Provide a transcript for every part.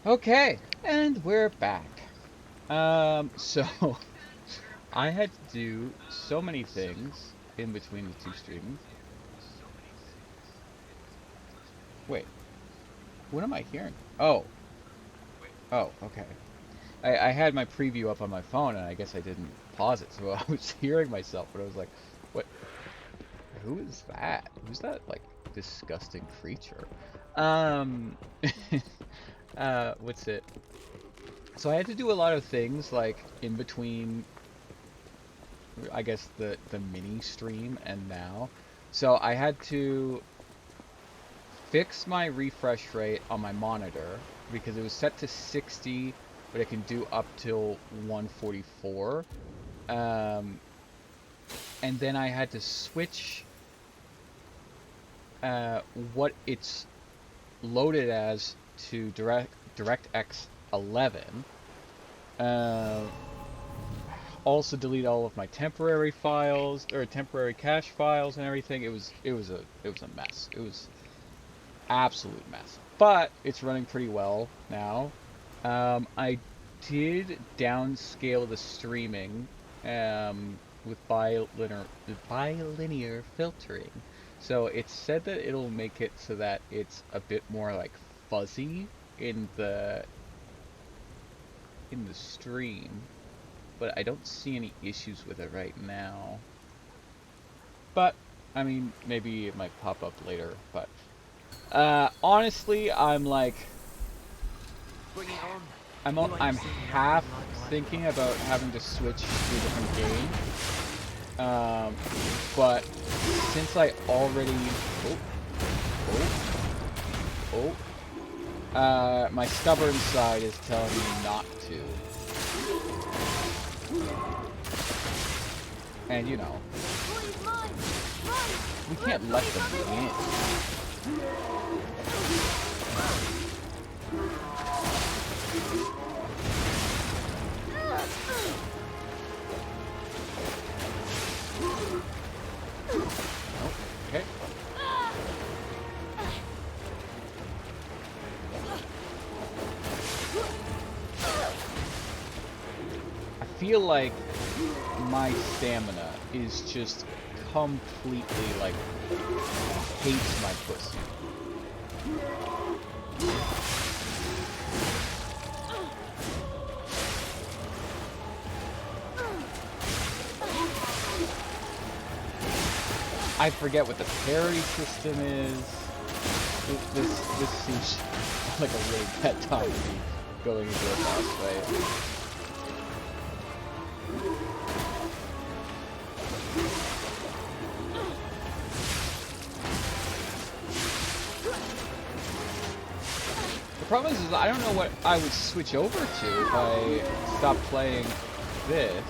Okay, and we're back. So I had to do so many things in between the two streams. Wait, what am I hearing? Oh, okay. I had my preview up on my phone and I guess I didn't pause it, so I was hearing myself, but I was like, what? Who is that? Who's that, like, disgusting creature? Um, what's it? So I had to do a lot of things, like, in between I guess the mini stream and now. So I had to fix my refresh rate on my monitor because it was set to 60, but it can do up till 144. Um, and then I had to switch what it's loaded as to DirectX 11. Uh, Also delete all of my temporary files or temporary cache files and everything. It was a mess. It was absolute mess. But it's running pretty well now. I did downscale the streaming with bilinear filtering. So it said that it'll make it so that it's a bit more like fuzzy in the stream, but I don't see any issues with it right now. But I mean, maybe it might pop up later. But honestly, I'm like, Bring it on. I'm half thinking about having to switch to a different game. But since I already, oh, oh, my stubborn side is telling me not to, and you know, we can't let them win. Oh, okay. I feel like my stamina is just completely like hates my pussy. I forget what the parry system is. This seems like a really bad time to be going into a boss fight. The problem is I don't know what I would switch over to if I stopped playing this.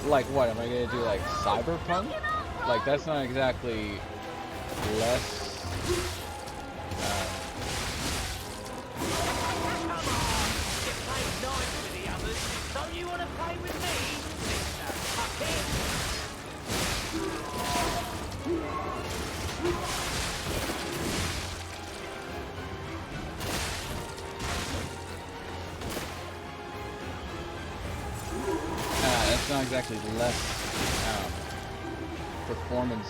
Like what, am I gonna do like Cyberpunk? Like that's not exactly less Don't you want to play with me, Mr. Puppet? that's not exactly less performance.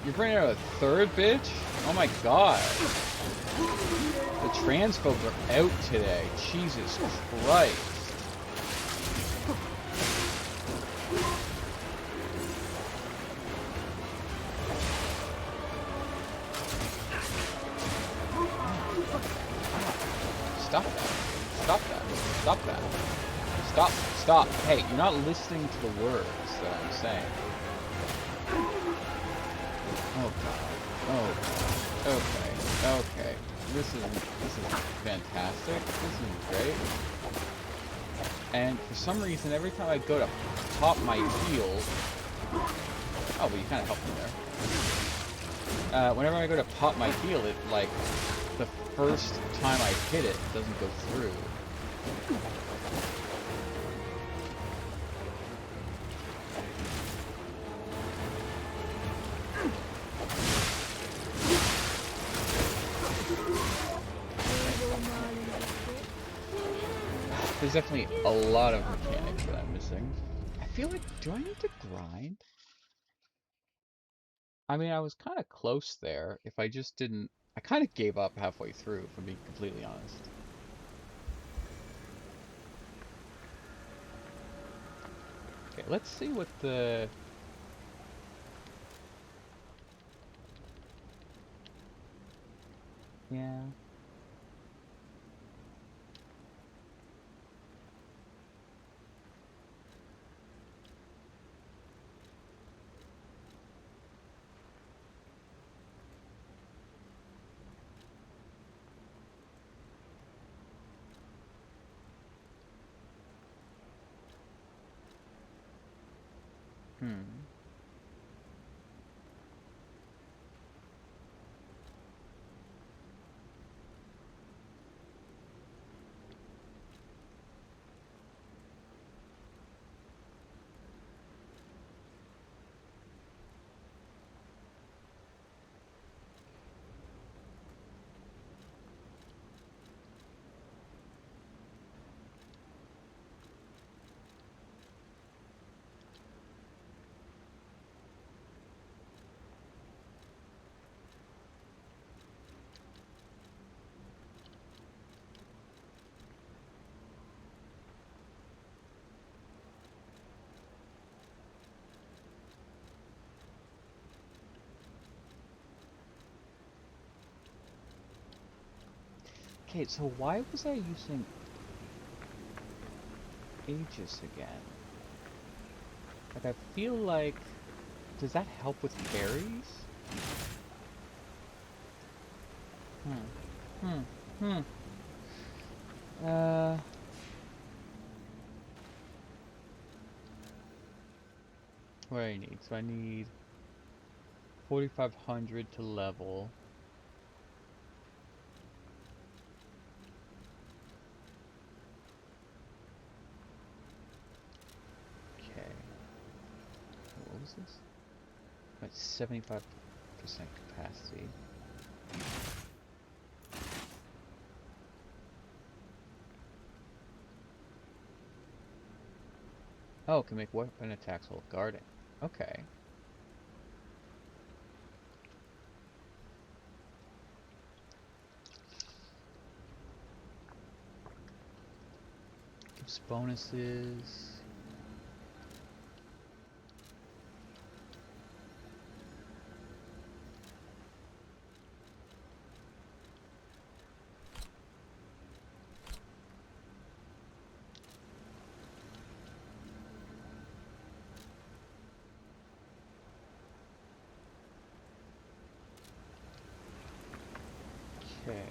You're bringing out a third bitch? Oh my god. The trans folk are out today. Jesus Christ. Stop that. Stop that. Stop that. Stop. Stop. Hey, you're not listening to the words that I'm saying. Oh god. Oh god. Okay. Okay. This is fantastic. This is great. And for some reason, every time I go to pop my heal... Oh, but you kind of helped me there. Whenever I go to pop my heal, it, like, the first time I hit it, doesn't go through. There's definitely a lot of mechanics that I'm missing. I feel like, do I need to grind? I mean, I was kind of close there. If I just didn't... I kind of gave up halfway through, if I'm being completely honest. Okay, let's see what the... Yeah. Hmm. Okay, so why was I using Aegis again? Like, I feel like... Does that help with fairies? Hmm. Hmm. Uh... What do I need? So I need 4,500 to level. Okay. What was this? At 75% capacity. Oh, can make weapon attacks while guarding. Okay. Gives bonuses. Okay.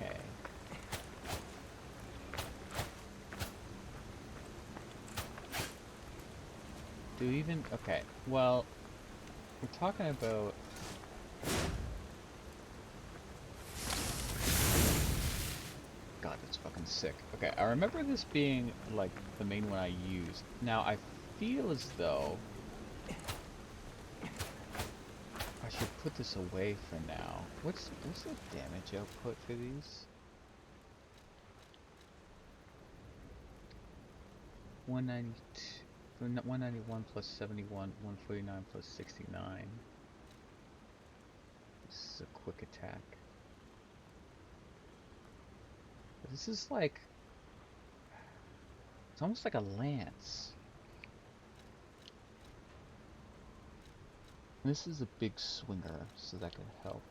Okay. Do we even... Okay, well, we're talking about... God, that's fucking sick. Okay, I remember this being, like, the main one I used. Now, I feel as though I should put this away for now. What's the damage output for these? 192, 191 plus 71, 149 plus 69. This is a quick attack. But this is like, it's almost like a lance. And this is a big swinger, so that could help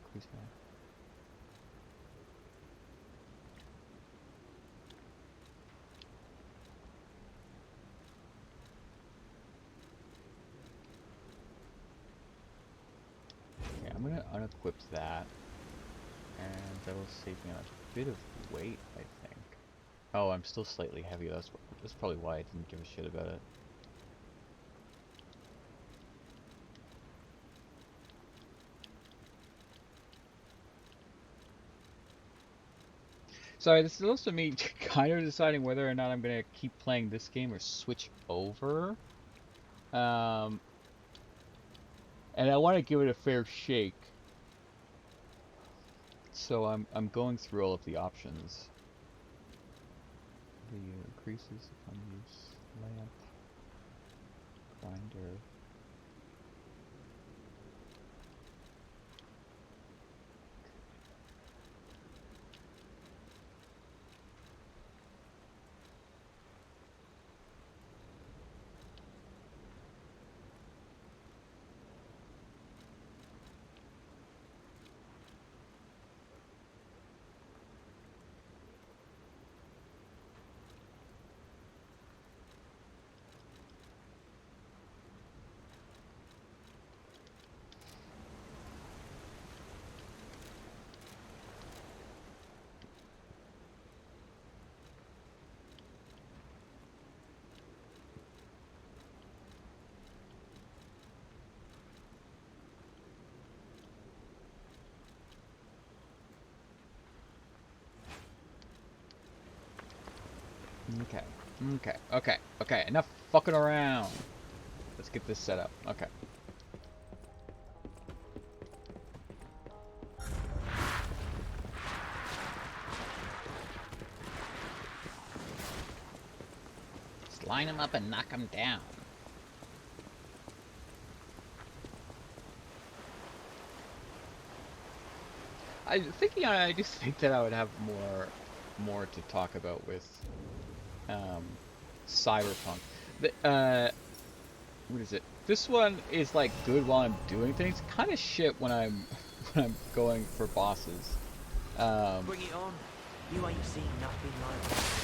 increase my... Okay, I'm gonna unequip that, and that'll save me a bit of weight, I think. Oh, I'm still slightly heavy. That's probably why I didn't give a shit about it. Sorry, this is also me kind of deciding whether or not I'm gonna keep playing this game or switch over. Um, and I want to give it a fair shake. So I'm going through all of the options. The increases upon use, lamp, grinder. Okay, okay. Enough fucking around. Let's get this set up. Okay. Let's line them up and knock them down. I just think that I would have more to talk about with um, Cyberpunk. What is it? This one is like good while I'm doing things. Kind of shit when I'm when I'm going for bosses. Bring it on. You ain't seen nothing like that.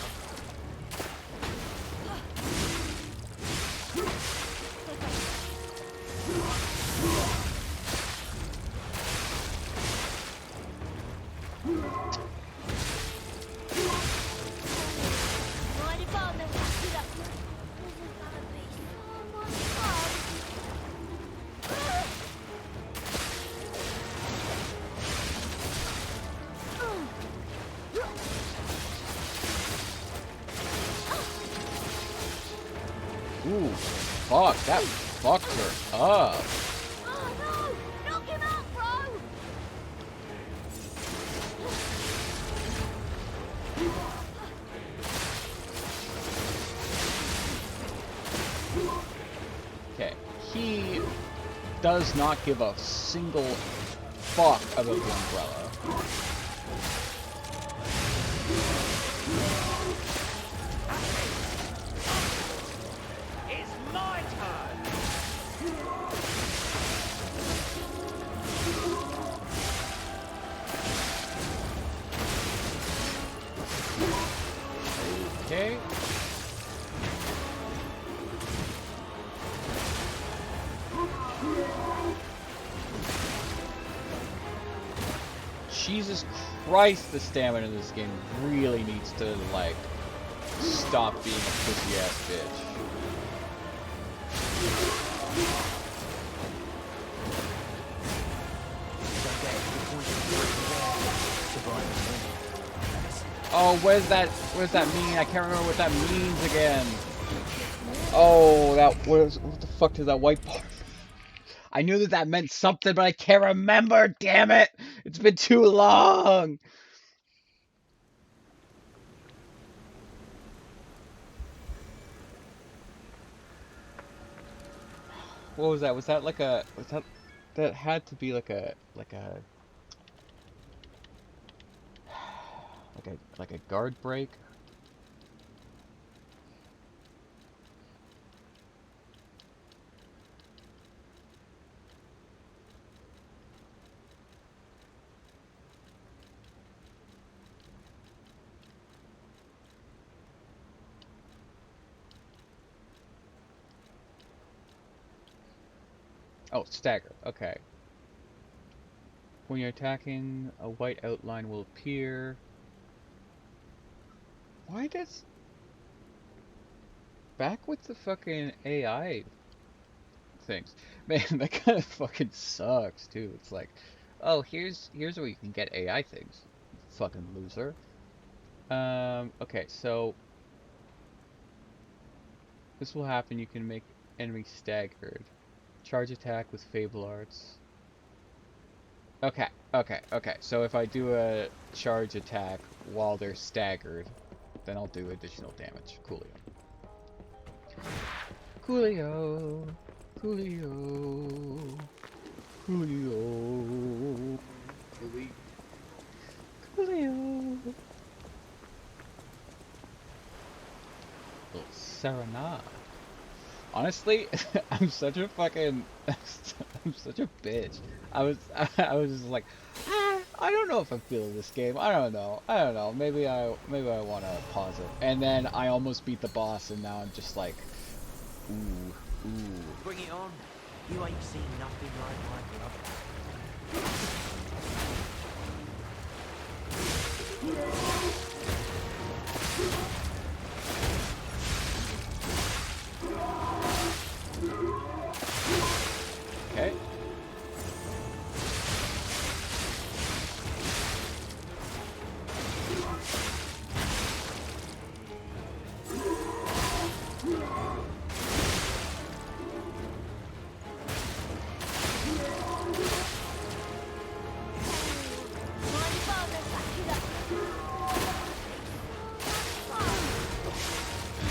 Ooh, fuck, that fucked her up. Oh no! Knock him out, bro! Okay, he does not give a single fuck about the umbrella. It's my turn. Okay. Jesus Christ, the stamina in this game really needs to, like, stop being a pussy-ass bitch. Oh, what does that mean? I can't remember what that means again. Oh, what the fuck does that white bar? I knew that meant something, but I can't remember, damn it! It's been too long! What was that? Was that like a, that had to be like a, like a guard break? Oh, stagger. Okay. When you're attacking, a white outline will appear. Why does... Back with the fucking AI things. Man, that kind of fucking sucks, too. It's like, oh, here's where you can get AI things. Fucking loser. Okay, so... This will happen, you can make enemies staggered. Charge attack with Fable Arts. Okay, okay. So if I do a charge attack while they're staggered, then I'll do additional damage. Coolio. Coolio. Coolio. Coolio. Coolio. Little serenade. Honestly, I'm such a fucking, I'm such a bitch. I was just like, I don't know if I'm feeling this game. I don't know. Maybe I want to pause it. And then I almost beat the boss, and now I'm just like, ooh. Bring it on. You ain't seen nothing like my brother. Okay.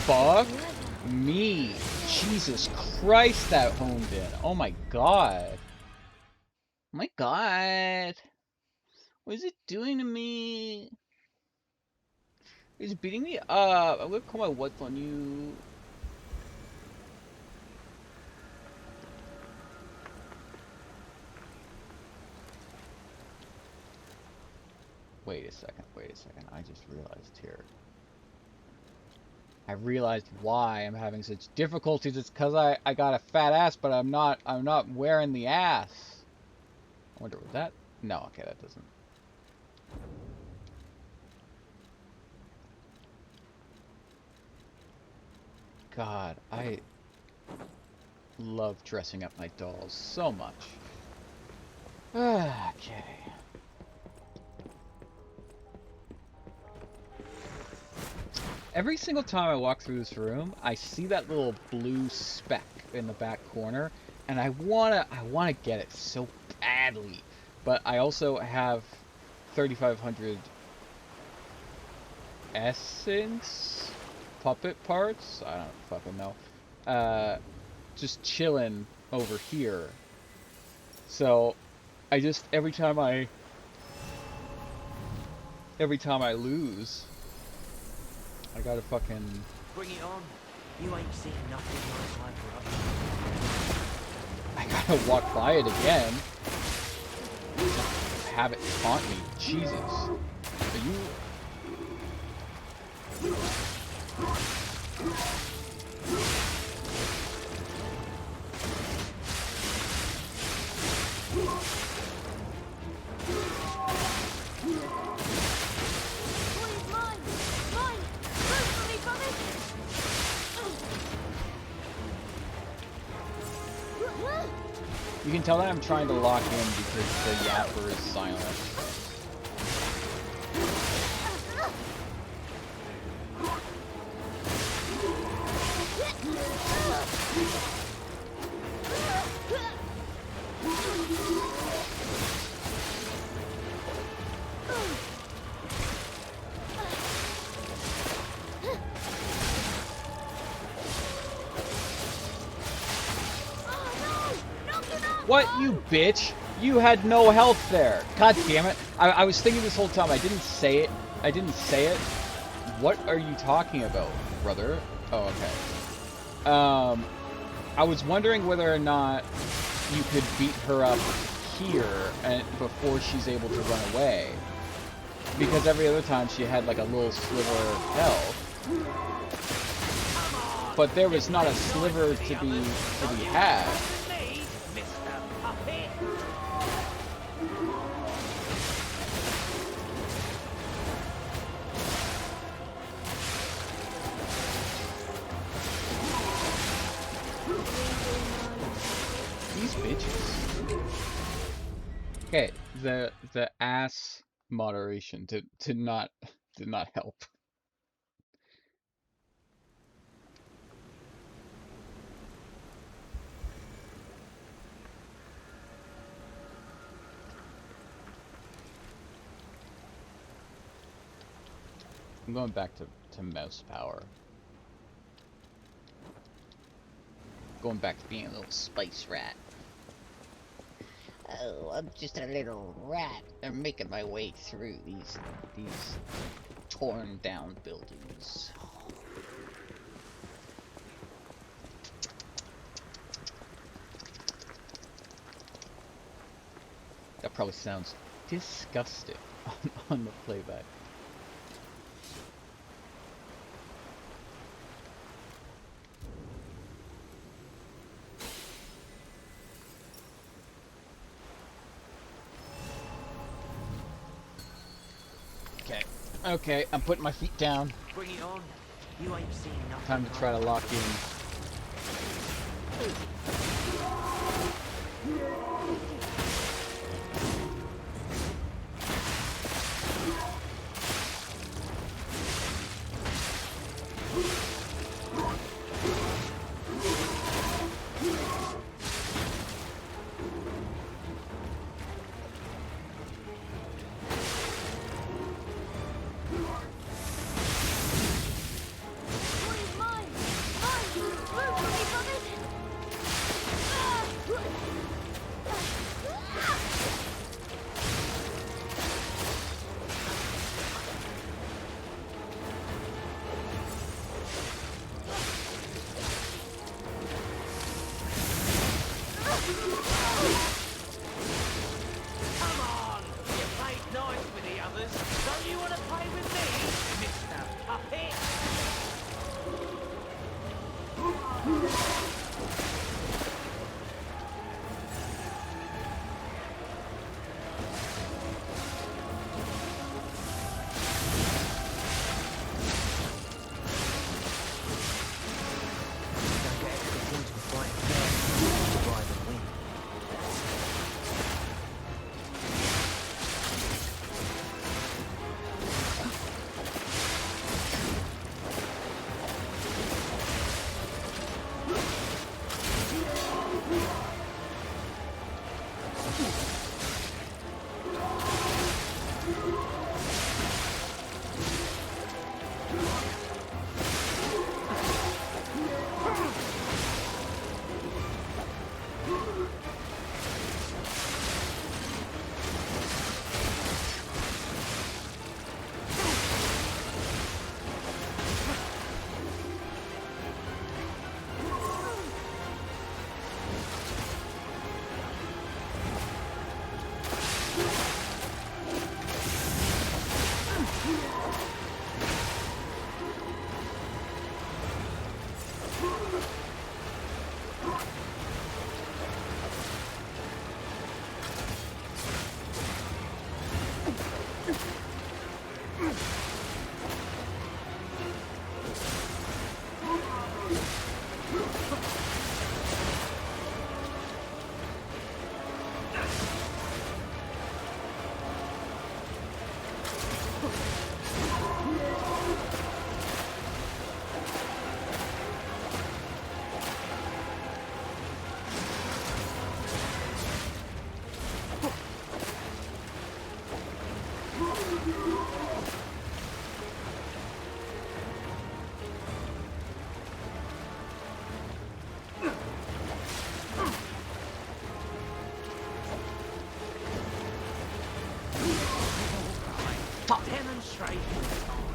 Fuck me. Jesus Christ, that honed in. Oh my god. Oh my god. What is it doing to me? It's beating me up. I'm gonna call my what's on you. Wait a second. I just realized here. I realized why I'm having such difficulties. It's because I got a fat ass, but I'm not wearing the ass. I wonder what that... No, okay, that doesn't... God, I love dressing up my dolls so much. Okay. Every single time I walk through this room, I see that little blue speck in the back corner, and I wanna get it so badly. But I also have 3,500 essence puppet parts. I don't fucking know. Just chilling over here. So I just every time I lose, I gotta fucking... Bring it on. You ain't seen nothing like my brother. I gotta walk by it again. Have it taunt me. Jesus. Are you... You can tell that I'm trying to lock in because the yapper is silent. What, you bitch? You had no health there. God damn it. I was thinking this whole time. I didn't say it. What are you talking about, brother? Oh, okay. I was wondering whether or not you could beat her up here and before she's able to run away. Because every other time she had like a little sliver of health. But there was not a sliver to be had. these bitches. Okay, the ass moderation did not help. I'm going back to mouse power. Going back to being a little spice rat. Oh, I'm just a little rat. I'm making my way through these torn down buildings. That probably sounds disgusting on the playback. Okay, I'm putting my feet down. Bring it on. You ain't seen nothing. Time to try to lock in.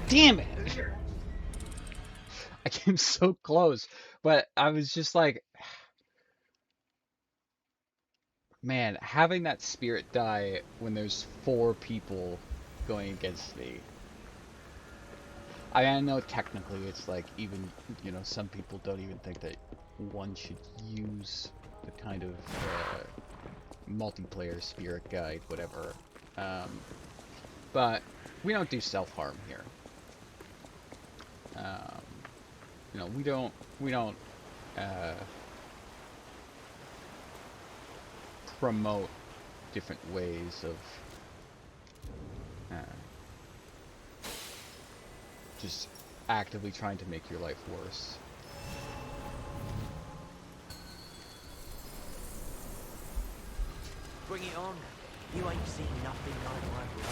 Damn it! I came so close, but I was just like, man, having that spirit die when there's 4 people going against me. I know technically it's like even, you know, some people don't even think that one should use the kind of multiplayer spirit guide, whatever. But we don't do self-harm here. You know, we don't promote different ways of just actively trying to make your life worse. Bring it on. You ain't seen nothing like my blood.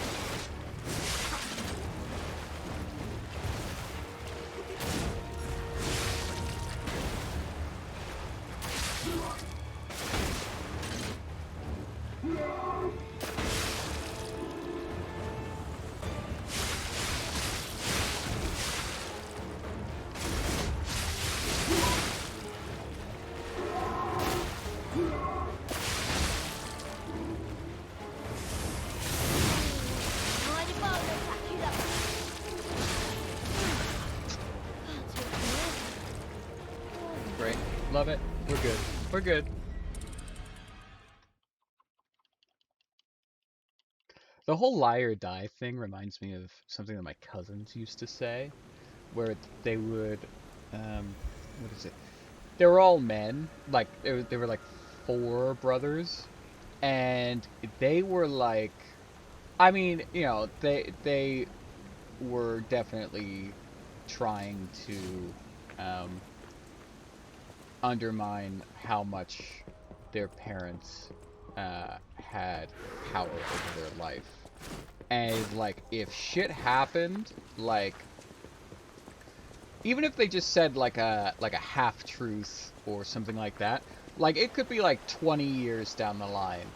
Mighty bow, they'll pack you up. Great. Love it. We're good. We're good. The whole lie or die thing reminds me of something that my cousins used to say, where they would, what is it? They were all men, like, they were like 4 brothers, and they were like, I mean, you know, they were definitely trying to, undermine how much their parents had power over their life. And like if shit happened, like even if they just said like a half truth or something like that, like it could be like 20 years down the line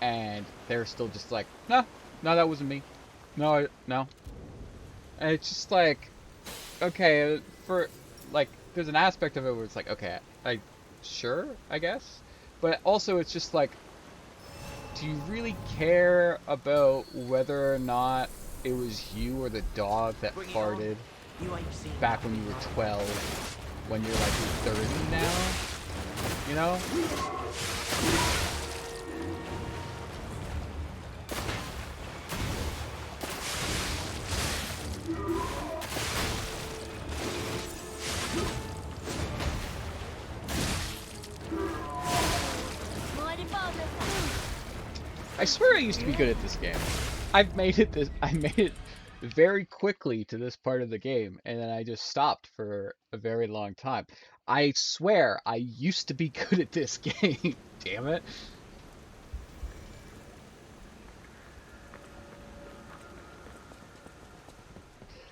and they're still just like, no, that wasn't me. No. And it's just like, okay, for like there's an aspect of it where it's like, okay, sure, I guess. But also it's just like, do you really care about whether or not it was you or the dog that Bring it farted You ain't seen back when you nothing were like 12, when you're like 30 now? You know? Mighty bow, they'll pack you up. I swear I used to be good at this game. I made it very quickly to this part of the game, and then I just stopped for a very long time. I swear I used to be good at this game. Damn it.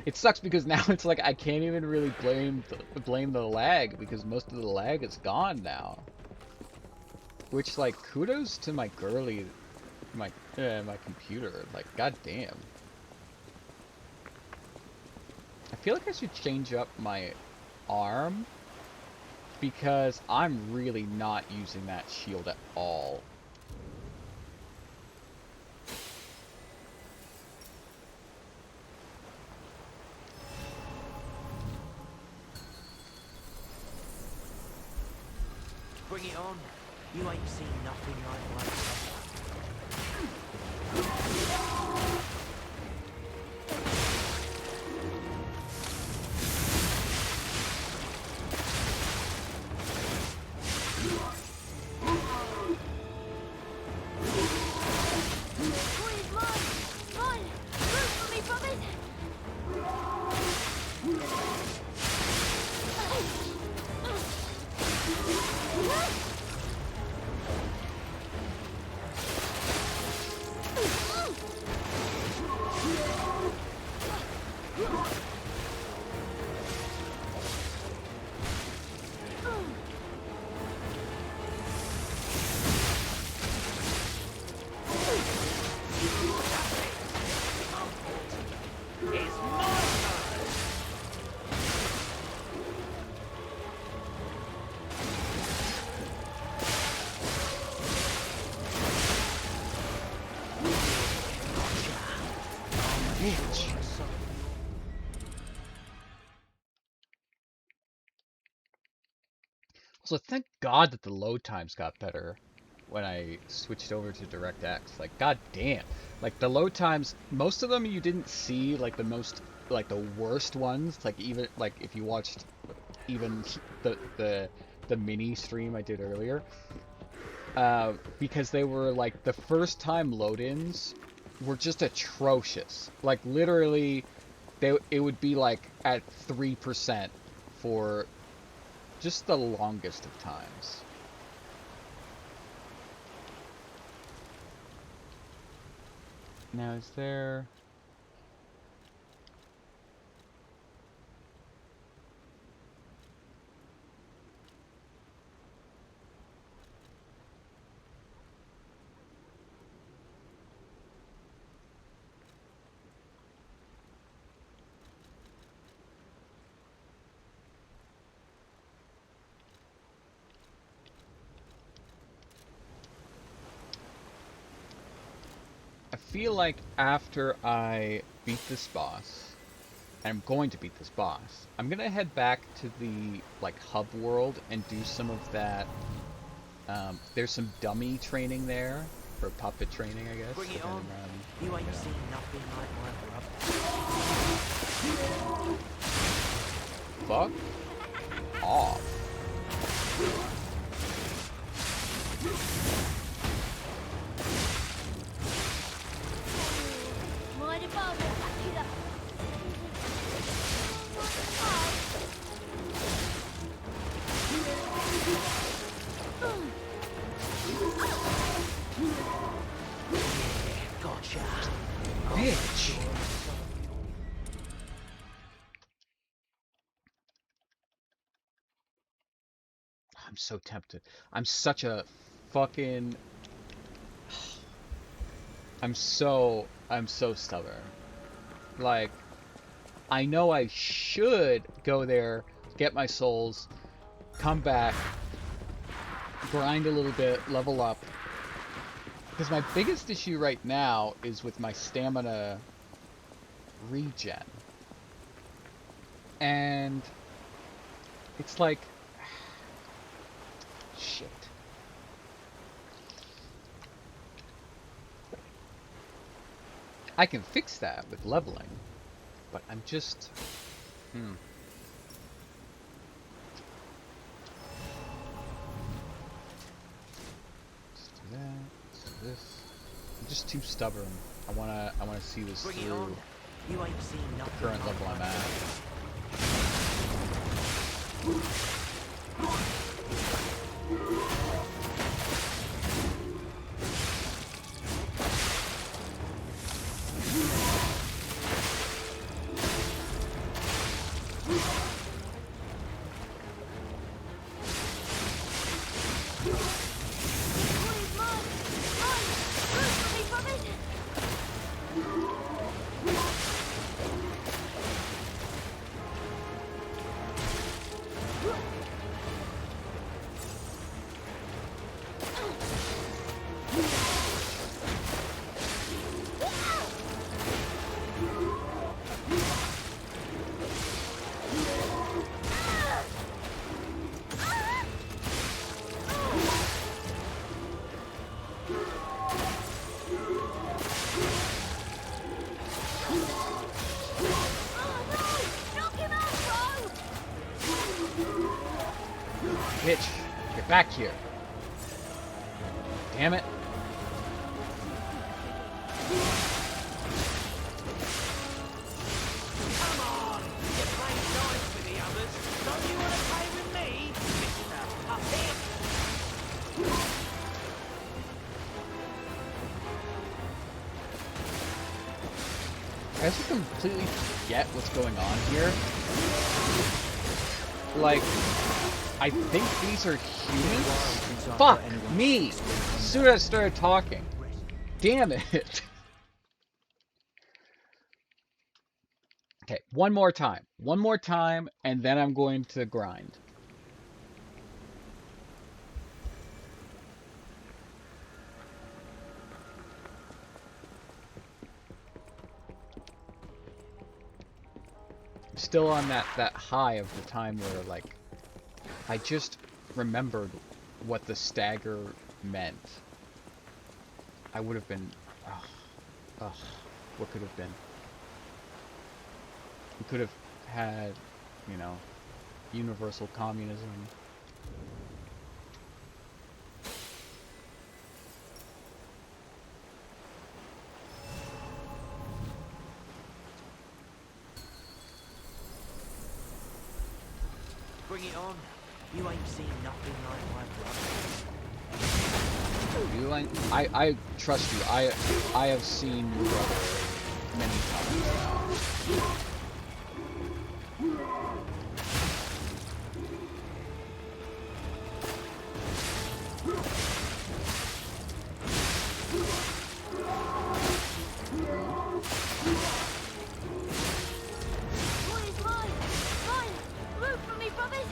It sucks because now it's like I can't even really blame the lag because most of the lag is gone now. Which like kudos to my girly my computer. Like goddamn. I feel like I should change up my arm because I'm really not using that shield at all. Bring it on. You ain't seen nothing like my blood. Boy is mine. Mine. Root for me from it. It's my turn. Bitch. Also, thank God that the load times got better when I switched over to DirectX. Like, god damn. Like, the load times, most of them you didn't see, like, the worst ones. Like, even, like, if you watched even the mini stream I did earlier. because they were like the first time load-ins were just atrocious. Like literally, it would be like at 3% for just the longest of times. Now is there... I feel like after I beat this boss, and I'm going to beat this boss, I'm gonna head back to the like hub world and do some of that. There's some dummy training there for puppet training, I guess. Bring it depending on. on, You ain't you know. seen nothing like my brother. Fuck off. Mind if I will back it up? Gotcha. Bitch. I'm so tempted. I'm such a fucking... I'm so stubborn. Like, I know I should go there, get my souls, come back, grind a little bit, level up. Because my biggest issue right now is with my stamina regen. And it's like... Shit. I can fix that with leveling, but I'm just... Let's do that. Let's do this. I'm just too stubborn. I wanna see this Bring it through on. You ain't seen the nothing current like level I'm my at. Please, Mum! Mum! Root for me from it! Bitch! Get back here! Damn it! Come on! You're playing nice with the others. Don't you want to play with me, Mr. Puppet? I just completely forget what's going on here. Like, I think these are humans? Fuck me! As soon as I started talking. Damn it! Okay, one more time. One more time, and then I'm going to grind. I'm still on that high of the time where, like, I just remembered what the stagger meant. I would have been... Ugh. What could have been? We could have had, you know, universal communism. bring it on. You ain't seen nothing like my brother. You ain't, I trust you. I have seen your brother many times now. What is mine? Mine! Move from me, brothers!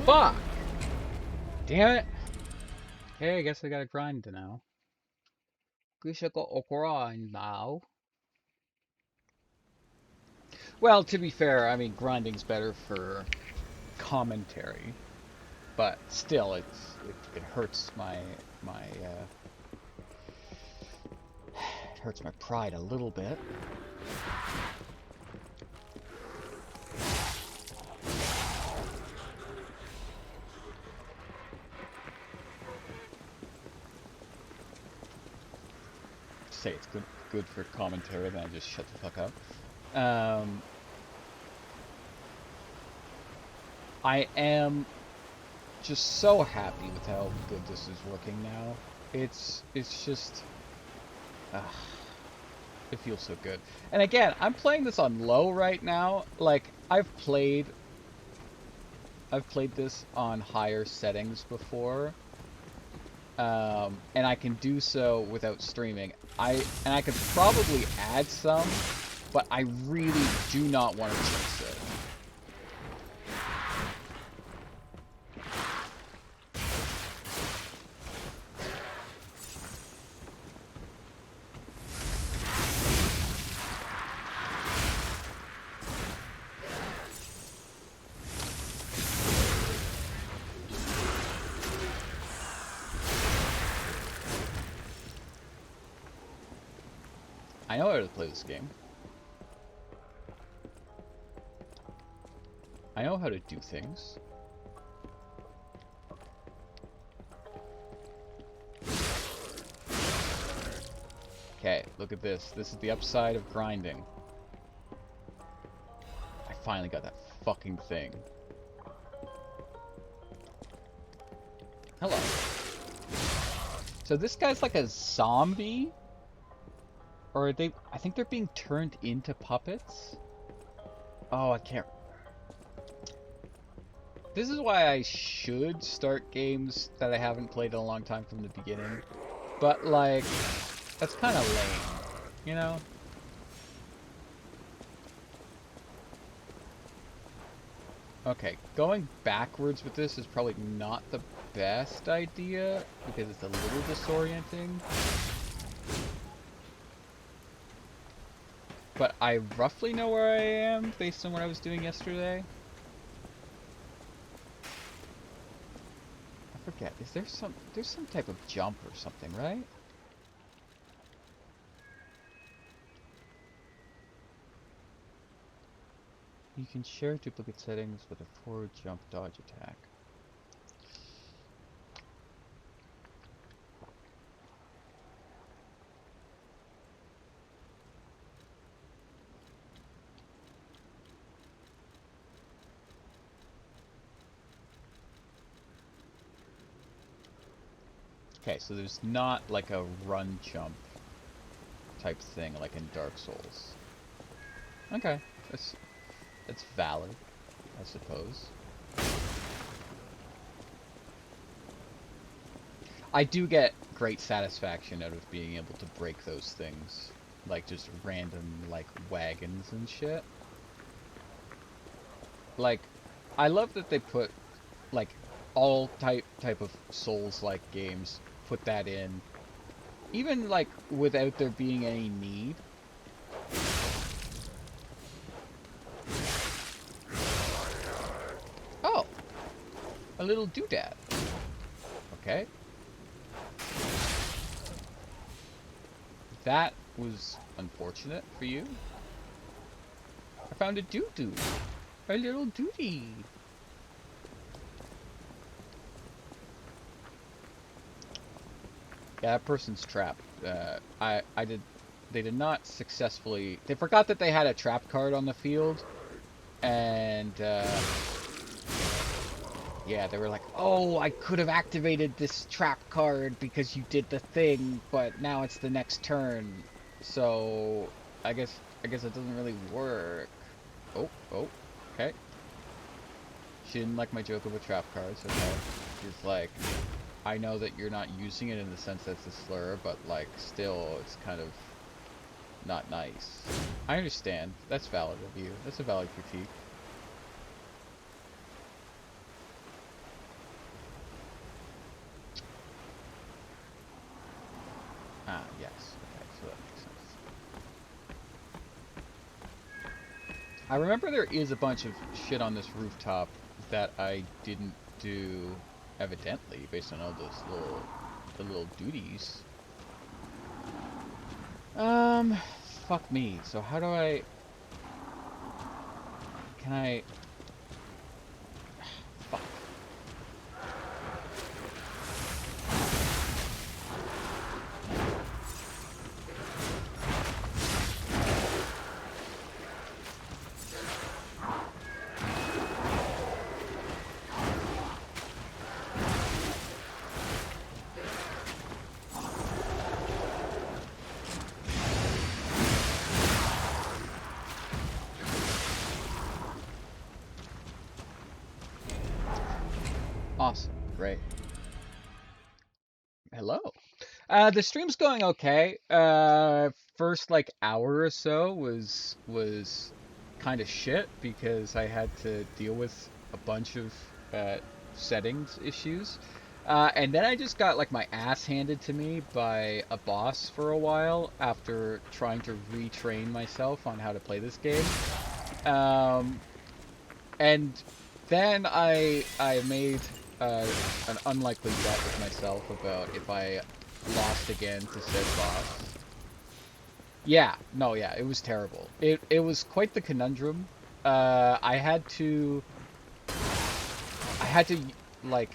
Fuck! Damn it! Okay, I guess I gotta grind now. Guess I got a grind now. Well, to be fair, I mean, grinding's better for commentary, but still, it hurts it hurts my pride a little bit. Say it's good for commentary, then I just shut the fuck up. I am just so happy with how good this is working now. It's just it feels so good. And again, I'm playing this on low right now. Like I've played this on higher settings before. And I can do so without streaming. I could probably add some, but I really do not want to chase it. I know how to play this game. I know how to do things. Okay, look at this. This is the upside of grinding. I finally got that fucking thing. Hello. So this guy's like a zombie? Or are they... I think they're being turned into puppets? Oh, I can't... This is why I should start games that I haven't played in a long time from the beginning. But, like, that's kind of lame, you know? Okay, going backwards with this is probably not the best idea, because it's a little disorienting. But I roughly know where I am, based on what I was doing yesterday. I forget, is there there's some type of jump or something, right? You can share duplicate settings with a forward jump dodge attack. Okay, so there's not like a run jump type thing like in Dark Souls. Okay. That's valid, I suppose. I do get great satisfaction out of being able to break those things. Like, just random, like, wagons and shit. Like, I love that they put, like, all type of Souls-like games put that in. Even, like, without there being any need. Oh! A little doodad. Okay. That was unfortunate for you. I found a doo-doo. A little doody. Yeah, that person's trapped. They did not successfully. They forgot that they had a trap card on the field, and yeah, they were like, "Oh, I could have activated this trap card because you did the thing, but now it's the next turn, so I guess it doesn't really work." Oh, okay. She didn't like my joke of a trap card, so okay. She's like, I know that you're not using it in the sense that's a slur, but like, still, it's kind of not nice. I understand. That's valid of you. That's a valid critique. Ah, yes. Okay, so that makes sense. I remember there is a bunch of shit on this rooftop that I didn't do, evidently, based on all those little duties. Fuck me. So how do I... Can I... Fuck. Awesome. Great. Hello. The stream's going okay. First like hour or so was kind of shit because I had to deal with a bunch of settings issues. And then I just got like my ass handed to me by a boss for a while after trying to retrain myself on how to play this game. And then I made an unlikely bet with myself about if I lost again to said boss. Yeah, no, yeah, it was terrible. It was quite the conundrum. I had to like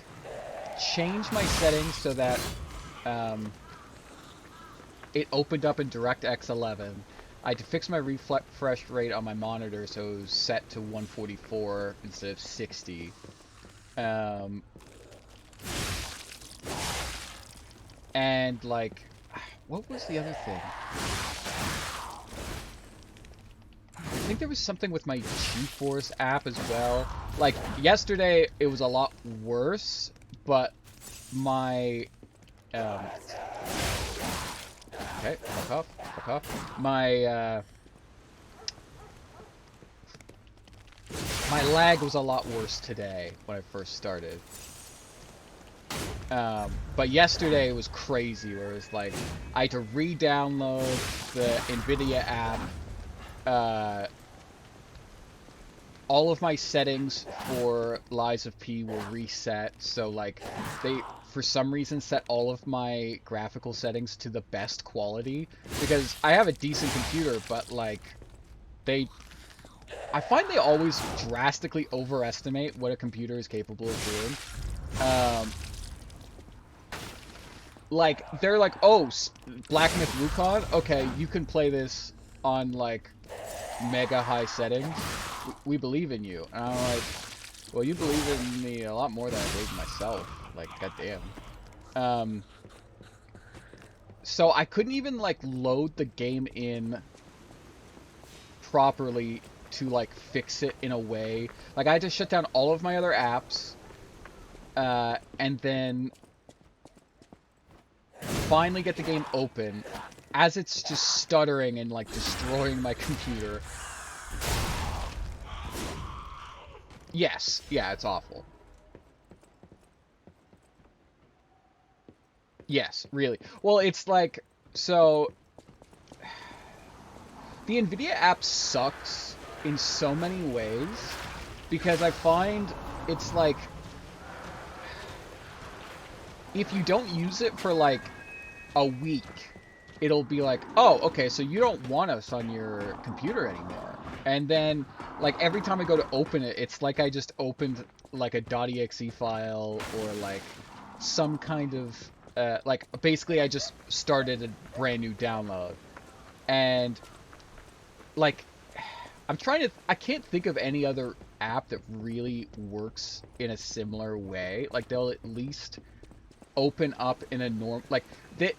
change my settings so that it opened up in DirectX 11. I had to fix my refresh rate on my monitor so it was set to 144 instead of 60. And like, what was the other thing? I think there was something with my GeForce app as well. Like, yesterday it was a lot worse, but my okay, fuck off. My lag was a lot worse today when I first started. But yesterday it was crazy, where it was like, I had to re-download the NVIDIA app. All of my settings for Lies of P were reset, so like, they, for some reason, set all of my graphical settings to the best quality, because I have a decent computer, but like, I find they always drastically overestimate what a computer is capable of doing. Like, they're like, oh, Black Myth Wukong? Okay, you can play this on, like, mega high settings. We believe in you. And I'm like, well, you believe in me a lot more than I believe in myself. Like, goddamn. So I couldn't even, like, load the game in properly to like fix it in a way. Like I had to shut down all of my other apps, and then finally get the game open as it's just stuttering and like destroying my computer. Yes, yeah, it's awful. Yes, really. Well, it's like, so the NVIDIA app sucks in so many ways because I find it's like if you don't use it for like a week, it'll be like, oh, okay, so you don't want us on your computer anymore. And then like every time I go to open it, it's like I just opened like a .exe file or like some kind of like basically I just started a brand new download. And like I can't think of any other app that really works in a similar way. Like they'll at least open up in a norm, like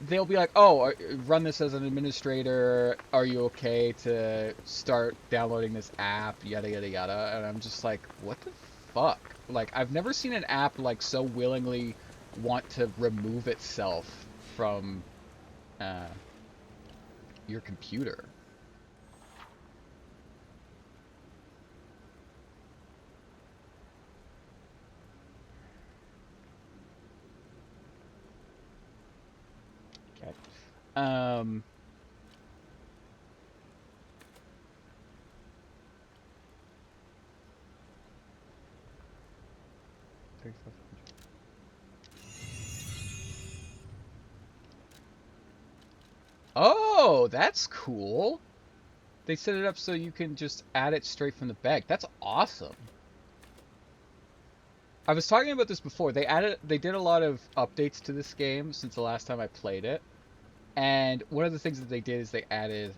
they'll be like, oh, run this as an administrator, are you okay to start downloading this app, yada yada yada. And I'm just like, what the fuck? Like I've never seen an app like so willingly want to remove itself from your computer. Okay. Oh, that's cool. They set it up so you can just add it straight from the bag. That's awesome. I was talking about this before. They did a lot of updates to this game since the last time I played it. And one of the things that they did is they added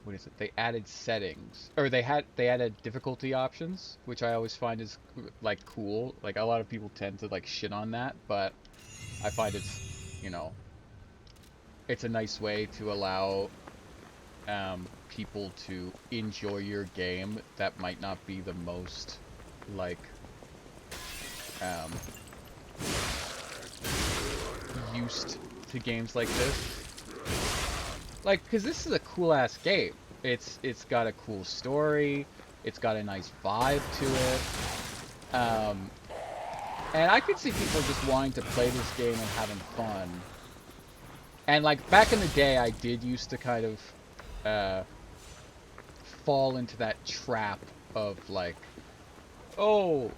what is it? They added settings, or they added difficulty options, which I always find is like cool. Like a lot of people tend to like shit on that, but I find it's, you know, it's a nice way to allow people to enjoy your game that might not be the most like used to games like this. Like, because this is a cool ass game. It's got a cool story. It's got a nice vibe to it. And I could see people just wanting to play this game and having fun. And like back in the day, I did used to kind of fall into that trap of like, oh,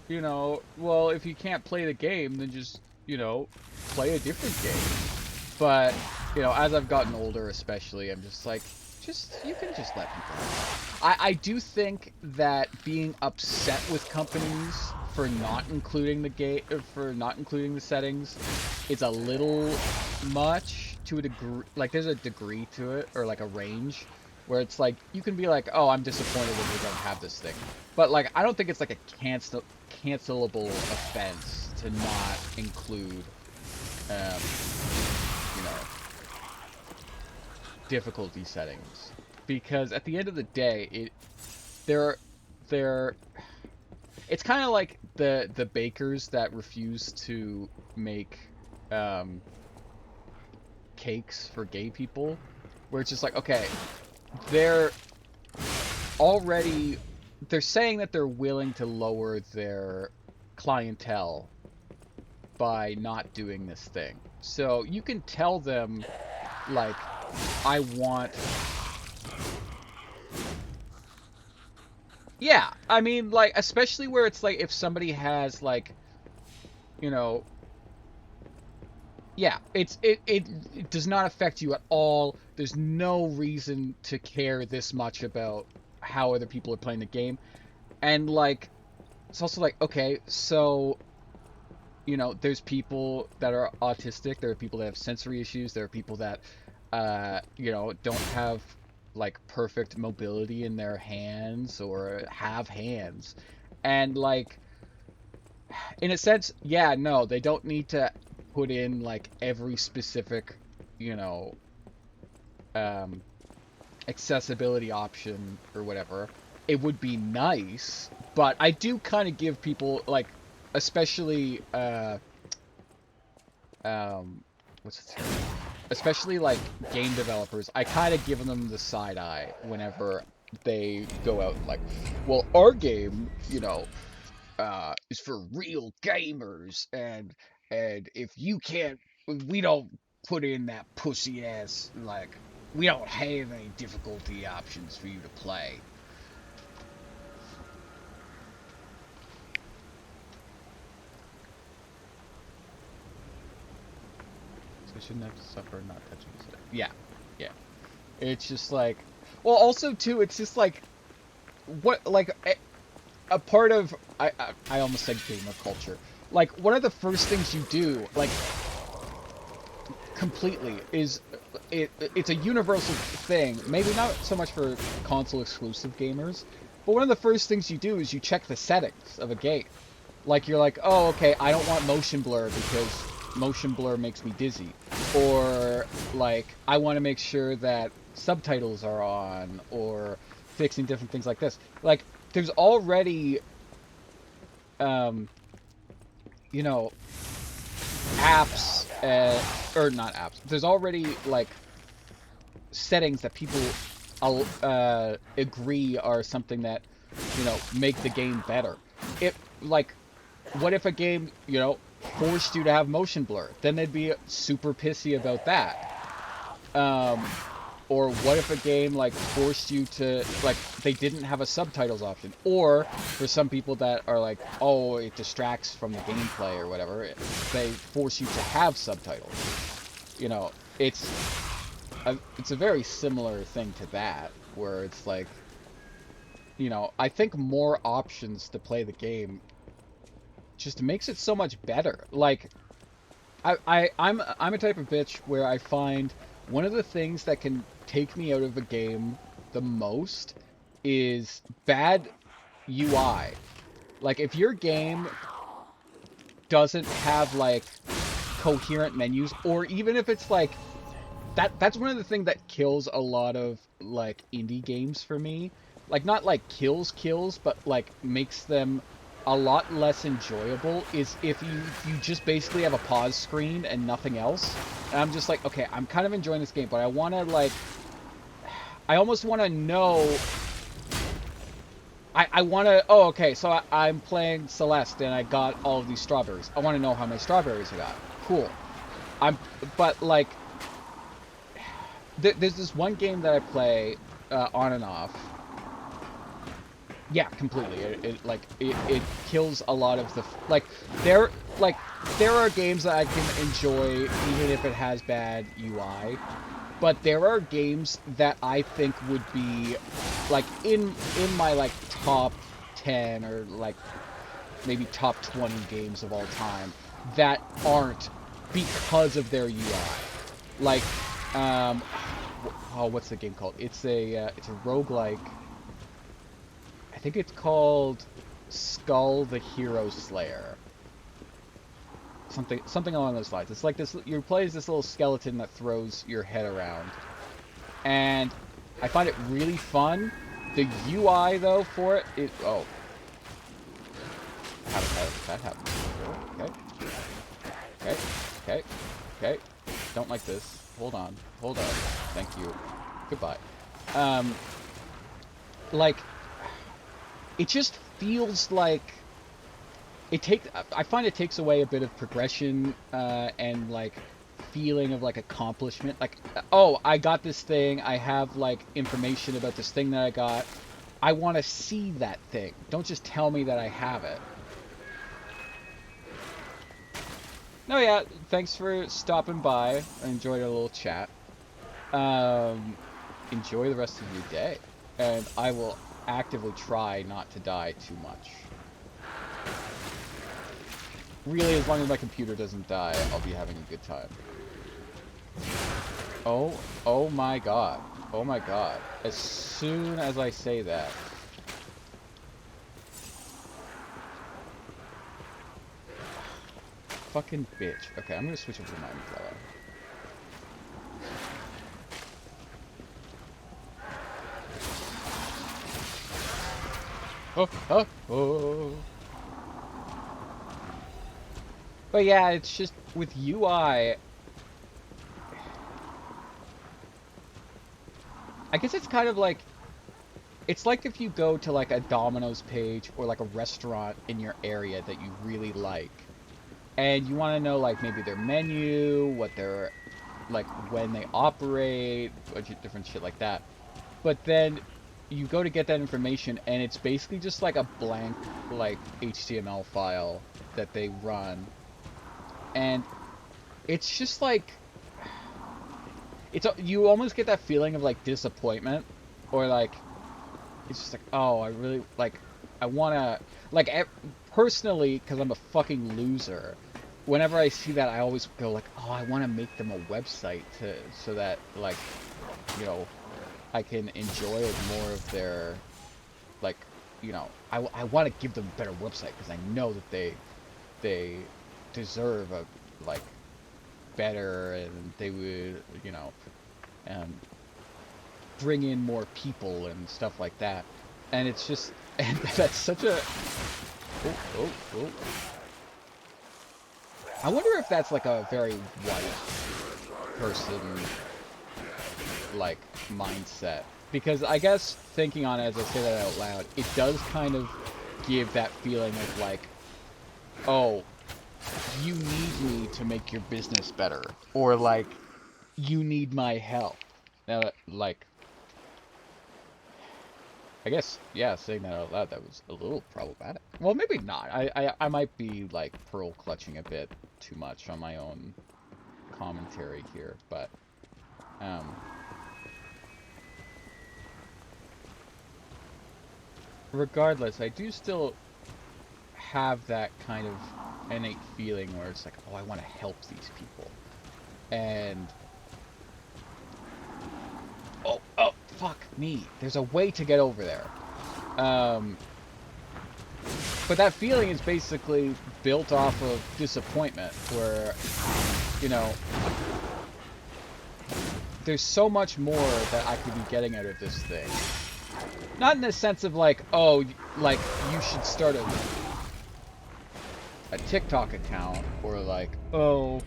you know, well, if you can't play the game, then just, you know, play a different game. But, you know, as I've gotten older especially, I'm just like, you can just let people know. I do think that being upset with companies for not including the game, for not including the settings, is a little much to a degree. Like, there's a degree to it, or like a range, where it's like, you can be like, oh, I'm disappointed that we don't have this thing. But like, I don't think it's like a cancelable offense to not include, you know, difficulty settings, because at the end of the day, it's kind of like the bakers that refuse to make cakes for gay people, where it's just like, okay, they're saying that they're willing to lower their clientele by not doing this thing. So you can tell them, like, I want... Yeah, I mean, like, especially where it's like, if somebody has, like, you know... Yeah, it does not affect you at all. There's no reason to care this much about how other people are playing the game. And, like, it's also like, okay, so... You know, there's people that are autistic, there are people that have sensory issues, there are people that, you know, don't have, like, perfect mobility in their hands or have hands. And, like, in a sense, yeah, no, they don't need to put in, like, every specific, you know, accessibility option or whatever, it would be nice. But I do kind of give people like, especially what's the term? Especially like game developers, I kind of give them the side eye whenever they go out and like, well, our game, is for real gamers, and if you can't, we don't put in that pussy ass, like, we don't have any difficulty options for you to play. So I shouldn't have to suffer not touching it. Yeah, yeah. It's just like, well, also too, it's just like, what, like, a part of, I almost said gamer culture. Like, one of the first things you do, like, completely, is, it's a universal thing, maybe not so much for console exclusive gamers, but one of the first things you do is you check the settings of a game. Like, you're like, oh, okay, I don't want motion blur because motion blur makes me dizzy. Or, like, I want to make sure that subtitles are on, or fixing different things like this. Like, there's already, you know, apps, or not apps. There's already, like, settings that people agree are something that, make the game better. Like, what if a game, forced you to have motion blur? Then they'd be super pissy about that. Or what if a game, like, forced you to, like, they didn't have a subtitles option? Or, for some people that are like, oh, it distracts from the gameplay or whatever, they force you to have subtitles. It's a very similar thing to that, where it's like, I think more options to play the game just makes it so much better. Like, I'm a type of bitch where I find one of the things that can take me out of a game the most is bad UI. Like, if your game doesn't have, like, coherent menus, or even if it's like, that's one of the things that kills a lot of, like, indie games for me. Like, not like kills, but like makes them a lot less enjoyable, is if you just basically have a pause screen and nothing else. And I'm just like, okay, I'm kind of enjoying this game, but I want to, like, I almost want to know, I want to, oh, okay, so I'm playing Celeste and I got all of these strawberries. I want to know how many strawberries I got. Cool. But like, there's this one game that I play on and off. Yeah, completely. It kills a lot of the, like, there are games that I can enjoy even if it has bad UI, but there are games that I think would be, like, in my, like, top 10 or, like, maybe top 20 games of all time that aren't, because of their UI. Like, what's the game called? It's a roguelike. I think it's called Skull the Hero Slayer. Something along those lines. It's like this, you play as this little skeleton that throws your head around. And I find it really fun. The UI, though, for it, oh. How did that happen? Okay. Don't like this. Hold on. Thank you. Goodbye. Like, it just feels like I find it takes away a bit of progression and, like, feeling of, like, accomplishment. Like, oh, I got this thing, I have, like, information about this thing that I got. I want to see that thing. Don't just tell me that I have it. No, yeah, thanks for stopping by. I enjoyed our little chat. Enjoy the rest of your day. And I will actively try not to die too much. Really, as long as my computer doesn't die, I'll be having a good time. Oh my god. Oh my god. As soon as I say that. Fucking bitch. Okay, I'm gonna switch over to my umbrella. Oh, oh, oh. But yeah, it's just with UI, I guess it's kind of like it's like if you go to like a Domino's page or like a restaurant in your area that you really like, and you want to know like maybe their menu, what their like when they operate, a bunch of different shit like that. But then you go to get that information and it's basically just like a blank like HTML file that they run. And it's just like it's you almost get that feeling of like disappointment or like it's just like, oh, I really like I want to like personally because I'm a fucking loser. Whenever I see that, I always go like, oh, I want to make them a website to so that like, you know, I can enjoy more of their like, you know, I want to give them a better website because I know that they deserve a like better and they would, you know, um, bring in more people and stuff like that. And it's just, and that's such a, oh, oh, oh. I wonder if that's like a very white person, like, mindset. Because I guess thinking on it as I say that out loud, it does kind of give that feeling of like, oh, you need me to make your business better. Or like, you need my help. Now, like, I guess, yeah, saying that out loud, that was a little problematic. Well, maybe not. I might be, like, pearl clutching a bit too much on my own commentary here, but, regardless, I do still have that kind of innate feeling where it's like, oh, I want to help these people. And, oh, fuck me. There's a way to get over there. But that feeling is basically built off of disappointment, where, you know, there's so much more that I could be getting out of this thing. Not in the sense of like, oh, like, you should start a TikTok account, or like, oh,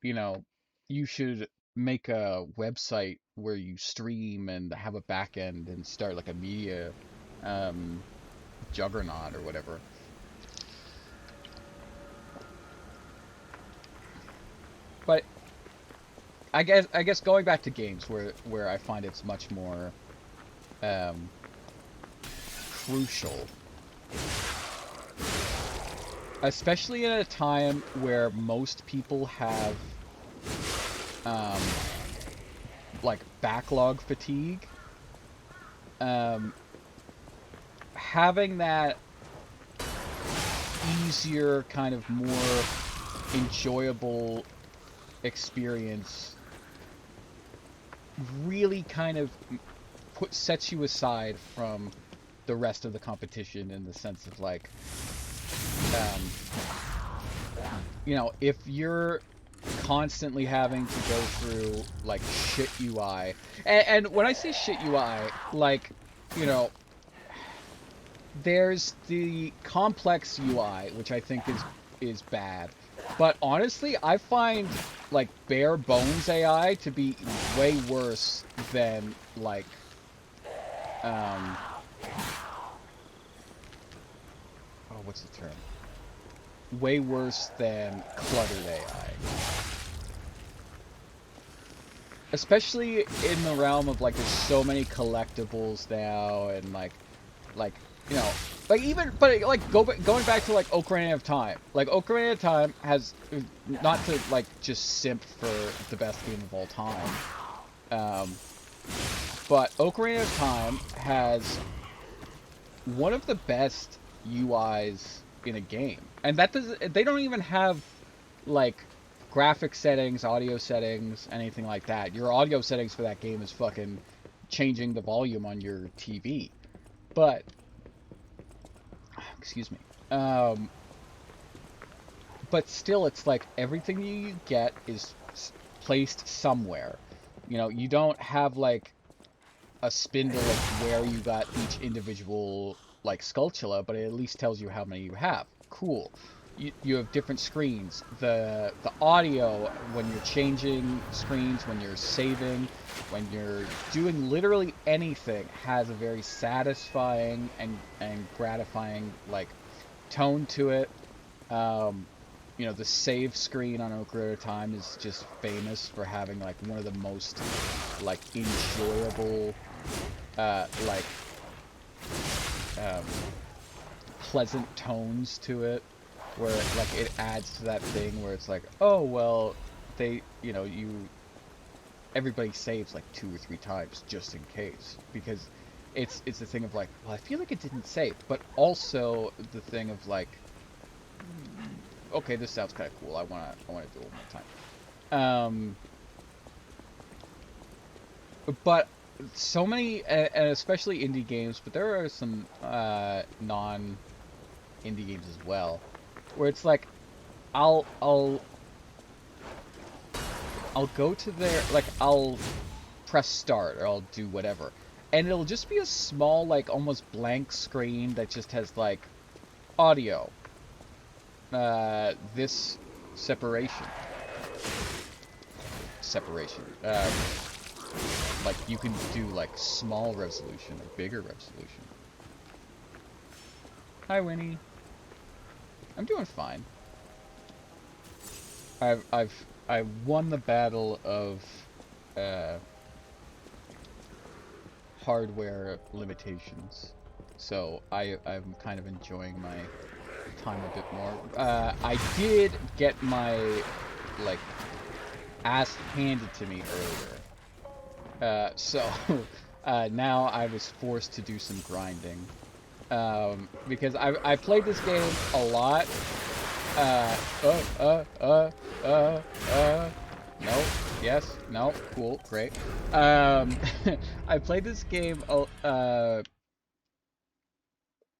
you know, you should make a website where you stream and have a back end and start like a media, juggernaut or whatever. But I guess going back to games where I find it's much more crucial, especially in a time where most people have like backlog fatigue. Having that easier, kind of more enjoyable experience really kind of sets you aside from the rest of the competition, in the sense of like, you know, if you're constantly having to go through like shit UI, and when I say shit UI, like, you know, there's the complex UI, which I think is bad. But honestly, I find like bare bones AI to be way worse than like oh, what's the term? Way worse than cluttered AI. Especially in the realm of like there's so many collectibles now, and like you know, like even, but like going back to like Ocarina of Time. Like Ocarina of Time has, not to like just simp for the best game of all time, but Ocarina of Time has one of the best UIs in a game, and that they don't even have like graphic settings, audio settings, anything like that. Your audio settings for that game is fucking changing the volume on your TV, but excuse me. But still, it's like everything you get is placed somewhere. You know, you don't have like a spindle of where you got each individual like Skulltula, but it at least tells you how many you have. Cool. You have different screens. The audio when you're changing screens, when you're saving, when you're doing literally anything has a very satisfying and gratifying like tone to it. You know, the save screen on Ocarina of Time is just famous for having like one of the most like enjoyable like pleasant tones to it, where like it adds to that thing where it's like, oh well, they, you know, everybody saves like 2 or 3 times just in case, because it's the thing of like, well, I feel like it didn't save, but also the thing of like, okay, this sounds kind of cool. I wanna do it one more time. But so many, and especially indie games, but there are some non-indie games as well, where it's like, I'll go to their, like, I'll press start or I'll do whatever, and it'll just be a small, like, almost blank screen that just has like audio. This separation. Like, you can do, like, small resolution or bigger resolution. Hi, Winnie. I'm doing fine. I won the battle of, hardware limitations. So, I'm kind of enjoying my time a bit more. I did get my, like, ass handed to me earlier. So, now I was forced to do some grinding. Because I played this game a lot. No, yes, no, cool, great. I played this game,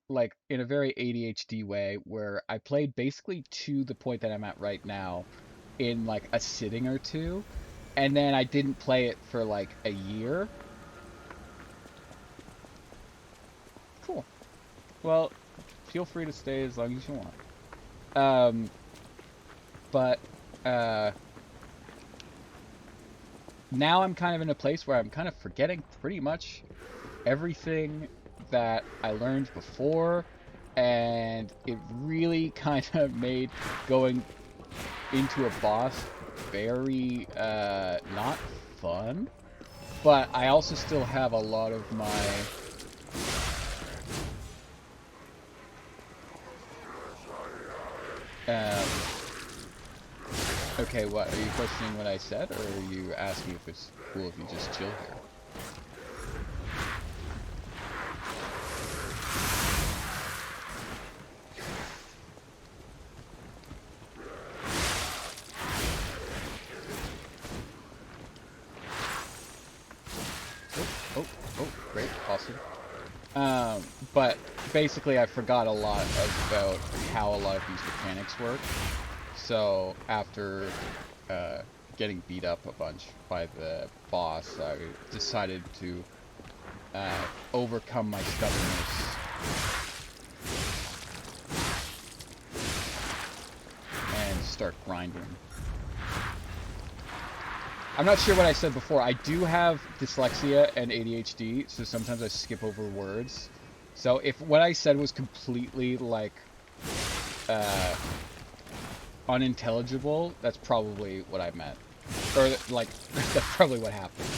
like, in a very ADHD way, where I played basically to the point that I'm at right now in, like, a sitting or two, and then I didn't play it for, like, a year. Cool. Well, feel free to stay as long as you want. But, now I'm kind of in a place where I'm kind of forgetting pretty much everything that I learned before, and it really kind of made going into a boss very, not fun, but I also still have a lot of my, okay, what, are you questioning what I said, or are you asking if it's cool if you just chill here? Oh, great, awesome. But basically I forgot a lot about how a lot of these mechanics work. So after getting beat up a bunch by the boss, I decided to overcome my stubbornness and start grinding. I'm not sure what I said before. I do have dyslexia and ADHD, so sometimes I skip over words. So if what I said was completely, like, unintelligible, that's probably what I meant. Or, like, that's probably what happened.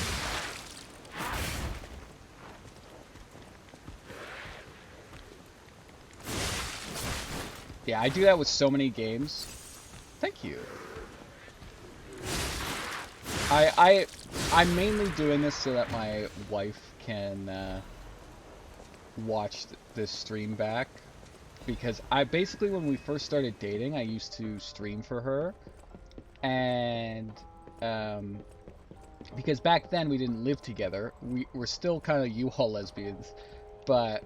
Yeah, I do that with so many games. Thank you. I'm mainly doing this so that my wife can watch this stream back, because I basically, when we first started dating, I used to stream for her, and because back then we didn't live together, we were still kind of U-Haul lesbians, but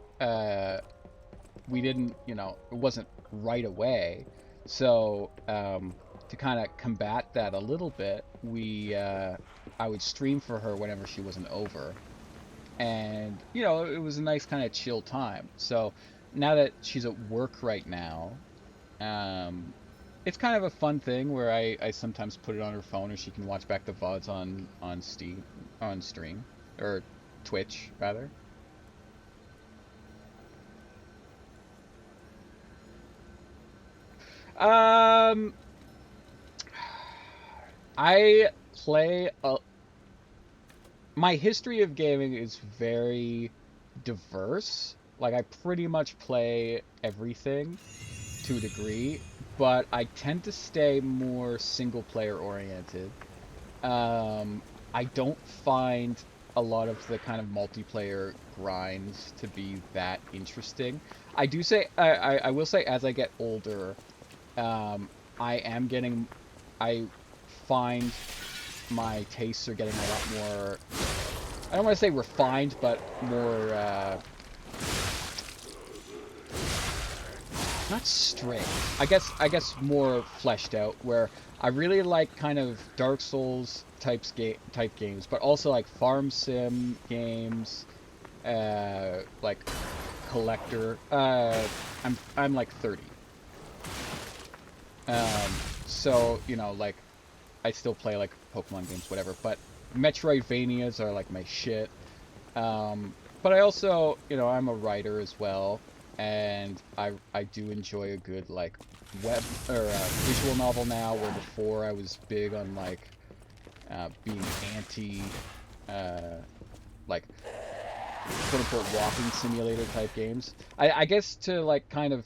we didn't, you know, it wasn't right away, so to kind of combat that a little bit, I would stream for her whenever she wasn't over. and you know, it was a nice kind of chill time. So now that she's at work right now, um, it's kind of a fun thing where I sometimes put it on her phone, or she can watch back the VODs on Steam on stream or Twitch rather. Um, I play my history of gaming is very diverse. Like I pretty much play everything to a degree, but I tend to stay more single player oriented. Um, I don't find a lot of the kind of multiplayer grinds to be that interesting. I do say I will say as I get older, um, I am getting I find my tastes are getting a lot more, I don't want to say refined, but more not straight. I guess more fleshed out. Where I really like kind of Dark Souls type games, but also like farm sim games, like collector. I'm like 30. Um, so you know, like I still play like Pokemon games, whatever. But Metroidvanias are like my shit. But I also, you know, I'm a writer as well, and I do enjoy a good like web or visual novel now. Where before I was big on like being anti, uh, like quote unquote walking simulator type games. I guess to like kind of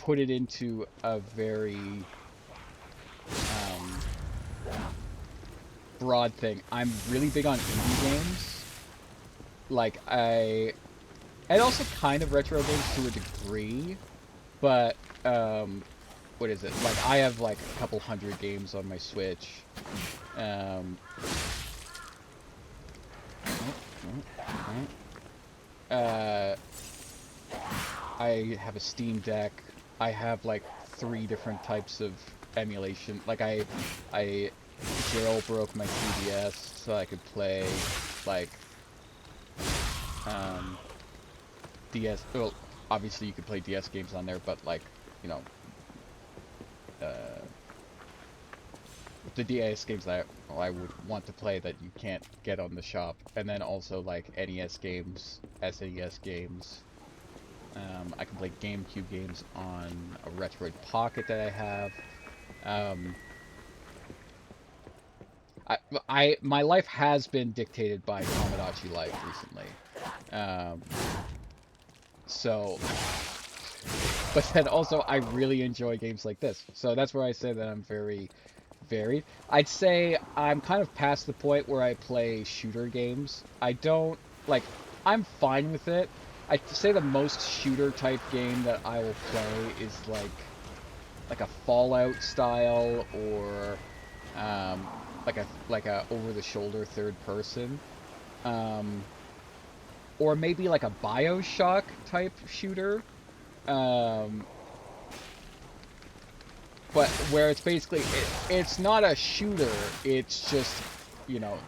put it into a very um, broad thing. I'm really big on indie games. Like and also kind of retro games to a degree, but what is it? Like I have like a couple hundred games on my Switch. Um, uh, I have a Steam Deck. I have like 3 different types of emulation. Like I jailbroke my 3DS so I could play like um DS. Well, obviously you could play DS games on there, but like you know uh the DS games that I would want to play that you can't get on the shop, and then also like NES games, SNES games. I can play GameCube games on a Retroid Pocket that I have. Um, my life has been dictated by Tomodachi Life recently. Um, so, but then also I really enjoy games like this. So that's where I say that I'm very varied. I'd say I'm kind of past the point where I play shooter games. I don't like I'm fine with it. I'd say the most shooter type game that I will play is like a Fallout style or um like a over the shoulder third person. Um or maybe like a BioShock type shooter. Um but where it's basically it's not a shooter, it's just, you know,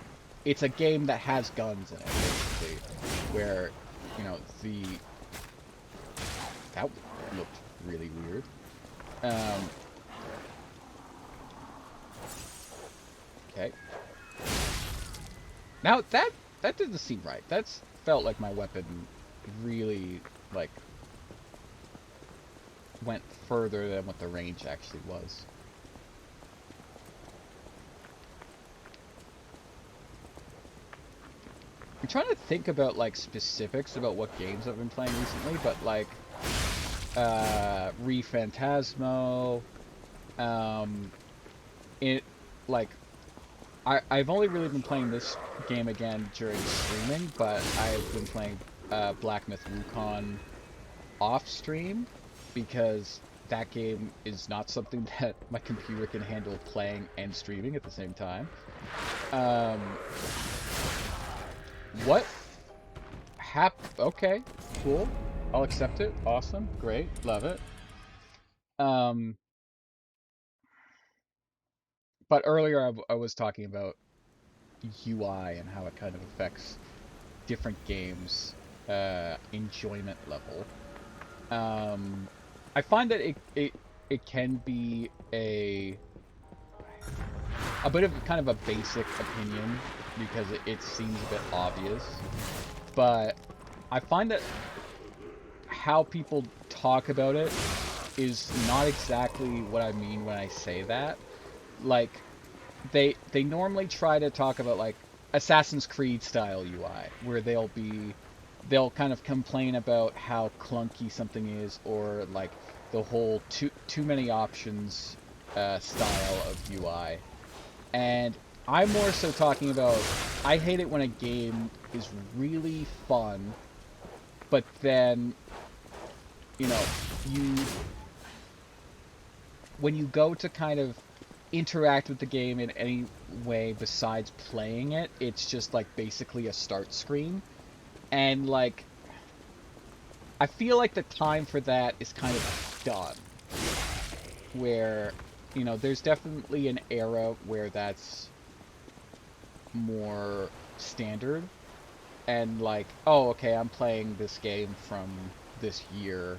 it's a game that has guns in it basically, where, you know, the that looked really weird. um okay, now that didn't seem right. That's felt like my weapon really like went further than what the range actually was. I'm trying to think about like specifics about what games I've been playing recently, but like Re Phantasmo, um, it like I've only really been playing this game again during streaming, but I've been playing Black Myth Wukong off stream because that game is not something that my computer can handle playing and streaming at the same time. Um, what Okay, cool. I'll accept it. Awesome. Great. Love it. Um, but earlier I was talking about UI and how it kind of affects different games enjoyment level. I find that it can be a bit of kind of a basic opinion because it seems a bit obvious, but I find that how people talk about it is not exactly what I mean when I say that. Like, they normally try to talk about like Assassin's Creed style UI, where they'll kind of complain about how clunky something is, or like the whole too many options style of UI. And I'm more so talking about, I hate it when a game is really fun, but then, you know, you when you go to kind of interact with the game in any way besides playing it, it's just like basically a start screen. And like, I feel like the time for that is kind of done. Where, you know, there's definitely an era where that's more standard. And like, oh, okay, I'm playing this game from this year.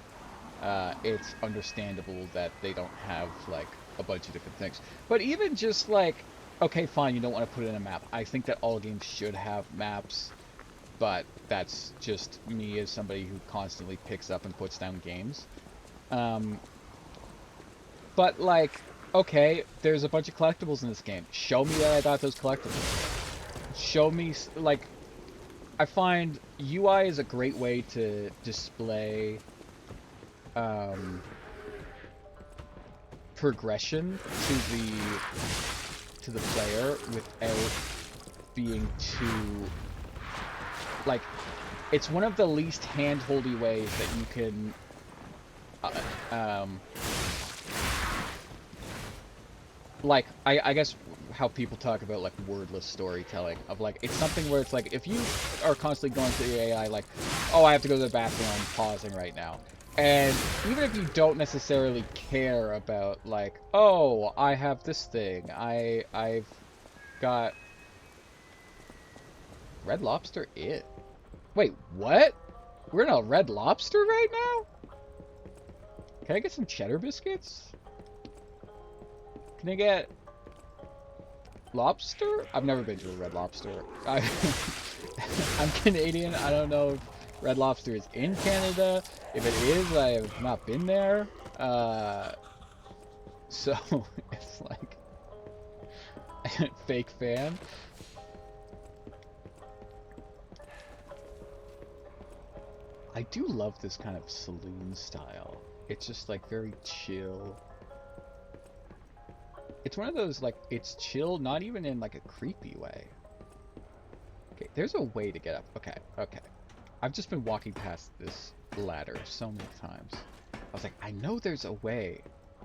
It's understandable that they don't have like a bunch of different things. But even just like, okay, fine, you don't want to put in a map. I think that all games should have maps, but that's just me as somebody who constantly picks up and puts down games. But like, okay, there's a bunch of collectibles in this game. Show me that I got those collectibles. Show me, like, I find UI is a great way to display progression to the player without being too, like, it's one of the least hand-holdy ways that you can like, I guess how people talk about like wordless storytelling, of like, it's something where it's like, if you are constantly going through your AI like, oh, I have to go to the bathroom, I'm pausing right now. And even if you don't necessarily care about like, oh, I have this thing, I've got Red Lobster it. Wait, what? We're in a Red Lobster right now? Can I get some cheddar biscuits? Can I get lobster? I've never been to a Red Lobster. I'm Canadian. I don't know if Red Lobster is in Canada. If it is, I have not been there. So it's like fake fan. I do love this kind of saloon style. It's just like very chill. It's one of those, like, it's chill, not even in like a creepy way. Okay, there's a way to get up. Okay, okay. I've just been walking past this ladder so many times. I was like, I know there's a way.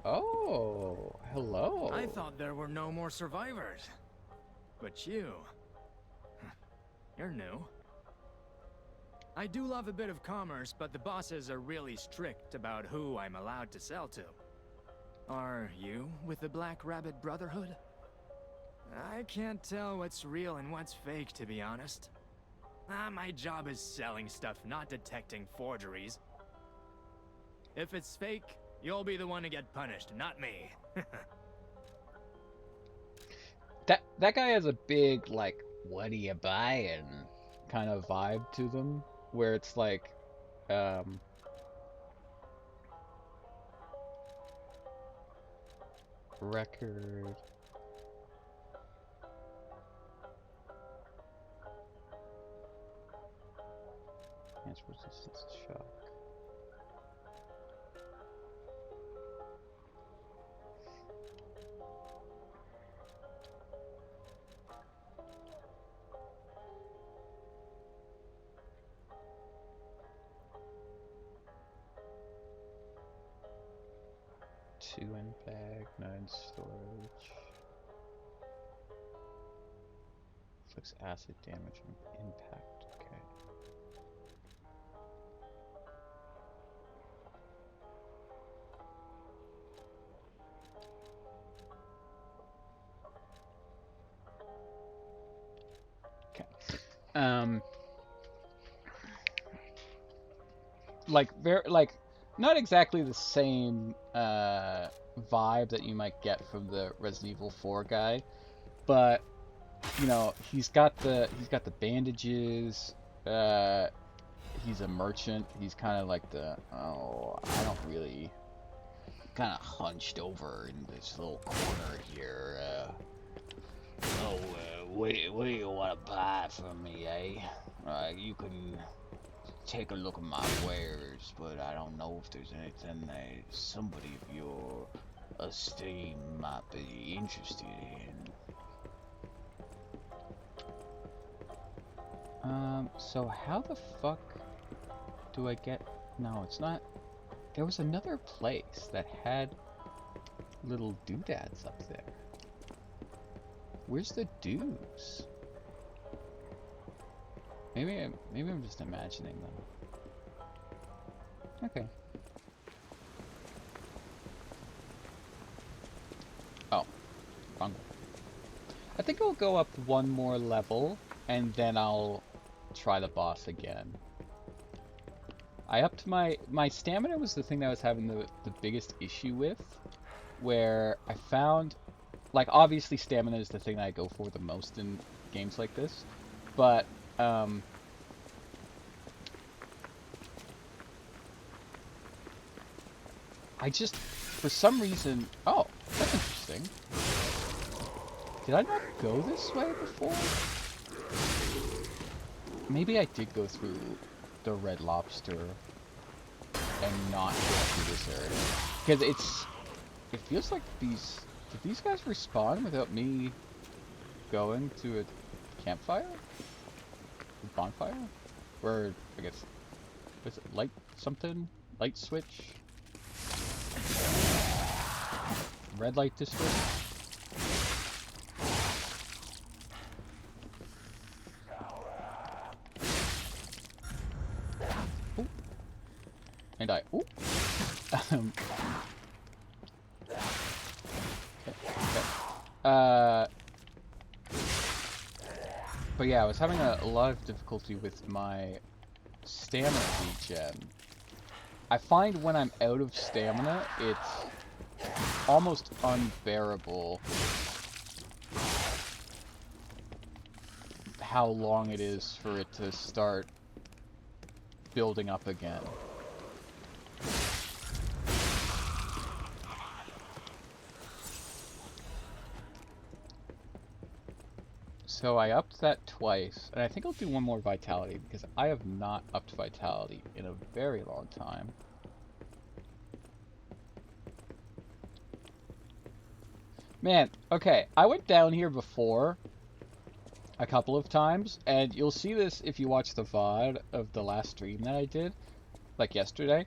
Oh, hello. I thought there were no more survivors. But you're new. I do love a bit of commerce, but the bosses are really strict about who I'm allowed to sell to. Are you with the Black Rabbit Brotherhood? I can't tell what's real and what's fake, to be honest. My job is selling stuff, not detecting forgeries. If it's fake, you'll be the one to get punished, not me. That guy has a big, like, what are you buying kind of vibe to them, where it's like, record. Chance resistance shock. Two in bag, 9 storage. Inflicts acid damage and impact. Okay. Okay. like very like not exactly the same vibe that you might get from the Resident Evil 4 guy, but you know, he's got the bandages. He's a merchant. He's kind of like the, oh, I don't really, kind of hunched over in this little corner here. What do you want to buy from me, eh? You can take a look at my wares, but I don't know if there's anything that somebody of your esteem might be interested in. So how the fuck do I get... No, it's not... There was another place that had little doodads up there. Where's the dudes? Maybe I'm just imagining them. Okay. Oh, wrong one. I think I'll go up one more level, and then I'll try the boss again. I upped my stamina was the thing that I was having the biggest issue with, where I found, like, obviously stamina is the thing that I go for the most in games like this, but I just, for some reason, oh, that's interesting. Did I not go this way before? Maybe I did go through the Red Lobster and not go through this area. Because it feels like did these guys respawn without me going to a campfire? A bonfire? Or, I guess, is it light something? Light switch? Red light district? Ooh. And I, ooh. Okay. But yeah, I was having a lot of difficulty with my stamina regen. I find when I'm out of stamina, it's almost unbearable how long it is for it to start building up again. So I upped that twice, and I think I'll do one more vitality, because I have not upped vitality in a very long time. Man, okay, I went down here before a couple of times, and you'll see this if you watch the VOD of the last stream that I did, like yesterday.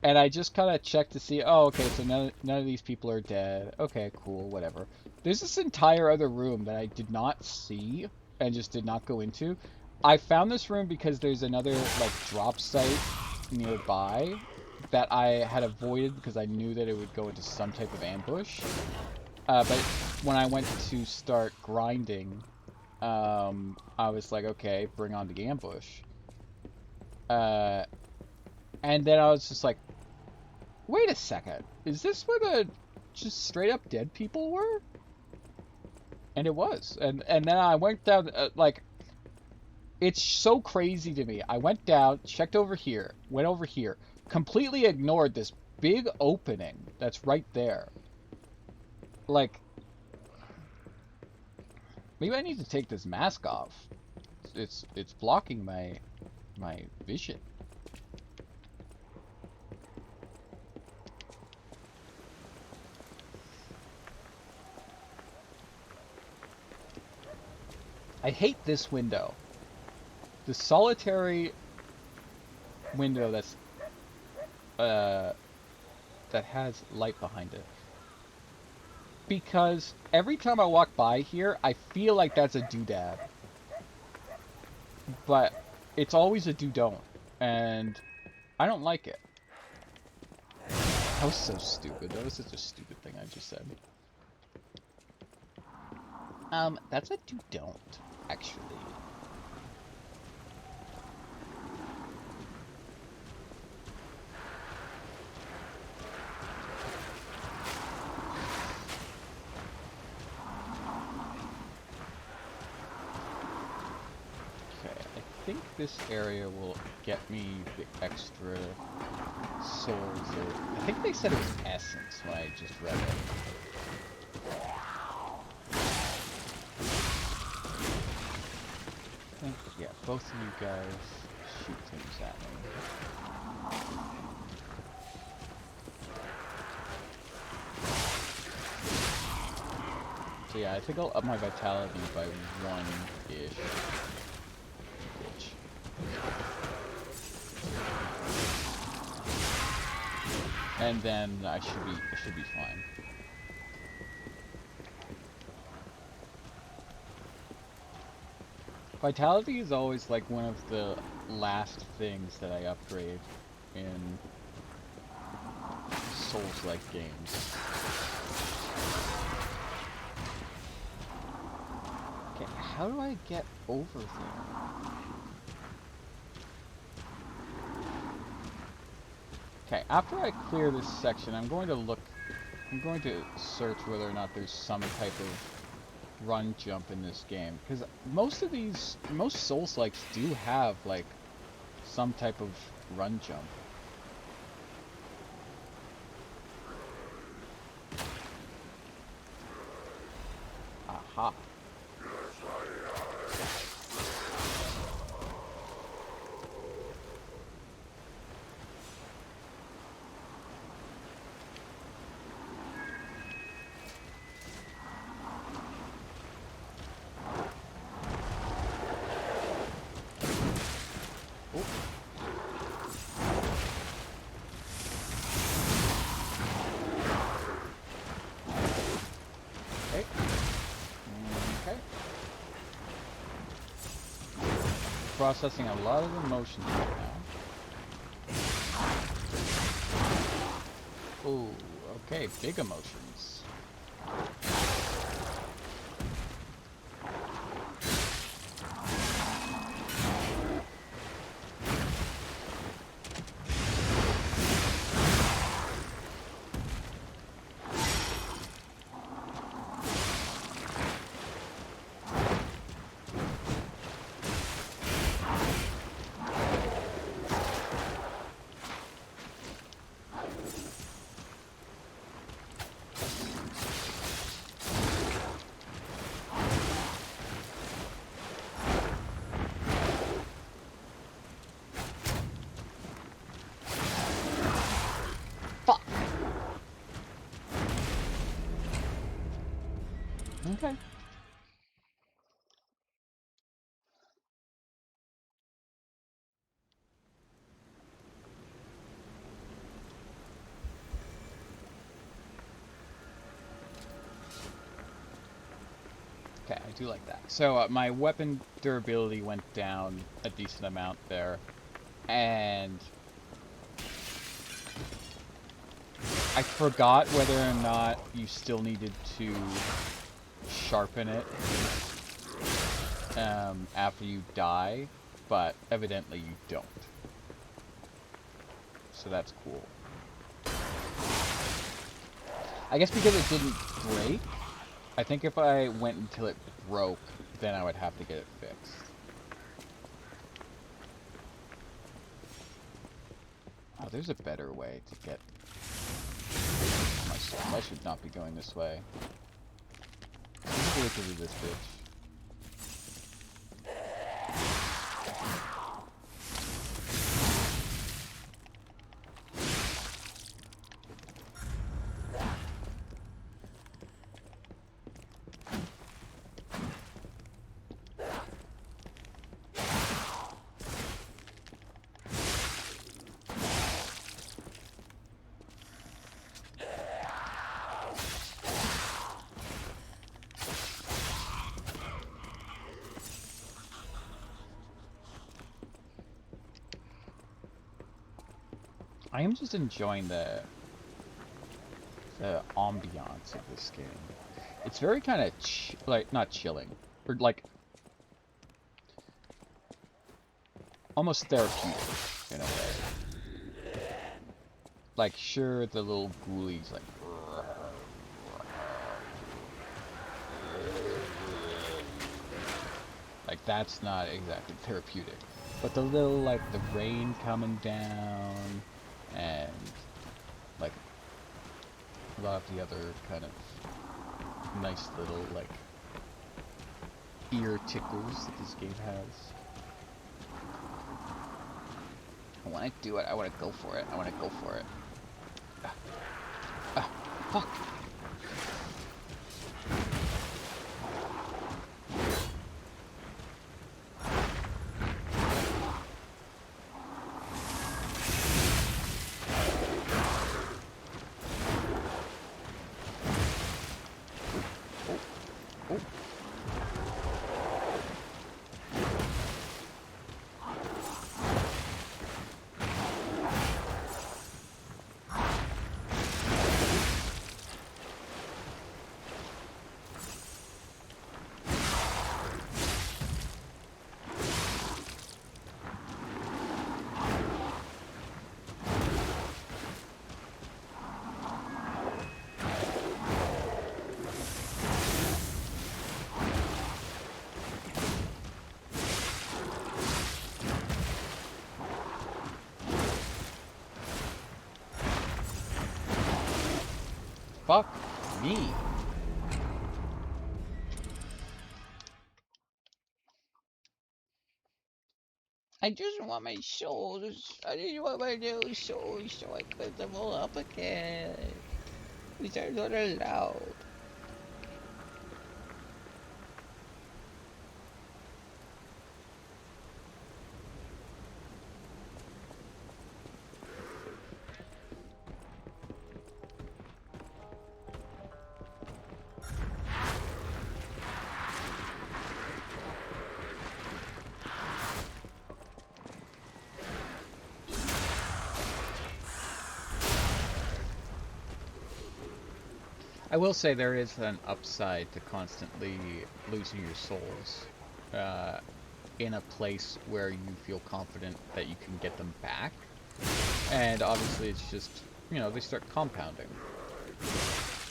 And I just kind of checked to see, oh, okay, so none of these people are dead. Okay, cool, whatever. There's this entire other room that I did not see and just did not go into. I found this room because there's another, like, drop site nearby that I had avoided because I knew that it would go into some type of ambush. But when I went to start grinding, I was like, okay, bring on the ambush. And then I was just like, wait a second, is this where the just straight up dead people were? And it was. And then I went down, like, it's so crazy to me. I went down, checked over here, went over here, completely ignored this big opening that's right there. Like, maybe I need to take this mask off. It's blocking my vision. I hate this window. The solitary window that's that has light behind it. Because every time I walk by here, I feel like that's a doodad. But it's always a do-don't. And I don't like it. That was so stupid. That was such a stupid thing I just said. That's a do-don't, actually. think this area will get me the extra souls. I think they said it was essence when I just read it. I think, yeah, both of you guys shoot things at me. So yeah, I think I'll up my vitality by 1-ish. And then I should be fine. Vitality is always like one of the last things that I upgrade in Souls-like games. Okay, how do I get over there? Okay, after I clear this section, I'm going to search whether or not there's some type of run jump in this game, because most Souls-likes do have like some type of run jump. Aha. Processing a lot of emotions right now. Ooh, okay, big emotions. Okay. Okay, I do like that. So my weapon durability went down a decent amount there, and I forgot whether or not you still needed to sharpen it after you die, but evidently you don't. So that's cool. I guess because it didn't break, I think if I went until it broke, then I would have to get it fixed. Oh, there's a better way to get my soul. I should not be going this way. Look at this bitch. I am just enjoying the ambiance of this game. It's very kind of like not chilling, or like almost therapeutic in a way. Like sure, the little ghoulies like that's not exactly therapeutic. But the little, like, the rain coming down, and, like, a lot of the other kind of nice little, like, ear tickles that this game has. I want to do it. I want to go for it. I want to go for it. Fuck. Fuck me. I just want my souls. I just want my little souls so I put them all up again. These are not allowed. I will say there is an upside to constantly losing your souls in a place where you feel confident that you can get them back. And obviously it's just, you know, they start compounding.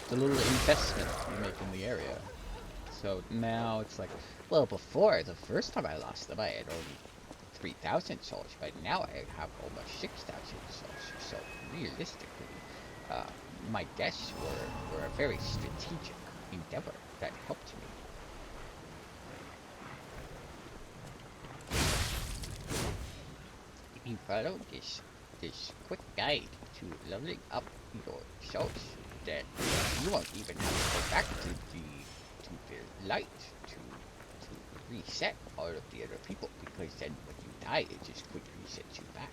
The little investment you make in the area. So now it's like, well, before, the first time I lost them, I had only 3,000 souls, but now I have almost 6,000 souls. So realistically, my deaths were a very strategic endeavor that helped me. If you follow this quick guide to leveling up your souls, then you won't even have to go back to the light to reset all of the other people, because then when you die, it just quick resets you back.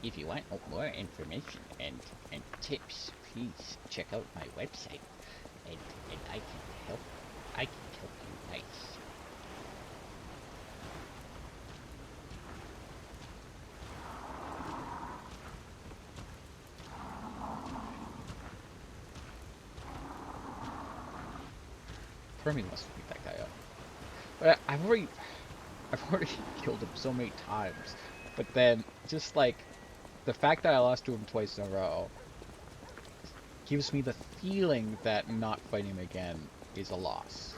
If you want more information and tips, please check out my website, and I can help you nice. Fermi must beat that guy up. But I've already killed him so many times. But then just like the fact that I lost to him twice in a row gives me the feeling that not fighting him again is a loss.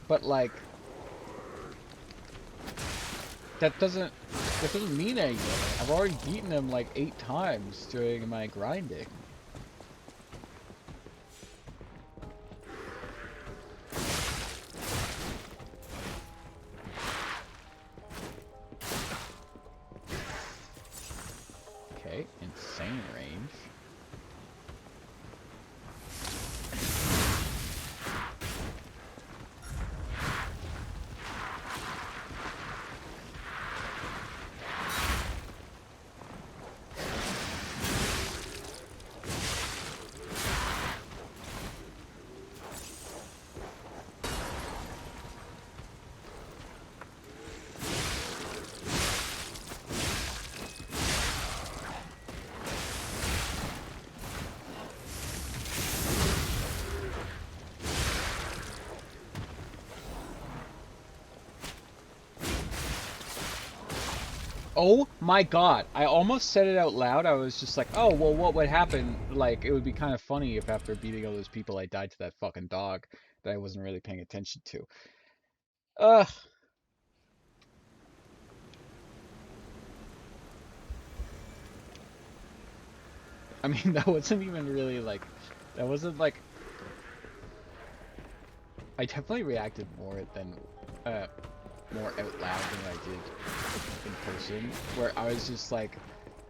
But like that doesn't mean anything. I've already beaten him like 8 times during my grinding. Okay, insane range. Oh my god, I almost said it out loud. I was just like, oh, well, what would happen? Like, it would be kind of funny if after beating all those people I died to that fucking dog that I wasn't really paying attention to. Ugh. I mean, that wasn't even really like, that wasn't like, I definitely reacted more than, more out loud than I did in person, where I was just like,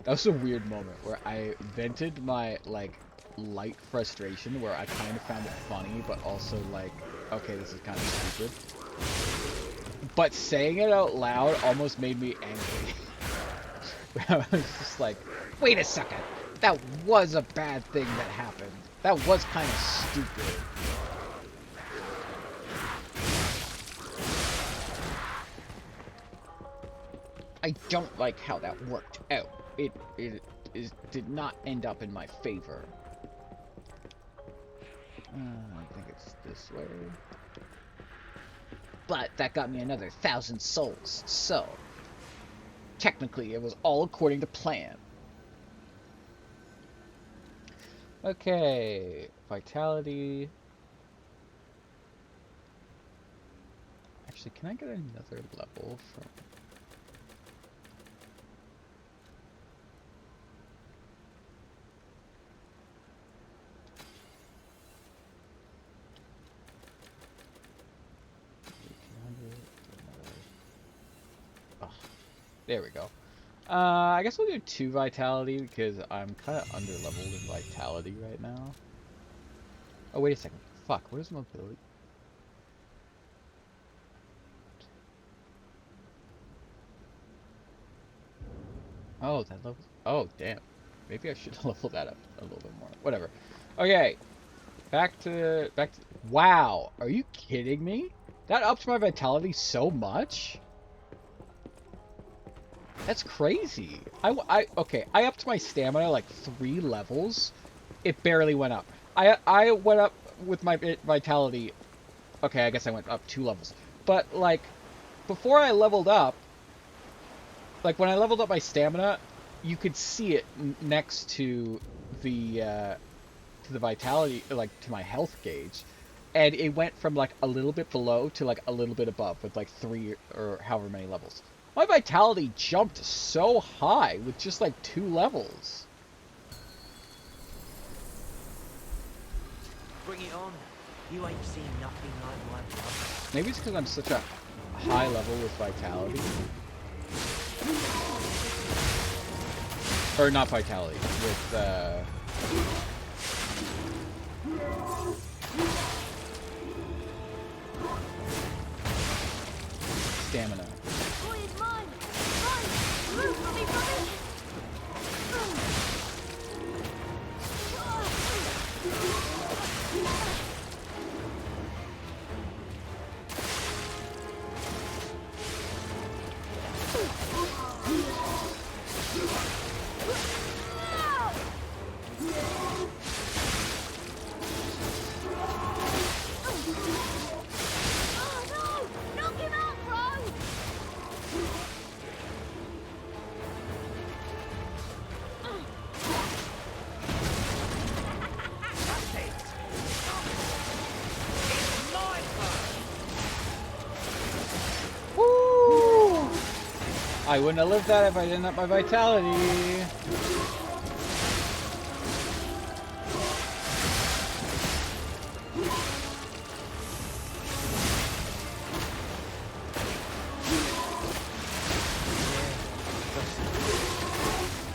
that was a weird moment where I vented my, like, light frustration where I kind of found it funny, but also like, okay, this is kind of stupid. But saying it out loud almost made me angry. I was just like, wait a second, that was a bad thing that happened. That was kind of stupid. I don't like how that worked out. It did not end up in my favor. I think it's this way. But that got me another 1,000 souls, so technically it was all according to plan. Okay, vitality. Actually, can I get another level from... There we go. I guess we'll do 2 vitality because I'm kind of under-leveled in vitality right now. Oh, wait a second. Fuck, what is mobility? Oh, that level. Oh, damn. Maybe I should level that up a little bit more. Whatever. Okay. Back to... Wow. Are you kidding me? That ups my vitality so much? That's crazy. Okay, I upped my stamina like 3 levels. It barely went up. I went up with my vitality. Okay, I guess I went up 2 levels. But like, before I leveled up, like when I leveled up my stamina, you could see it next to the vitality, like to my health gauge, and it went from like a little bit below to like a little bit above with like 3 or however many levels. My vitality jumped so high with just like 2 levels. Bring it on. You ain't seen nothing like my blood. Maybe it's because I'm such a high level with vitality. Or not vitality, with stamina. Boy is mine! Mine! Move for me from it! Oh no! Knock him out, bro! Woo! I wouldn't have lived that if I didn't up my vitality.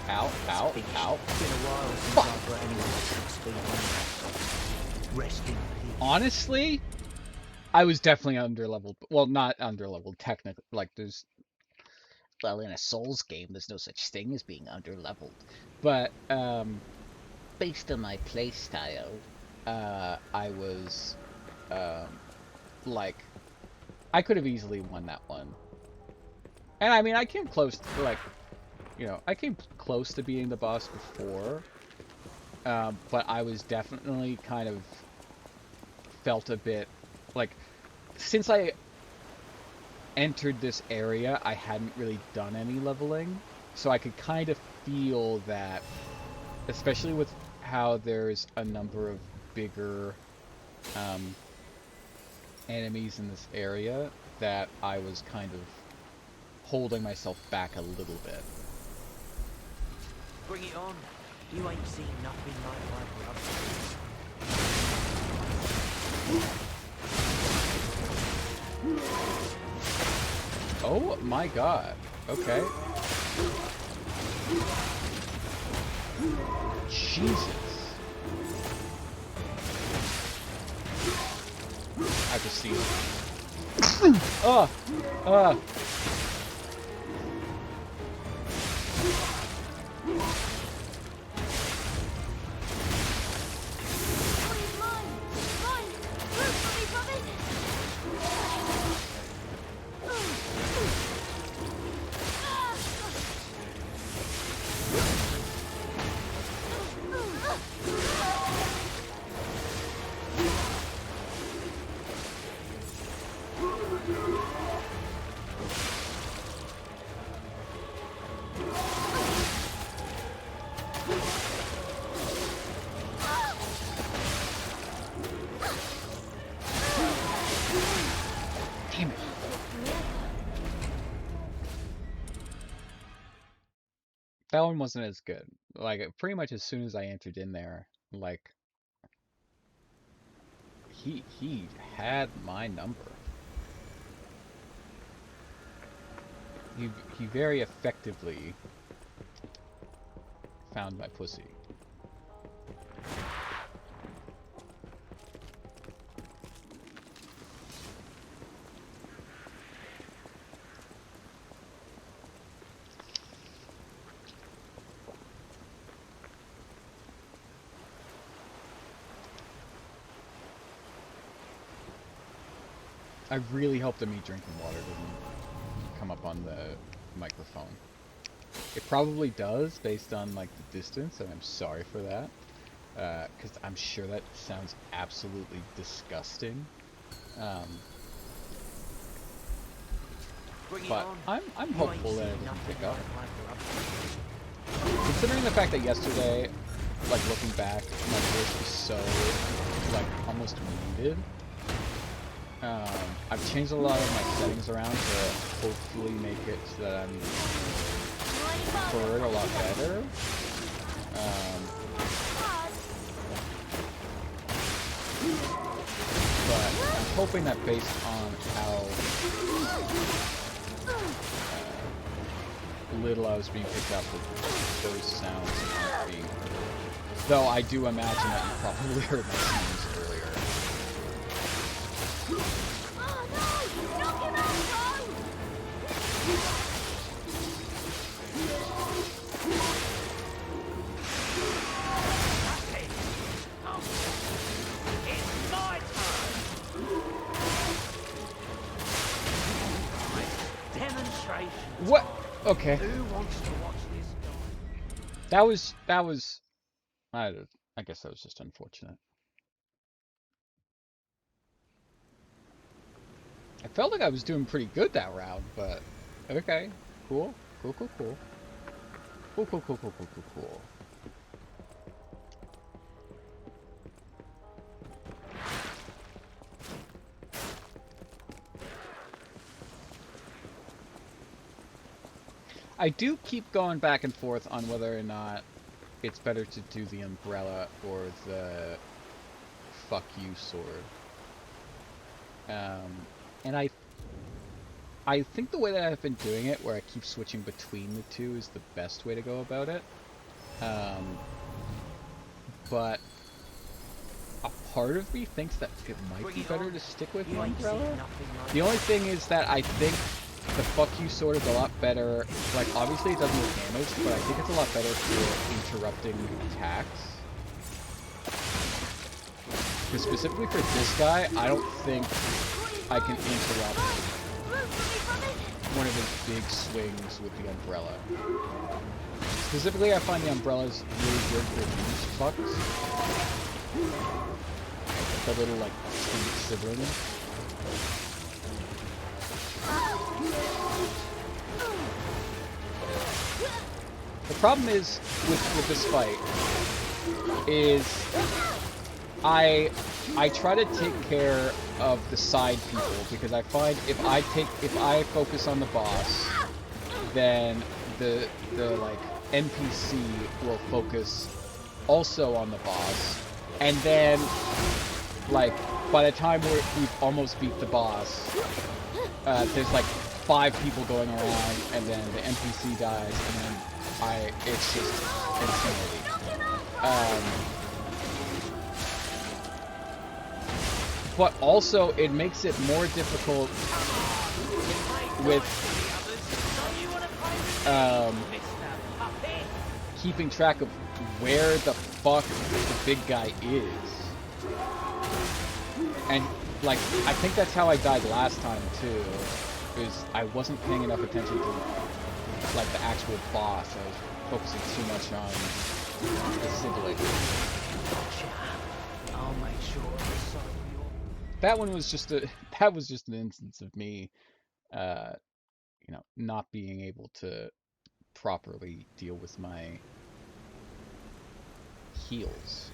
Ow, ow, ow. It's been a while since I've got anyone to speak on. Rest in peace. Honestly, I was definitely underleveled. Well, not underleveled, technically. Like, there's... Well, in a Souls game, there's no such thing as being underleveled. But, based on my playstyle, I was, like... I could have easily won that one. And, I mean, I came close to, like... You know, I came close to beating the boss before. But I was definitely kind of... Felt a bit... Like, since I entered this area, I hadn't really done any leveling. So I could kind of feel that, especially with how there's a number of bigger enemies in this area, that I was kind of holding myself back a little bit. Bring it on. You ain't seen nothing like my brother. Oh my god. Okay. Jesus. I just see it. Oh! Please, mine! Mine! Move for me from it! Damn it. That one wasn't as good. Like, pretty much as soon as I entered in there, like, he had my number. He very effectively found my pussy. I really hope that me drinking water doesn't come up on the microphone. It probably does, based on like the distance, and I'm sorry for that, because I'm sure that sounds absolutely disgusting. Bring it But on. I'm You ain't hopeful that seen it doesn't nothing pick up. like my brother. Considering the fact that yesterday, like looking back, my voice was so like almost muted. I've changed a lot of my settings around to hopefully make it so that I'm heard a lot better. But I'm hoping that based on how little I was being picked up, that those sounds aren't being heard. Though I do imagine that you probably heard my sounds earlier. Oh no! Knock him out, bro! It's my turn. Demonstration. What? Okay. Who wants to watch this guy? That was I guess that was just unfortunate. I felt like I was doing pretty good that round, but okay. Cool. Cool. Cool. Cool. Cool. Cool. Cool. Cool. Cool. Cool. Cool. I do keep going back and forth on whether or not it's better to do the umbrella or the fuck you sword. And I think the way that I've been doing it, where I keep switching between the two, is the best way to go about it. But a part of me thinks that it might be better to stick with the umbrella. The only thing is that I think the fuck you sword is a lot better. Like, obviously it doesn't do damage, but I think it's a lot better for interrupting attacks. Because specifically for this guy, I don't think I can interrupt one of his big swings with the umbrella. Specifically, I find the umbrellas really good for these fucks. The little, like, twin siblings. The problem is with this fight is I try to take care of the side people because I find if I focus on the boss, then the like NPC will focus also on the boss, and then like by the time we've almost beat the boss, there's like 5 people going around, and then the NPC dies, and then it's just insanity. But also it makes it more difficult with keeping track of where the fuck the big guy is. And like I think that's how I died last time too, is I wasn't paying enough attention to like the actual boss. I was focusing too much on the simulator. I'll make sure the son of your... That one was just an instance of me you know, not being able to properly deal with my heals.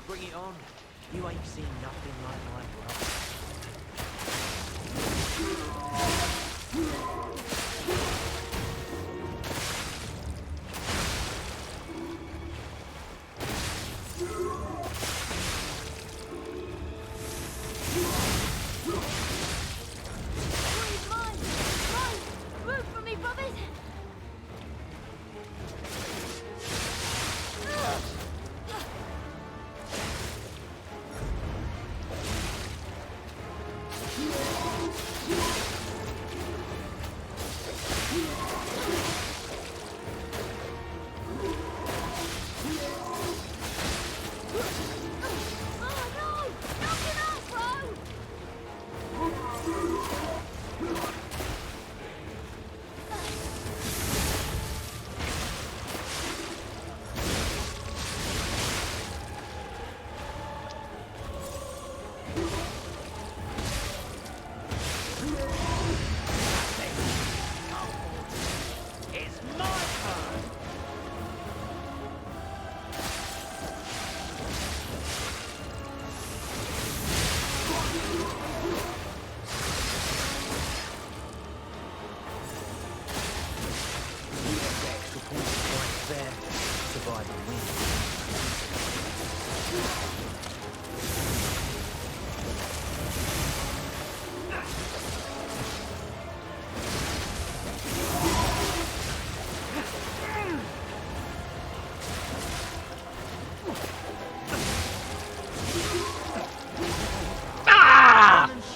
Bring it on. You ain't seen nothing like my brother. Please, mine! Mine! Move for me, brothers!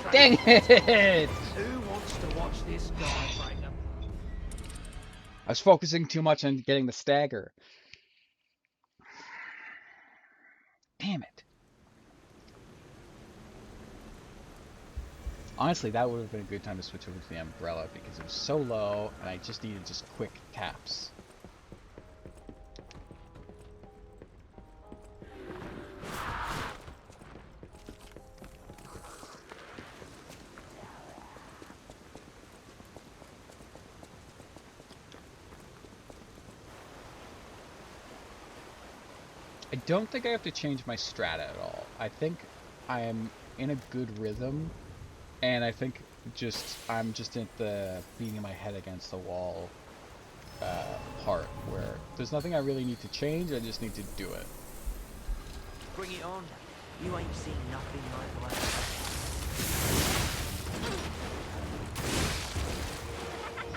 Dang it! Who wants to watch this guy break them? I was focusing too much on getting the stagger. Damn it. Honestly, that would have been a good time to switch over to the umbrella because it was so low and I just needed just quick taps. I don't think I have to change my strat at all. I think I am in a good rhythm, and I think I'm just at the beating my head against the wall part where there's nothing I really need to change, I just need to do it. Bring it on. You ain't seen nothing like my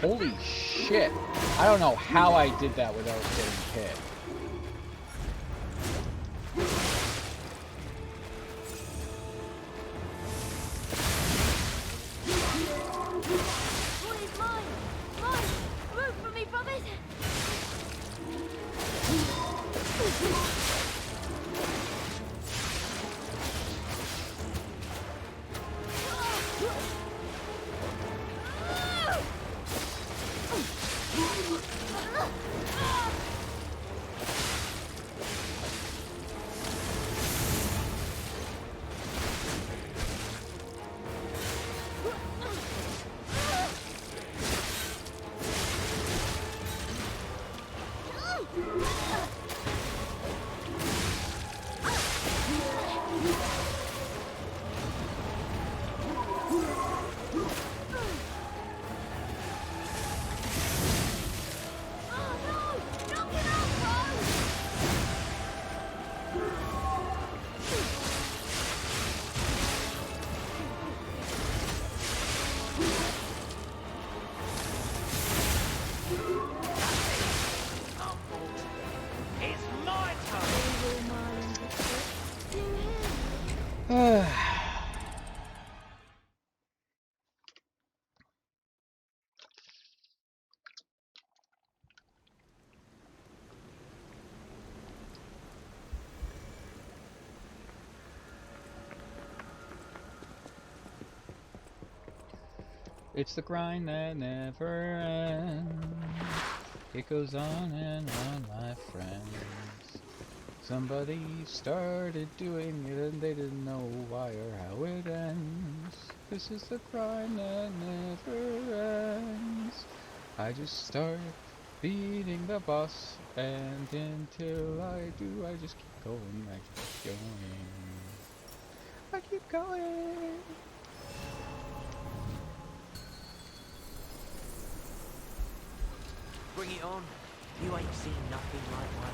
brother. Holy shit! I don't know how I did that without getting hit. It's the grind that never ends. It goes on and on, my friends. Somebody started doing it and they didn't know why or how it ends. This is the grind that never ends. I just start beating the boss, and until I do, I just keep going, I keep going. I keep going. Bring it on. You ain't seen nothing like my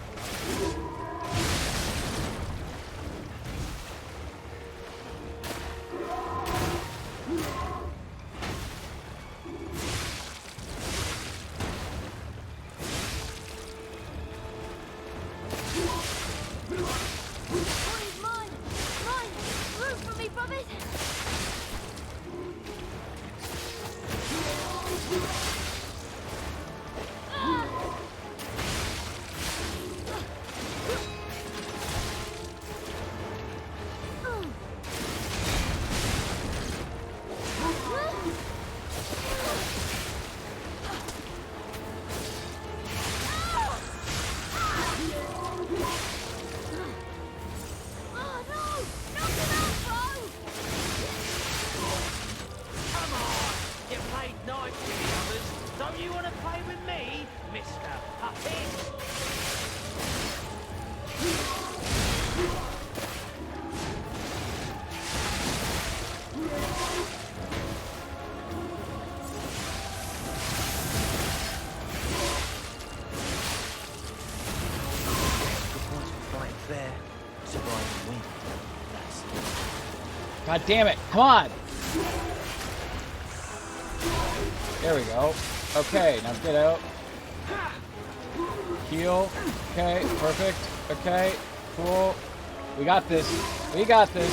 Please, mine! Mine! Root for me from it! Oh no! Knock him out, bro! Come on! You played nice with the others. Don't you want to play with me, Mr. Puppet? The points for fighting fair, survive and win. That's it. God damn it! Come on! There we go. Okay, now get out. Heal. Okay, perfect. Okay, cool. We got this. We got this.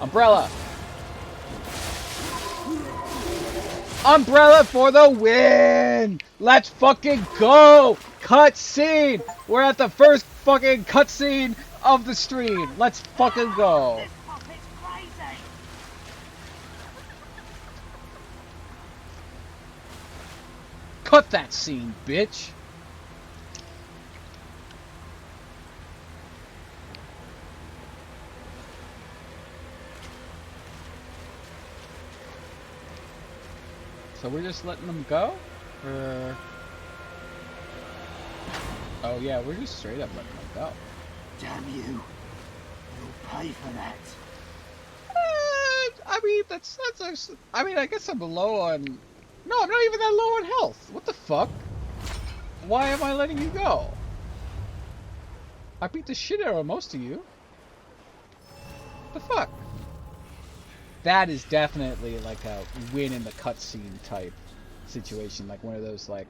Umbrella. Umbrella for the win! Let's fucking go! Cutscene! We're at the first fucking cutscene of the stream. Let's fucking go. This puppet's crazy! Cut that scene, bitch. So we're just letting them go? Or... Oh yeah, we're just straight up letting them go. Damn you. You'll pay for that. I mean, I mean, I guess I'm low on... No, I'm not even that low on health. What the fuck? Why am I letting you go? I beat the shit out of most of you. What the fuck? That is definitely like a win in the cutscene type situation. Like one of those like,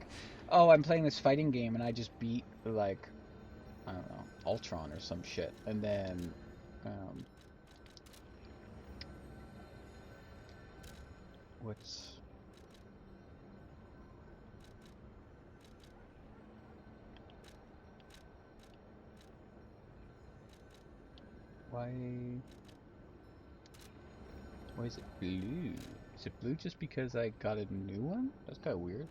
oh, I'm playing this fighting game and I just beat like, I don't know, Ultron or some shit. And then, what's... Why is it blue? Is it blue just because I got a new one? That's kind of weird.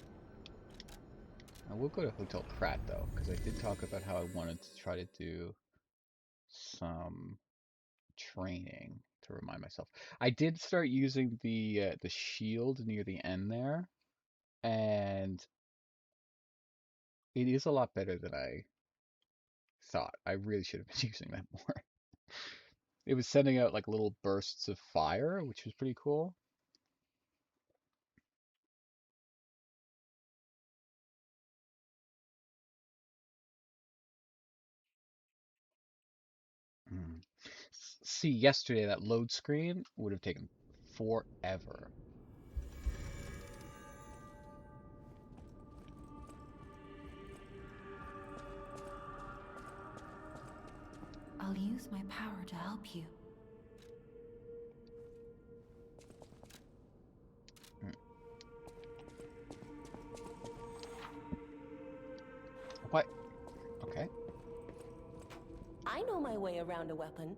I will go to Hotel Krat though, because I did talk about how I wanted to try to do some training to remind myself. I did start using the shield near the end there, and it is a lot better than I thought. I really should have been using that more. It was sending out like little bursts of fire, which was pretty cool. See, yesterday that load screen would have taken forever. I'll use my power to help you. What? Okay. I know my way around a weapon.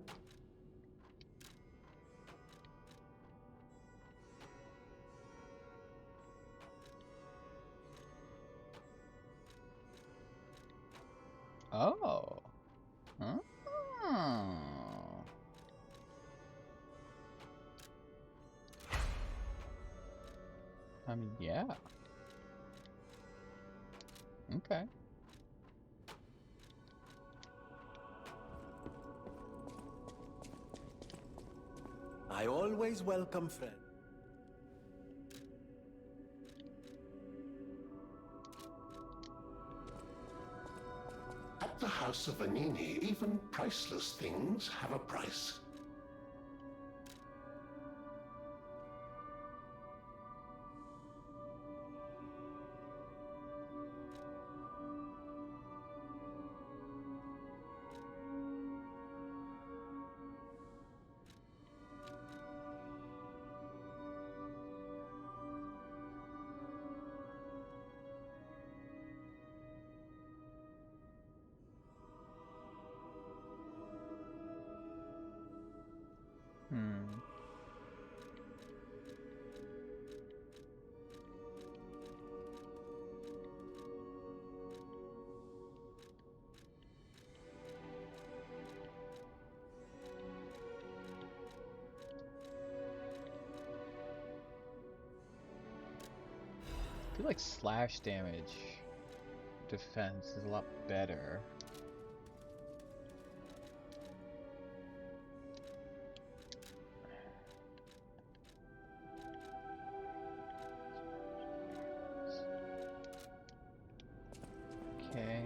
Oh. Oh. I mean, yeah. Okay. I always welcome friends. At the House of Vanini, even priceless things have a price. I feel like slash damage defense is a lot better. Okay.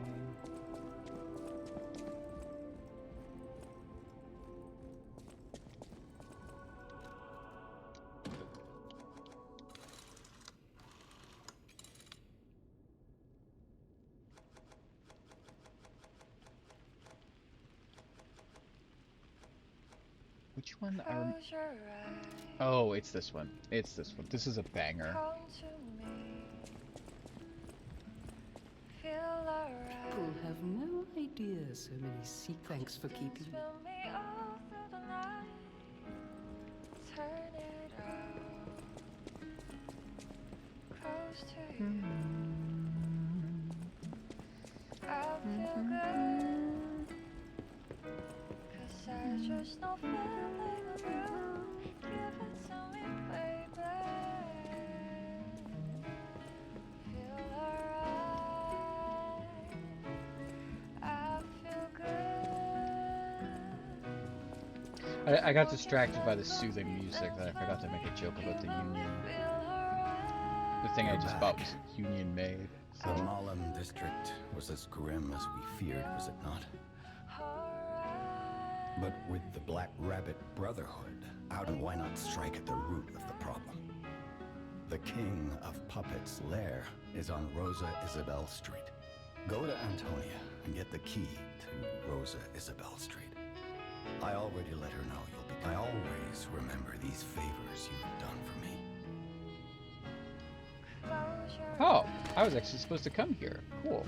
Which one? Close your eyes. Oh, it's this one. It's this one. This is a banger. Come to me. Feel alright. People have no idea so many sea. Thanks for keeping. Spill me all through the night. Turn it out. Close to you. I feel good. 'Cause I just know feeling of you. Give it to me, baby. Feel alright. I feel good. I got distracted by the soothing music that I forgot to make a joke about the Union. The thing I just bought was Union made. The Malum district was as grim as we feared, was it not? But with the Black Rabbit Brotherhood out, and why not strike at the root of the problem? The King of Puppets' lair is on Rosa Isabel Street. Go to Antonia and get the key to Rosa Isabel Street. I already let her know you'll be. I always remember these favors you have done for me. Oh, I was actually supposed to come here. Cool.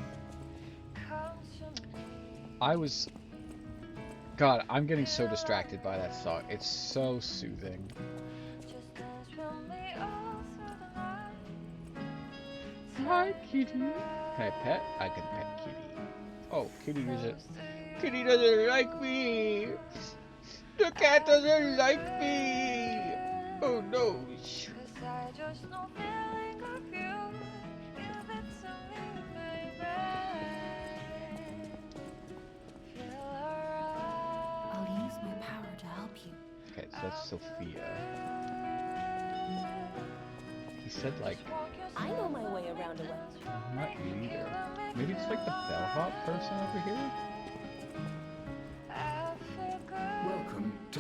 I was... God, I'm getting so distracted by that song. It's so soothing. Hi, kitty. Can I pet? I can pet kitty. Oh, kitty doesn't... Kitty doesn't like me! The cat doesn't like me! Oh no! I'll use my power to help you. Okay, so that's Sophia. He said like... I know my way around a well. Not you either. Maybe it's like the bellhop person over here? Welcome to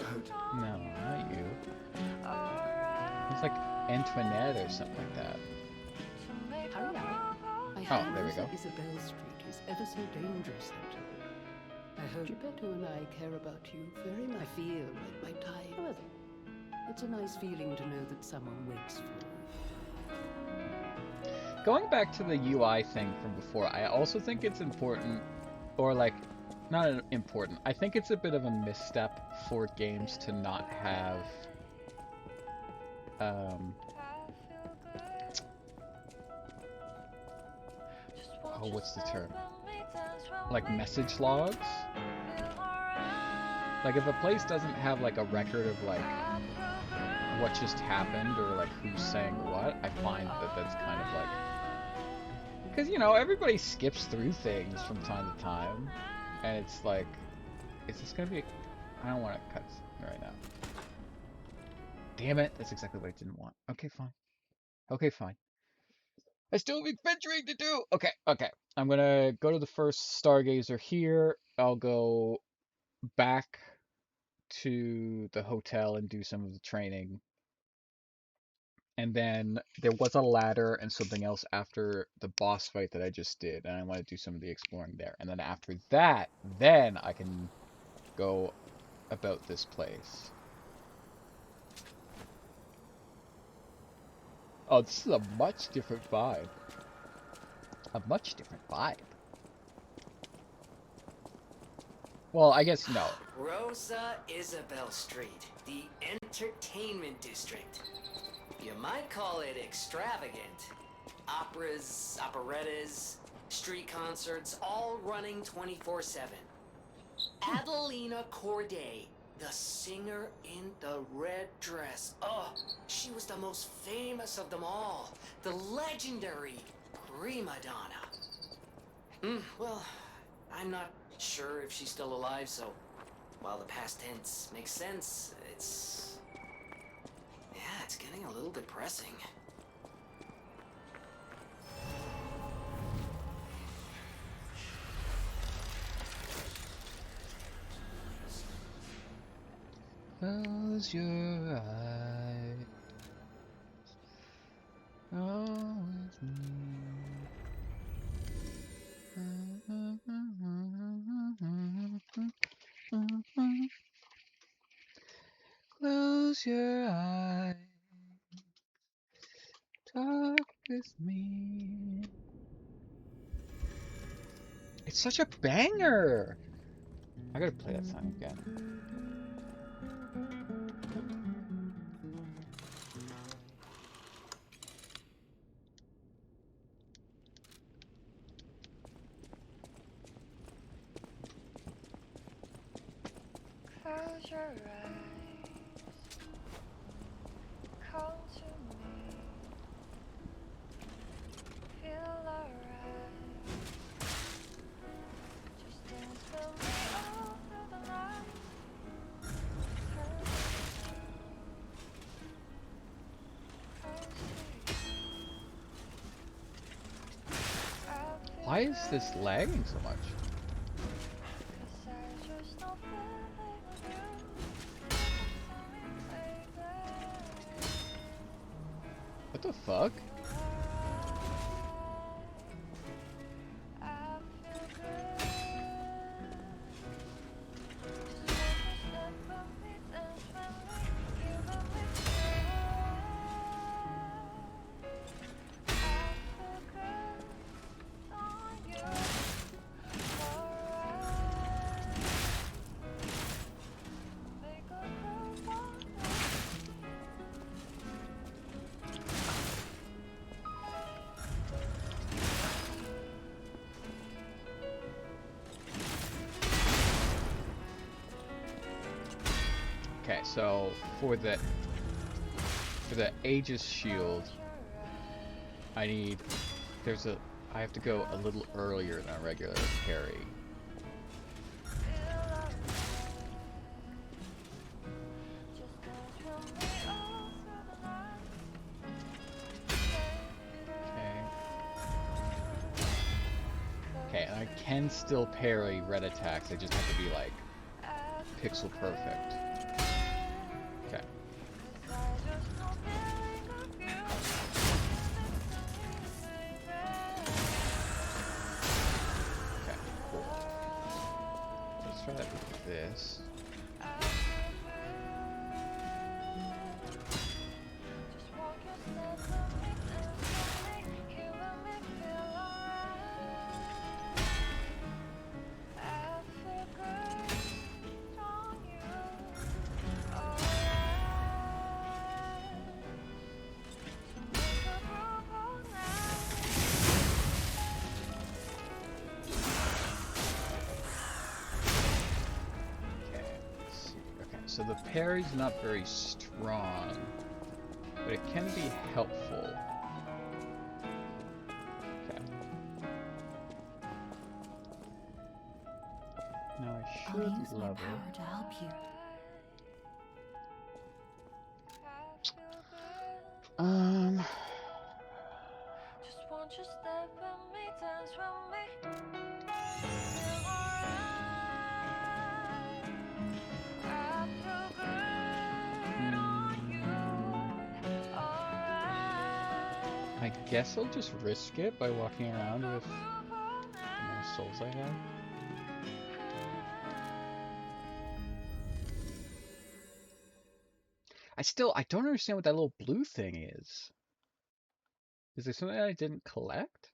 No, not you. It's like Antoinette or something like that. Hurry up. I Oh, heard there we Rosa go. Isabel Street is ever so dangerous, I'm told. I heard Geppetto and I care about you very much. I feel like my time. However, it's a nice feeling to know that someone waits for you. Going back to the UI thing from before, I also think it's important, or like, not important, I think it's a bit of a misstep for games to not have, oh, what's the term? like message logs. Like if a place doesn't have like a record of like what just happened or like who's saying what, I find that that's kind of like, because you know everybody skips through things from time to time, and it's like, is this gonna be? I don't want to cut right now. Damn it! That's exactly what I didn't want. Okay, fine. Okay, fine. I still have adventuring to do. Okay, okay. I'm gonna go to the first Stargazer here. I'll go back to the hotel and do some of the training. And then there was a ladder and something else after the boss fight that I just did, and I want to do some of the exploring there. And then after that, then I can go about this place. Oh, this is a much different vibe. A much different vibe. Well, I guess no. Rosa Isabel Street, the entertainment district. You might call it extravagant. Operas, operettas, street concerts, all running 24/7. Adelina Corday, the singer in the red dress. Oh, she was the most famous of them all. The legendary prima donna. Well, I'm not sure if she's still alive, so while the past tense makes sense, it's getting a little depressing. Close your eyes. Always me. Close your eyes. Talk with me. It's such a banger. I gotta play that song again. Close your eyes. Come to me. Feel alright. Just dance with me all through the night. Why is this lagging so much? What the fuck? Okay, so for the Aegis shield, I have to go a little earlier than a regular parry. Okay, and I can still parry red attacks, I just have to be like pixel perfect. Okay. Okay, cool. Let's try that with this. so the parry's not very strong, but it can be helpful. Okay. Now I should I'll use my level. power to help you. Just want you step with me, dance with me. I guess I'll just risk it by walking around with the amount of souls I have. I don't understand what that little blue thing is. Is there something I didn't collect?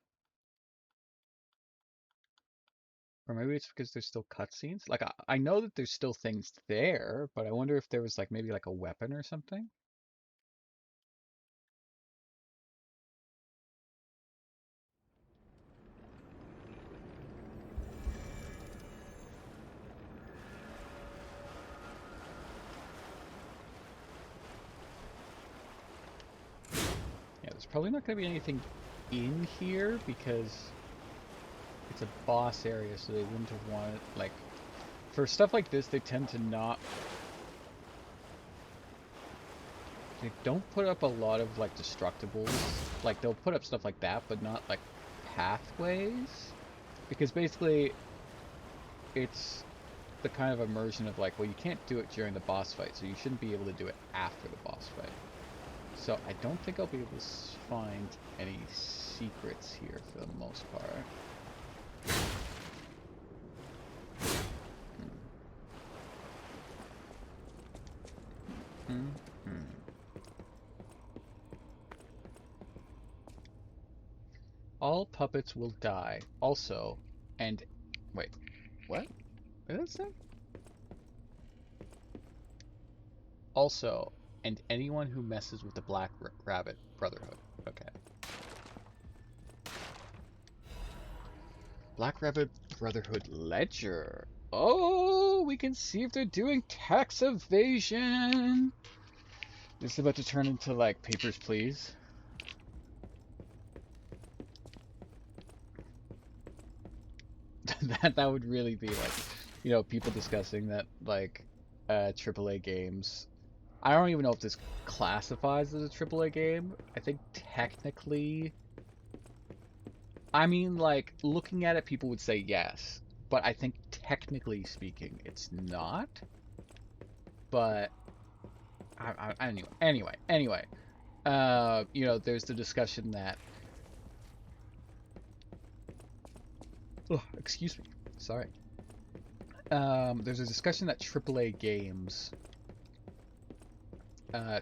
Or maybe it's because there's still cutscenes? Like, I know that there's still things there, but I wonder if there was like maybe like a weapon or something. Yeah, there's probably not going to be anything in here because it's a boss area, so they wouldn't have wanted, like, for stuff like this, they tend to not, they don't put up a lot of, like, destructibles. Like, they'll put up stuff like that, but not, like, pathways. Because basically, it's the kind of immersion of, like, well, you can't do it during the boss fight, so you shouldn't be able to do it after the boss fight. So I don't think I'll be able to find any secrets here for the most part. All puppets will die. Also, and wait, what? What did that say? Also, and anyone who messes with the Black Rabbit Brotherhood. Okay. Black Rabbit Brotherhood Ledger. Oh, we can see if they're doing tax evasion. This is about to turn into like Papers, Please. that would really be like, you know, people discussing that like AAA games. I don't even know if this classifies as a AAA game. I think technically, I mean, like, looking at it, people would say yes, but I think technically speaking, it's not. But anyway, you know, there's the discussion that, oh, excuse me, sorry. There's a discussion that AAA games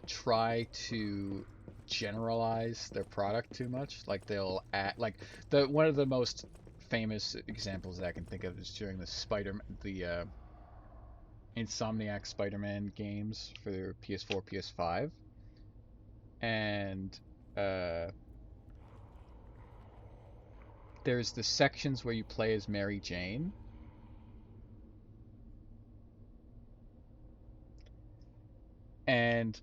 try to generalize their product too much. Like they'll add, like one of the most famous examples that I can think of is during the Insomniac Spider-Man games for their PS4, PS5, and there's the sections where you play as Mary Jane. And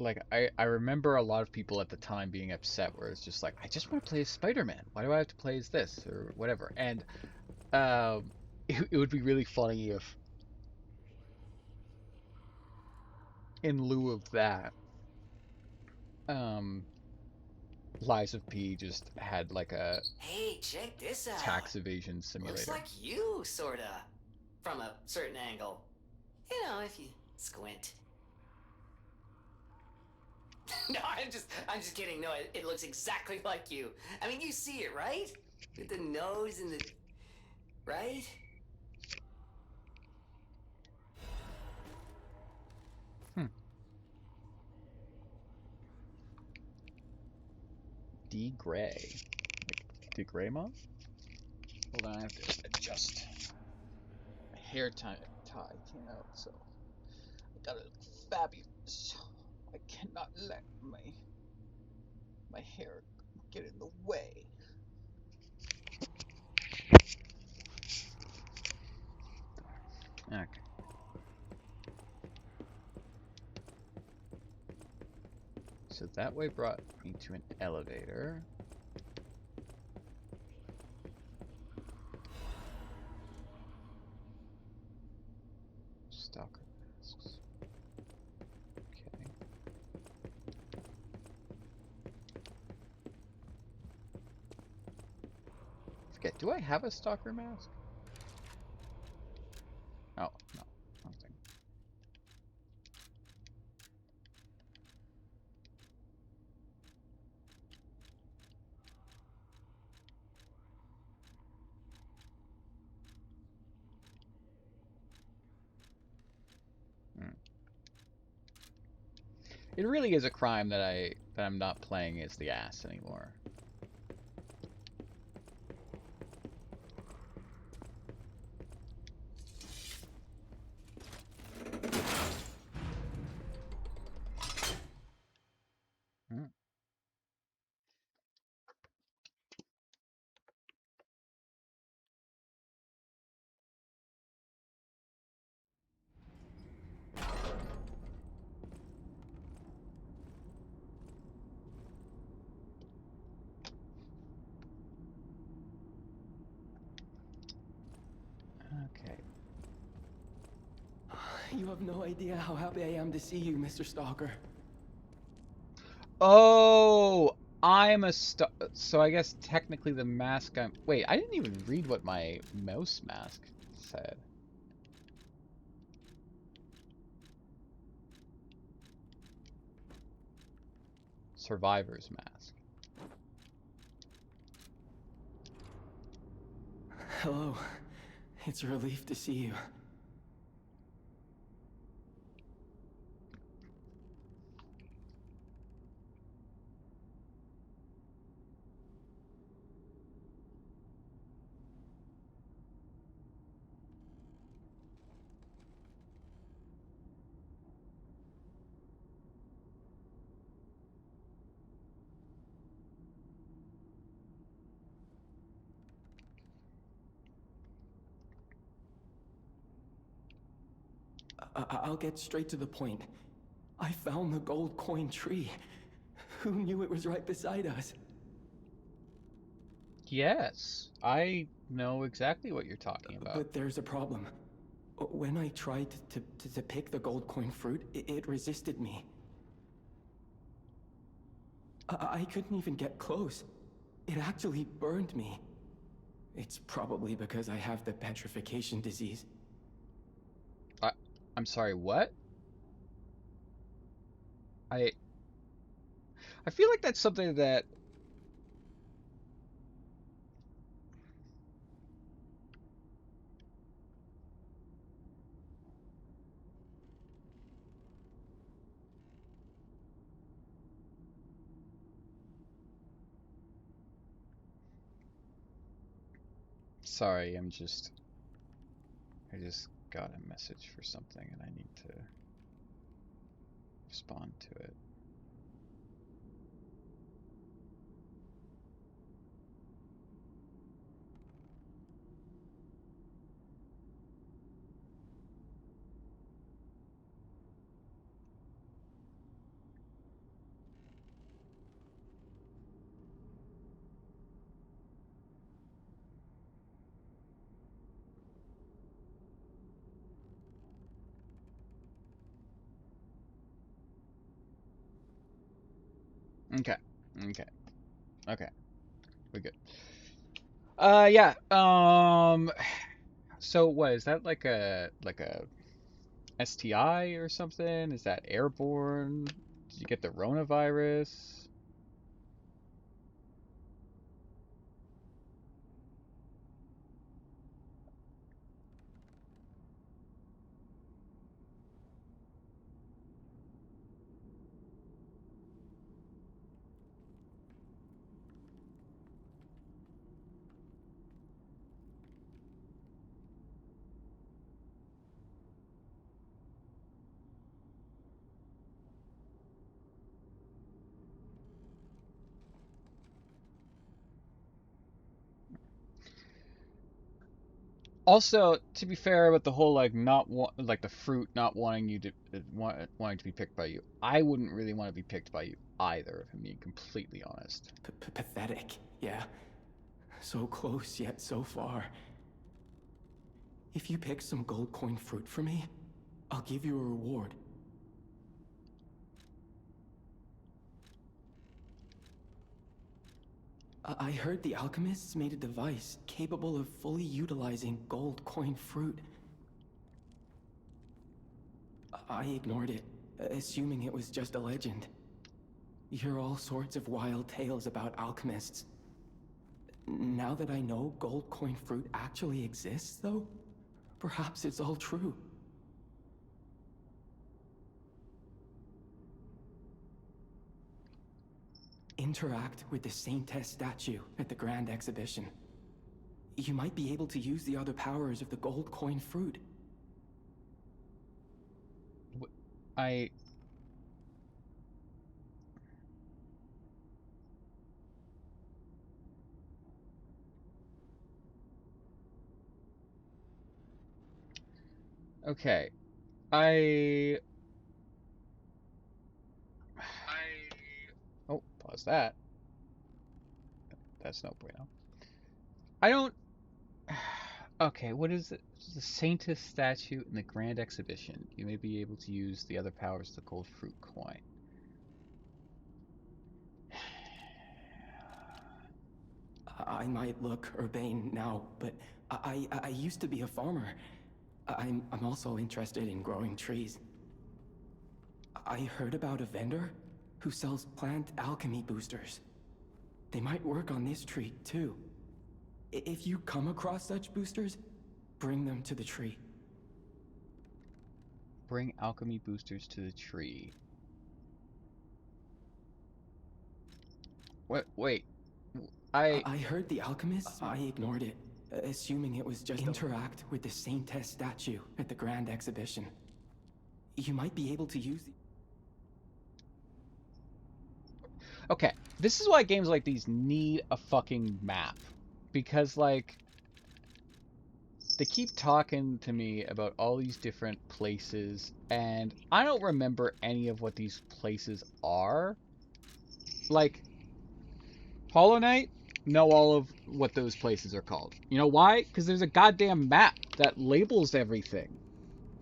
like I remember a lot of people at the time being upset where it's just like, I just want to play as Spider-Man. Why do I have to play as this or whatever? And it would be really funny if in lieu of that, Lies of P just had like a Hey, check this out. tax evasion simulator. Looks like you, sorta. From a certain angle. You know, if you squint. No, I'm just kidding. No, it looks exactly like you. I mean, you see it, right? With the nose and the... Right? D Gray. D Gray Moth? Hold on, I have to adjust. My hair tie came out, so I gotta look fabulous. I cannot let my hair get in the way. Okay. that way brought me to an elevator. Stalker masks. Okay. Forget, do I have a stalker mask? Oh, no. Wrong thing. It really is a crime that I'm not playing as the ass anymore. Okay. You have no idea how happy I am to see you, Mr. Stalker. Oh, I'm a so I guess technically the mask I'm... Wait, I didn't even read what my mouse mask said. Survivor's mask. Hello. It's a relief to see you. I'll get straight to the point. I found the gold coin tree. Who knew it was right beside us? Yes, I know exactly what you're talking about. But there's a problem. When I tried to pick the gold coin fruit, it resisted me. I couldn't even get close. It actually burned me. It's probably because I have the petrification disease. I'm sorry, what? I feel like that's something that... Sorry, I just got a message for something and I need to respond to it. Okay. Okay. We're good. Yeah. So what is that, like a STI or something? Is that airborne? Did you get the Ronavirus? Also, to be fair about the whole like like the fruit not wanting you to wanting to be picked by you, I wouldn't really want to be picked by you either, if I'm being completely honest. Pathetic, yeah. So close yet so far. If you pick some gold coin fruit for me, I'll give you a reward. I heard the alchemists made a device capable of fully utilizing gold coin fruit. I ignored it, assuming it was just a legend. You hear all sorts of wild tales about alchemists. Now that I know gold coin fruit actually exists, though, perhaps it's all true. Interact with the Saintess statue at the Grand Exhibition. You might be able to use the other powers of the gold coin fruit. Okay. Oh, pause that. That's no bueno. I don't... Okay, what is it? The Saintess statue in the Grand Exhibition. You may be able to use the other powers of the gold fruit coin. I might look urbane now, but I used to be a farmer. I'm also interested in growing trees. I heard about a vendor who sells plant alchemy boosters. They might work on this tree, too. If you come across such boosters, bring them to the tree. Bring alchemy boosters to the tree. Wait. I heard the alchemists. I ignored it, assuming it was just interact with the Saintess statue at the Grand Exhibition. You might be able to use the... Okay, this is why games like these need a fucking map. Because, like, they keep talking to me about all these different places, and I don't remember any of what these places are. Like, Hollow Knight, know all of what those places are called. You know why? Because there's a goddamn map that labels everything.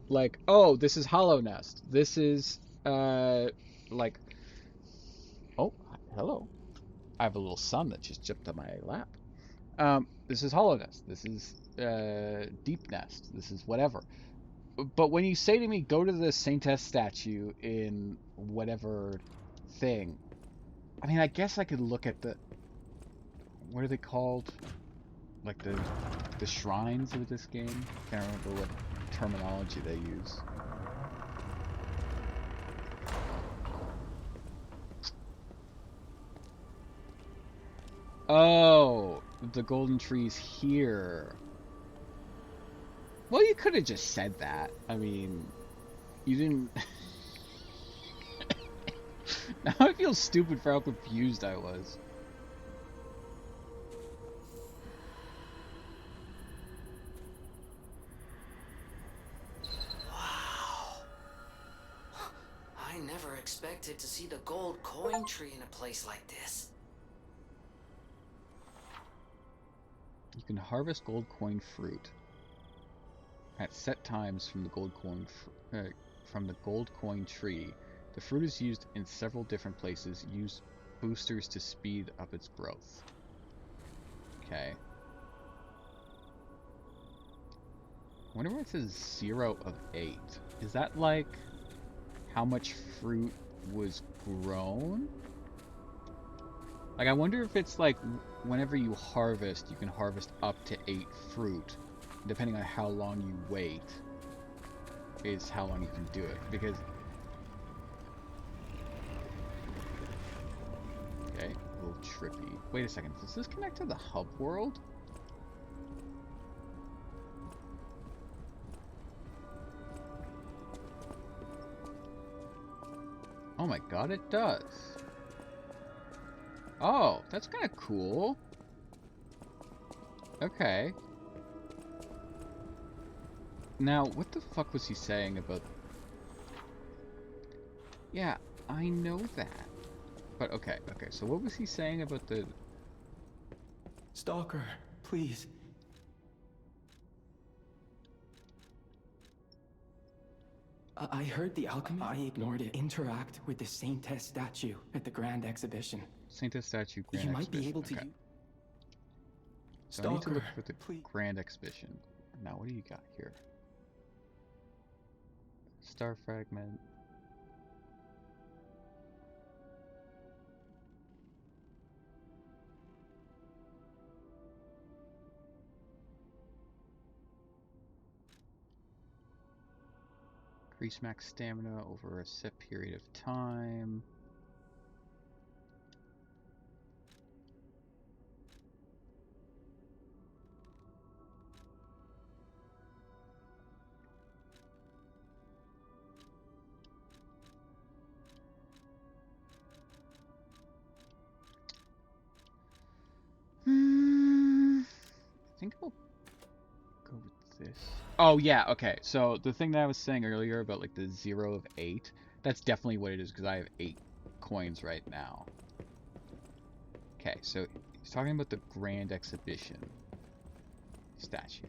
Like, oh, this is Hollow Nest. This is, like... Oh, hello. I have a little son that just jumped on my lap. This is Hollow Nest. This is, Deep Nest. This is whatever. But when you say to me, go to the Saintess statue in whatever thing, I mean, I guess I could look at the... What are they called? Like the shrines of this game? Can't remember what terminology they use. Oh, the golden tree's here. Well, you could have just said that. I mean, you didn't... Now I feel stupid for how confused I was. Wow. I never expected to see the gold coin tree in a place like this. You can harvest gold coin fruit at set times from the gold coin tree. The fruit is used in several different places. Use boosters to speed up its growth. Okay. I wonder where it says 0 of 8. Is that like how much fruit was grown? Like, I wonder if it's like whenever you harvest, you can harvest up to 8 fruit. Depending on how long you wait is how long you can do it. Because... Okay, a little trippy. Wait a second, does this connect to the hub world? Oh my god, it does. Oh, that's kind of cool. Okay. Now, what the fuck was he saying about... Yeah, I know that. But okay, so what was he saying about the... Stalker, please. I heard the alchemy. I ignored it. Interact with the Saintess statue at the Grand Exhibition. Saintess statue, Grand You might Exhibition. be able to okay. use... So Stalker, I need to look for the please. Grand Exhibition. Now, what do you got here? Star Fragment. Increase max stamina over a set period of time. I think I'll go with this. Oh yeah, okay. So the thing that I was saying earlier about like the 0 of 8, that's definitely what it is because I have 8 coins right now. Okay, so he's talking about the Grand Exhibition statue.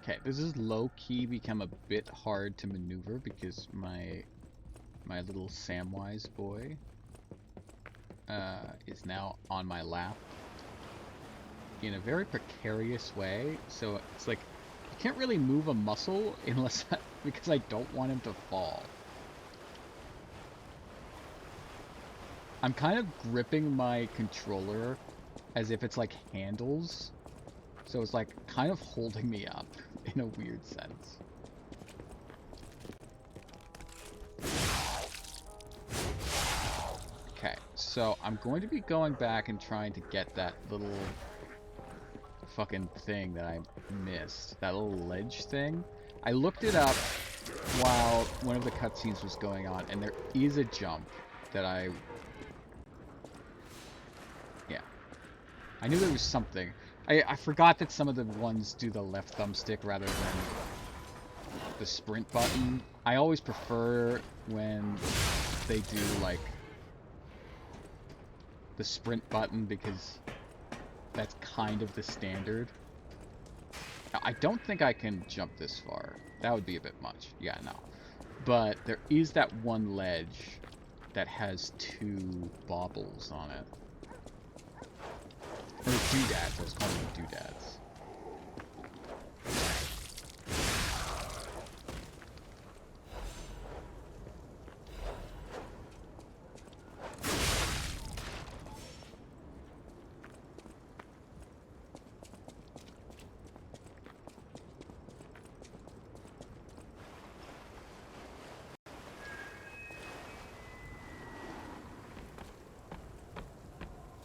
Okay, this is low-key become a bit hard to maneuver because my little Samwise boy is now on my lap in a very precarious way. So it's like you can't really move a muscle unless because I don't want him to fall. I'm kind of gripping my controller as if it's like handles. So it's like kind of holding me up in a weird sense. Okay, so I'm going to be going back and trying to get that little fucking thing that I missed. That little ledge thing. I looked it up while one of the cutscenes was going on, and there is a jump that I... Yeah. I knew there was something. I forgot that some of the ones do the left thumbstick rather than the sprint button. I always prefer when they do, like, the sprint button because that's kind of the standard. Now, I don't think I can jump this far. That would be a bit much. Yeah, no. But there is that one ledge that has 2 baubles on it. Or doodads, I was calling them doodads.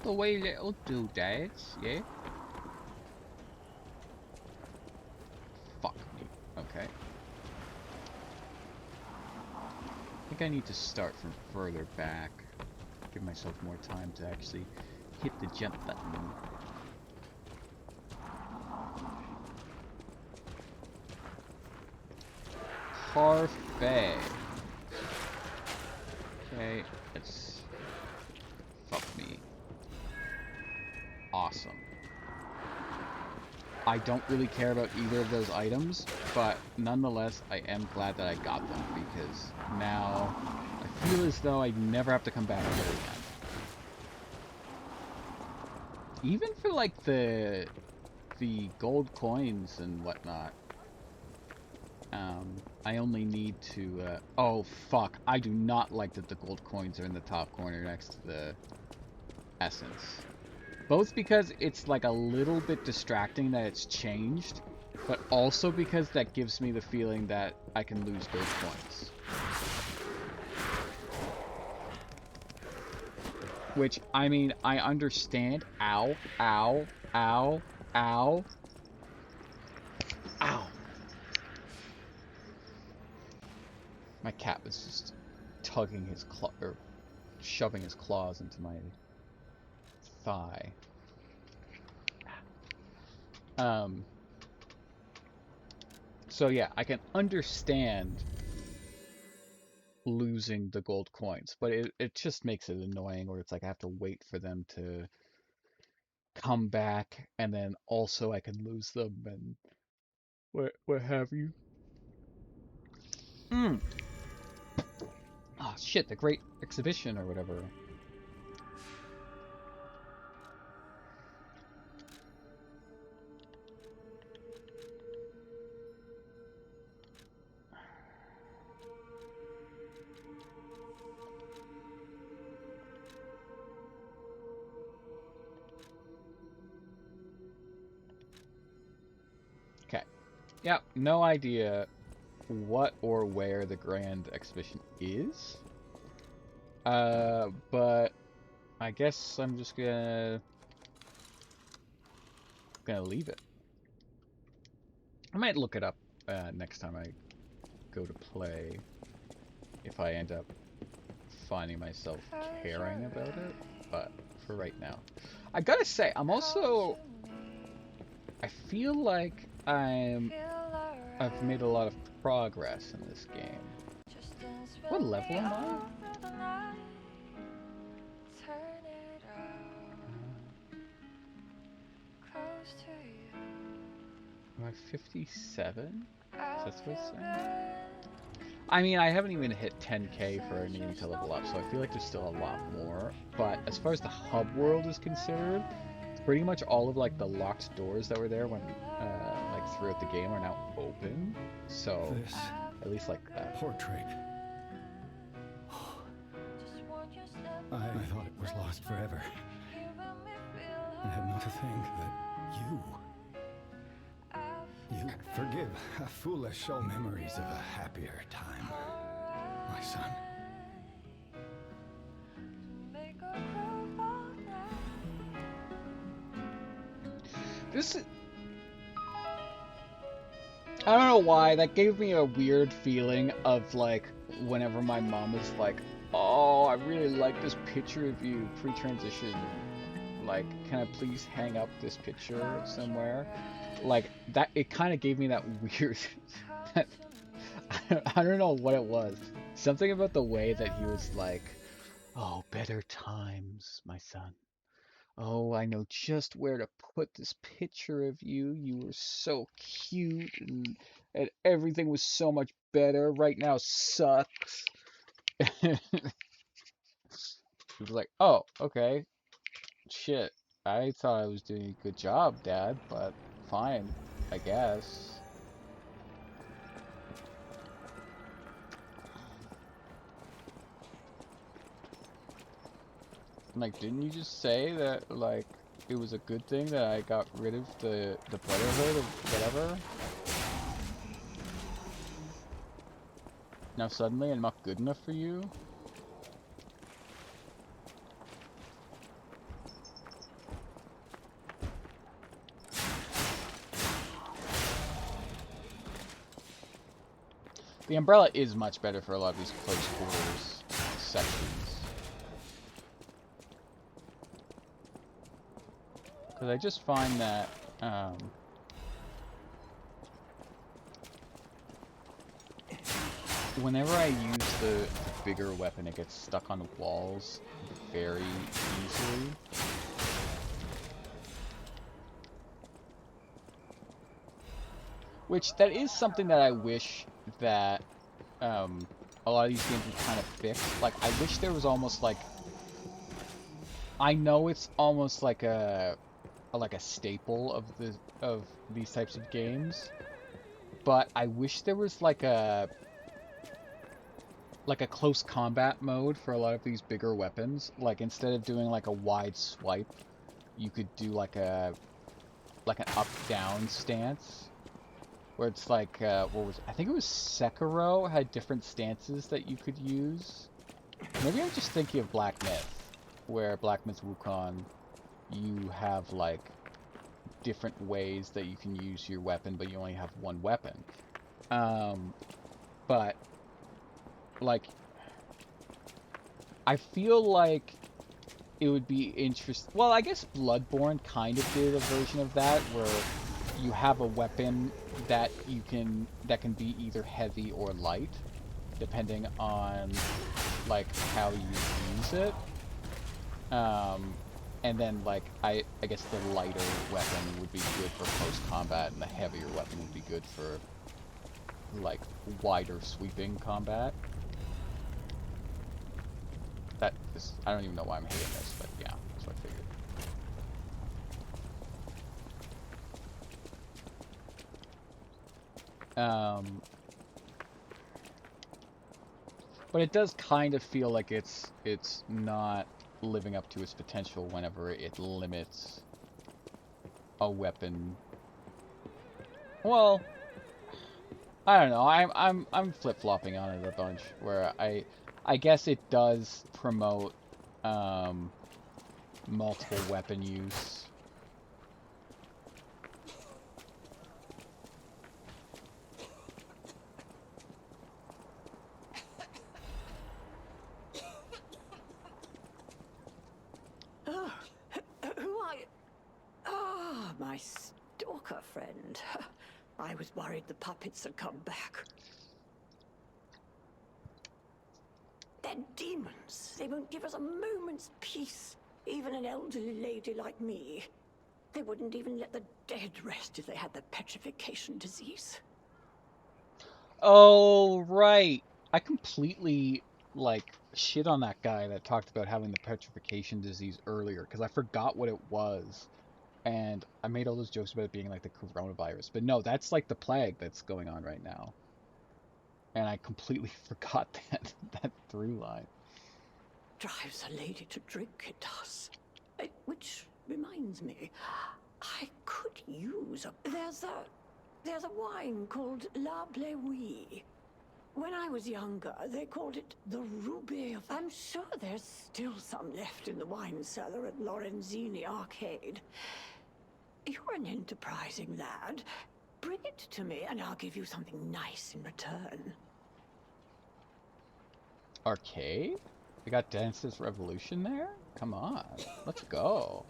The wee little doodads, yeah? Fuck me. Okay. I think I need to start from further back. Give myself more time to actually hit the jump button. Parfait. Okay, let's... Fuck me. Awesome. I don't really care about either of those items, but nonetheless, I am glad that I got them, because now I feel as though I never have to come back here again. Even for, like, the gold coins and whatnot, I only need to, oh, fuck. I do not like that the gold coins are in the top corner next to essence. Both because it's like a little bit distracting that it's changed, but also because that gives me the feeling that I can lose gold points. Which, I mean, I understand. Ow, ow, ow, ow. Ow. My cat was just tugging his claw, or shoving his claws into my thigh. So yeah, I can understand losing the gold coins, but it just makes it annoying where it's like I have to wait for them to come back, and then also I can lose them and what have you. Oh shit, the Great Exhibition or whatever. Okay. Yep, no idea what or where the Grand Exhibition is. But I guess I'm just gonna leave it. I might look it up next time I go to play, if I end up finding myself caring about it, but for right now. I gotta say, I'm also... I feel like I've made a lot of progress in this game. What level am I? Am I 57? Is that what it's saying? I mean, I haven't even hit 10k for needing to level up, so I feel like there's still a lot more. But as far as the hub world is concerned, pretty much all of like the locked doors that were there when like throughout the game are now open. So This at least like that. portrait. I thought it was lost forever. I had not to think that you forgive foolish old memories of a happier time, my son. This is... I don't know why, that gave me a weird feeling of like whenever my mom is like, oh, I really like this picture of you pre-transition. Like, can I please hang up this picture somewhere? Like, that, it kind of gave me that weird... I don't know what it was. Something about the way that he was like, oh, better times, my son. Oh, I know just where to put this picture of you. You were so cute, and everything was so much better. Right now sucks. He was like, oh, okay. Shit. I thought I was doing a good job, Dad, but fine, I guess. Like, didn't you just say that, like, it was a good thing that I got rid of the Brotherhood of whatever? Now suddenly I'm not good enough for you? The umbrella is much better for a lot of these close quarters sections. Because I just find that, whenever I use the bigger weapon, it gets stuck on walls very easily. Which, that is something that I wish that a lot of these games would kind of fix. Like, I wish there was almost like... I know it's almost like a staple of these types of games, but I wish there was like a like a close combat mode for a lot of these bigger weapons. Like instead of doing like a wide swipe, you could do like an up-down stance, where it's like I think it was Sekiro had different stances that you could use. Maybe I'm just thinking of Black Myth, where Black Myth Wukong, you have like different ways that you can use your weapon, but you only have one weapon. But like, I feel like it would be interesting. Well, I guess Bloodborne kind of did a version of that, where you have a weapon that that can be either heavy or light, depending on like how you use it. And then like I guess the lighter weapon would be good for close combat, and the heavier weapon would be good for like wider sweeping combat. That is, I don't even know why I'm hitting this, but yeah, that's what I figured. But it does kind of feel like it's not living up to its potential whenever it limits a weapon. Well, I don't know. I'm flip-flopping on it a bunch, where I guess it does promote multiple weapon use. Oh, who are you? Ah, my stalker friend. I was worried the puppets had come back. They're demons. They won't give us a moment's peace. Even an elderly lady like me. They wouldn't even let the dead rest if they had the petrification disease. Oh, right. I completely, like, shit on that guy that talked about having the petrification disease earlier, because I forgot what it was. And I made all those jokes about it being like the coronavirus. But no, that's like the plague that's going on right now. And I completely forgot that through line. Drives a lady to drink, it does. Which reminds me, I could use a... There's a wine called La Bleuie. When I was younger, they called it the Ruby of... I'm sure there's still some left in the wine cellar at Lorenzini Arcade. You're an enterprising lad. Bring it to me and I'll give you something nice in return. Arcade? They got Dance's Revolution there? Come on, let's go.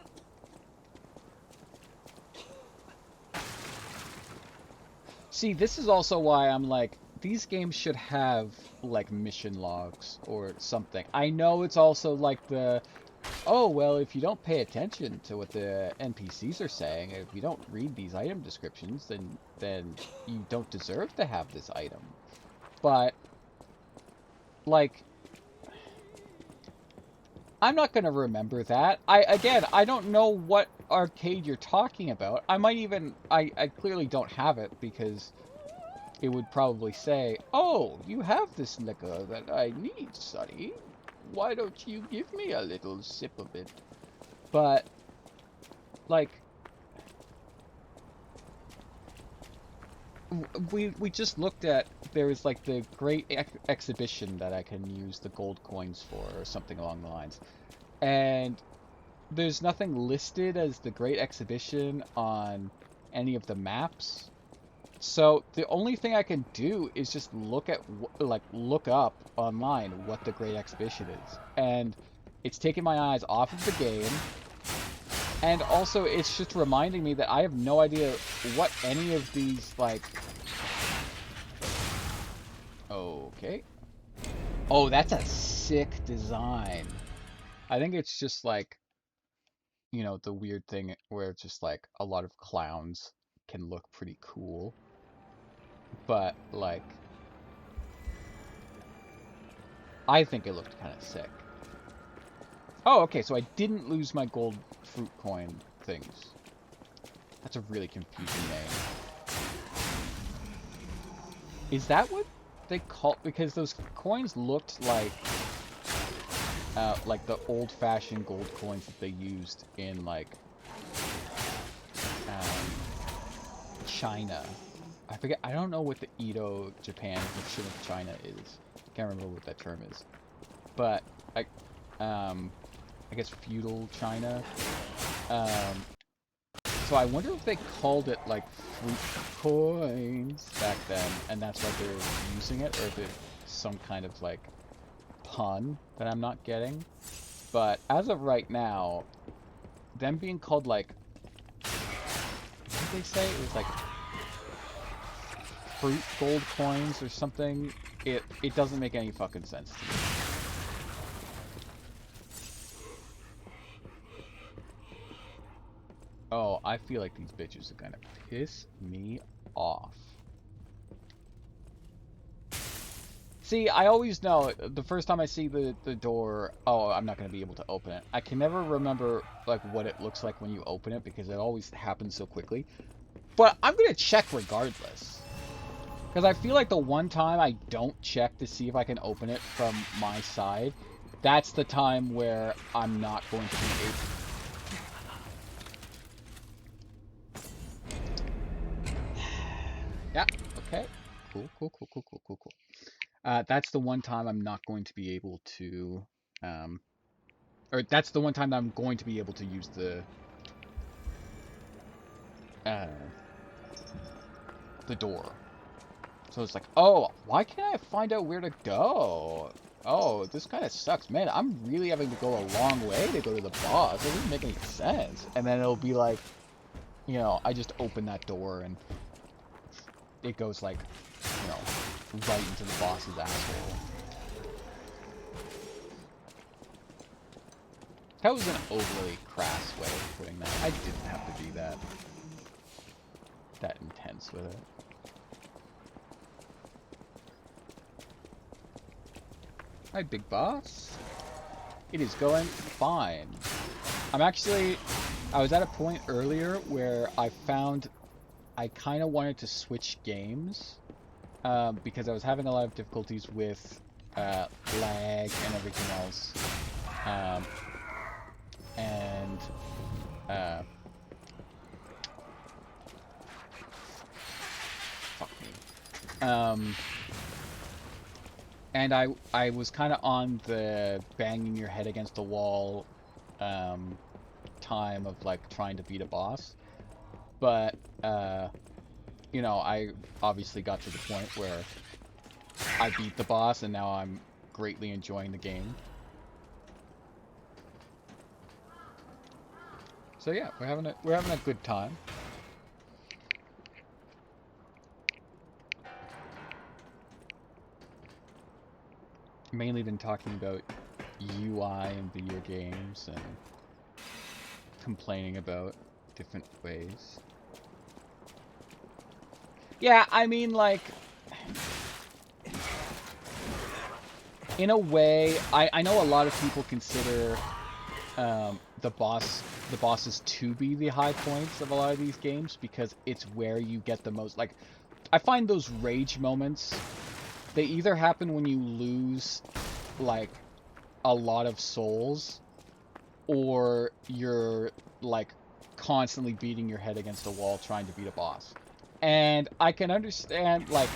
See, this is also why I'm like, these games should have, like, mission logs or something. I know it's also like the, oh, well, if you don't pay attention to what the NPCs are saying, if you don't read these item descriptions, then you don't deserve to have this item. But, like, I'm not going to remember that. Again, I don't know what arcade you're talking about. I might even... I clearly don't have it, because it would probably say, oh, you have this liquor that I need, Sonny. Why don't you give me a little sip of it? But, like... We just looked at, there was like the Great Exhibition that I can use the gold coins for, or something along the lines. And there's nothing listed as the Great Exhibition on any of the maps. So the only thing I can do is just look up online what the Great Exhibition is. And it's taken my eyes off of the game. And also, it's just reminding me that I have no idea what any of these, like... Okay. Oh, that's a sick design. I think it's just, like, you know, the weird thing where it's just, like, a lot of clowns can look pretty cool. But, like... I think it looked kind of sick. Oh, okay, so I didn't lose my gold fruit coin things. That's a really confusing name. Is that what they call, because those coins looked like the old-fashioned gold coins that they used in like China. I forget. I don't know what the Edo Japan version of China is. Can't remember what that term is. But I guess feudal China. So I wonder if they called it like fruit coins back then, and that's why they're using it, or if it's some kind of like pun that I'm not getting. But as of right now, them being called like, what did they say? It was like fruit gold coins or something. It doesn't make any fucking sense to me. Oh, I feel like these bitches are gonna piss me off. See, I always know, the first time I see the door, oh, I'm not gonna be able to open it. I can never remember, like, what it looks like when you open it, because it always happens so quickly. But I'm gonna check regardless. Because I feel like the one time I don't check to see if I can open it from my side, that's the time where I'm not going to be able. Yeah, okay. Cool. That's the one time I'm not going to be able to, or that's the one time that I'm going to be able to use the door. So it's like, oh, why can't I find out where to go? Oh, this kind of sucks. Man, I'm really having to go a long way to go to the boss. It doesn't make any sense. And then it'll be like, you know, I just open that door and it goes like, you know, right into the boss's asshole. That was an overly crass way of putting that. I didn't have to be that intense with it. Hi, big boss. It is going fine. I was at a point earlier where I found I kind of wanted to switch games because I was having a lot of difficulties with lag and everything else. Fuck me. And I was kind of on the banging your head against the wall time of like trying to beat a boss. But, you know, I obviously got to the point where I beat the boss and now I'm greatly enjoying the game. So yeah, we're having a good time. Mainly been talking about UI in video games and complaining about different ways. Yeah, I mean, like, in a way, I know a lot of people consider the bosses to be the high points of a lot of these games because it's where you get the most, like, I find those rage moments, they either happen when you lose, like, a lot of souls, or you're, like, constantly beating your head against a wall trying to beat a boss. And I can understand, like,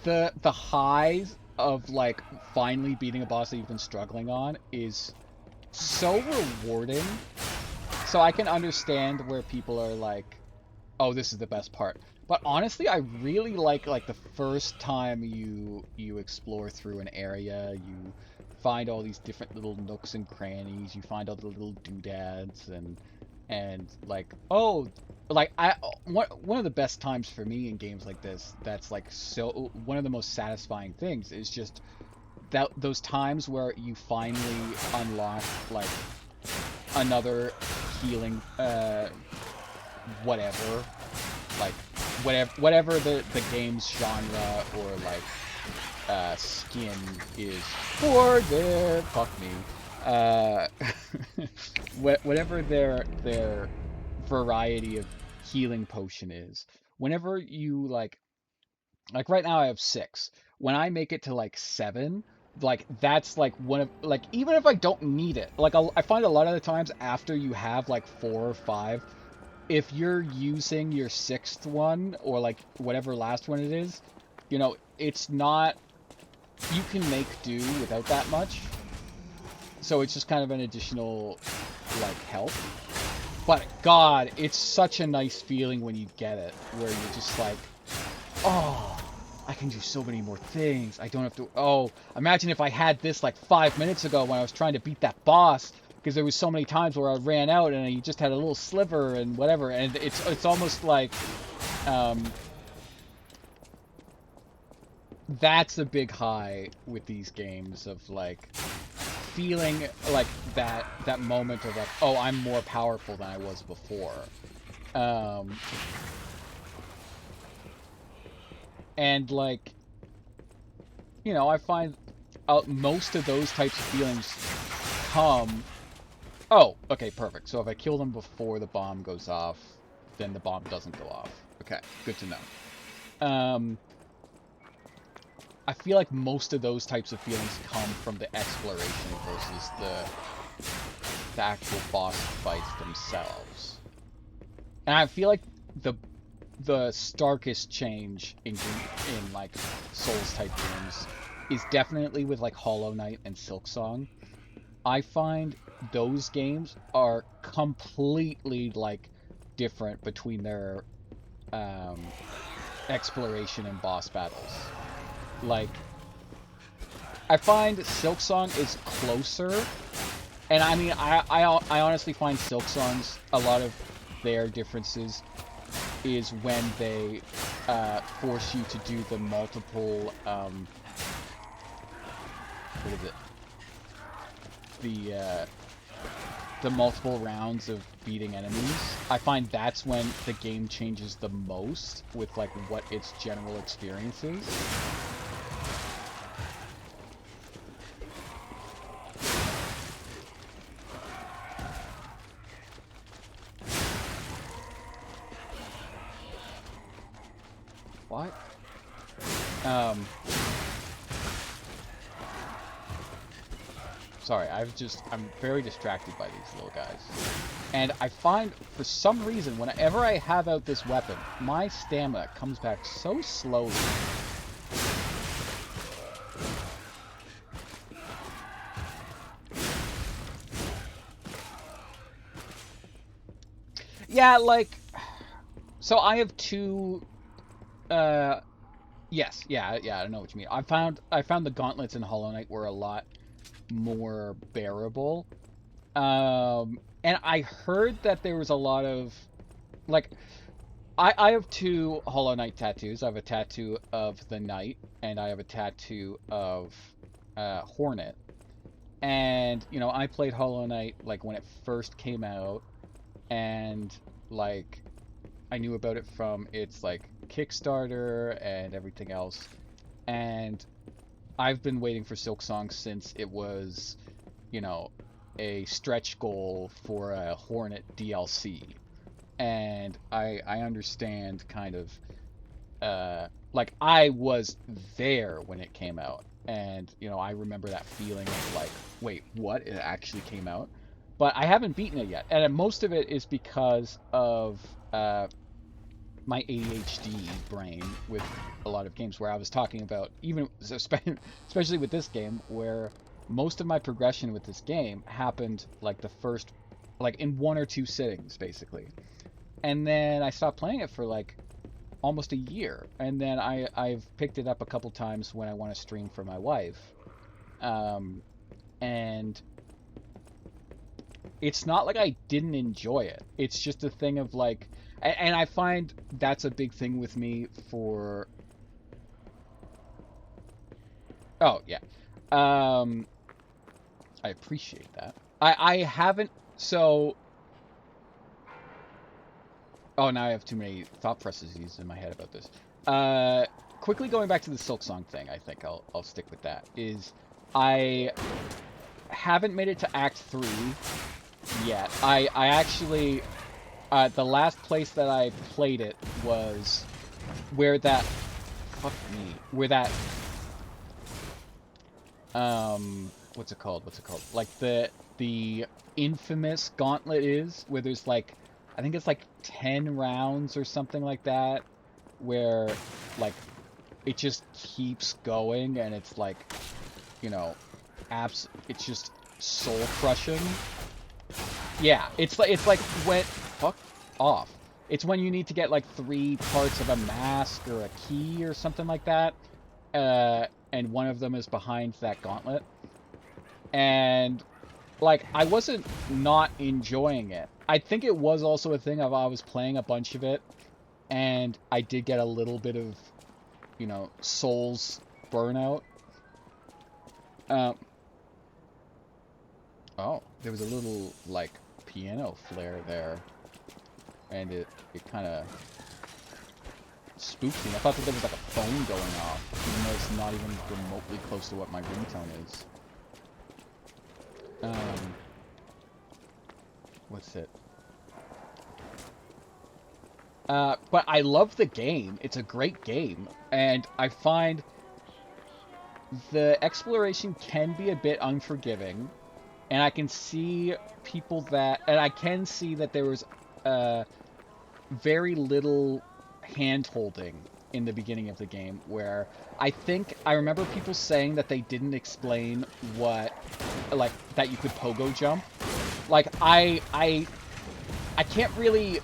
the highs of, like, finally beating a boss that you've been struggling on is so rewarding. So I can understand where people are like, oh, this is the best part. But honestly, I really like the first time you explore through an area, you find all these different little nooks and crannies, you find all the little doodads, and like, oh, like, one of the best times for me in games like this, that's like so, one of the most satisfying things is just those times where you finally unlock like another healing, whatever, like whatever the game's genre or like skin is for their, fuck me, whatever their variety of healing potion is. Whenever you like Like right now I have 6. When I make it to like 7, like that's like one of like even if I don't need it, like I find a lot of the times after you have like 4 or 5, if you're using your 6th one or like whatever last one it is, you know, it's not, you can make do without that much. So it's just kind of an additional like help. But God, it's such a nice feeling when you get it, where you're just like, oh, I can do so many more things. I don't have to, oh, imagine if I had this like 5 minutes ago when I was trying to beat that boss, because there was so many times where I ran out and you just had a little sliver and whatever, and it's almost like, that's a big high with these games of like, feeling like that moment of like, oh, I'm more powerful than I was before. And like, you know, I find most of those types of feelings come... Oh, okay, perfect. So if I kill them before the bomb goes off, then the bomb doesn't go off. Okay, good to know. I feel like most of those types of feelings come from the exploration versus the actual boss fights themselves. And I feel like the starkest change in like Souls type games is definitely with like Hollow Knight and Silksong. I find those games are completely like different between their exploration and boss battles. Like, I find Silksong is closer, and I mean, I honestly find Silksong's, a lot of their differences is when they force you to do the multiple, what is it? The multiple rounds of beating enemies. I find that's when the game changes the most with like what its general experience is. What? Sorry, I'm very distracted by these little guys. And I find, for some reason, whenever I have out this weapon, my stamina comes back so slowly. Yeah, like, so I have 2, yes, yeah, I know what you mean. I found the gauntlets in Hollow Knight were a lot more bearable. And I heard that there was a lot of, like, I have 2 Hollow Knight tattoos. I have a tattoo of the Knight, and I have a tattoo of Hornet. And, you know, I played Hollow Knight, like, when it first came out, and, like, I knew about it from its, like, Kickstarter and everything else. And I've been waiting for Silksong since it was, you know, a stretch goal for a Hornet DLC. And I understand kind of, like, I was there when it came out. And, you know, I remember that feeling of like, wait, what? It actually came out? But I haven't beaten it yet. And most of it is because of my ADHD brain with a lot of games, where I was talking about, even especially with this game, where most of my progression with this game happened like the first, like in 1 or 2 sittings, basically. And then I stopped playing it for like almost a year. And then I've picked it up a couple times when I want to stream for my wife. And it's not like I didn't enjoy it. It's just a thing of like, and I find that's a big thing with me for... Oh, yeah. I appreciate that. I haven't... So... Oh, now I have too many thought processes in my head about this. Quickly going back to the Silksong thing, I think I'll stick with that, is I haven't made it to Act 3 yet. I actually... the last place that I played it was where that fuck me, where that, what's it called? Like the infamous gauntlet is, where there's like, I think it's like 10 rounds or something like that, where like it just keeps going and it's like, you know, it's just soul crushing. Yeah, it's like when, fuck off. It's when you need to get like 3 parts of a mask or a key or something like that, and one of them is behind that gauntlet. And like, I wasn't not enjoying it. I think it was also a thing of I was playing a bunch of it, and I did get a little bit of, you know, Souls burnout. Oh, there was a little, like, piano flare there. And it kind of spooked me. I thought that there was, like, a phone going off, even though it's not even remotely close to what my ringtone is. What's it? But I love the game. It's a great game. And I find the exploration can be a bit unforgiving. And I can see people that... And I can see that there was very little hand-holding in the beginning of the game, where I remember people saying that they didn't explain what... Like, that you could pogo jump. Like, I can't really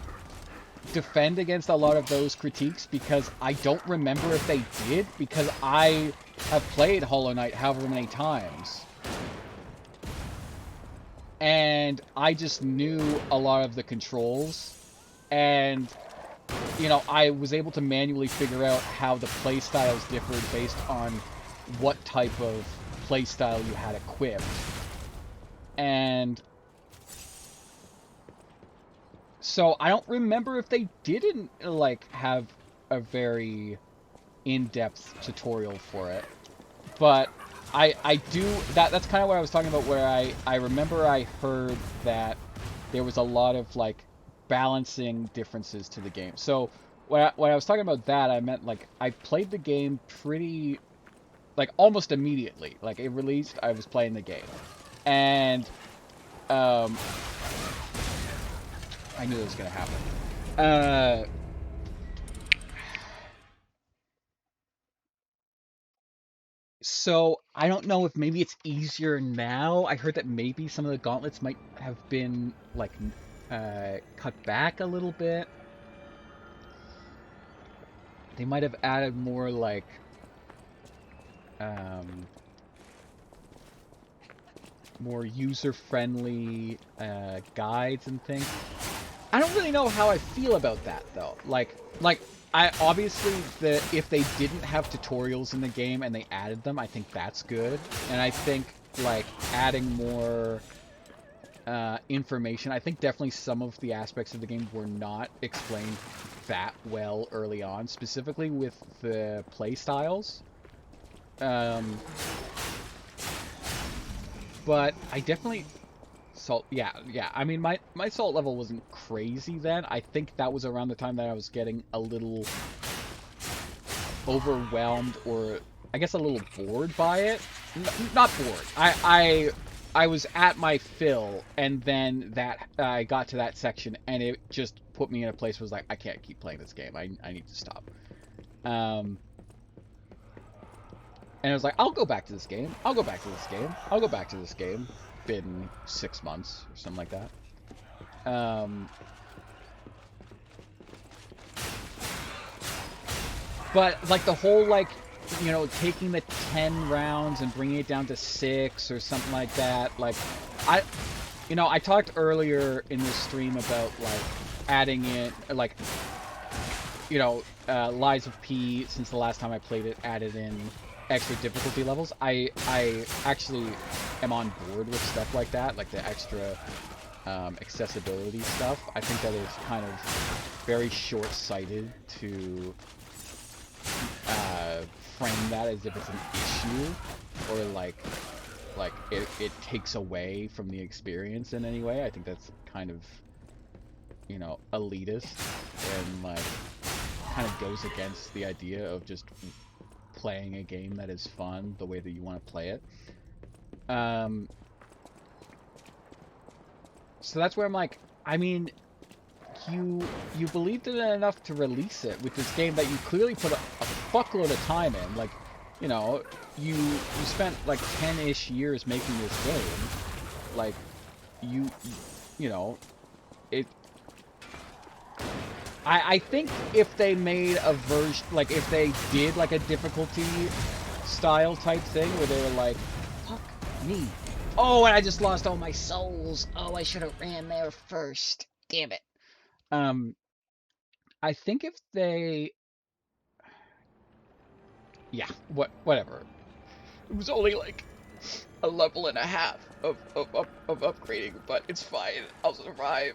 defend against a lot of those critiques because I don't remember if they did, because I have played Hollow Knight however many times. And I just knew a lot of the controls, and, you know, I was able to manually figure out how the playstyles differed based on what type of playstyle you had equipped. And so I don't remember if they didn't, like, have a very in-depth tutorial for it. But I do, that's kind of what I was talking about, where I remember I heard that there was a lot of, like, balancing differences to the game. So when I was talking about that, I meant, like, I played the game pretty, like, almost immediately. Like, it released, I was playing the game. And, I knew that was going to happen. So, I don't know if maybe it's easier now. I heard that maybe some of the gauntlets might have been, like, cut back a little bit. They might have added more, like, more user-friendly guides and things. I don't really know how I feel about that, though. Like I obviously, if they didn't have tutorials in the game and they added them, I think that's good. And I think, like, adding more information, I think definitely some of the aspects of the game were not explained that well early on, specifically with the play styles. But I definitely... Salt, yeah. I mean, my salt level wasn't crazy then. I think that was around the time that I was getting a little overwhelmed, or I guess a little bored by it. Not bored. I was at my fill, and then I got to that section, and it just put me in a place where I was like, I can't keep playing this game. I need to stop. And I was like, I'll go back to this game. I'll go back to this game. I'll go back to this game. Been 6 months or something like that. But like the whole, like, you know, taking the 10 rounds and bringing it down to 6 or something like that, like, I talked earlier in this stream about, like, adding in, like, you know, Lies of P, since the last time I played it, added in extra difficulty levels. I actually am on board with stuff like that, like the extra accessibility stuff. I think that is kind of very short-sighted to frame that as if it's an issue, or like it takes away from the experience in any way. I think that's kind of, you know, elitist, and like kind of goes against the idea of just playing a game that is fun the way that you want to play it. So that's where I'm like, I mean, you believed in it enough to release it with this game that you clearly put a fuckload of time in. Like, you know, you spent like 10-ish years making this game. Like, you know, it. I think if they made a version, like if they did like a difficulty style type thing where they were like, fuck me. Oh, and I just lost all my souls. Oh, I should have ran there first. Damn it. I think if they... Yeah, whatever. It was only like a level and a half of upgrading, but it's fine. I'll survive.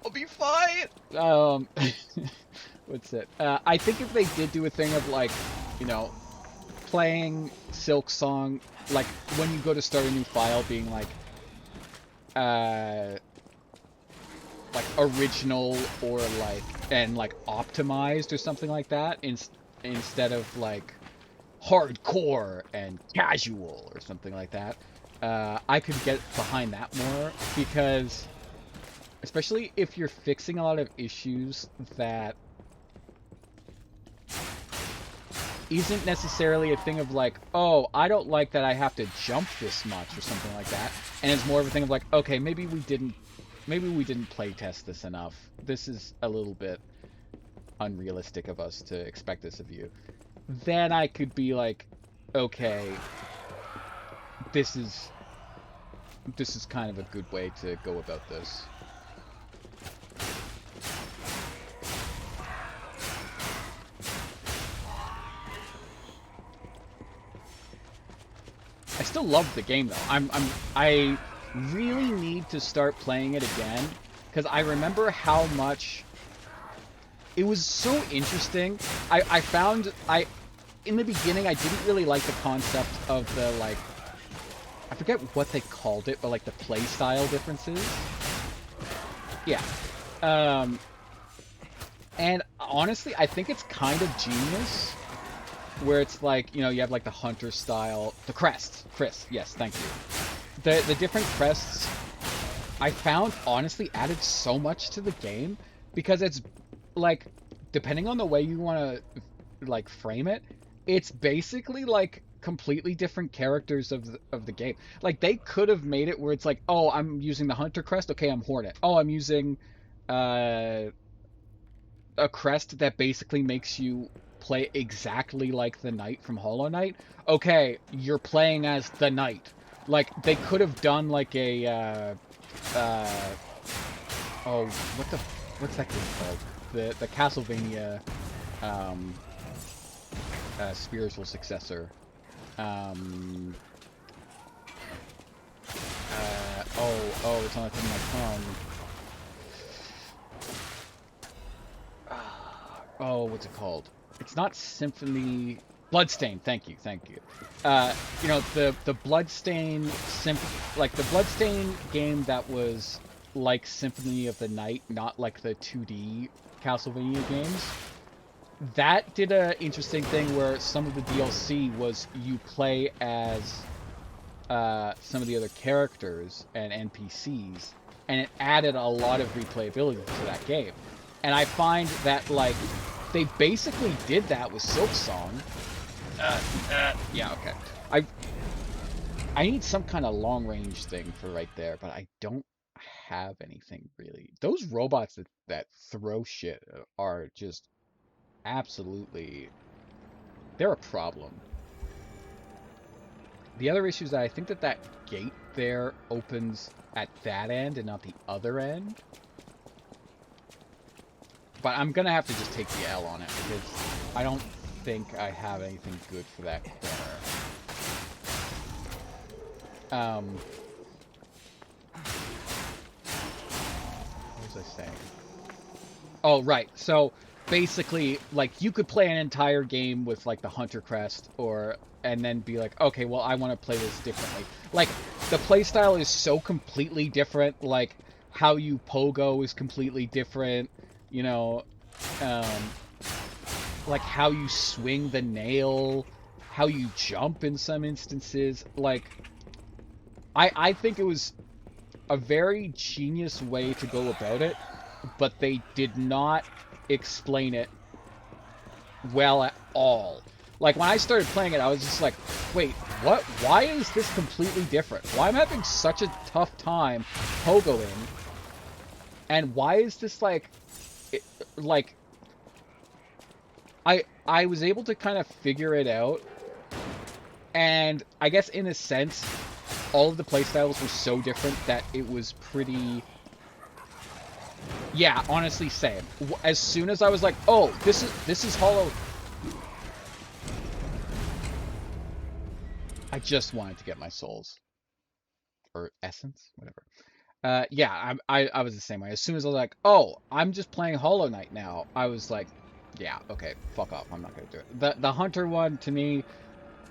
I'll be fine. What's it? I think if they did do a thing of like, you know, playing Silksong, like when you go to start a new file, being like original or like and like optimized or something like that, instead of like hardcore and casual or something like that, I could get behind that more, because especially if you're fixing a lot of issues that isn't necessarily a thing of like, oh, I don't like that I have to jump this much or something like that, and it's more of a thing of like, okay, maybe we didn't play test this enough. This is a little bit unrealistic of us to expect this of you. Then I could be like, okay, this is kind of a good way to go about this. I still love the game though. I really need to start playing it again, because I remember how much it was so interesting. I found in the beginning I didn't really like the concept of the, like, I forget what they called it, but like the play style differences. Yeah. And honestly, I think it's kind of genius, where it's like, you know, you have like the hunter style, the crest, Chris, yes, thank you. The different crests, I found, honestly, added so much to the game, because it's like, depending on the way you want to like frame it, it's basically like completely different characters of the game. Like, they could have made it where it's like, oh, I'm using the hunter crest, okay, I'm Hornet. Oh, I'm using a crest that basically makes you play exactly like the knight from Hollow Knight. Okay, you're playing as the knight. Like, they could have done like a oh, what's that game called? The Castlevania spiritual successor. Oh, it's on the tip of my tongue. Oh, what's it called? It's not Symphony... Bloodstain, thank you. You know, the Bloodstain like the Bloodstain game that was like Symphony of the Night, not like the 2D Castlevania games. That did a interesting thing where some of the DLC was you play as some of the other characters and NPCs, and it added a lot of replayability to that game. And I find that, like, they basically did that with Silksong. Yeah, okay. I need some kind of long-range thing for right there, but I don't have anything really. Those robots that throw shit are just absolutely... they're a problem. The other issue is that I think that gate there opens at that end and not the other end. But I'm gonna have to just take the L on it, because I don't think I have anything good for that corner. What was I saying? Oh, right. So basically, like, you could play an entire game with like the Hunter Crest, and then be like, okay, well, I want to play this differently. Like, the playstyle is so completely different. Like, how you pogo is completely different. You know, like how you swing the nail, how you jump in some instances. Like, I think it was a very genius way to go about it, but they did not explain it well at all. Like, when I started playing it, I was just like, wait, what? Why is this completely different? Why am I having such a tough time pogoing? And why is this, like, I was able to kind of figure it out. And I guess, in a sense, all of the playstyles were so different that it was pretty... Yeah, honestly, same. As soon as I was like, oh, this is Hollow... I just wanted to get my souls. Or essence, whatever. Yeah, I was the same way. As soon as I was like, oh, I'm just playing Hollow Knight now, I was like, yeah, okay, fuck off, I'm not gonna do it. The Hunter one, to me,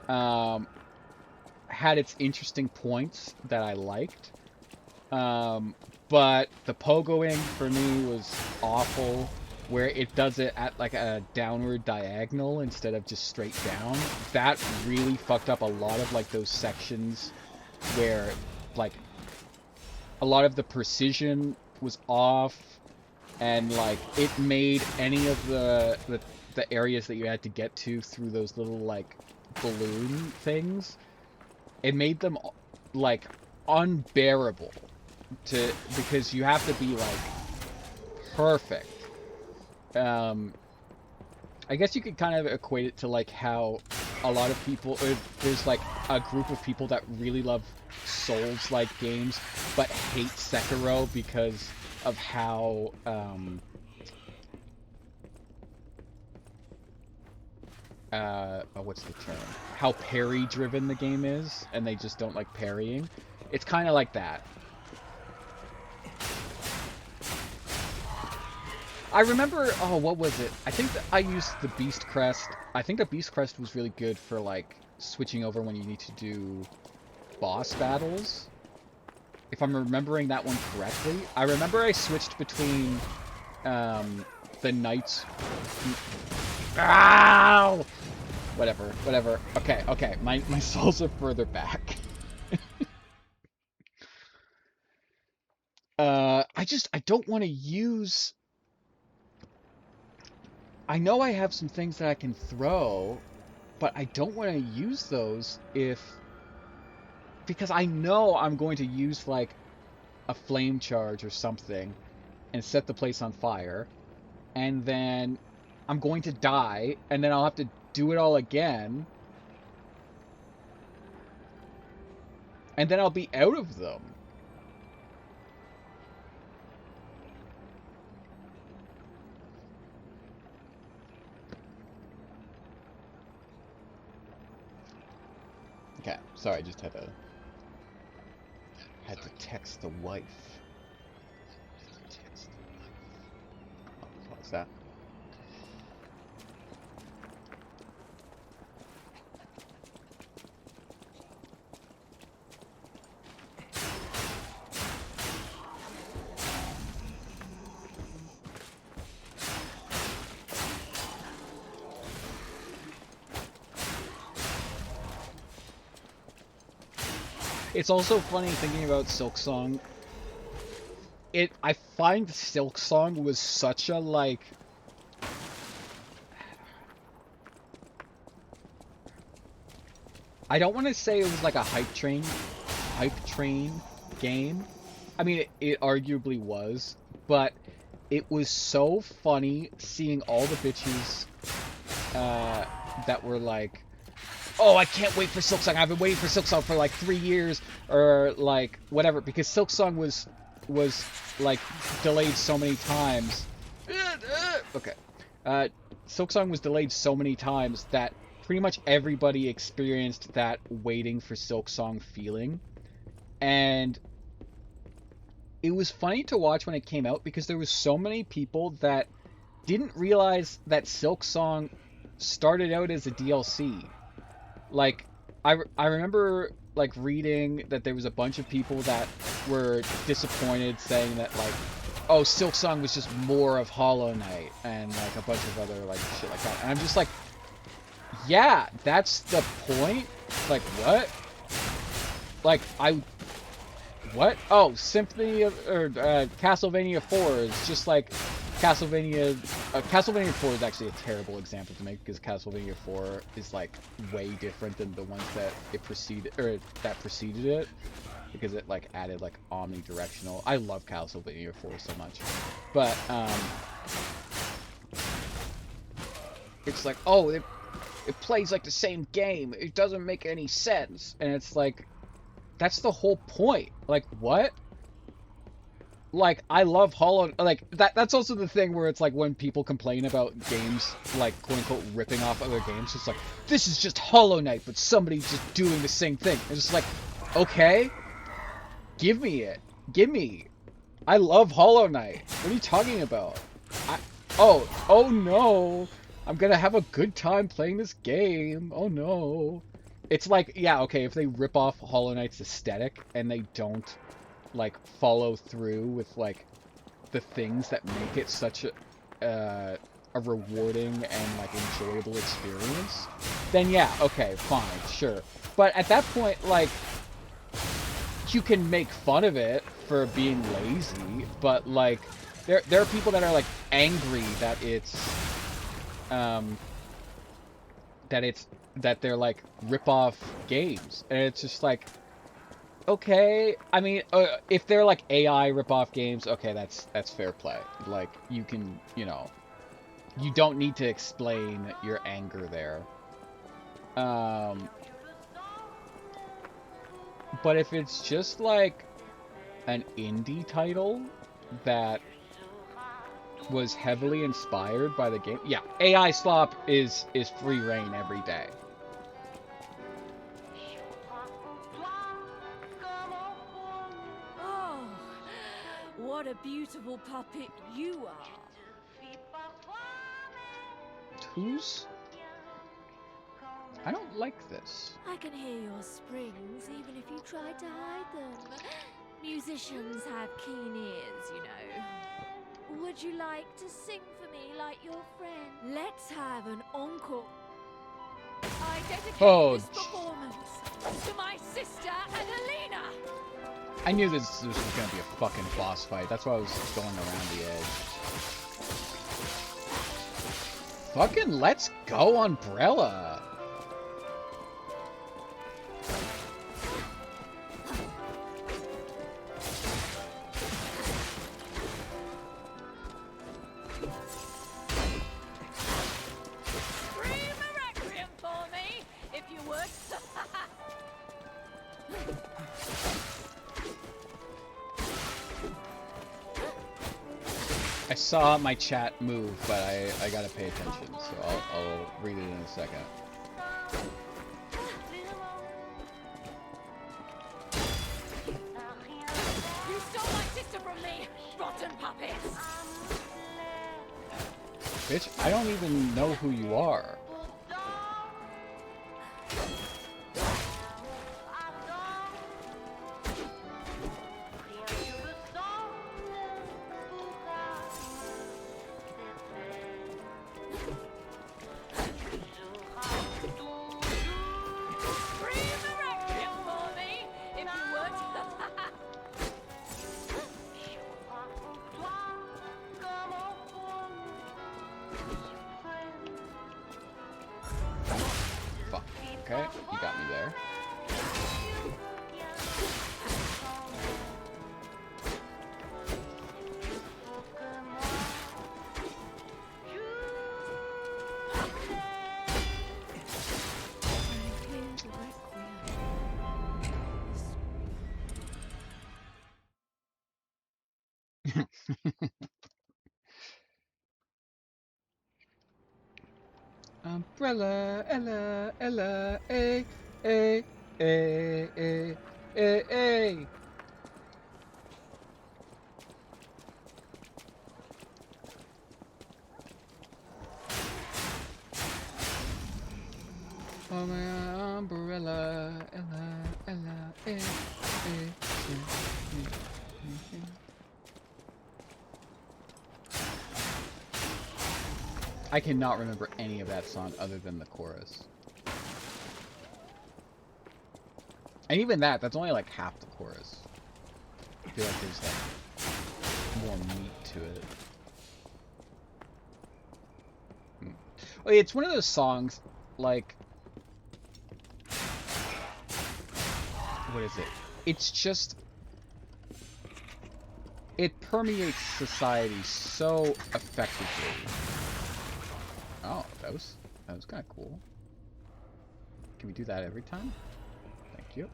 had its interesting points that I liked. But the pogoing, for me, was awful. Where it does it at like a downward diagonal instead of just straight down. That really fucked up a lot of like those sections where like a lot of the precision was off, and like it made any of the areas that you had to get to through those little like balloon things, it made them like unbearable because you have to be like perfect. I guess you could kind of equate it to like how a lot of people, there's like a group of people that really love Souls-like games, but hate Sekiro because of how, what's the term? How parry-driven the game is, and they just don't like parrying. It's kind of like that. I remember, oh, what was it? I think that I used the Beast Crest. I think the Beast Crest was really good for, like, switching over when you need to do boss battles. If I'm remembering that one correctly. I remember I switched between, the Knights... Ow! Whatever. Okay, my souls are further back. I don't want to use... I know I have some things that I can throw, but I don't want to use those because I know I'm going to use like a flame charge or something and set the place on fire, and then I'm going to die, and then I'll have to do it all again, and then I'll be out of them. Okay, sorry, I just had to text the wife. What's that? It's also funny thinking about Silksong. I find Silksong was such a, like... I don't want to say it was like a hype train game. I mean, it arguably was, but it was so funny seeing all the bitches that were like, oh, I can't wait for Silksong. I've been waiting for Silksong for like 3 years, or like whatever, because Silksong was like delayed so many times. Okay, Silksong was delayed so many times that pretty much everybody experienced that waiting for Silksong feeling, and it was funny to watch when it came out because there was so many people that didn't realize that Silksong started out as a DLC. Like, I remember, like, reading that there was a bunch of people that were disappointed, saying that, like, oh, Silk Song was just more of Hollow Knight and like a bunch of other like shit like that. And I'm just like, yeah, that's the point? Like, what? Like, what? Oh, Symphony of, or Castlevania 4 is just like Castlevania 4 is actually a terrible example to make because Castlevania 4 is like way different than the ones that preceded it, because it like added like omnidirectional. I love Castlevania 4 so much, but it's like, oh, it plays like the same game. It doesn't make any sense, and it's like, that's the whole point. Like, what? Like, I love that's also the thing where it's like when people complain about games like quote-unquote ripping off other games, it's like, this is just Hollow Knight, but somebody's just doing the same thing. It's just like, okay, give me it. Give me. I love Hollow Knight. What are you talking about? Oh no. I'm gonna have a good time playing this game. Oh no. It's like, yeah, okay, if they rip off Hollow Knight's aesthetic and they don't like follow through with like the things that make it such a rewarding and like enjoyable experience, then yeah, okay, fine, sure. But at that point, like, you can make fun of it for being lazy, but like there are people that are like angry that they're like rip-off games, and it's just like, okay, I mean, if they're like AI rip-off games, okay, that's fair play. Like, you can, you know, you don't need to explain your anger there. But if it's just like an indie title that was heavily inspired by the game, yeah, AI slop is free reign every day. What a beautiful puppet you are. Who's? I don't like this. I can hear your springs even if you try to hide them. Musicians have keen ears, you know. Would you like to sing for me like your friend? Let's have an encore. I dedicate this performance to my sister Adelina. I knew this was gonna be a fucking boss fight. That's why I was going around the edge. Fucking let's go, Umbrella! Scream a requiem for me, if you would. I saw my chat move, but I gotta pay attention, so I'll read it in a second. You stole my sister from me, rotten puppets! Bitch, I don't even know who you are. Okay, you got me there. Umbrella, Ella, Ella, A, A, A, A, A, A. Oh my umbrella, Ella, Ella, A, A, A, A, A. I cannot remember any of that song other than the chorus. And even that's only like half the chorus. I feel like there's like more meat to it. It's one of those songs, like, what is it? It's just, it permeates society so effectively. Oh, that was kind of cool. Can we do that every time? Thank you.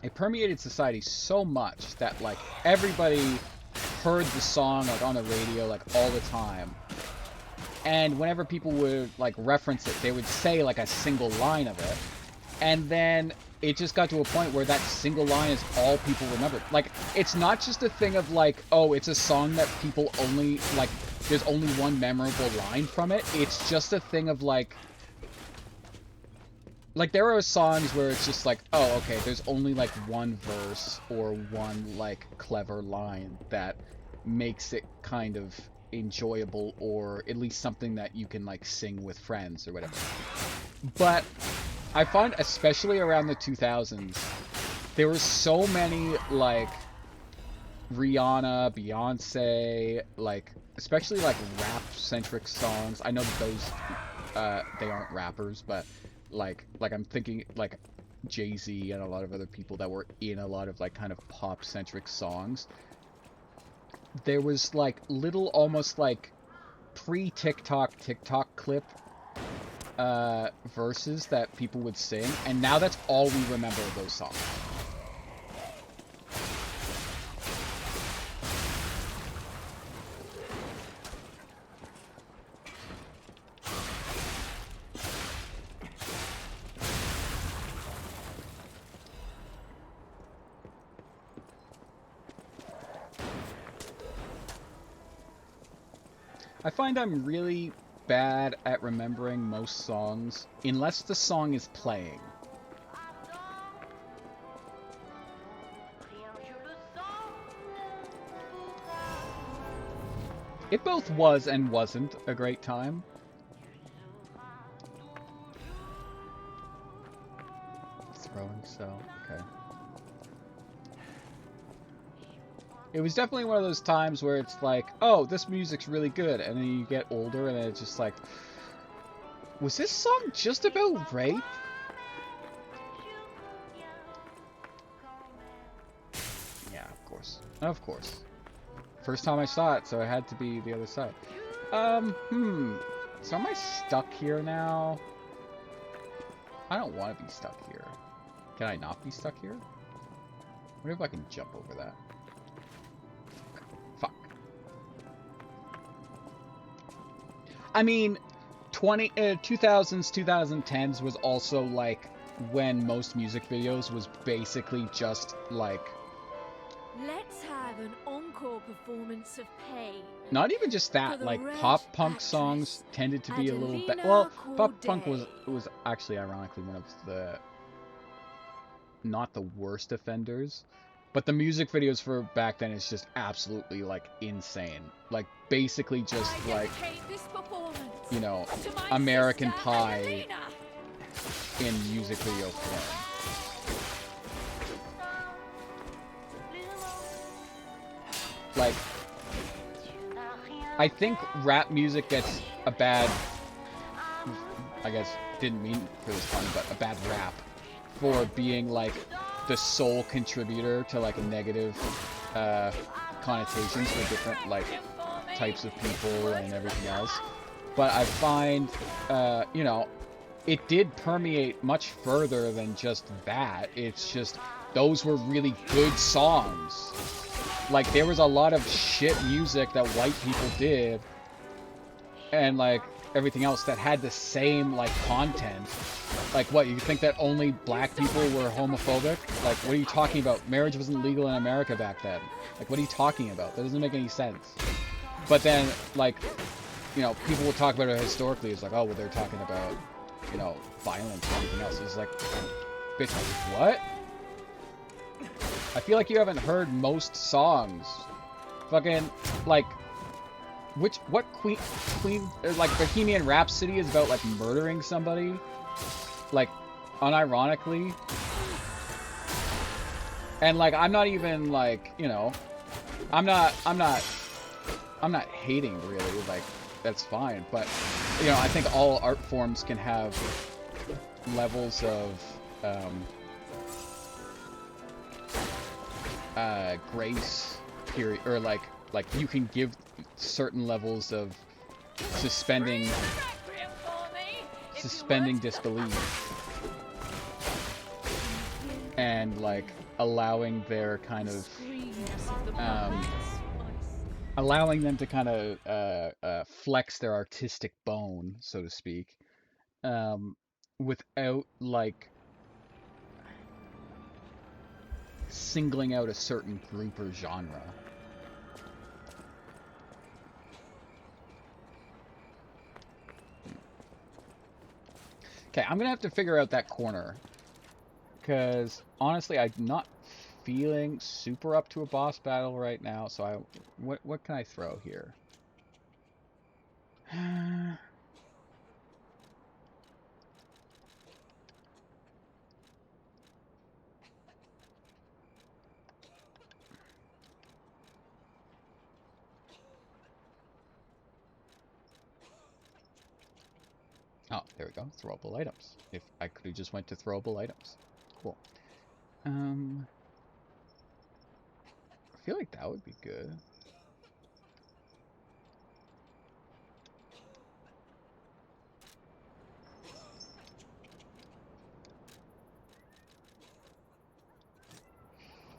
It permeated society so much that, like, everybody heard the song, like, on the radio, like, all the time. And whenever people would, like, reference it, they would say, like, a single line of it. And then it just got to a point where that single line is all people remembered. Like, it's not just a thing of, like, oh, it's a song that people only, like, there's only one memorable line from it. It's just a thing of, like, there are songs where it's just like, oh, okay, there's only, like, one verse or one, like, clever line that makes it kind of enjoyable, or at least something that you can, like, sing with friends or whatever. But I find, especially around the 2000s, there were so many, like, Rihanna, Beyonce, like, especially, like, rap-centric songs. I know that those, they aren't rappers, but, like I'm thinking, like, Jay-Z and a lot of other people that were in a lot of, like, kind of pop-centric songs. There was, like, little, almost, like, pre-TikTok clip verses that people would sing, and now that's all we remember of those songs. I find I'm really bad at remembering most songs unless the song is playing. It both was and wasn't a great time. Throwing cell, okay. It was definitely one of those times where it's like, oh, this music's really good, and then you get older and it's just like, was this song just about rape? Yeah, of course. Of course. First time I saw it, so it had to be the other side. So am I stuck here now? I don't want to be stuck here. Can I not be stuck here? I wonder if I can jump over that. I mean, 2000s, 2010s was also, like, when most music videos was basically just, like... Let's have an encore performance of Pain. Not even just that, like, pop-punk songs tended to be a little bit... Well, pop-punk was actually, ironically, one of the... not the worst offenders. But the music videos for back then is just absolutely, like, insane. Like, basically just, like, you know, American Pie in music video form. Like, I think rap music gets a bad, I guess, didn't mean for this pun, but a bad rap for being, like, the sole contributor to, like, negative connotations for different, like, types of people and everything else. But I find, you know, it did permeate much further than just that. It's just, those were really good songs. Like, there was a lot of shit music that white people did, and, like, everything else that had the same, like, content. Like, what, you think that only black people were homophobic? Like, what are you talking about? Marriage wasn't legal in America back then. Like, what are you talking about? That doesn't make any sense. But then, like, you know, people will talk about it historically. It's like, oh, well, they're talking about, you know, violence and everything else. It's like, bitch, what? I feel like you haven't heard most songs. Fucking, like, what queen, like Bohemian Rhapsody is about like murdering somebody, like unironically, and like I'm not even like, you know, I'm not hating really, like that's fine, but you know, I think all art forms can have levels of grace period, or like you can give certain levels of suspending disbelief and like allowing their kind of allowing them to kind of flex their artistic bone, so to speak, without like singling out a certain group or genre. Okay, I'm gonna have to figure out that corner, because honestly I'm not feeling super up to a boss battle right now, so what can I throw here? Oh, there we go. Throwable items. If I could have just went to throwable items. Cool. I feel like that would be good.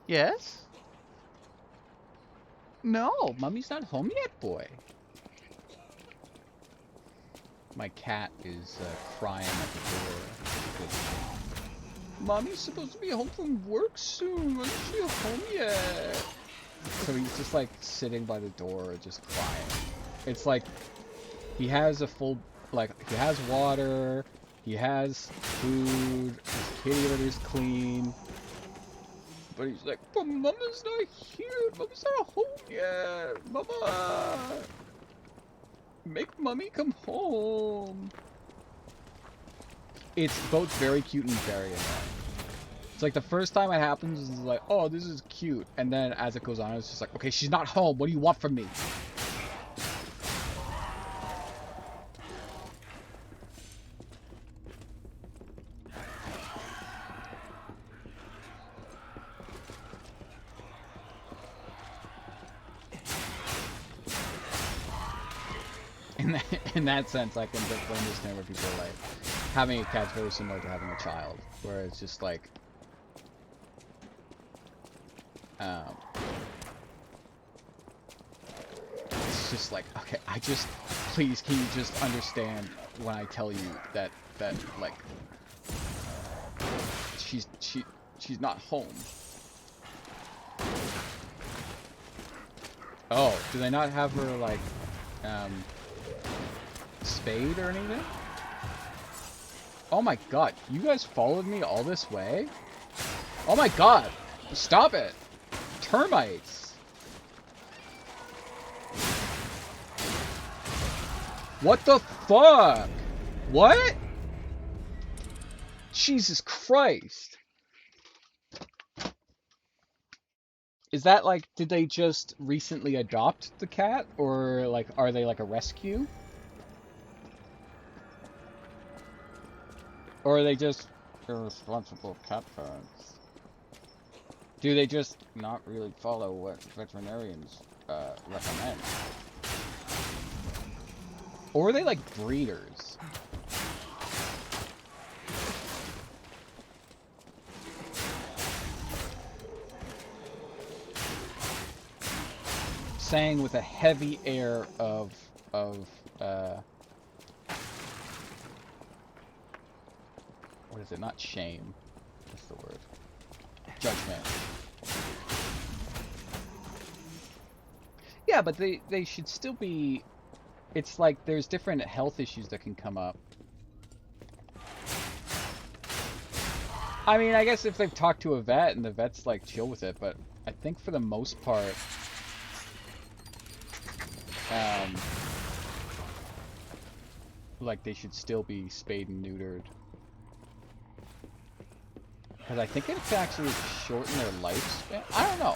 Yes? No, Mummy's not home yet, boy. My cat is crying at the door. Mommy's supposed to be home from work soon. Why isn't she home yet? So he's just like sitting by the door, just crying. It's like he has a full, like he has water, he has food, his kitty litter's clean, but he's like, but Mama's not here. Mama's not home yet. Mama. Make Mummy come home. It's both very cute and very annoying. It's like the first time it happens, it's like, oh, this is cute. And then as it goes on, it's just like, okay, she's not home. What do you want from me? In that sense, I can definitely understand where people are like, having a cat's very similar to having a child, where it's just like, it's just like, okay, please, can you just understand when I tell you that like, she's not home. Oh, do they not have her like, spayed or anything? Oh my god, you guys followed me all this way? Oh my god, stop it! Termites! What the fuck? What? Jesus Christ. Is that like, did they just recently adopt the cat? Or like, are they like a rescue? Or are they just irresponsible cat parents? Do they just not really follow what veterinarians recommend? Or are they like breeders? Saying with a heavy air of what is it? Not shame. What's the word? Judgment. Yeah, but they should still be. It's like there's different health issues that can come up. I mean, I guess if they've talked to a vet and the vet's like chill with it, but I think for the most part, like they should still be spayed and neutered. Because I think it can actually shorten their lifespan. I don't know.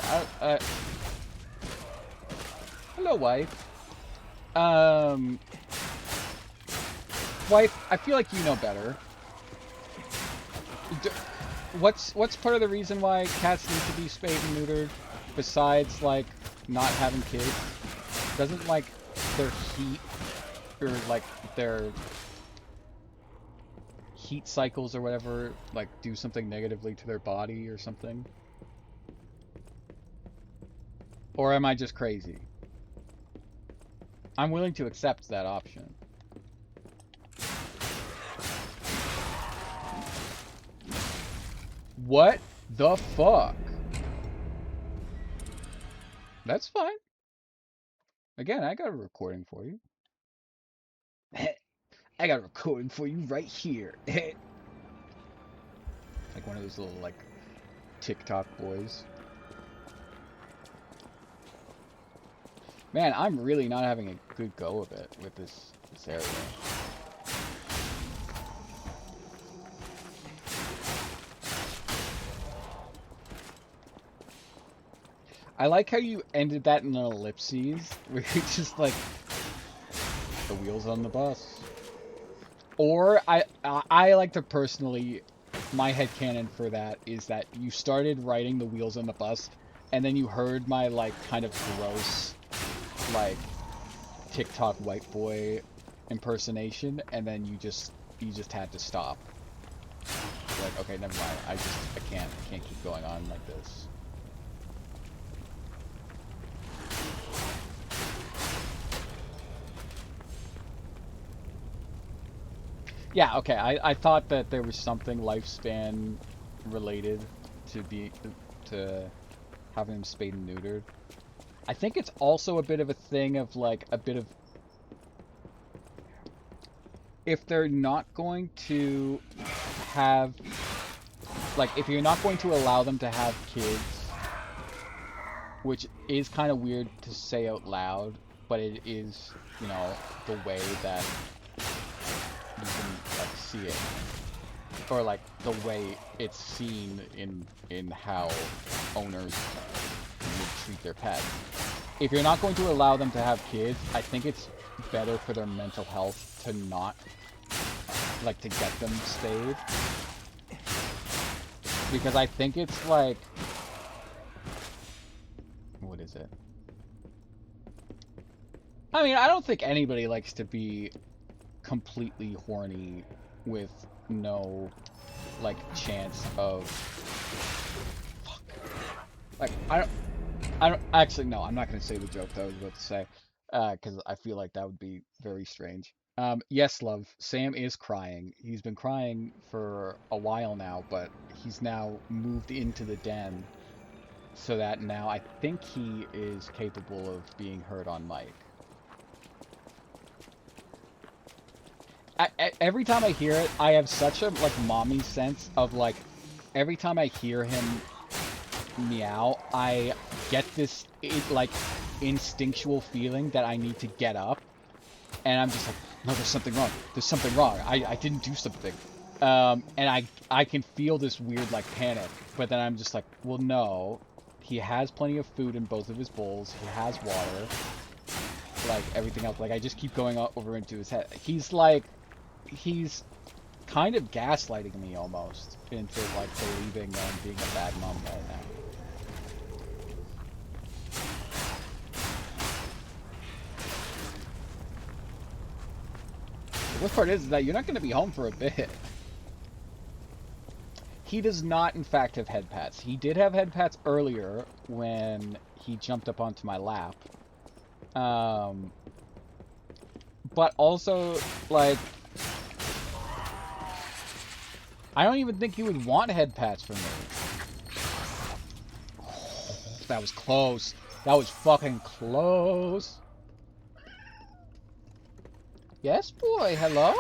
Hello, wife. Wife, I feel like you know better. What's part of the reason why cats need to be spayed and neutered, besides like not having kids? Doesn't like their heat or like their heat cycles or whatever like do something negatively to their body or something? Or am I just crazy? I'm willing to accept that option. What the fuck? That's fine. Again, I got a recording for you. I got a recording for you right here. Like one of those little, like, TikTok boys. Man, I'm really not having a good go of it with this area. I like how you ended that in an ellipses, where you just like, the wheels on the bus. Or, I like to personally, my headcanon for that is that you started writing the wheels on the bus, and then you heard my, like, kind of gross, like, TikTok white boy impersonation, and then you just had to stop. You're like, okay, never mind, I can't keep going on like this. Yeah, okay, I thought that there was something lifespan related to having them spayed and neutered. I think it's also a bit of a thing of like if they're not going to have, like, if you're not going to allow them to have kids, which is kind of weird to say out loud, but it is, you know, the way that you can, like, see it, or like the way it's seen in how owners would treat their pets. If you're not going to allow them to have kids, I think it's better for their mental health to not, like, to get them spayed, because I think it's like, what is it? I mean, I don't think anybody likes to be completely horny with no, like, chance of, fuck. Like, I don't, actually, no, I'm not going to say the joke that I was about to say, because I feel like that would be very strange. Yes, love, Sam is crying. He's been crying for a while now, but he's now moved into the den, so that now I think he is capable of being heard on mic. Every time I hear it, I have such a, like, mommy sense of, like, every time I hear him meow, I get this, like, instinctual feeling that I need to get up, and I'm just like, no, there's something wrong. There's something wrong. I didn't do something. And I can feel this weird, like, panic, but then I'm just like, well, no, he has plenty of food in both of his bowls. He has water. Like, everything else. Like, I just keep going over into his head. He's like, he's kind of gaslighting me almost into, like, believing that I'm being a bad mom right now. The worst part is that you're not going to be home for a bit. He does not, in fact, have head pats. He did have head pats earlier when he jumped up onto my lap. But also, like, I don't even think he would want head pats from me. Oh, that was close. That was fucking close. Yes, boy, hello.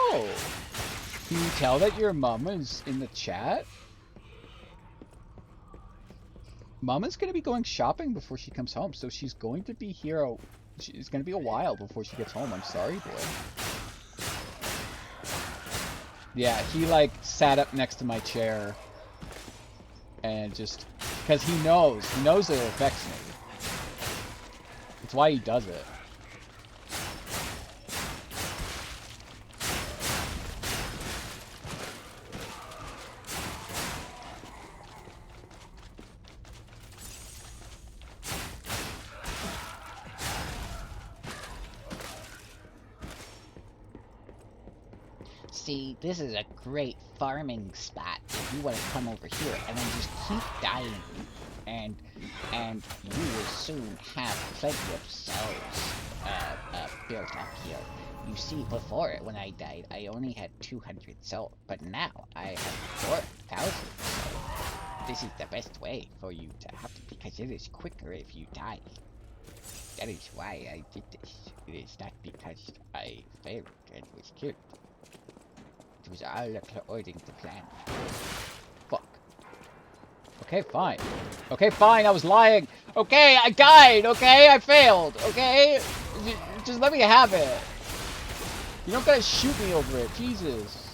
Can you tell that your mom is in the chat? Mama's gonna be going shopping before she comes home, so she's going to be here It's gonna be a while before she gets home. I'm sorry, boy. Yeah, he like sat up next to my chair and just because he knows that it affects me. That's why he does it. See, this is a great farming spot if you want to come over here and then just keep dying. And you will soon have plenty of souls built up here. You see, before when I died, I only had 200 souls, but now I have 4,000 souls. This is the best way for you to have it, because it is quicker if you die. That is why I did this. It is not because I failed and was killed. It was all according to plan. Fuck. Okay, fine. Okay, fine, I was lying. Okay, I died. Okay, I failed. Okay? Just let me have it. You don't gotta shoot me over it. Jesus.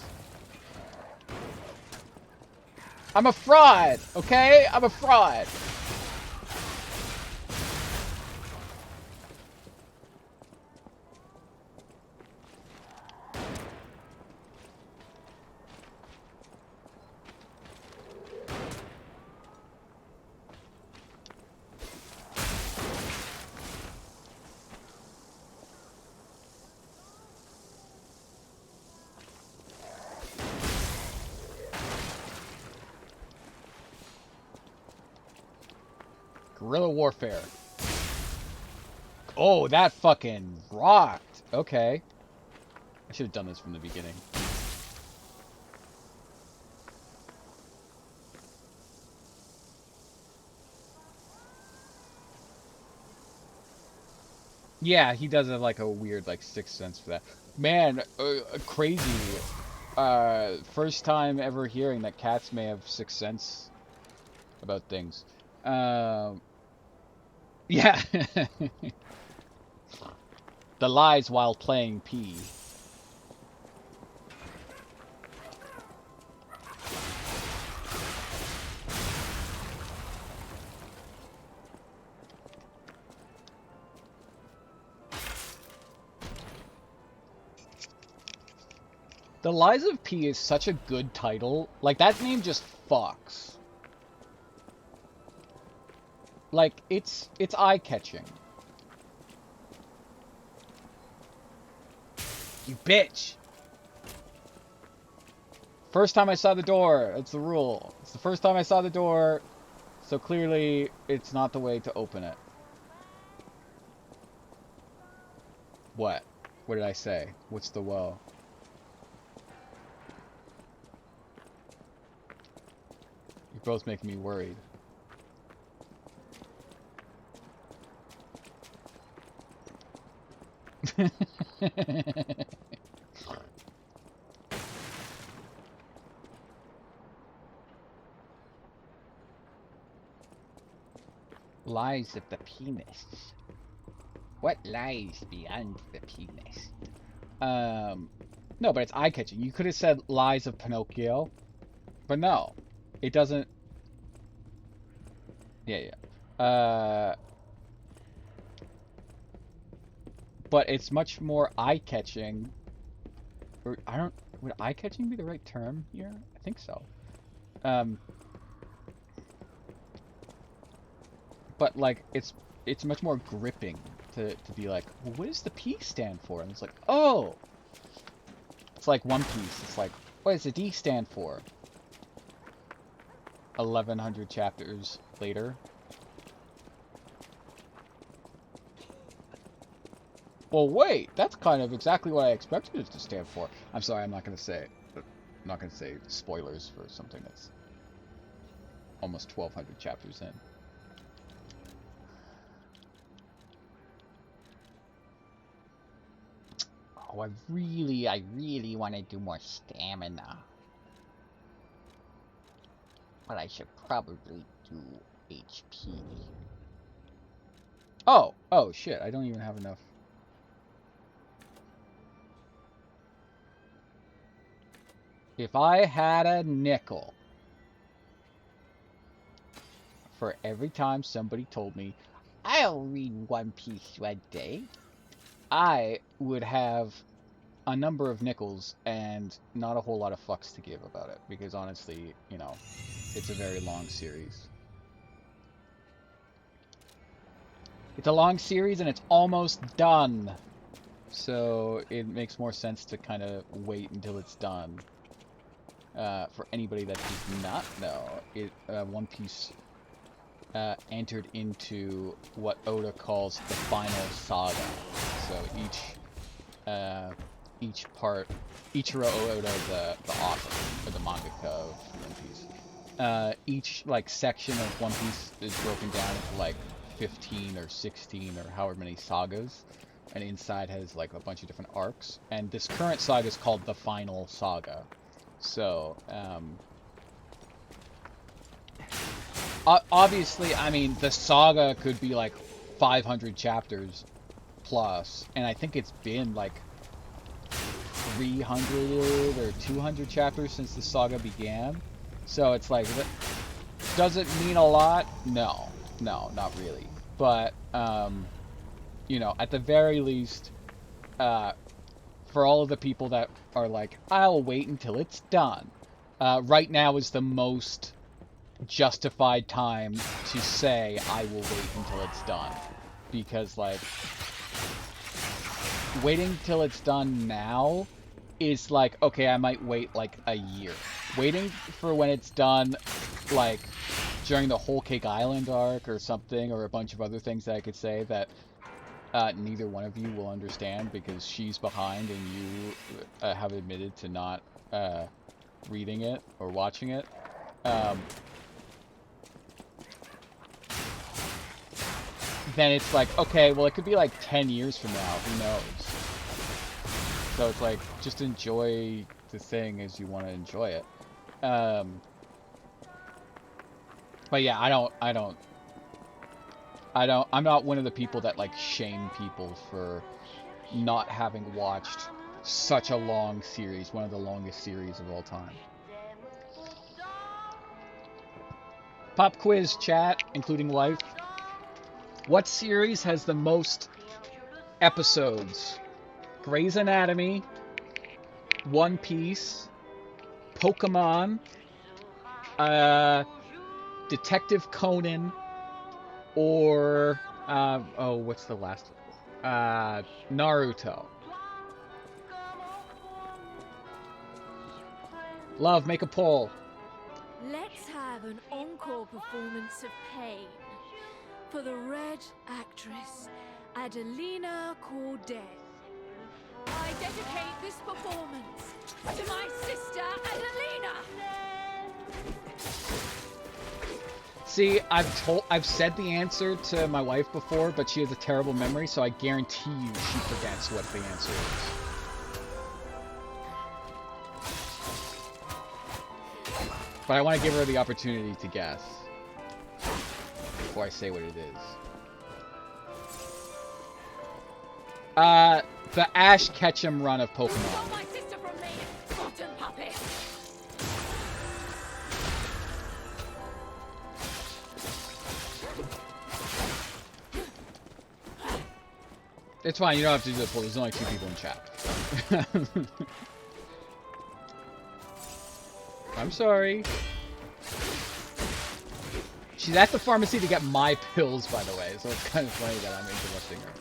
I'm a fraud. Okay? I'm a fraud. Guerrilla warfare. Oh, that fucking rocked. Okay. I should have done this from the beginning. Yeah, he does have like a weird like sixth sense for that. Man, crazy. First time ever hearing that cats may have sixth sense about things. Yeah. The lies while playing P. The Lies of P is such a good title. Like, that name just fucks. Like, it's eye-catching. You bitch! First time I saw the door. It's the rule. It's the first time I saw the door, so clearly it's not the way to open it. What? What did I say? What's the woe? You're both making me worried. Lies of the penis. What lies beyond the penis? No, but it's eye-catching. You could have said Lies of Pinocchio, but no, it doesn't. Yeah. But it's much more eye-catching. Or I don't. Would eye-catching be the right term here? I think so. But like it's much more gripping to be like, well, what does the P stand for? And it's like, oh, it's like One Piece. It's like, what does the D stand for? 1100 chapters later. Well, wait, that's kind of exactly what I expected it to stand for. I'm sorry, I'm not gonna say spoilers for something that's almost 1200 chapters in. Oh, I really want to do more stamina. But I should probably do HP. Oh, oh shit, I don't even have enough. If I had a nickel for every time somebody told me, I'll read One Piece one day, I would have a number of nickels and not a whole lot of fucks to give about it. Because honestly, you know, it's a very long series. It's a long series and it's almost done. So it makes more sense to kind of wait until it's done. For anybody that does not know, One Piece entered into what Oda calls the final saga. So each part, Ichiro Oda, the author or the mangaka of One Piece, each like section of One Piece is broken down into like 15 or 16 or however many sagas, and inside has like a bunch of different arcs. And this current saga is called the Final Saga. So, obviously, I mean, the saga could be like 500 chapters plus, and I think it's been like 300 or 200 chapters since the saga began. So it's like, does it mean a lot? No, not really. But, you know, at the very least, for all of the people that are like, I'll wait until it's done. Right now is the most justified time to say, I will wait until it's done. Because, like, waiting till it's done now is like, okay, I might wait like a year. Waiting for when it's done, like, during the Whole Cake Island arc or something, or a bunch of other things that I could say that neither one of you will understand because she's behind and you have admitted to not reading it or watching it. Then it's like, okay, well, it could be like 10 years from now, who knows? So it's like, just enjoy the thing as you want to enjoy it. But yeah, I'm not one of the people that like shame people for not having watched such a long series, one of the longest series of all time. Pop quiz chat, including wife. What series has the most episodes? Grey's Anatomy, One Piece, Pokemon, Detective Conan, or oh, what's the last one? Naruto. Love, make a poll. Let's have an encore performance of Pain for the Red actress, Adelina Corday. I dedicate this performance to my sister, Adelina! See, I've said the answer to my wife before, but she has a terrible memory, so I guarantee you she forgets what the answer is. But I want to give her the opportunity to guess before I say what it is. The Ash Ketchum run of Pokemon. My sister from me, rotten puppet! It's fine, you don't have to do the poll. There's only 2 people in chat. I'm sorry. She's at the pharmacy to get my pills, by the way, so it's kind of funny that I'm interrupting her.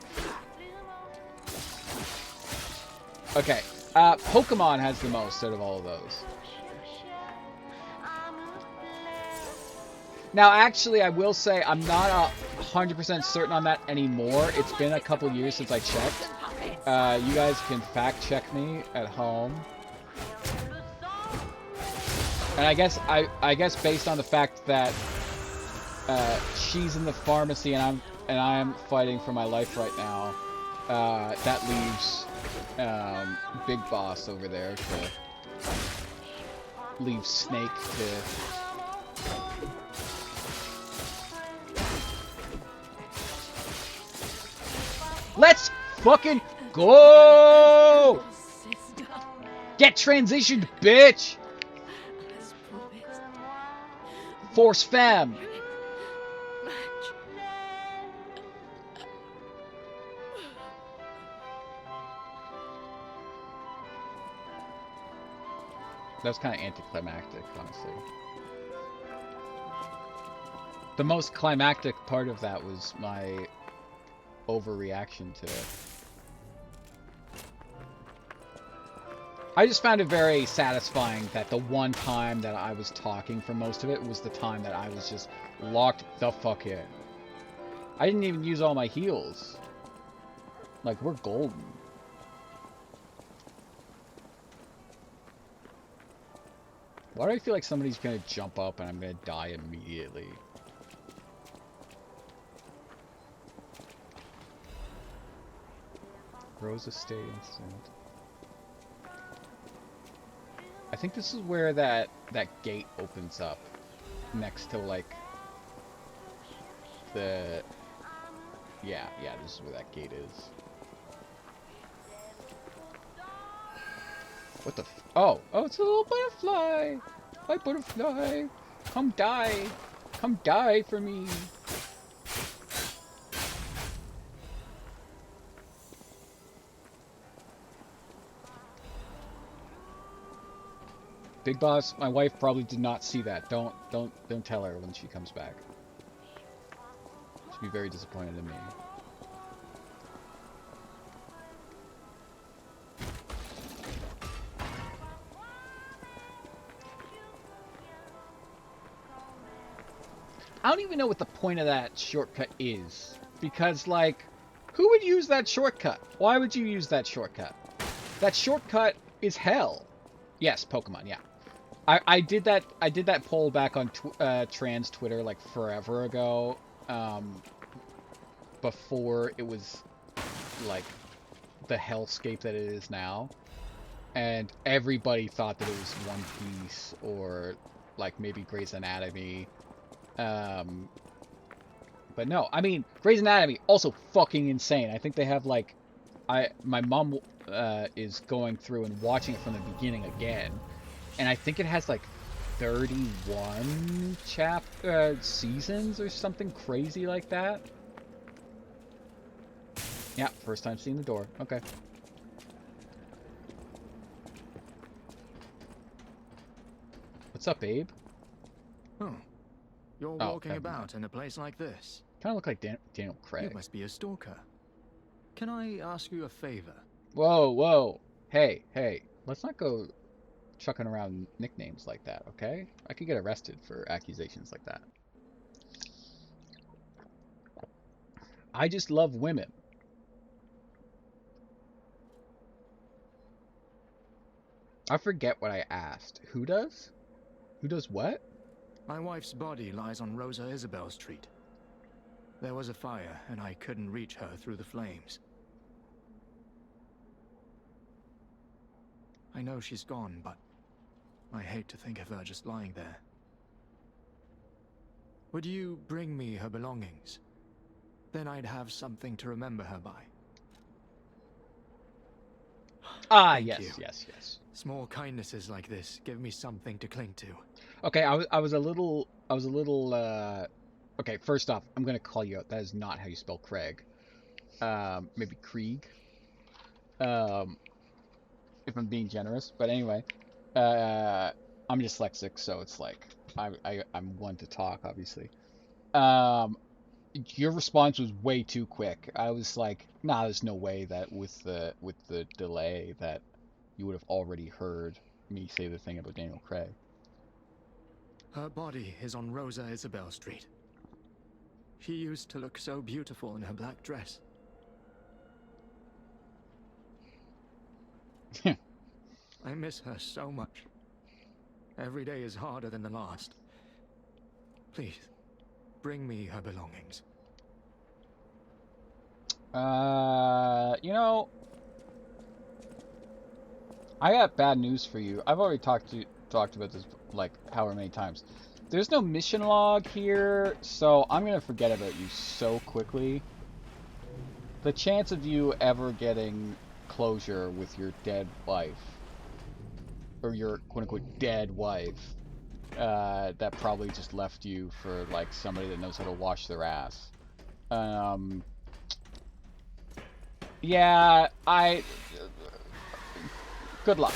Okay, Pokemon has the most out of all of those. Now, actually, I will say I'm not 100% certain on that anymore. It's been a couple years since I checked. You guys can fact check me at home. And I guess based on the fact that she's in the pharmacy and I'm fighting for my life right now, that leaves Big Boss over there to leave Snake to Let's fucking go! Get transitioned, bitch! Force fam. That was kind of anticlimactic, honestly. The most climactic part of that was my overreaction to it. I just found it very satisfying that the one time that I was talking for most of it was the time that I was just locked the fuck in. I didn't even use all my heals. Like, we're golden. Why do I feel like somebody's gonna jump up and I'm gonna die immediately? Rosa stay instant. I think this is where that gate opens up. Next to, like, the... Yeah, this is where that gate is. What the f... Oh, it's a little butterfly! Hi, butterfly! Come die! Come die for me! Big Boss, my wife probably did not see that. Don't tell her when she comes back. She'll be very disappointed in me. I don't even know what the point of that shortcut is. Because, like, who would use that shortcut? Why would you use that shortcut? That shortcut is hell. Yes, Pokemon, yeah. I did that poll back on trans Twitter like forever ago, before it was like the hellscape that it is now, and everybody thought that it was One Piece or like maybe Grey's Anatomy, but no, I mean Grey's Anatomy also fucking insane. I think they have like, my mom is going through and watching it from the beginning again. And I think it has like 31 seasons or something crazy like that. Yeah, first time seeing the door. Okay. What's up, Abe? Oh, you're walking about in a place like this. Kind of look like Daniel Craig. You must be a stalker. Can I ask you a favor? Whoa. Hey. Let's not go chucking around nicknames like that, okay? I could get arrested for accusations like that. I just love women. I forget what I asked. Who does? Who does what? My wife's body lies on Rosa Isabel Street. There was a fire, and I couldn't reach her through the flames. I know she's gone, but I hate to think of her just lying there. Would you bring me her belongings? Then I'd have something to remember her by. Yes. Small kindnesses like this give me something to cling to. Okay, I was a little okay, first off, I'm gonna call you out. That is not how you spell Craig. Maybe Krieg. If I'm being generous, but anyway, I'm dyslexic, so it's like I'm one to talk, obviously. Your response was way too quick. I was like, nah, there's no way that with the delay that you would have already heard me say the thing about Daniel Craig. Her body is on Rosa Isabel Street. She used to look so beautiful in her black dress. I miss her so much. Every day is harder than the last. Please, bring me her belongings. You know, I got bad news for you. I've already talked about this like however many times. There's no mission log here, so I'm gonna forget about you so quickly the chance of you ever getting closure with your dead wife, or your quote-unquote dead wife, that probably just left you for, like, somebody that knows how to wash their ass. Yeah, good luck.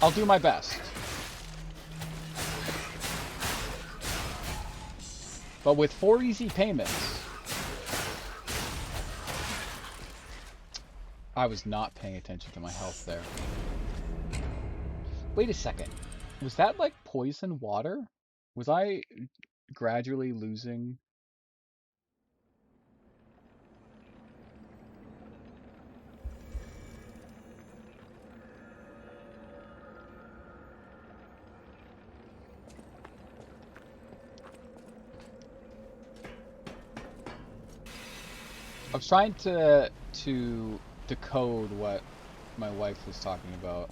I'll do my best. But with 4 easy payments... I was not paying attention to my health there. Wait a second. Was that like poison water? Was I gradually losing... I was trying to decode what my wife was talking about,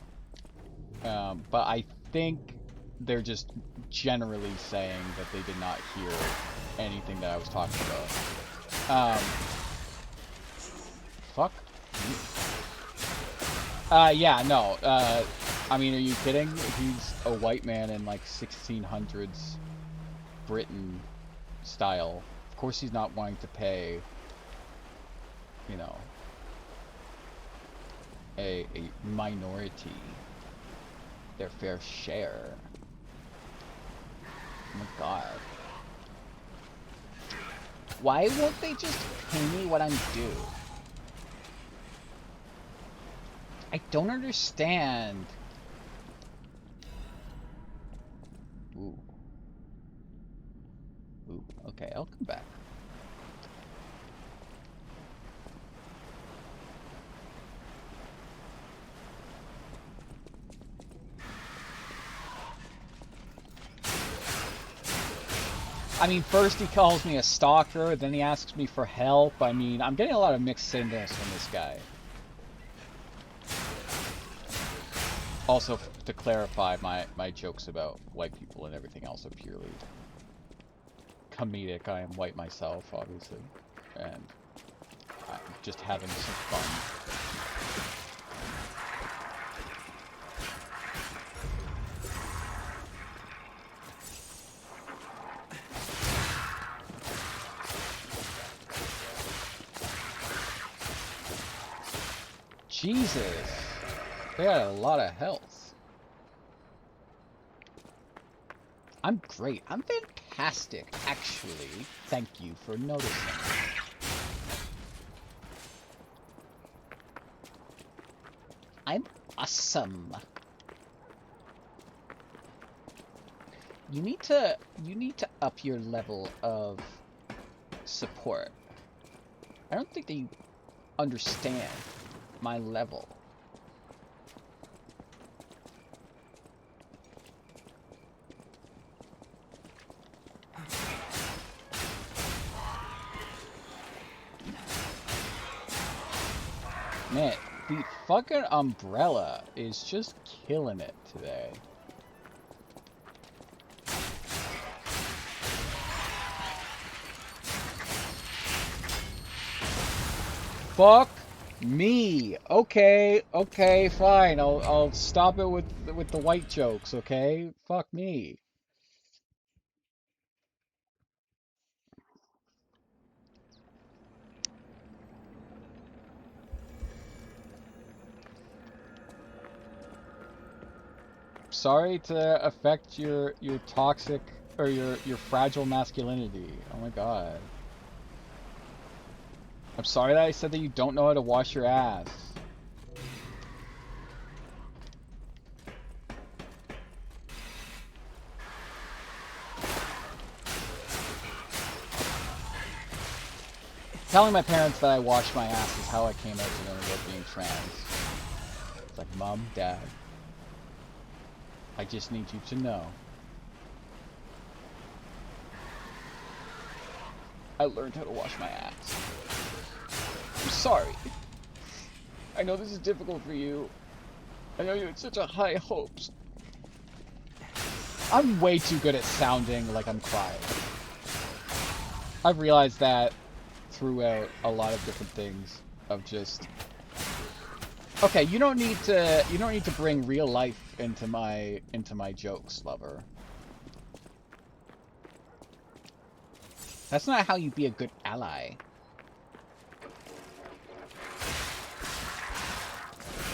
but I think they're just generally saying that they did not hear anything that I was talking about. Fuck. Yeah, no. I mean, are you kidding? He's a white man in like 1600s Britain style. Of course he's not wanting to pay, you know, a minority their fair share. Oh my god. Why won't they just pay me what I'm due? I don't understand. Ooh. Ooh, okay, I'll come back. I mean, first he calls me a stalker, then he asks me for help. I mean, I'm getting a lot of mixed signals from this guy. Also, to clarify, my jokes about white people and everything else are purely comedic. I am white myself, obviously, and I'm just having some fun. Jesus, they got a lot of health. I'm great. I'm fantastic, actually. Thank you for noticing. I'm awesome. You need to up your level of support. I don't think that you understand my level. Man, the fucking umbrella is just killing it today. Fuck me. Okay, okay, fine. I'll stop it with the white jokes, okay? Fuck me. Sorry to affect your toxic or your fragile masculinity. Oh my god. I'm sorry that I said that you don't know how to wash your ass. Telling my parents that I wash my ass is how I came out to them about being trans. It's like, Mom, Dad, I just need you to know. I learned how to wash my ass. I'm sorry. I know this is difficult for you. I know you had such a high hopes. I'm way too good at sounding like I'm crying. I've realized that threw out a lot of different things of just, okay, you don't need to bring real life into my jokes, lover. That's not how you be a good ally.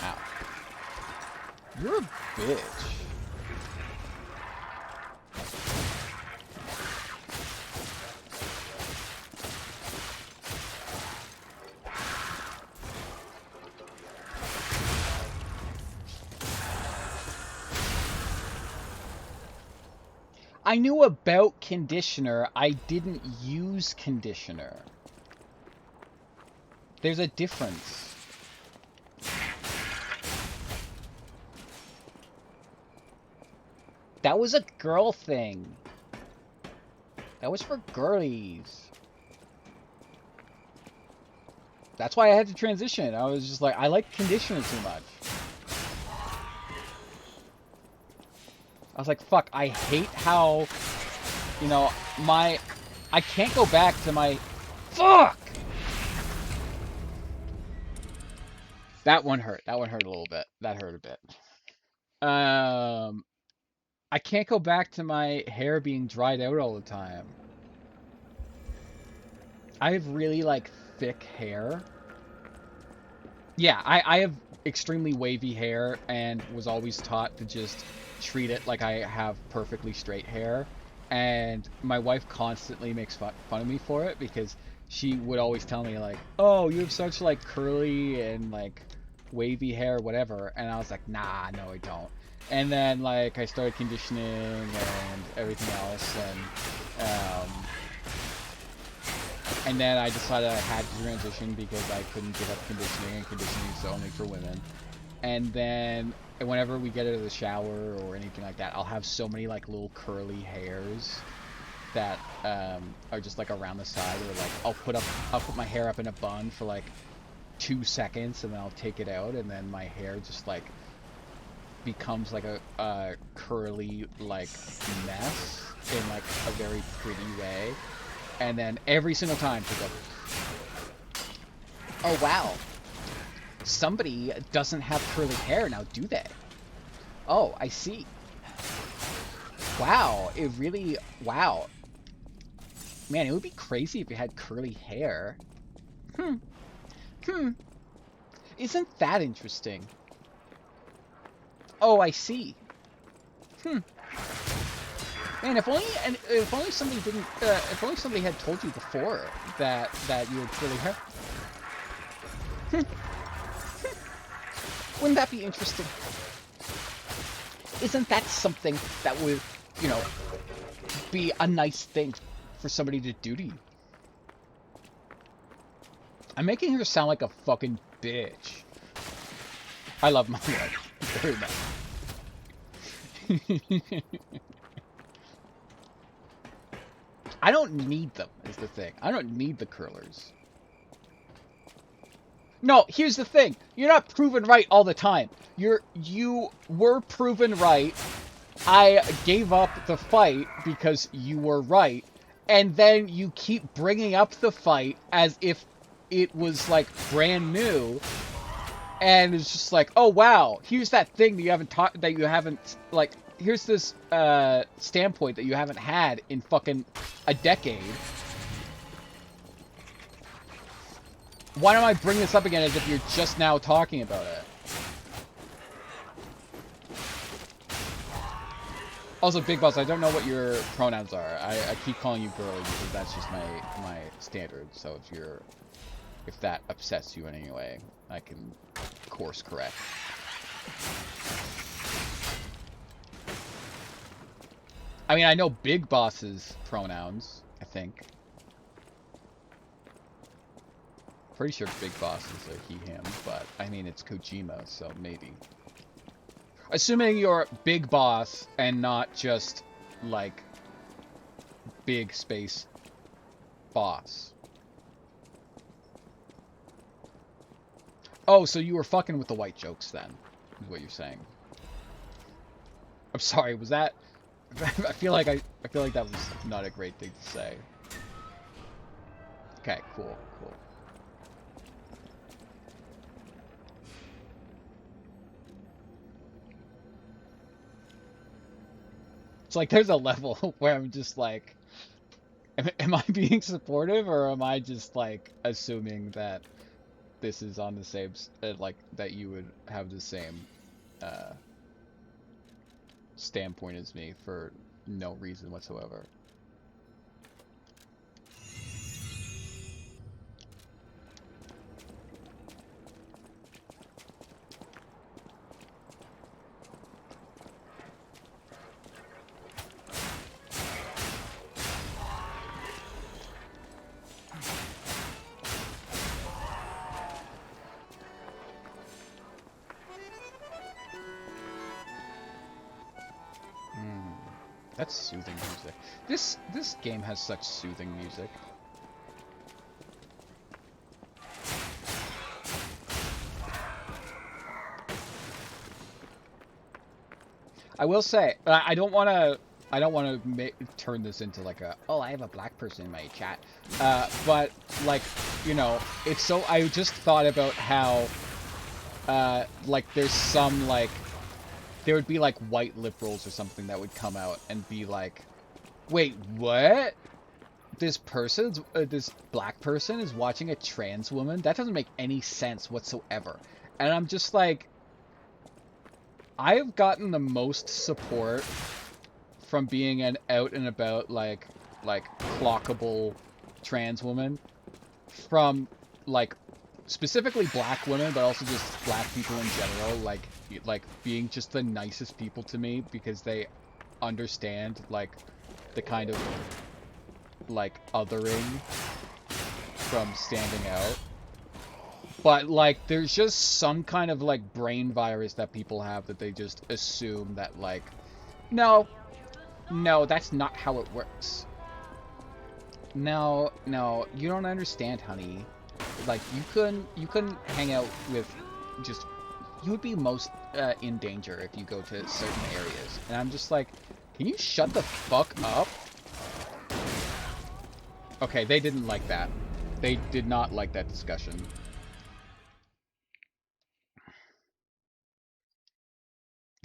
Ow. You're a bitch. I knew about conditioner, I didn't use conditioner. There's a difference. That was a girl thing. That was for girlies. That's why I had to transition. I was just like, I like conditioner too much. I was like, fuck, I hate how, you know, I can't go back to my, fuck! That one hurt. That one hurt a little bit. That hurt a bit. I can't go back to my hair being dried out all the time. I have really, like, thick hair. Yeah, I have extremely wavy hair and was always taught to just treat it like I have perfectly straight hair, and my wife constantly makes fun of me for it because she would always tell me like, oh, you have such like curly and like wavy hair, whatever, and I was like, nah, no I don't. And then like I started conditioning and everything else, and then I decided I had to transition because I couldn't give up conditioning, and conditioning is only for women. And then whenever we get out of the shower or anything like that, I'll have so many like little curly hairs that are just like around the side, or like I'll put my hair up in a bun for like 2 seconds and then I'll take it out, and then my hair just like becomes like a curly like mess in like a very pretty way, and then every single time to go, oh wow, somebody doesn't have curly hair now, do they? Oh, I see. Wow, it really, wow. Man, it would be crazy if you had curly hair. Isn't that interesting? Oh, I see. Man, if only somebody didn't, if only somebody had told you before that you had curly hair. Wouldn't that be interesting? Isn't that something that would, you know, be a nice thing for somebody to do to you? I'm making her sound like a fucking bitch. I love my wife very much. I don't need them, is the thing. I don't need the curlers. No, here's the thing. You're not proven right all the time. You were proven right. I gave up the fight because you were right. And then you keep bringing up the fight as if it was like brand new. And it's just like, oh wow, here's that thing that you haven't like, here's this standpoint that you haven't had in fucking a decade. Why don't I bring this up again as if you're just now talking about it? Also, Big Boss, I don't know what your pronouns are. I keep calling you girly because that's just my standard. So if that upsets you in any way, I can course correct. I mean, I know Big Boss's pronouns, I think. Pretty sure Big Boss is a he, him, but I mean, it's Kojima, so maybe. Assuming you're Big Boss and not just, like, Big Space Boss. Oh, so you were fucking with the white jokes then, is what you're saying. I'm sorry, was that... I feel like that was not a great thing to say. Okay, cool, cool. It's like there's a level where I'm just like, am I being supportive, or am I just like assuming that this is on the same, like that you would have the same standpoint as me for no reason whatsoever? That's soothing music. This game has such soothing music. I will say, I don't want to turn this into like a, oh, I have a black person in my chat. But like, you know, it's so, I just thought about how like there's some like, there would be like white liberals or something that would come out and be like, wait, what? This person's, this black person is watching a trans woman? That doesn't make any sense whatsoever. And I'm just like, I have gotten the most support from being an out and about like clockable trans woman from like specifically black women, but also just black people in general, like being just the nicest people to me because they understand like the kind of like othering from standing out. But like there's just some kind of like brain virus that people have that they just assume that like, no, that's not how it works. No, you don't understand, honey. Like you couldn't hang out with just, you would be most in danger if you go to certain areas. And I'm just like, can you shut the fuck up? Okay, they didn't like that. They did not like that discussion.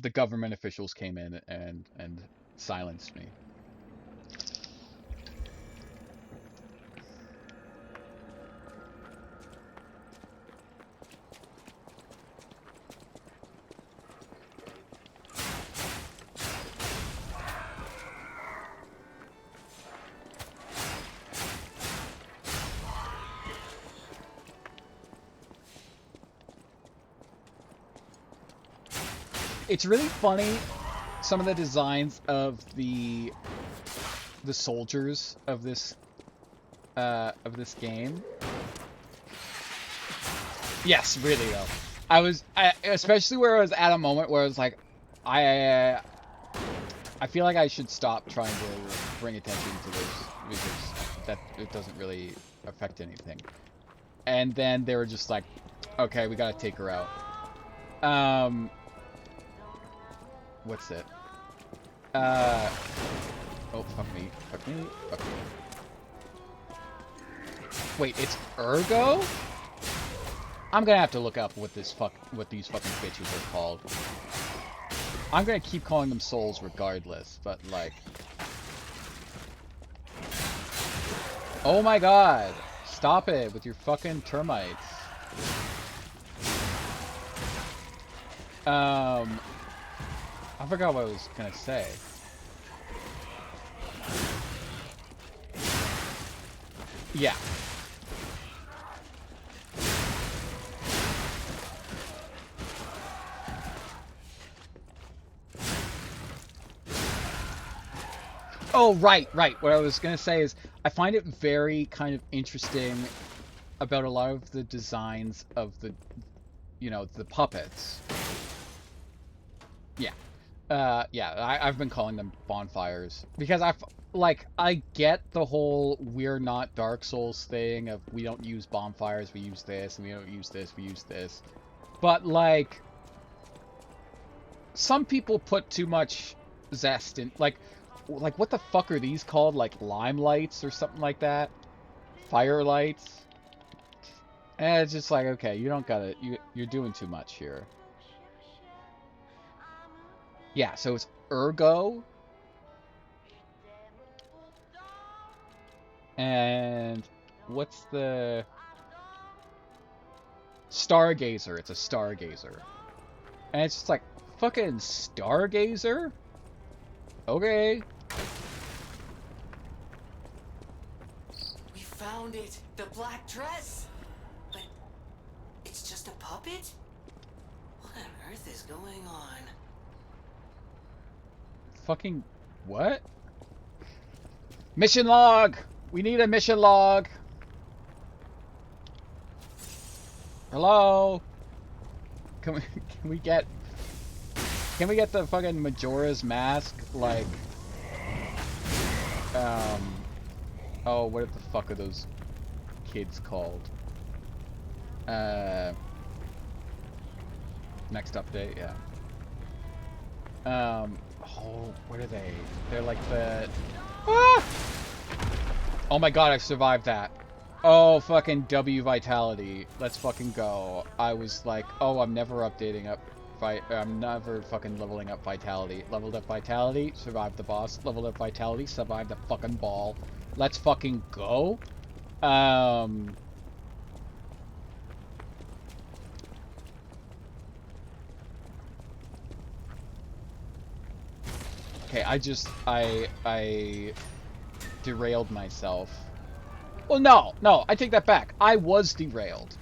The government officials came in and silenced me. It's really funny, some of the designs of the soldiers of this game. Yes, really though. I especially where I was at a moment where I was like, I feel like I should stop trying to bring attention to this because that it doesn't really affect anything. And then they were just like, okay, we gotta take her out. What's it? Oh, fuck me. Wait, it's Ergo? I'm gonna have to look up what these fucking bitches are called. I'm gonna keep calling them souls regardless, but like... Oh my god! Stop it with your fucking termites. I forgot what I was gonna say. Yeah. Oh, right. What I was gonna say is, I find it very kind of interesting about a lot of the designs of the, you know, the puppets. Yeah. I've been calling them bonfires because I get the whole we're not Dark Souls thing of we don't use bonfires, we use this, and we don't use this, we use this. But like, some people put too much zest in, like what the fuck are these called? Like limelights or something like that? firelights. And it's just like, okay, you don't gotta, you're doing too much here. Yeah, so it's Ergo. And what's the... Stargazer. It's a Stargazer. And it's just like, fucking Stargazer? Okay. We found it! The black dress! But it's just a puppet? What on earth is going on? Fucking what? Mission log! We need a mission log! Hello? Can we get the fucking Majora's Mask, like, oh, what the fuck are those kids called? Next update, yeah. Oh, what are they? They're like the... Ah! Oh my god, I survived that. Oh, fucking W Vitality. Let's fucking go. I was like, oh, I'm never updating up... I'm never fucking leveling up Vitality. Leveled up Vitality, survived the boss. Leveled up Vitality, survived the fucking ball. Let's fucking go. Okay, I derailed myself. Well, no, I take that back. I was derailed.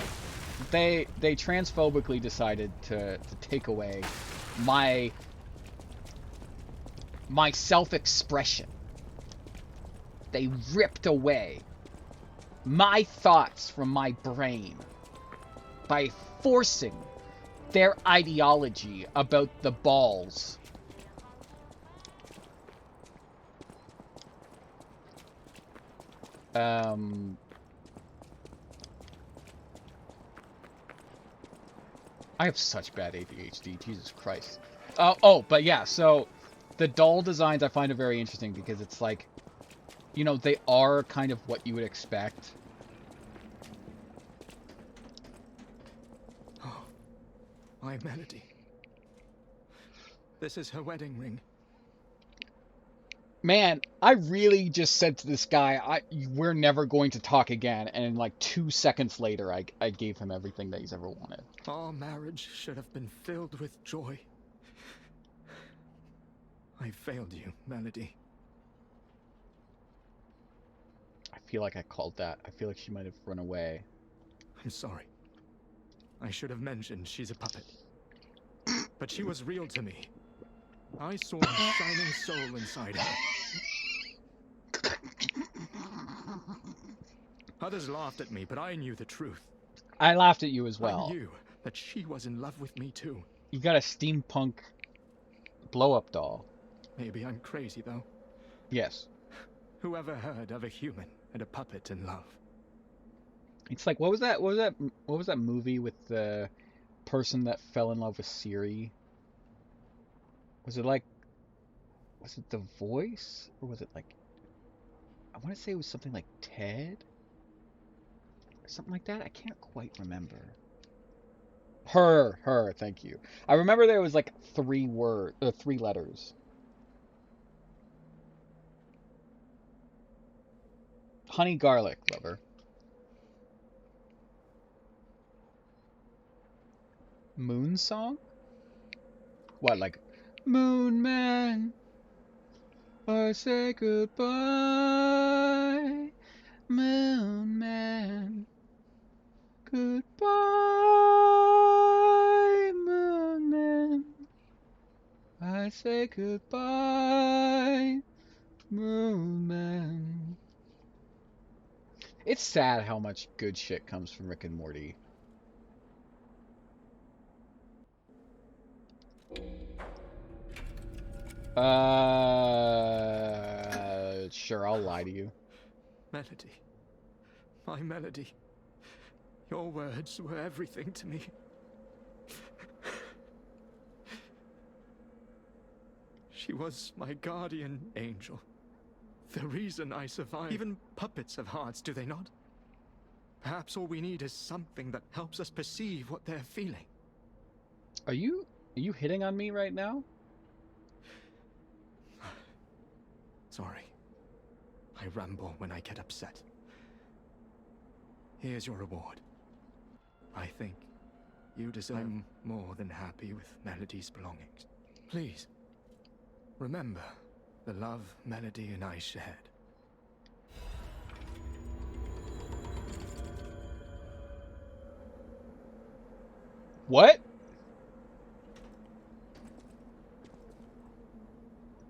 They transphobically decided to take away my self-expression. They ripped away my thoughts from my brain by forcing their ideology about the balls. I have such bad ADHD, Jesus Christ. Oh, but yeah, so the doll designs I find are very interesting because it's like, you know, they are kind of what you would expect. Oh, my Melody. This is her wedding ring. Man, I really just said to this guy, we're never going to talk again, and like 2 seconds later, I gave him everything that he's ever wanted. Our marriage should have been filled with joy. I failed you, Melody. I feel like I called that. I feel like she might have run away. I'm sorry. I should have mentioned she's a puppet. But she was real to me. I saw a shining soul inside her. Others laughed at me, but I knew the truth. I laughed at you as well. I knew that she was in love with me too. You got a steampunk blow-up doll. Maybe I'm crazy though. Yes. Whoever heard of a human and a puppet in love? It's like, what was that movie with the person that fell in love with Siri? Was it The Voice? Or was it like, I want to say it was something like Ted? Or something like that? I can't quite remember. Her, thank you. I remember there was like 3 letters. Honey garlic, lover. Moon song? What, like Moon Man, I say goodbye, Moon Man, goodbye, Moon Man, I say goodbye, Moon Man. It's sad how much good shit comes from Rick and Morty. Sure, I'll lie to you. Melody. My Melody. Your words were everything to me. She was my guardian angel. The reason I survived. Even puppets have hearts, do they not? Perhaps all we need is something that helps us perceive what they're feeling. Are you hitting on me right now? Sorry. I ramble when I get upset. Here's your reward. I think you deserve. I'm more than happy with Melody's belongings. Please, remember the love Melody and I shared. What?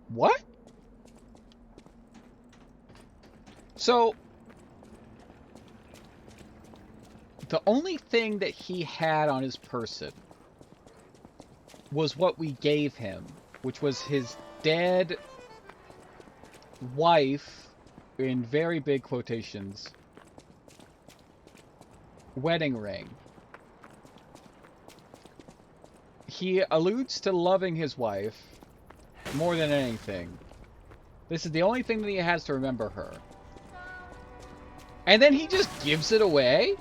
What? So, the only thing that he had on his person was what we gave him, which was his dead wife, in very big quotations, wedding ring. He alludes to loving his wife more than anything. This is the only thing that he has to remember her. And then he just gives it away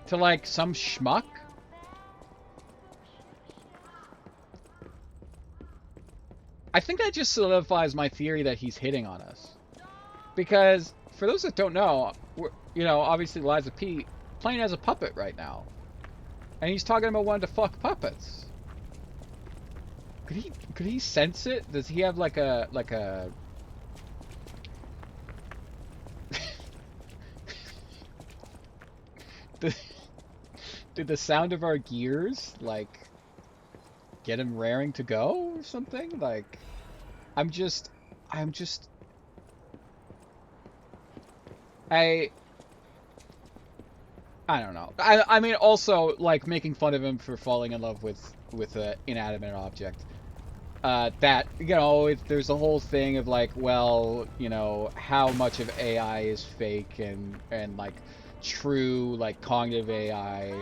to, like, some schmuck? I think that just solidifies my theory that he's hitting on us. Because, for those that don't know, you know, obviously Liza P. playing as a puppet right now. And he's talking about wanting to fuck puppets. Could he sense it? Does he have like a Did the sound of our gears like get him raring to go or something? Like I don't know. I mean, also, like, making fun of him for falling in love with an inanimate object. That, you know, there's a whole thing of, like, well, you know, how much of AI is fake and like, true, like, cognitive AI,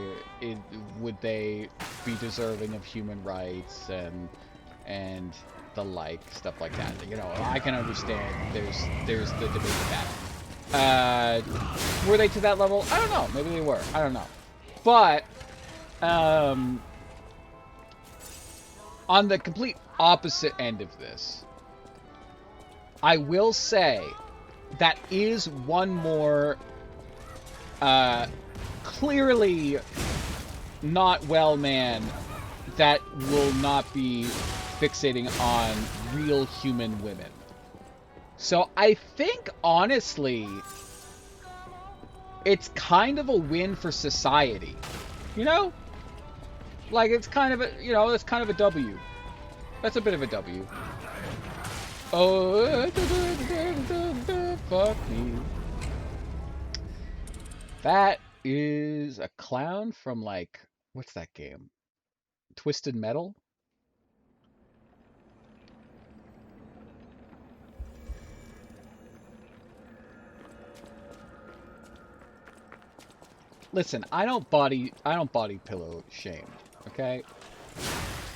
would they be deserving of human rights and the like, stuff like that. You know, I can understand there's the debate of that. Were they to that level? I don't know. Maybe they were. I don't know. But, on the complete opposite end of this, I will say that is one more, clearly not well man that will not be fixating on real human women. So I think, honestly, it's kind of a win for society. You know? Like, it's kind of a, you know, it's kind of a W. That's a bit of a W. Oh, fuck me. That is a clown from, like, what's that game? Twisted Metal? Listen, I don't body pillow shame, okay?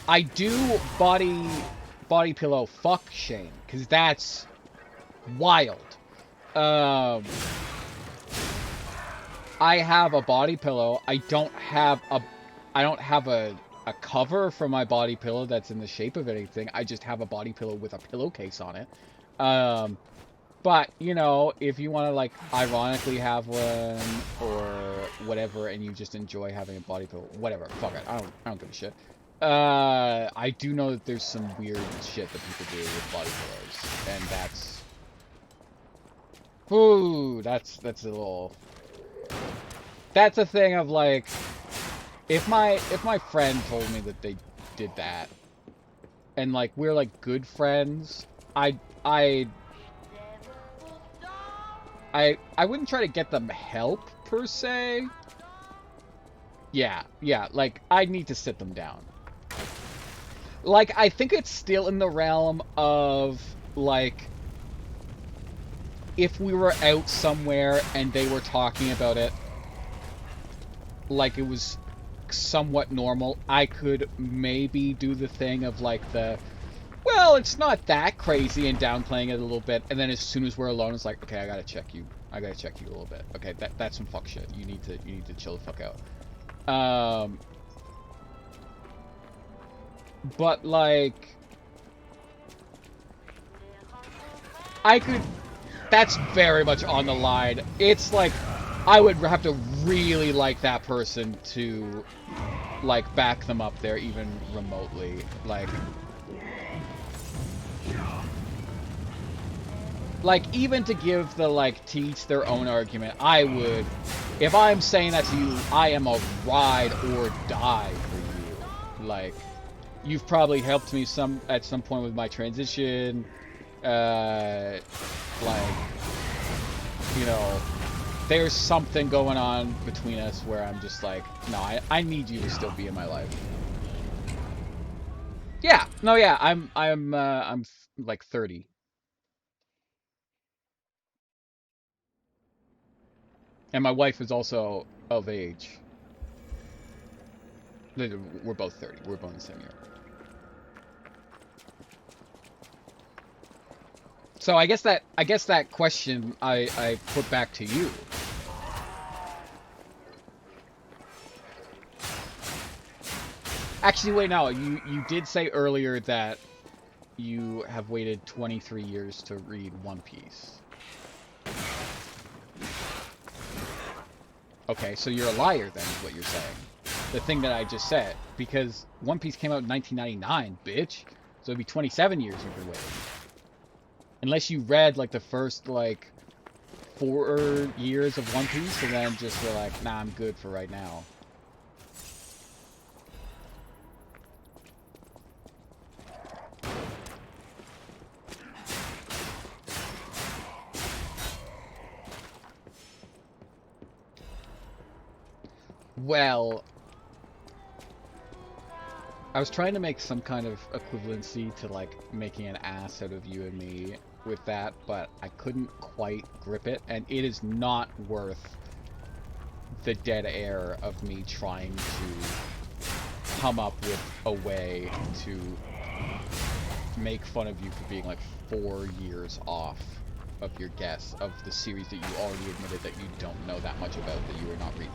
I do body pillow fuck shame, because that's wild. I have a body pillow. I don't have a cover for my body pillow that's in the shape of anything. I just have a body pillow with a pillowcase on it. But, you know, if you want to, like, ironically have one or whatever, and you just enjoy having a body pillow, whatever, fuck it, I don't give a shit. I do know that there's some weird shit that people do with body pillows, and that's... Ooh, that's a little... That's a thing of, like, if my friend told me that they did that, and, like, we're, like, good friends, I wouldn't try to get them help, per se. Yeah, like, I'd need to sit them down. Like, I think it's still in the realm of, like, if we were out somewhere and they were talking about it, like it was somewhat normal, I could maybe do the thing of, like, the well, it's not that crazy, and downplaying it a little bit, and then as soon as we're alone, it's like, okay, I gotta check you. I gotta check you a little bit. Okay, that's some fuck shit. You need to chill the fuck out. But like, that's very much on the line. It's like, I would have to really like that person to, like, back them up there even remotely. Like, even to give the, like, to each their own argument, I would, if I'm saying that to you, I am a ride or die for you. Like, you've probably helped me at some point with my transition, like, you know, there's something going on between us where I'm just like, no, I need you to still be in my life. Yeah, no, yeah, I'm like 30. And my wife is also of age. We're both 30. We're both in the same year. So I guess that question I put back to you. Actually, wait, no. You did say earlier that you have waited 23 years to read One Piece. Okay, so you're a liar then, is what you're saying. The thing that I just said. Because One Piece came out in 1999, bitch. So it'd be 27 years you've been waiting. Unless you read, like, the first, like, 4 years of One Piece, and then just were like, nah, I'm good for right now. Well, I was trying to make some kind of equivalency to, like, making an ass out of you and me with that, but I couldn't quite grip it, and it is not worth the dead air of me trying to come up with a way to make fun of you for being, like, 4 years off of your guess of the series that you already admitted that you don't know that much about, that you were not reading.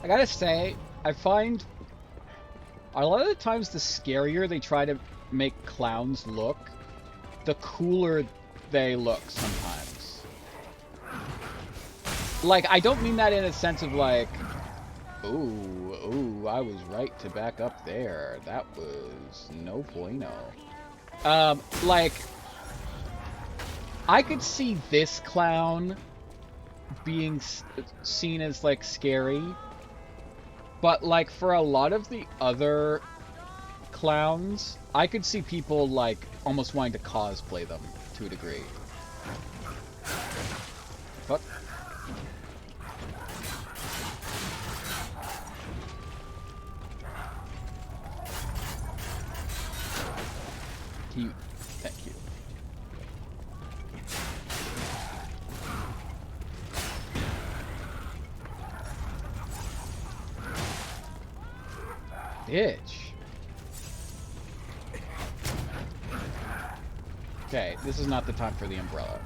I gotta say, I find a lot of the times the scarier they try to make clowns look, the cooler they look sometimes. Like, I don't mean that in a sense of like, ooh, I was right to back up there. That was no bueno. Like, I could see this clown being seen as, like, scary. But, like, for a lot of the other clowns, I could see people, like, almost wanting to cosplay them to a degree. Fuck. Thank you. Bitch. Okay, this is not the time for the umbrella.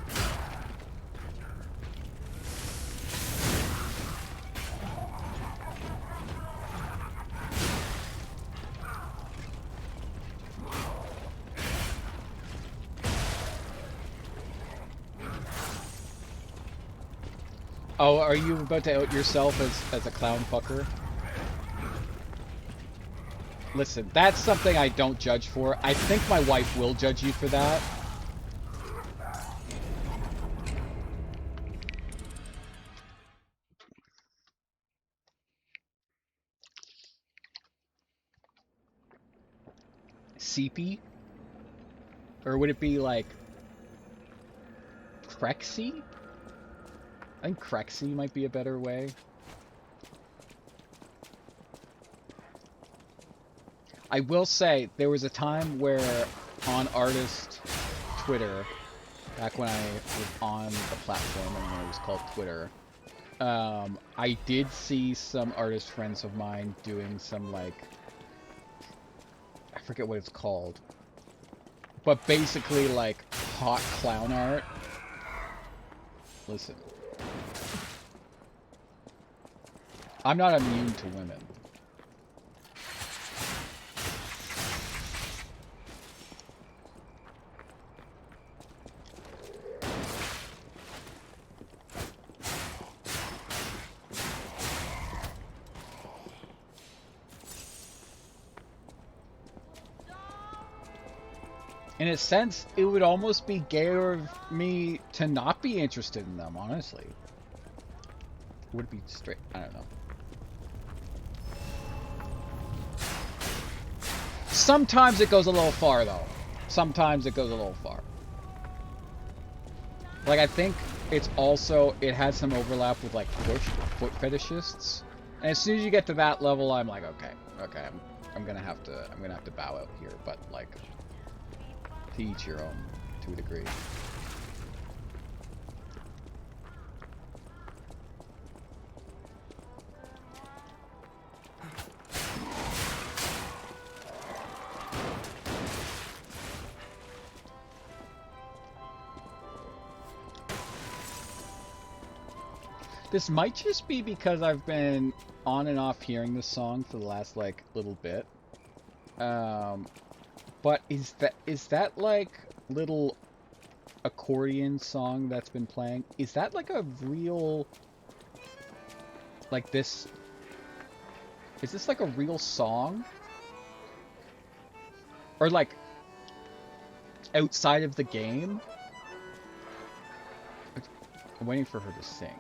Oh, are you about to out yourself as a clown fucker? Listen, that's something I don't judge for. I think my wife will judge you for that. Seepy? Or would it be like Crexy? I think Crexy might be a better way. I will say, there was a time where on artist Twitter, back when I was on the platform and when it was called Twitter, I did see some artist friends of mine doing some, like, I forget what it's called, but basically like hot clown art. Listen, I'm not immune to women. In a sense, it would almost be gayer of me to not be interested in them, honestly. Would it be straight? I don't know. Sometimes it goes a little far, though. Sometimes it goes a little far. Like, I think it's also, it has some overlap with, like, foot fetishists. And as soon as you get to that level, I'm like, okay, I'm gonna have to bow out here, but, like, to each your own, to a degree. This might just be because I've been on and off hearing this song for the last, like, little bit. But is that like little accordion song that's been playing? Is that like a real, like this? Is this like a real song? Or like outside of the game? I'm waiting for her to sing.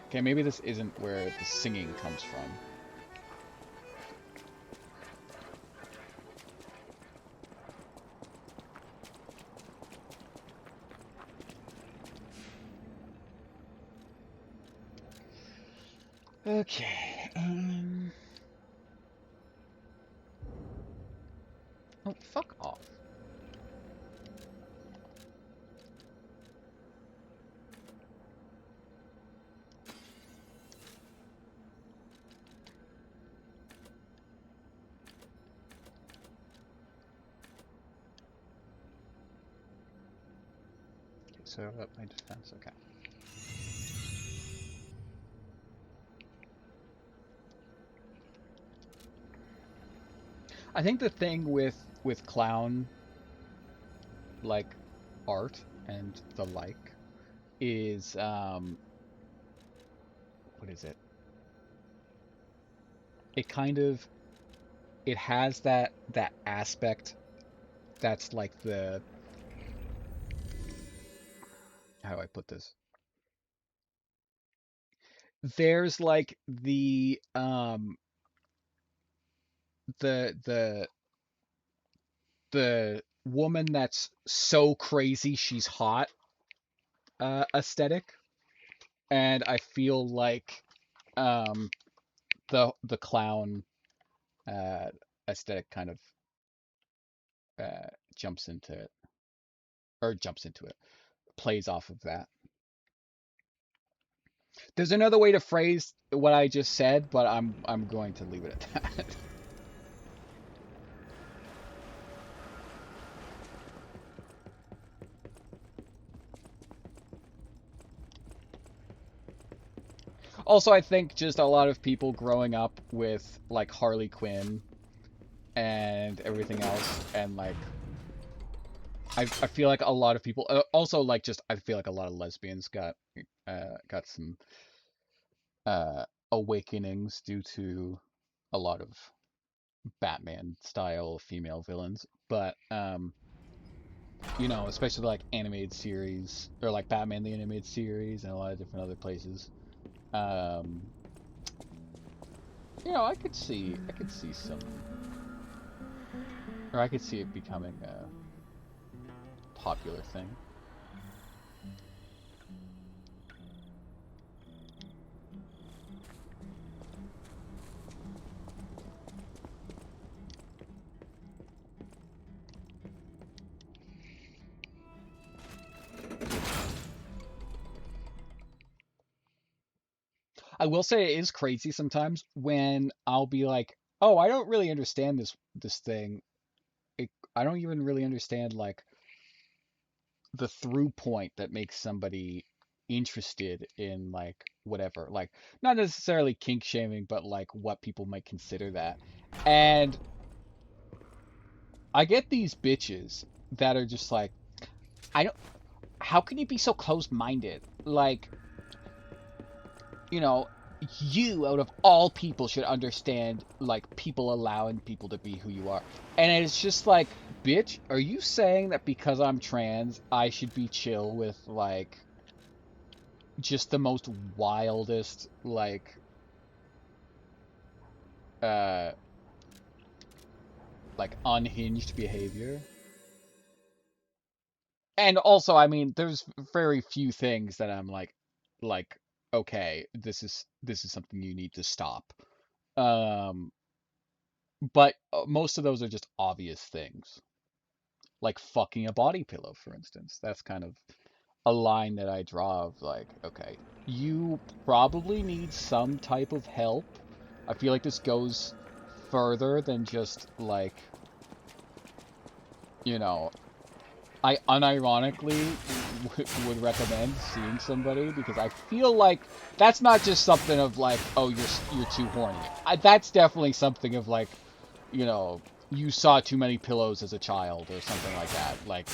Okay, maybe this isn't where the singing comes from. Okay, oh, fuck off. So up my defense, okay. I think the thing with clown, like, art and the like, is, what is it? It kind of, it has that aspect that's like the, how do I put this? There's like the woman that's so crazy she's hot aesthetic, and I feel like the clown aesthetic kind of plays off of that. There's another way to phrase what I just said, but I'm going to leave it at that. Also, I think just a lot of people growing up with, like, Harley Quinn and everything else, and like I feel like a lot of people also like just I feel like a lot of lesbians got some awakenings due to a lot of Batman style female villains, but you know, especially like animated series or like Batman the animated series and a lot of different other places. You know, I could see some, or I could see it becoming a popular thing. I will say it is crazy sometimes when I'll be like, "Oh, I don't really understand this thing. I don't even really understand like the through point that makes somebody interested in like whatever. Like not necessarily kink shaming, but like what people might consider that." And I get these bitches that are just like, "I don't how can you be so closed-minded? Like, you know, you out of all people should understand like people allowing people to be who you are." And it's just like, bitch, are you saying that because I'm trans I should be chill with like just the most wildest like unhinged behavior? And also, I mean, there's very few things that I'm like okay, this is something you need to stop. But most of those are just obvious things. Like fucking a body pillow, for instance. That's kind of a line that I draw of like, okay, you probably need some type of help. I feel like this goes further than just like, you know, I unironically would recommend seeing somebody because I feel like that's not just something of like, oh, you're too horny. That's definitely something of like, you know, you saw too many pillows as a child or something like that. Like,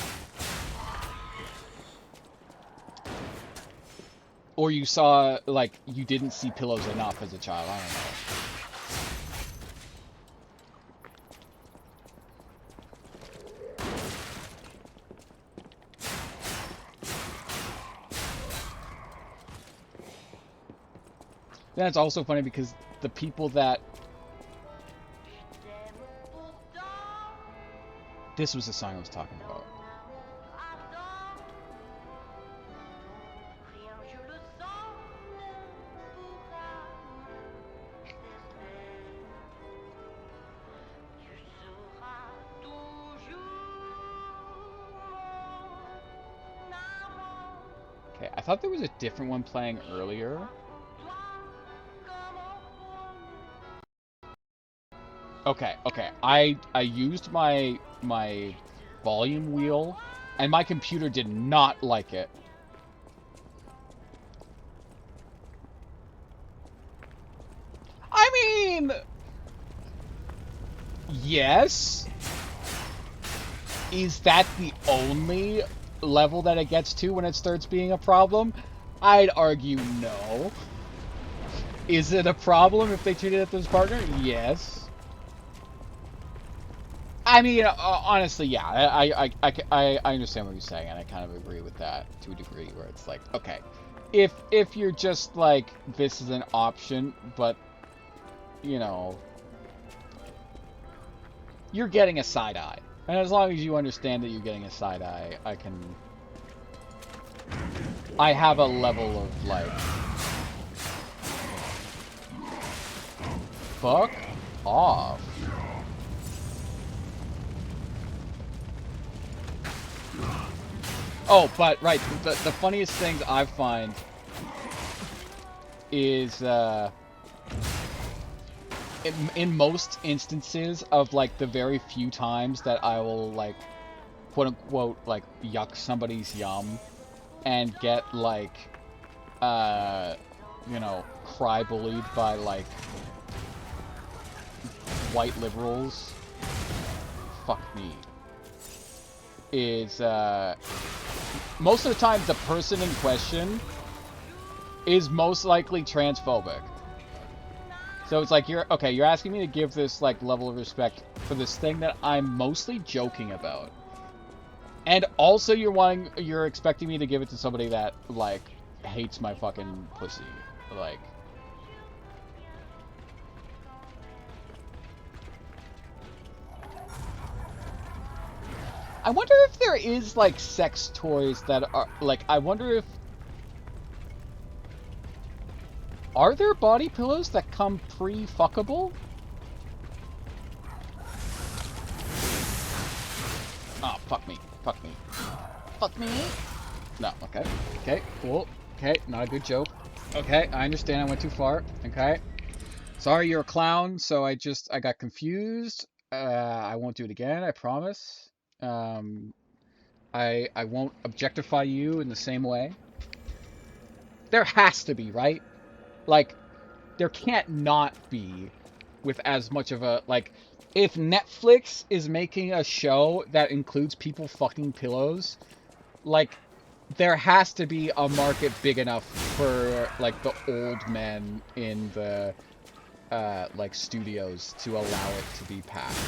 or you saw like you didn't see pillows enough as a child. I don't know. Then it's also funny because the people that... This was the song I was talking about. Okay, I thought there was a different one playing earlier. Okay. I used my volume wheel, and my computer did not like it. I mean, yes. Is that the only level that it gets to when it starts being a problem? I'd argue no. Is it a problem if they treat it as a partner? Yes. I mean, honestly, yeah, I understand what you're saying, and I kind of agree with that to a degree, where it's like, okay, if you're just like, this is an option, but, you know, you're getting a side eye, and as long as you understand that you're getting a side eye, I have a level of, like, fuck off. Oh, but, right, the funniest things I find is, in most instances of, like, the very few times that I will, like, quote-unquote, like, yuck somebody's yum and get, like, you know, cry-bullied by, like, white liberals fuck me, is most of the time the person in question is most likely transphobic. So it's like, you're asking me to give this like level of respect for this thing that I'm mostly joking about. And also you're expecting me to give it to somebody that like hates my fucking pussy. Like, I wonder if there is like sex toys that are like, I wonder if are there body pillows that come pre-fuckable? Oh, fuck me. Fuck me. Fuck me? No, okay. Okay, cool. Okay, not a good joke. Okay, I understand I went too far. Okay. Sorry, you're a clown, so I got confused. I won't do it again, I promise. I won't objectify you in the same way. There has to be, right? Like, there can't not be with as much of a, like, if Netflix is making a show that includes people fucking pillows, like, there has to be a market big enough for, like, the old men in the, like, studios to allow it to be passed.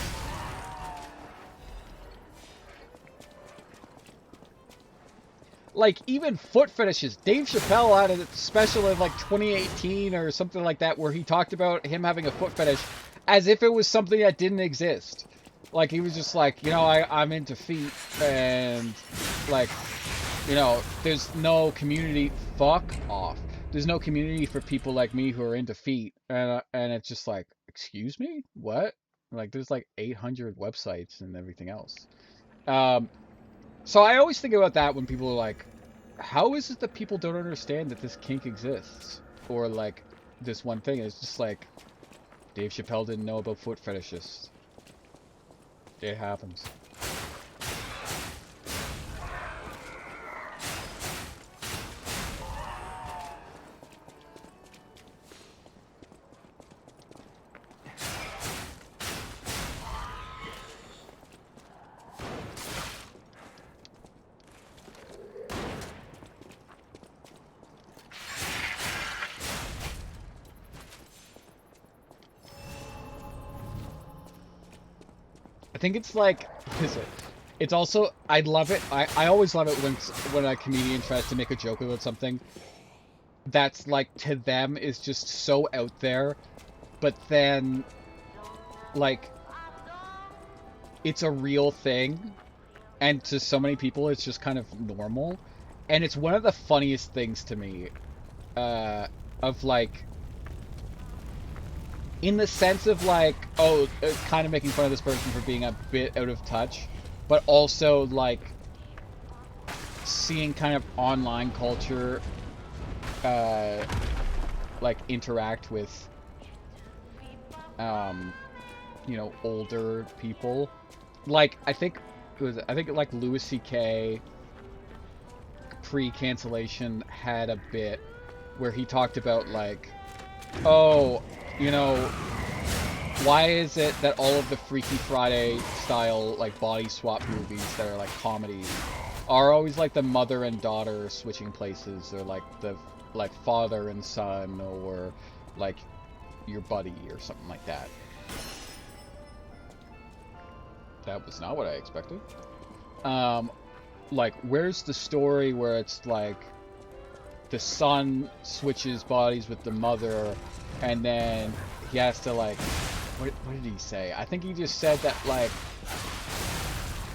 Like, even foot fetishes. Dave Chappelle had a special in, like, 2018 or something like that where he talked about him having a foot fetish as if it was something that didn't exist. Like, he was just like, you know, I'm into feet, and, like, you know, there's no community. Fuck off. There's no community for people like me who are into feet. And it's just like, excuse me? What? Like, there's, like, 800 websites and everything else. So I always think about that when people are like, how is it that people don't understand that this kink exists? Or like, this one thing is just like, Dave Chappelle didn't know about foot fetishists. It happens. I think it's like, it's also, I love it. I always love it when a comedian tries to make a joke about something that's like, to them is just so out there, but then like, it's a real thing, and to so many people it's just kind of normal. And it's one of the funniest things to me, of like, in the sense of like, oh, kind of making fun of this person for being a bit out of touch, but also like seeing kind of online culture like interact with you know, older people. Like, I think like Louis C.K. pre-cancellation had a bit where he talked about like, oh, you know, why is it that all of the Freaky Friday style like body swap movies that are like comedies are always like the mother and daughter switching places, or like the father and son, or like your buddy or something like that? That was not what I expected. Like, where's the story where it's like the son switches bodies with the mother, and then he has to like, what did he say? I think he just said that like,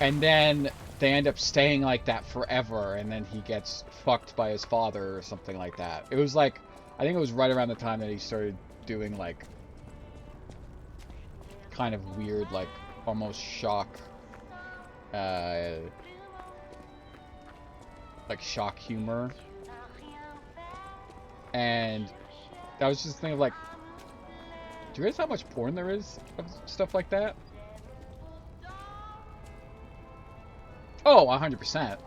and then they end up staying like that forever, and then he gets fucked by his father or something like that. It was like, I think it was right around the time that he started doing like kind of weird, like almost shock, like shock humor. And I was just thinking, like, do you realize how much porn there is of stuff like that? Oh, 100%.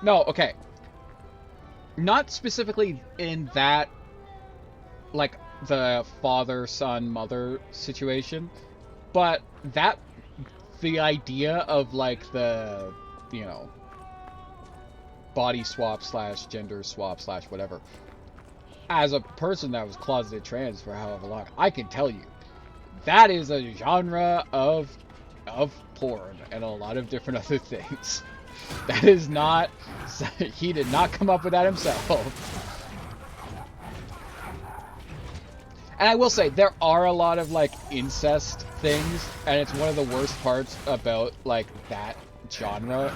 No, okay. Not specifically in that, like, the father, son, mother situation, but that the idea of like the, you know, body swap / gender swap / whatever. As a person that was closeted trans for however long, I can tell you that is a genre of porn and a lot of different other things. That is not, he did not come up with that himself. And I will say, there are a lot of, like, incest things, and it's one of the worst parts about, like, that genre.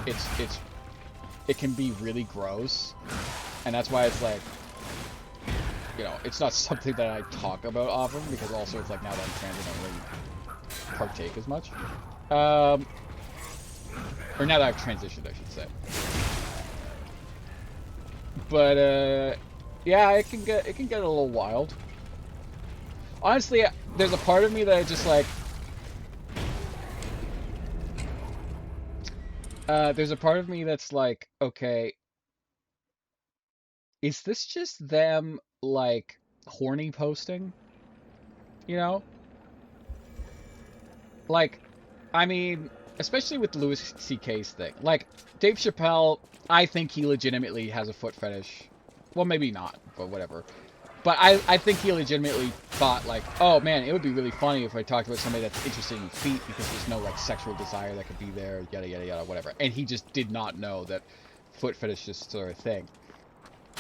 It can be really gross, and that's why it's, like, you know, it's not something that I talk about often, because also it's, like, now that I'm trans, I don't really partake as much. Or now that I've transitioned, I should say. But, yeah, it can get a little wild. Honestly, there's a part of me that I just like... there's a part of me that's like, okay, is this just them, like, horny posting? You know? Like, I mean, especially with Louis C.K.'s thing. Like, Dave Chappelle, I think he legitimately has a foot fetish. Well, maybe not, but whatever. But I think he legitimately thought, like, oh, man, it would be really funny if I talked about somebody that's interested in feet because there's no, like, sexual desire that could be there, yada, yada, yada, whatever. And he just did not know that foot fetishists are a thing.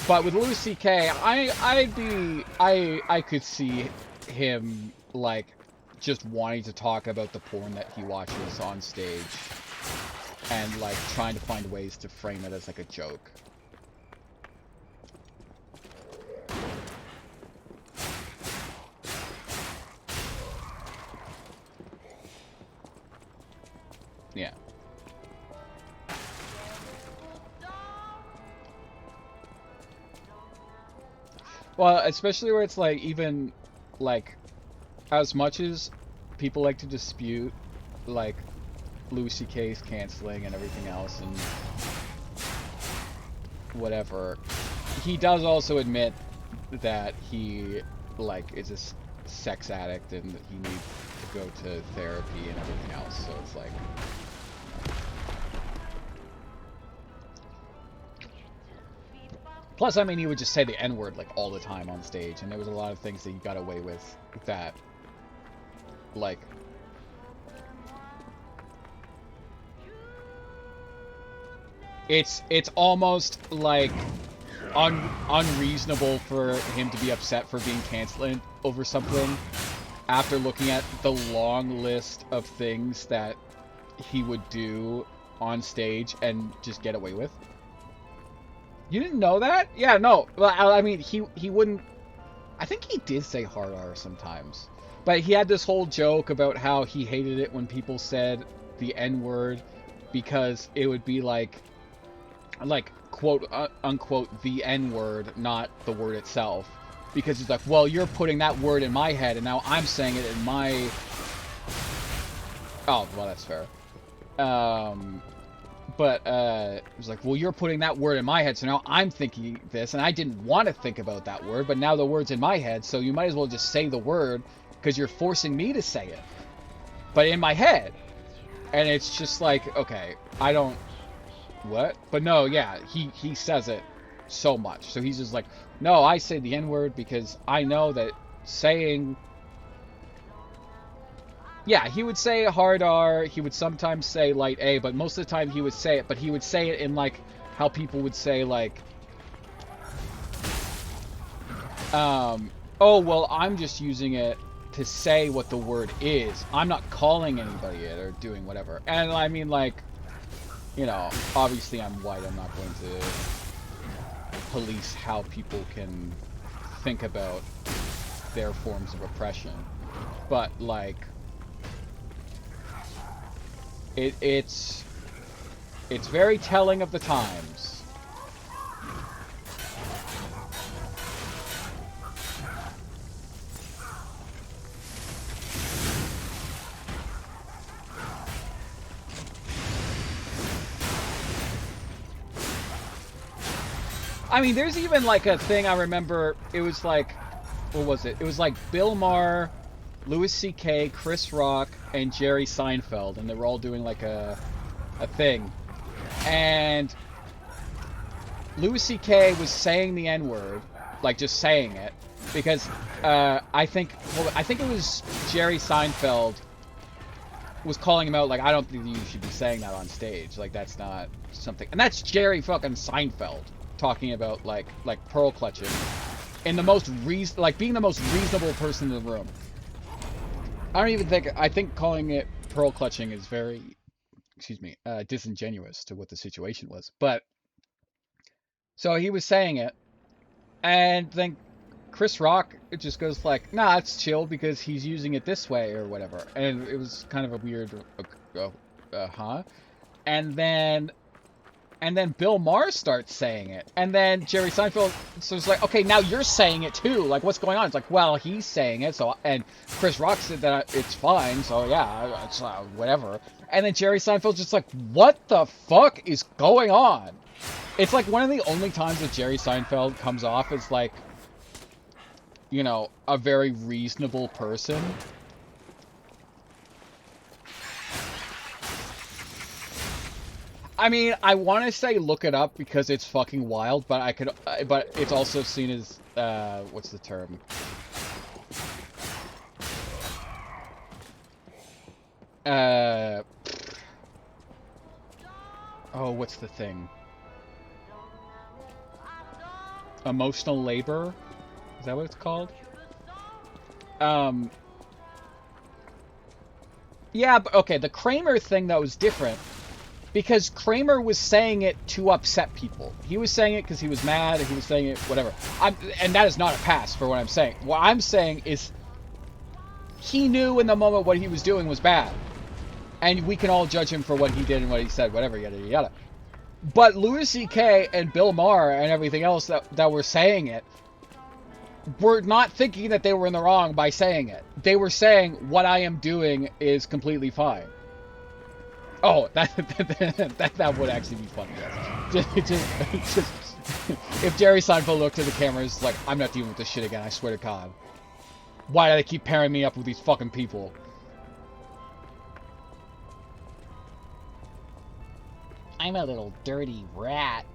But with Louis C.K., I could see him, like, just wanting to talk about the porn that he watches on stage and, like, trying to find ways to frame it as, like, a joke. Yeah. Well, especially where it's like, even, like, as much as people like to dispute, like, Louis C.K.'s canceling and everything else and whatever, he does also admit that he, like, is a sex addict and that he needs to go to therapy and everything else, so it's like... Plus, I mean, he would just say the N-word, like, all the time on stage, and there was a lot of things that he got away with that, like... It's almost, like, unreasonable for him to be upset for being canceled over something after looking at the long list of things that he would do on stage and just get away with. You didn't know that? Yeah, no. Well, I mean, he wouldn't... I think he did say hard R sometimes. But he had this whole joke about how he hated it when people said the N-word because it would be like quote unquote the N-word, not the word itself. Because he's like, well, you're putting that word in my head and now I'm saying it in my... Oh, well, that's fair. But it was like, well, you're putting that word in my head, so now I'm thinking this, and I didn't want to think about that word, but now the word's in my head, so you might as well just say the word, because you're forcing me to say it. But in my head. And it's just like, okay, I don't... What? But no, yeah, he says it so much. So he's just like, no, I say the N-word because I know that saying... Yeah, he would say hard R, he would sometimes say light A, but most of the time he would say it, but he would say it in, like, how people would say, like, oh, well, I'm just using it to say what the word is. I'm not calling anybody it or doing whatever. And, I mean, like, you know, obviously I'm white, I'm not going to police how people can think about their forms of oppression. But, like... It's very telling of the times. I mean, there's even like a thing I remember, it was like, what was it? It was like Bill Maher Louis C.K., Chris Rock, and Jerry Seinfeld, and they were all doing like a thing. And Louis C.K. was saying the N-word, like just saying it, because I think it was Jerry Seinfeld was calling him out, like, I don't think you should be saying that on stage, like that's not something. And that's Jerry fucking Seinfeld talking about like pearl clutching in the most being the most reasonable person in the room. I think calling it pearl clutching is very, disingenuous to what the situation was. But, so he was saying it, and then Chris Rock just goes like, nah, it's chill because he's using it this way or whatever. And it was kind of a weird, huh? And then Bill Maher starts saying it. And then Jerry Seinfeld so it's like, okay, now you're saying it too. Like, what's going on? It's like, well, he's saying it. So, and Chris Rock said that it's fine. So yeah, it's whatever. And then Jerry Seinfeld's just like, what the fuck is going on? It's like one of the only times that Jerry Seinfeld comes off as like, you know, a very reasonable person. I mean, I want to say look it up because it's fucking wild, but but it's also seen as, what's the term? Oh, what's the thing? Emotional labor? Is that what it's called? Yeah, but okay, the Kramer thing, though, is different. Because Kramer was saying it to upset people. He was saying it because he was mad, and he was saying it whatever. And that is not a pass for what I'm saying. What I'm saying is he knew in the moment what he was doing was bad. And we can all judge him for what he did and what he said, whatever, yada, yada, yada. But Louis C.K. and Bill Maher and everything else that were saying it were not thinking that they were in the wrong by saying it. They were saying, what I am doing is completely fine. Oh, that would actually be funny, yes. Just, if Jerry Seinfeld looked at the cameras like, I'm not dealing with this shit again, I swear to God. Why do they keep pairing me up with these fucking people? I'm a little dirty rat.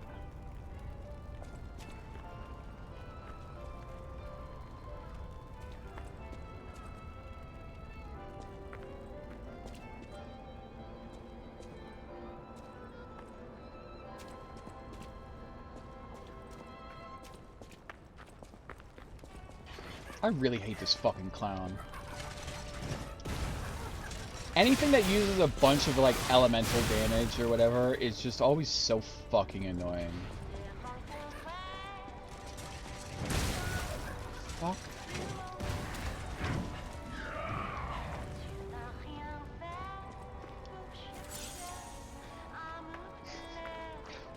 I really hate this fucking clown. Anything that uses a bunch of, like, elemental damage or whatever is just always so fucking annoying. Fuck.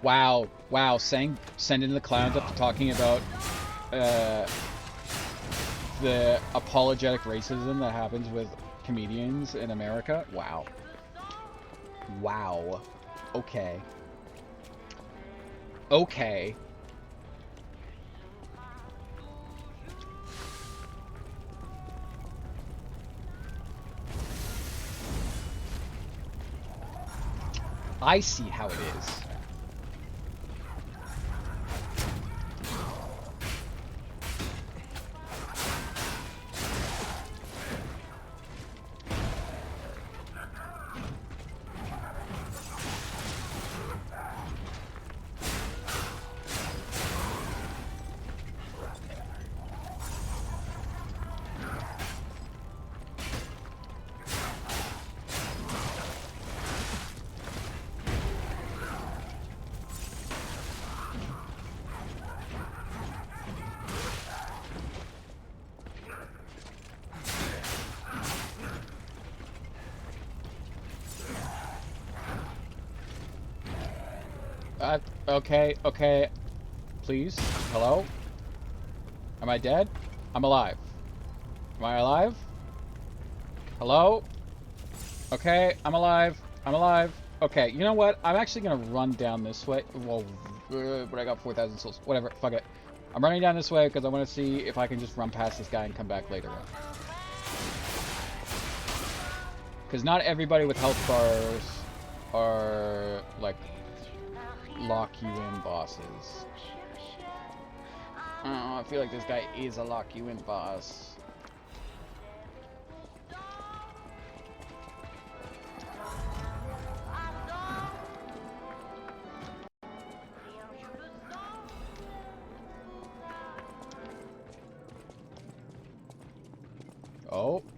Wow. Wow. Sending the clowns up to talking about, the apologetic racism that happens with comedians in America. Wow. Wow. Okay. Okay. I see how it is. Okay. Please. Hello? Am I dead? I'm alive. Am I alive? Hello? Okay, I'm alive. I'm alive. Okay, you know what? I'm actually gonna run down this way. Whoa, but I got 4,000 souls. Whatever, fuck it. I'm running down this way because I want to see if I can just run past this guy and come back later on. Because not everybody with health bars are, like, lock you in bosses. I feel like this guy is a lock you in boss.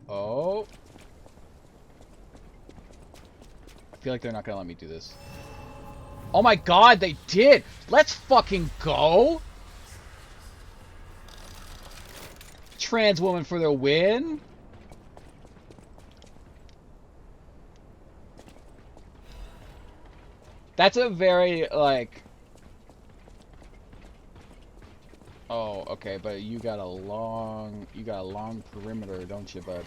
Oh. I feel like they're not gonna let me do this. Oh my god, they did! Let's fucking go! Trans woman for the win! That's a very, like... Oh, okay, but you got a long perimeter, don't you, bud?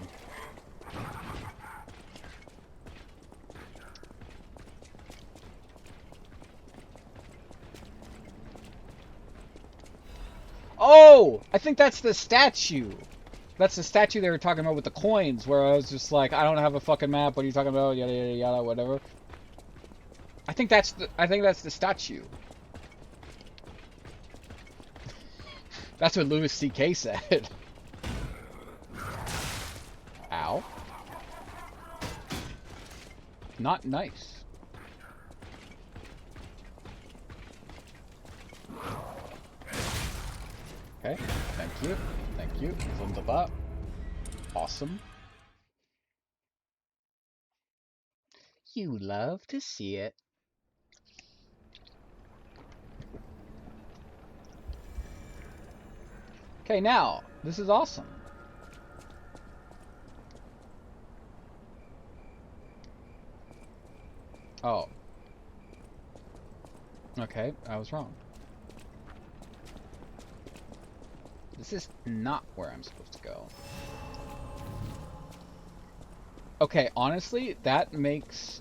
Oh! I think that's the statue. That's the statue they were talking about with the coins, where I was just like, I don't have a fucking map, what are you talking about? Yada yada yada, whatever. I think that's the statue. That's what Louis C.K. said. Ow. Not nice. Okay, thank you. Thank you. Wunderbar. Awesome. You love to see it. Okay, now, this is awesome. Oh. Okay, I was wrong. This is not where I'm supposed to go. Okay, honestly, that makes...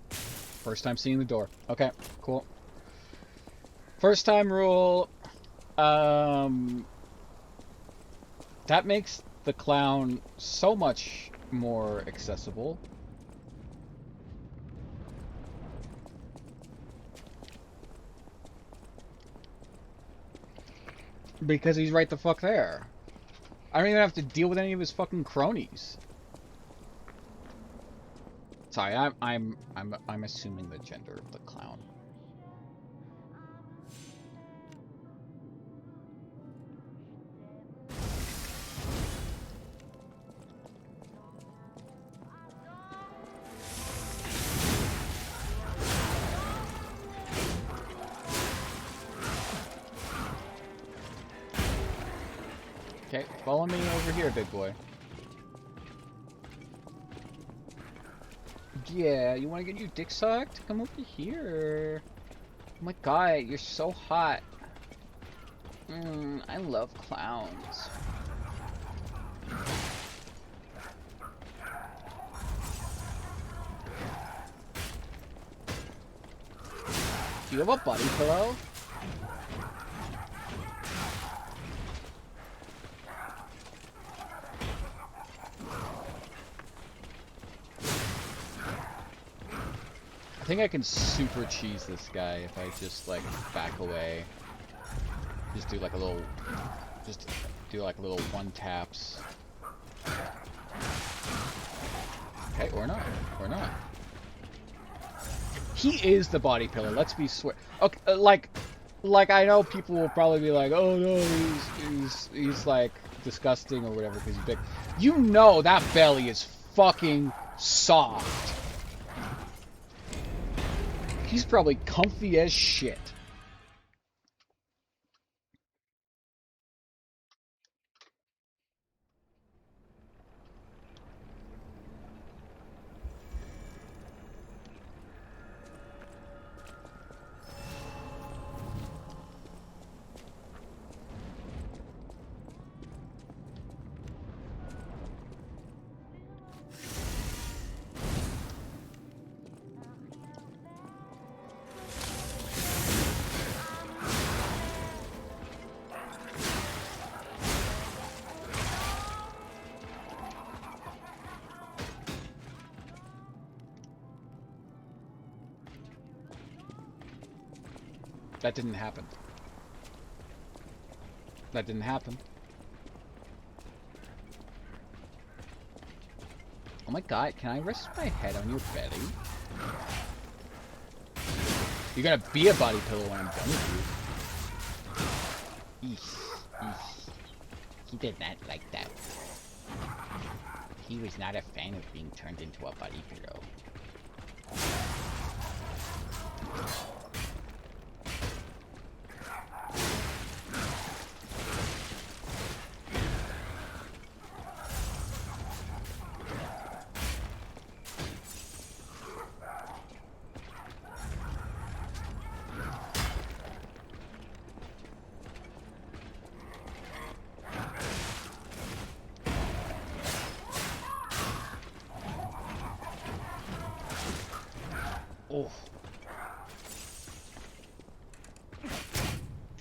First time seeing the door. Okay, cool. First time rule... That makes the clown so much more accessible. Because he's right the fuck there. I don't even have to deal with any of his fucking cronies. Sorry, I'm assuming the gender of the clown. Okay, follow me over here, big boy. Yeah, you want to get your dick sucked? Come over here. Oh my god, you're so hot. I love clowns. Do you have a buddy pillow? I think I can super cheese this guy if I just like back away. Just do like a little one taps. Okay, or not. He is the body pillar, let's be swear. Okay, like I know people will probably be like, oh no, he's like disgusting or whatever because he's big. You know that belly is fucking soft. He's probably comfy as shit. That didn't happen. That didn't happen. Oh my god, can I rest my head on your belly? You're gonna be a body pillow when I'm done with you. Eesh, eesh. He did not like that. He was not a fan of being turned into a body pillow.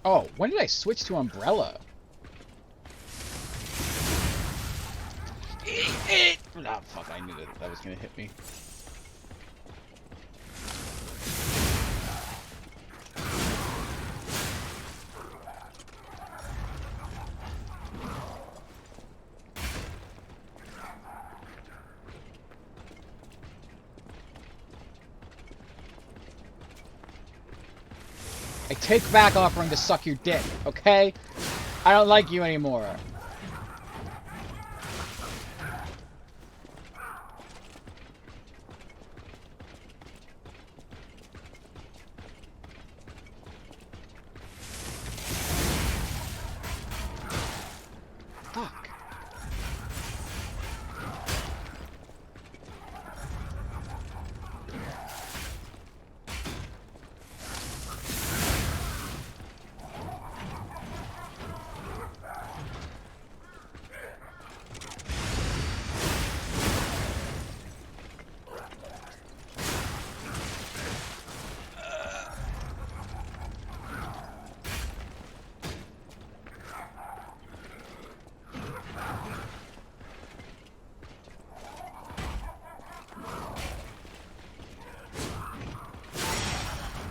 Oh, when did I switch to Umbrella? Ah, fuck, I knew that was gonna hit me. I take back offering to suck your dick, okay? I don't like you anymore. Fuck.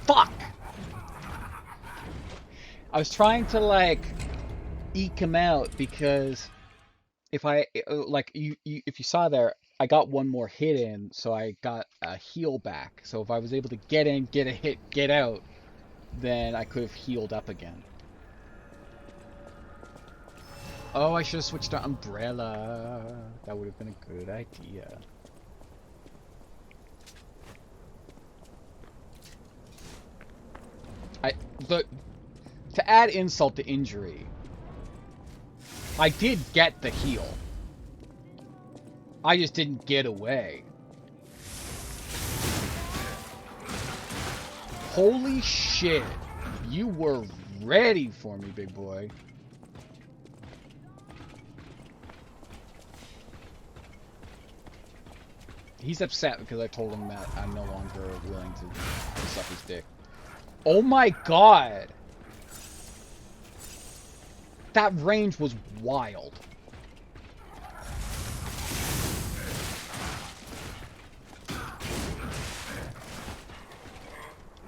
Fuck! I was trying to, like, eke him out because if I, like, if you saw there, I got one more hit in, so I got a heal back. So if I was able to get in, get a hit, get out, then I could have healed up again. Oh, I should have switched to Umbrella. That would have been a good idea. Look, to add insult to injury, I did get the heal. I just didn't get away. Holy shit. You were ready for me, big boy. He's upset because I told him that I'm no longer willing to suck his dick. Oh my god! That range was wild.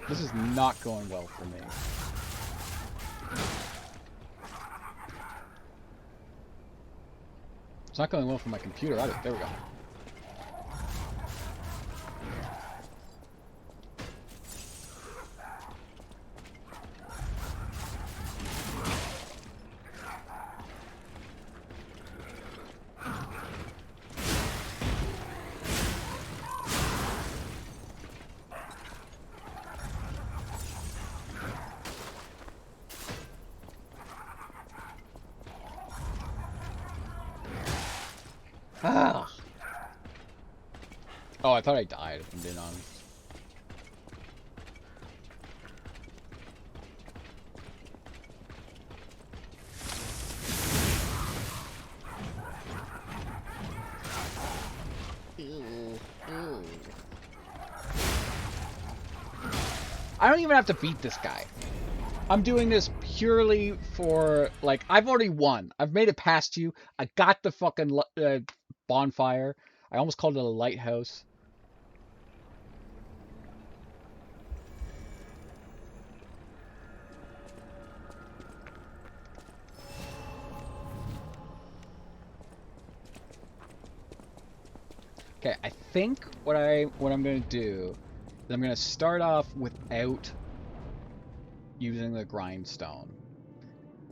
This is not going well for me. It's not going well for my computer either. There we go. Ah. Oh, I thought I died, if I'm being honest. I don't even have to beat this guy. I'm doing this purely for, like, I've already won. I've made it past you. I got the fucking bonfire. I almost called it a lighthouse. Okay, I think what I'm gonna do is I'm gonna start off without using the grindstone.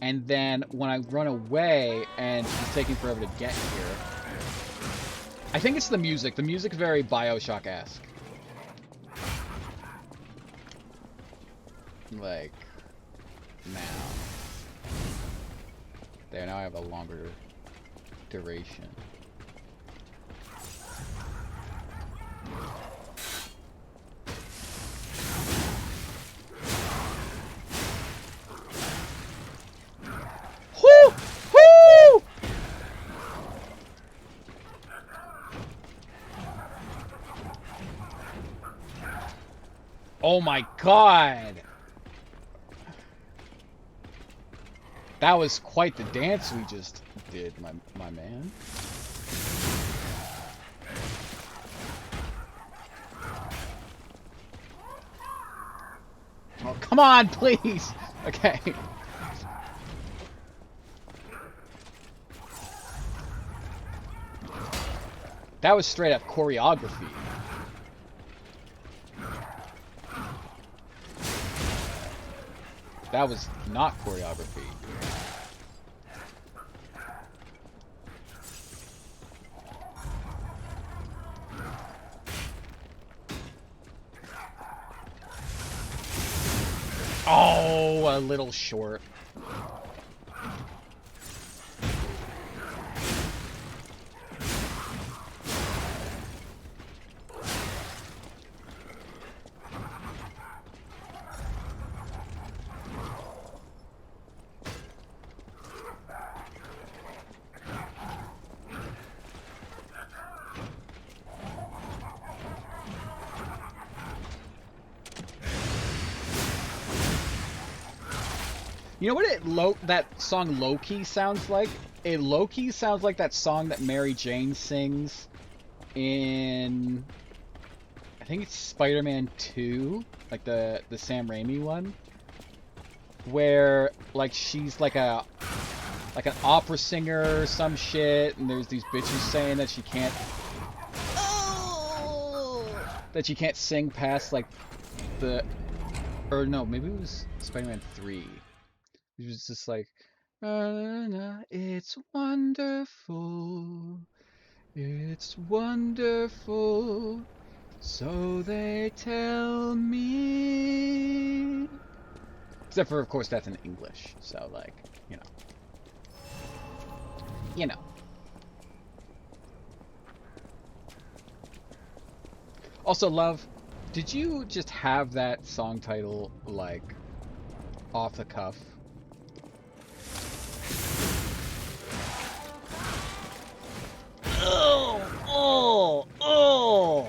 And then when I run away and it's taking forever to get here, I think it's the music. The music's very BioShock-esque. Like, now. There, now I have a longer duration. Whoo! Whoo! Oh my god! That was quite the dance we just did, my man. Oh, come on, please! Okay. That was straight up choreography. That was not choreography. Oh, a little short. You know what that song Low-Key sounds like? It low-key sounds like that song that Mary Jane sings in, I think it's Spider-Man 2, like the Sam Raimi one, where like she's like an opera singer or some shit, and there's these bitches saying that she can't sing past like the, or no, maybe it was Spider-Man 3. It was just like, it's wonderful, it's wonderful, so they tell me. Except for, of course, that's in English, so like, you know. You know. Also, Love, did you just have that song title, like, off the cuff? Oh!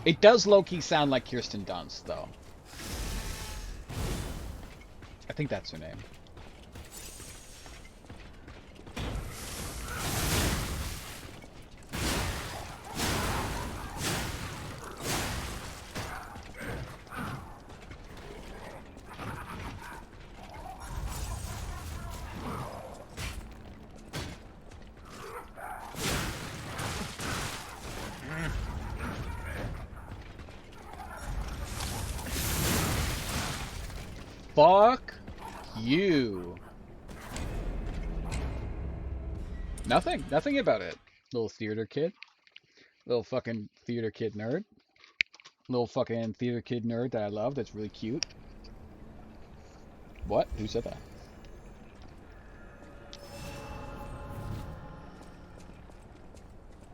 It does low-key sound like Kirsten Dunst, though. I think that's her name. Fuck you. Nothing about it. Little theater kid. Little fucking theater kid nerd. Little fucking theater kid nerd that I love that's really cute. What? Who said that?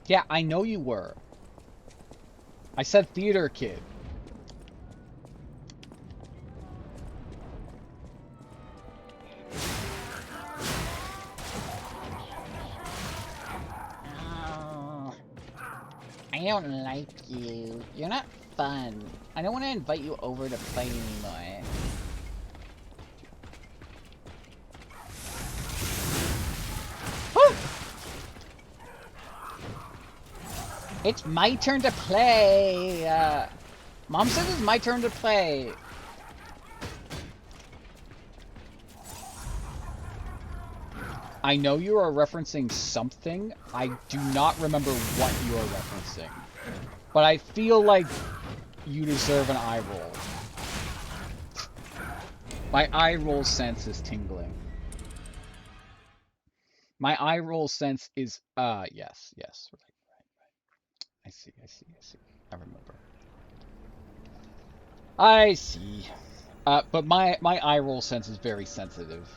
Yeah, I know you were. I said theater kid. I don't like you. You're not fun. I don't want to invite you over to play anymore. It's my turn to play. Mom says it's my turn to play. I know you are referencing something. I do not remember what you are referencing. But I feel like you deserve an eye roll. My eye roll sense is tingling. My eye roll sense is, yes, right. I see. I remember. I see. But my eye roll sense is very sensitive.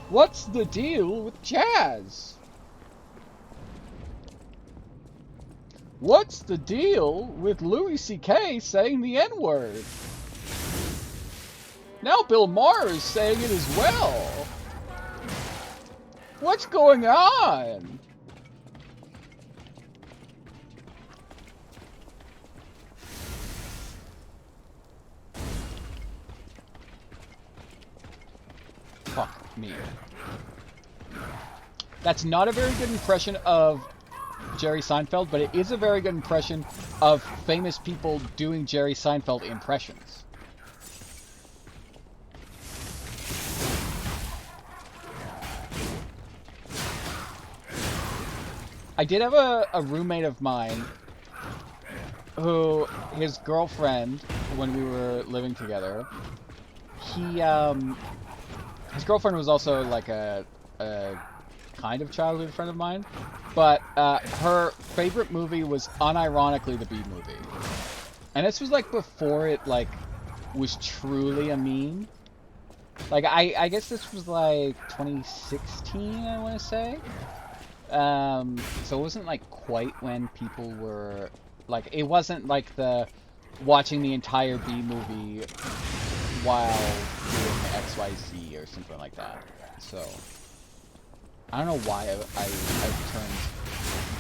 What's the deal with jazz? What's the deal with Louis C.K. saying the N-word? Now Bill Maher is saying it as well. What's going on? Fuck me. That's not a very good impression of Jerry Seinfeld, but it is a very good impression of famous people doing Jerry Seinfeld impressions. I did have a roommate of mine who, his girlfriend, when we were living together, his girlfriend was also like a kind of childhood friend of mine, but her favorite movie was unironically the Bee Movie. And this was like before it like was truly a meme. Like I guess this was like 2016, I want to say. So it wasn't like quite when people were like, it wasn't like the watching the entire Bee Movie while doing XYZ or something like that. So I don't know why I've turned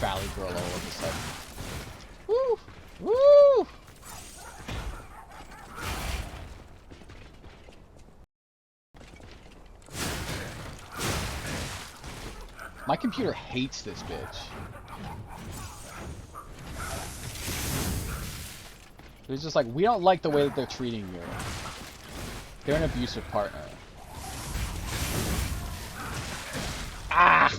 Valley Girl all of a sudden. Woo! Woo! My computer hates this bitch. It's just like, we don't like the way that they're treating you. They're an abusive partner. Ah!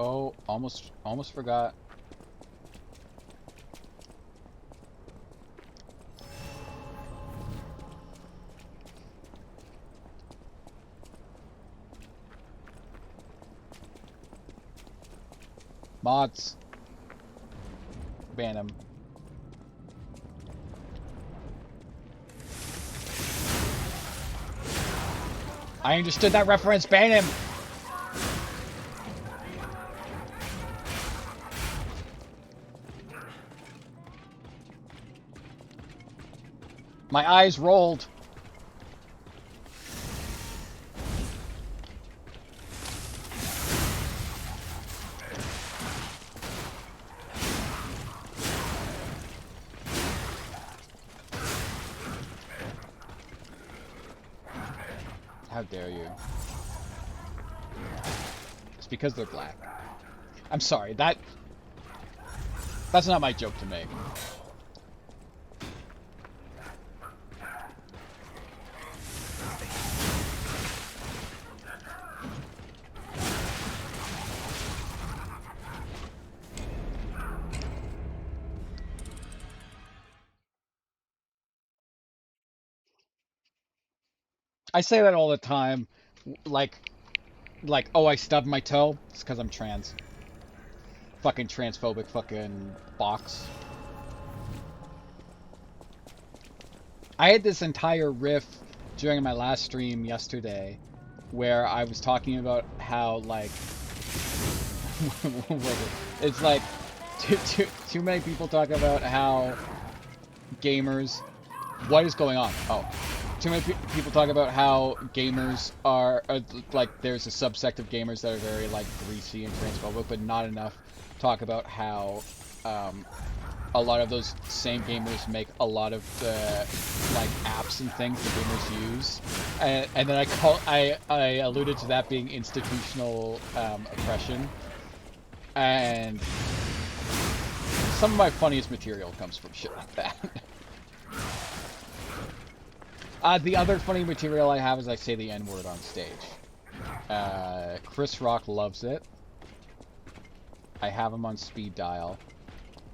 Oh, almost forgot. Mods. Ban him. I understood that reference. Ban him. My eyes rolled. How dare you? It's because they're black. I'm sorry, that's not my joke to make. I say that all the time, like, oh, I stubbed my toe. It's because I'm trans. Fucking transphobic fucking box. I had this entire riff during my last stream yesterday where I was talking about how, like, it's like, too many people talk about how gamers, what is going on? Oh. Too many people talk about how gamers are, like, there's a subsect of gamers that are very, like, greasy and transphobic, but not enough talk about how, a lot of those same gamers make a lot of the like apps and things that gamers use, and then I alluded to that being institutional oppression, and some of my funniest material comes from shit like that. The other funny material I have is I say the N-word on stage. Chris Rock loves it. I have him on speed dial.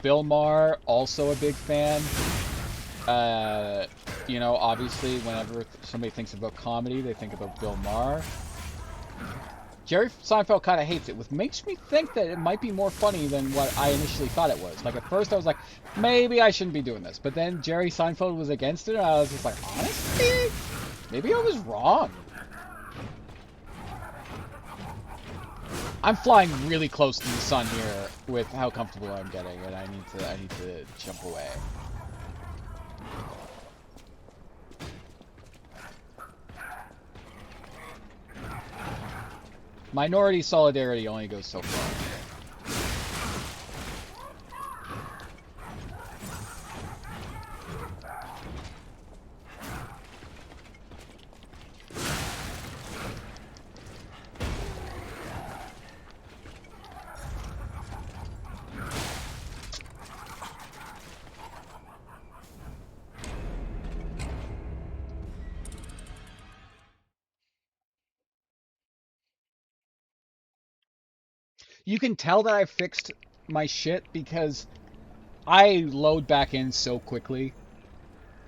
Bill Maher, also a big fan. You know, obviously, whenever somebody thinks about comedy, they think about Bill Maher. Jerry Seinfeld kind of hates it, which makes me think that it might be more funny than what I initially thought it was. Like, at first I was like, maybe I shouldn't be doing this. But then Jerry Seinfeld was against it, and I was just like, honestly, maybe I was wrong. I'm flying really close to the sun here with how comfortable I'm getting, and I need to jump away. Minority solidarity only goes so far. You can tell that I fixed my shit because I load back in so quickly.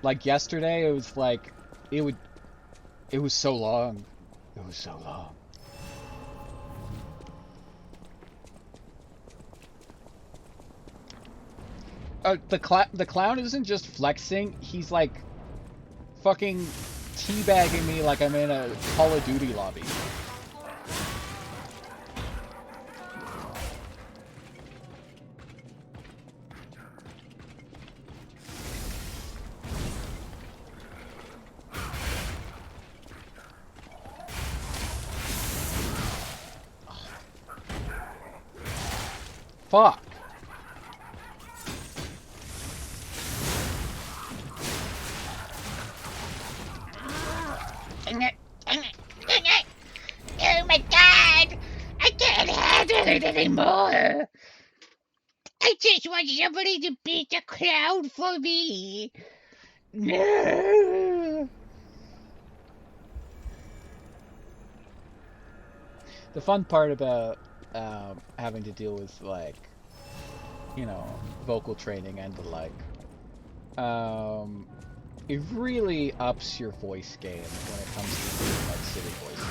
Like yesterday, it was like, it was so long. It was so long. The clown isn't just flexing, he's like fucking teabagging me like I'm in a Call of Duty lobby. Fuck. Dang it, dang it, dang it! Oh my god! I can't handle it anymore! I just want somebody to beat the clown for me! No! The fun part about having to deal with, like, you know, vocal training and the like, it really ups your voice game when it comes to doing, like, silly voices.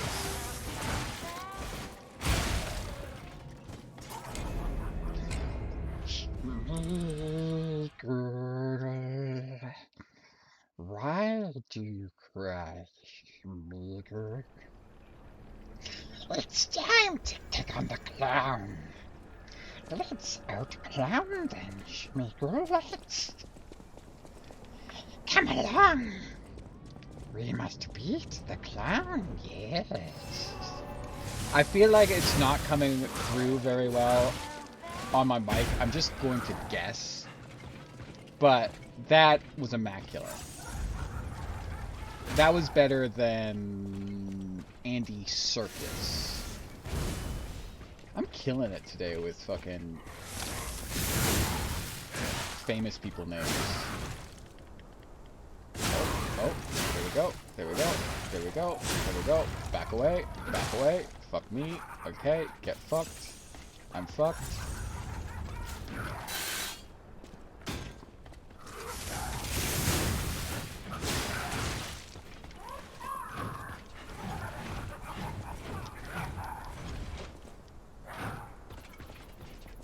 Why do you cry, Schmeagol? It's time to take on the clown. Let's out-clown them, Schmeagol. Let's... Come along. We must beat the clown, yes. I feel like it's not coming through very well on my mic. I'm just going to guess. But that was immaculate. That was better than Andy Serkis. I'm killing it today with fucking famous people names. Oh, there we go, there we go, there we go, there we go. Back away, fuck me, okay, get fucked. I'm fucked.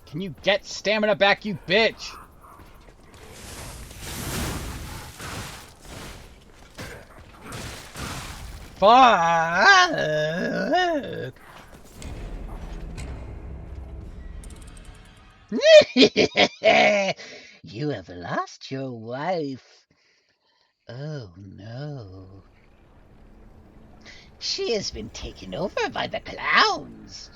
Can you get stamina back, you bitch? Fuck! You have lost your wife. Oh no. She has been taken over by the clowns.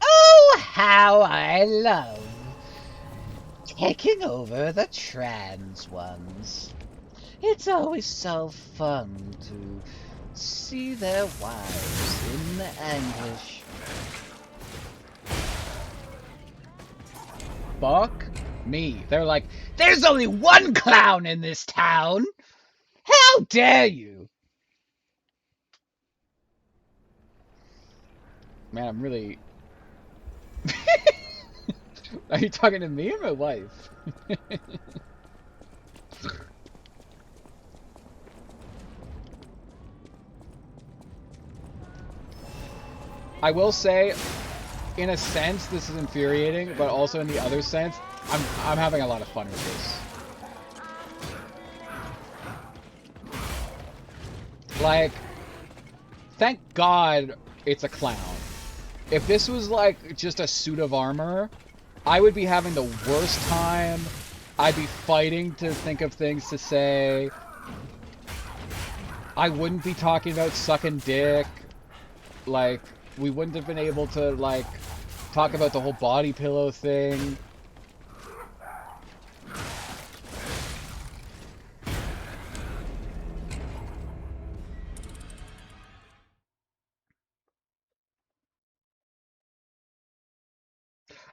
Oh, how I love taking over the trans ones. It's always so fun to see their wives in the anguish. Fuck me. They're like, there's only one clown in this town! How dare you! Man, I'm really... Are you talking to me or my wife? I will say, in a sense, this is infuriating, but also in the other sense, I'm having a lot of fun with this. Like, thank God it's a clown. If this was like just a suit of armor, I would be having the worst time. I'd be fighting to think of things to say. I wouldn't be talking about sucking dick. Like, we wouldn't have been able to, like, talk about the whole body pillow thing.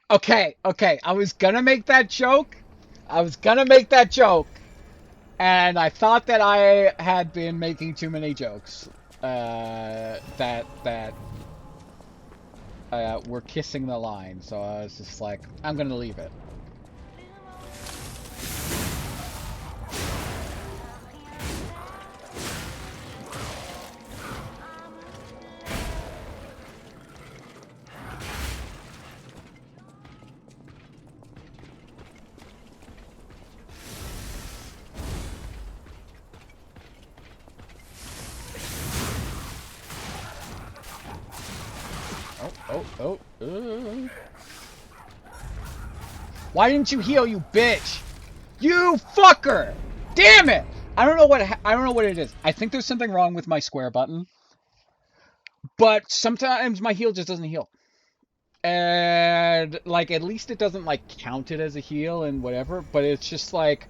Okay, I was gonna make that joke. And I thought that I had been making too many jokes. That were kissing the line. So I was just like, I'm gonna leave it. Why didn't you heal, you bitch? You fucker! Damn it! I don't know what it is. I think there's something wrong with my square button. But sometimes my heal just doesn't heal. And like at least it doesn't like count it as a heal and whatever, but it's just like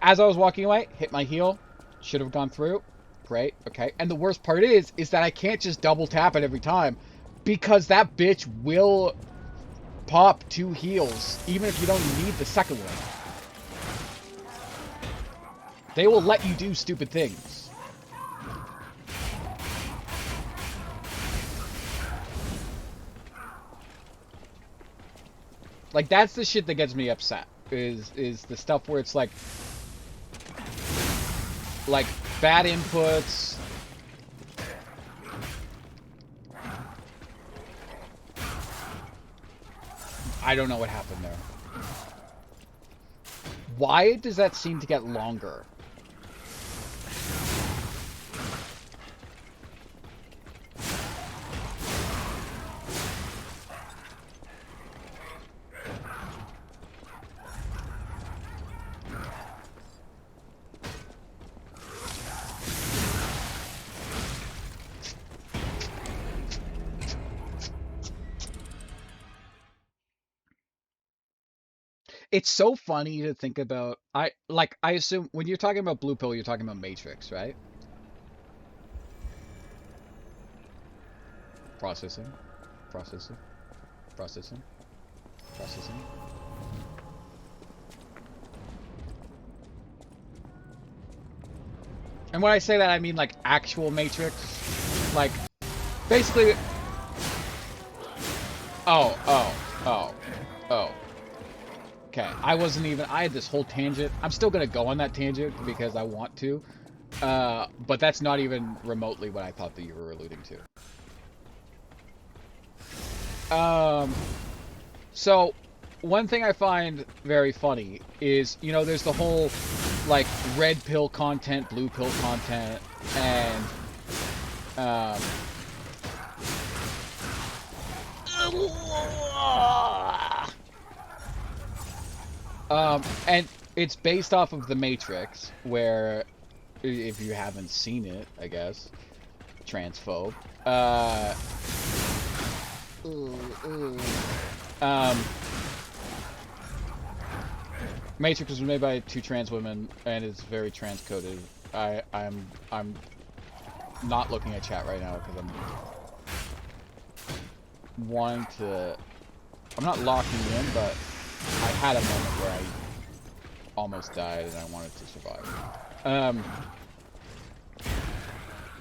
as I was walking away, hit my heal, should have gone through. Great, okay. And the worst part is that I can't just double tap it every time. Because that bitch will pop 2 heals, even if you don't need the second one. They will let you do stupid things. Like, that's the shit that gets me upset. Is the stuff where it's like bad inputs. I don't know what happened there. Why does that seem to get longer? It's so funny to think about. I assume when you're talking about Blue Pill, you're talking about Matrix, right? Processing. And when I say that, I mean like actual Matrix. Like, basically... Oh. Okay, I had this whole tangent. I'm still gonna go on that tangent because I want to. But that's not even remotely what I thought that you were alluding to. So, one thing I find very funny is, you know, there's the whole, like, red pill content, blue pill content, and, and it's based off of The Matrix, where, if you haven't seen it, I guess, transphobe, Matrix was made by 2 trans women and is very transcoded. I'm not looking at chat right now because I'm not locking in, but I had a moment where I almost died and I wanted to survive.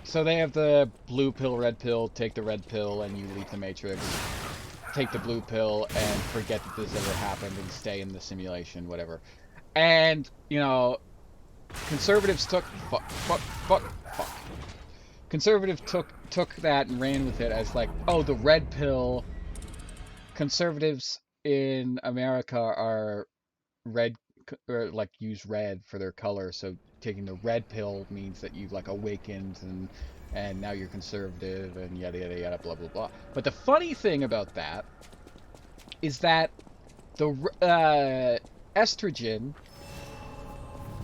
So they have the blue pill, red pill, take the red pill and you leave the Matrix. Take the blue pill and forget that this ever happened and stay in the simulation, whatever. And, you know, conservatives took Conservatives took that and ran with it as like, oh, the red pill. Conservatives in America are red, or like use red for their color, so taking the red pill means that you've like awakened and now you're conservative and yada yada yada blah blah blah. But the funny thing about that is that the estrogen,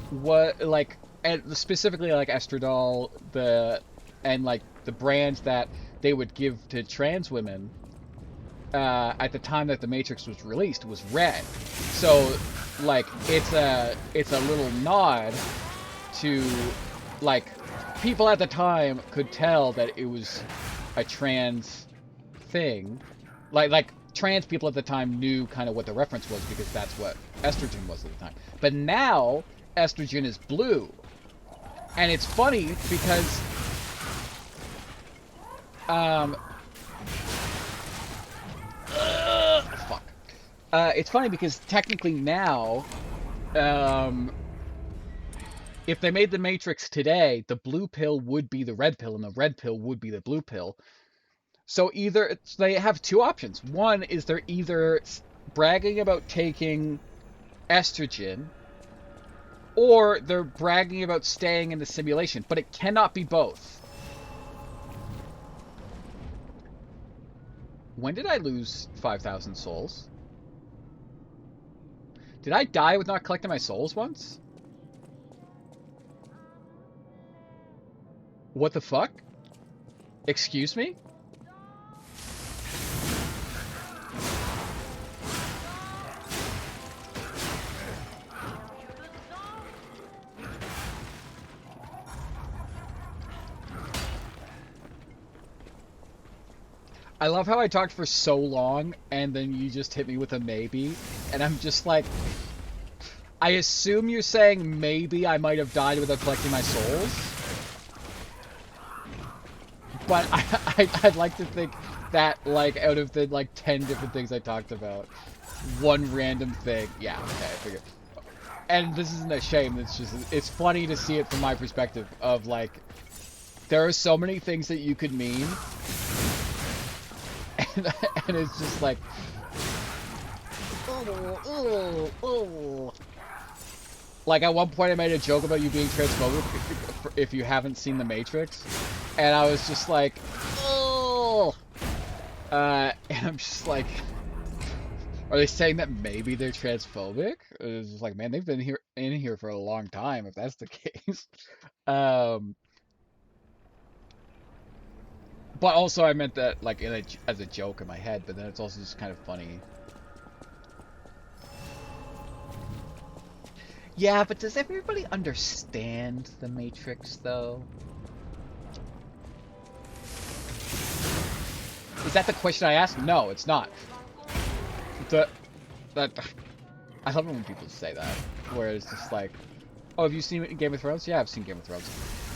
what like, and specifically like estradiol, and like the brands that they would give to trans women at the time that the Matrix was released was red. So like it's a little nod to, like, people at the time could tell that it was a trans thing. Like trans people at the time knew kind of what the reference was because that's what estrogen was at the time. But now estrogen is blue. And it's funny because it's funny because technically now, if they made the Matrix today, the blue pill would be the red pill and the red pill would be the blue pill. So either they have 2 options. One is they're either bragging about taking estrogen, or they're bragging about staying in the simulation, but it cannot be both. When did I lose 5,000 souls? Did I die with not collecting my souls once? What the fuck? Excuse me? I love how I talked for so long and then you just hit me with a maybe, and I'm just like, I assume you're saying maybe I might have died without collecting my souls? But I'd like to think that, like, out of the, like, 10 different things I talked about, one random thing, yeah, okay, I figured. And this isn't a shame, it's just, it's funny to see it from my perspective of, like, there are so many things that you could mean, and it's just like, like at one point I made a joke about you being transphobic if you haven't seen The Matrix, and I was just like, and I'm just like, are they saying that maybe they're transphobic? It's just like, man, they've been in here for a long time if that's the case. But also I meant that like as a joke in my head, but then it's also just kind of funny. Yeah, but does everybody understand The Matrix though? Is that the question I asked? No, it's not. I love it when people say that, where it's just like, oh, have you seen Game of Thrones? Yeah, I've seen Game of Thrones.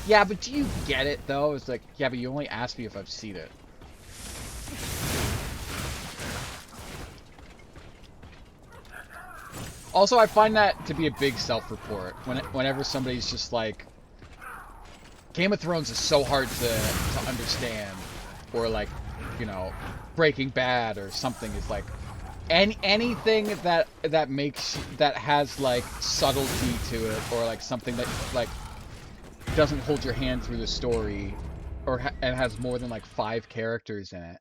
Yeah, but do you get it, though? It's like, yeah, but you only asked me if I've seen it. Also, I find that to be a big self-report. Whenever somebody's just like, Game of Thrones is so hard to understand, or like, you know, Breaking Bad or something is like, anything that has like subtlety to it, or like something that like doesn't hold your hand through the story, or and has more than like 5 characters in it.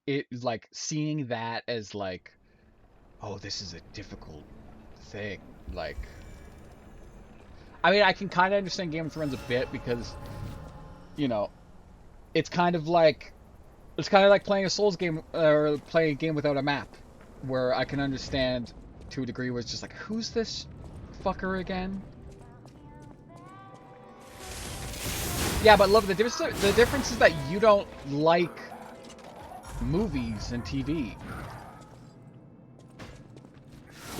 It like seeing that as like, oh, this is a difficult thing. Like, I mean, I can kind of understand Game of Thrones a bit because, you know, it's kind of like It's kind of like playing a Souls game, or playing a game without a map, where I can understand to a degree where it's just like, who's this fucker again? Yeah, but love, the difference is that you don't like movies and TV.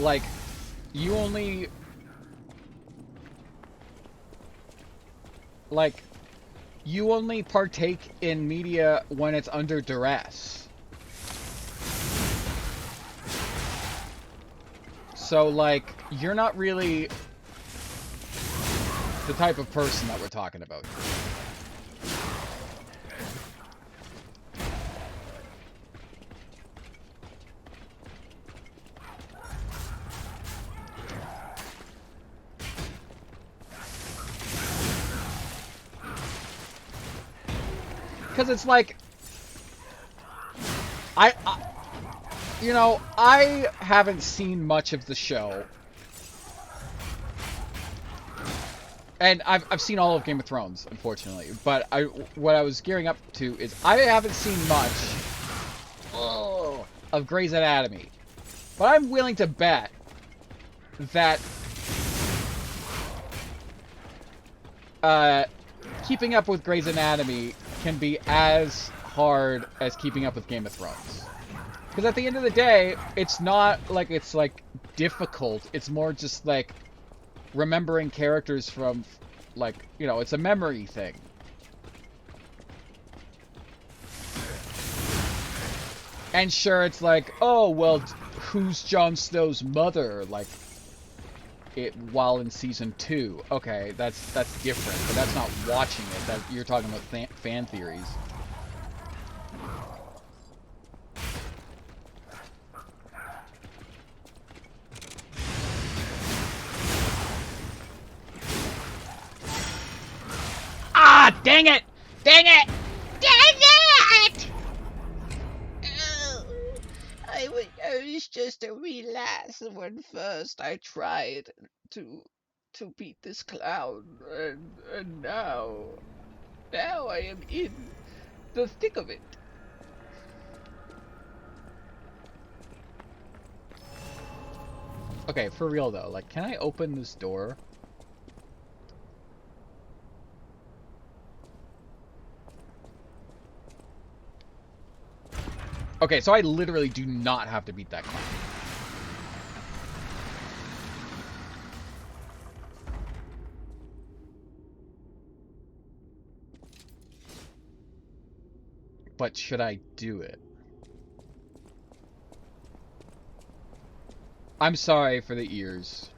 Like, you only... Like, you only partake in media when it's under duress. So, like, you're not really the type of person that we're talking about here. Because it's like, you know, I haven't seen much of the show. And I've seen all of Game of Thrones, unfortunately. But what I was gearing up to is I haven't seen much of Grey's Anatomy. But I'm willing to bet that keeping up with Grey's Anatomy can be as hard as keeping up with Game of Thrones. Because at the end of the day, it's not like it's like difficult. It's more just like remembering characters from, like, you know, it's a memory thing. And sure, it's like, oh, well, who's Jon Snow's mother? Like, while in season 2. Okay, that's different, but that's not watching it. That you're talking about fan theories. Ah, dang it! Dang it! Dang it! I was just a wee lass when first I tried to beat this clown, and now I am in the thick of it. Okay, for real though, like, can I open this door? Okay, so I literally do not have to beat that clown. But should I do it? I'm sorry for the ears.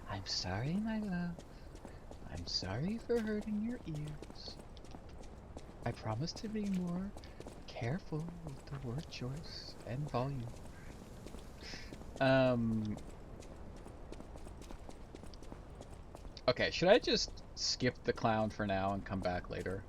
I'm sorry, my love. I'm sorry for hurting your ears. I promise to be more careful with the word choice and volume. Okay, should I just skip the clown for now and come back later?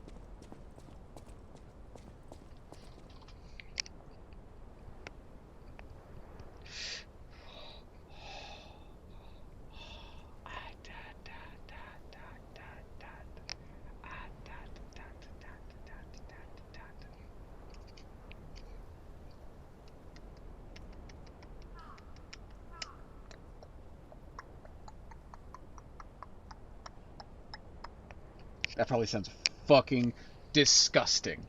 That probably sounds fucking disgusting.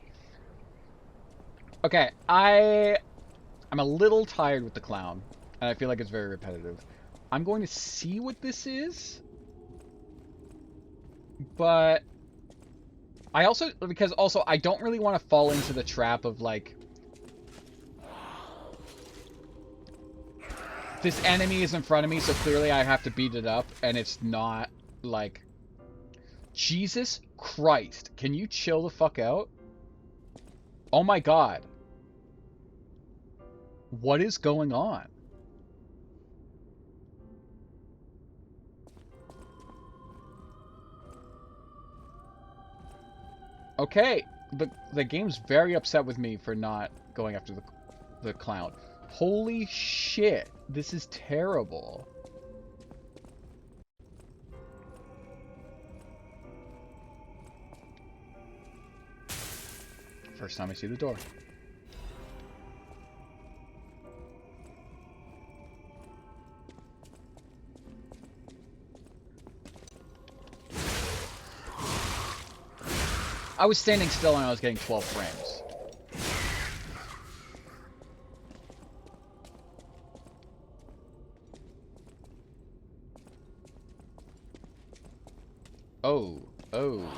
Okay, I'm a little tired with the clown, and I feel like it's very repetitive. I'm going to see what this is, but I also, because also I don't really want to fall into the trap of like, this enemy is in front of me, so clearly I have to beat it up, and it's not like, Jesus Christ, can you chill the fuck out? Oh my god. What is going on? Okay, the game's very upset with me for not going after the clown. Holy shit, this is terrible. First time I see the door. I was standing still and I was getting 12 frames. Oh, oh.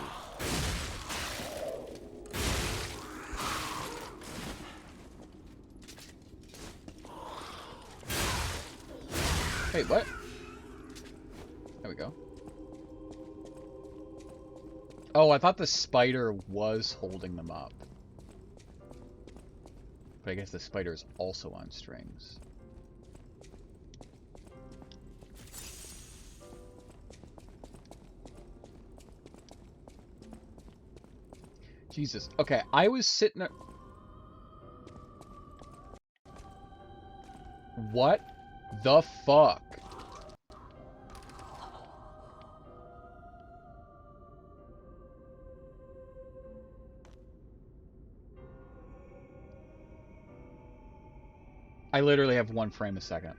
Wait, what? There we go. Oh, I thought the spider was holding them up. But I guess the spider is also on strings. Jesus. Okay, I was sitting there... What the fuck? I literally have 1 frame a second.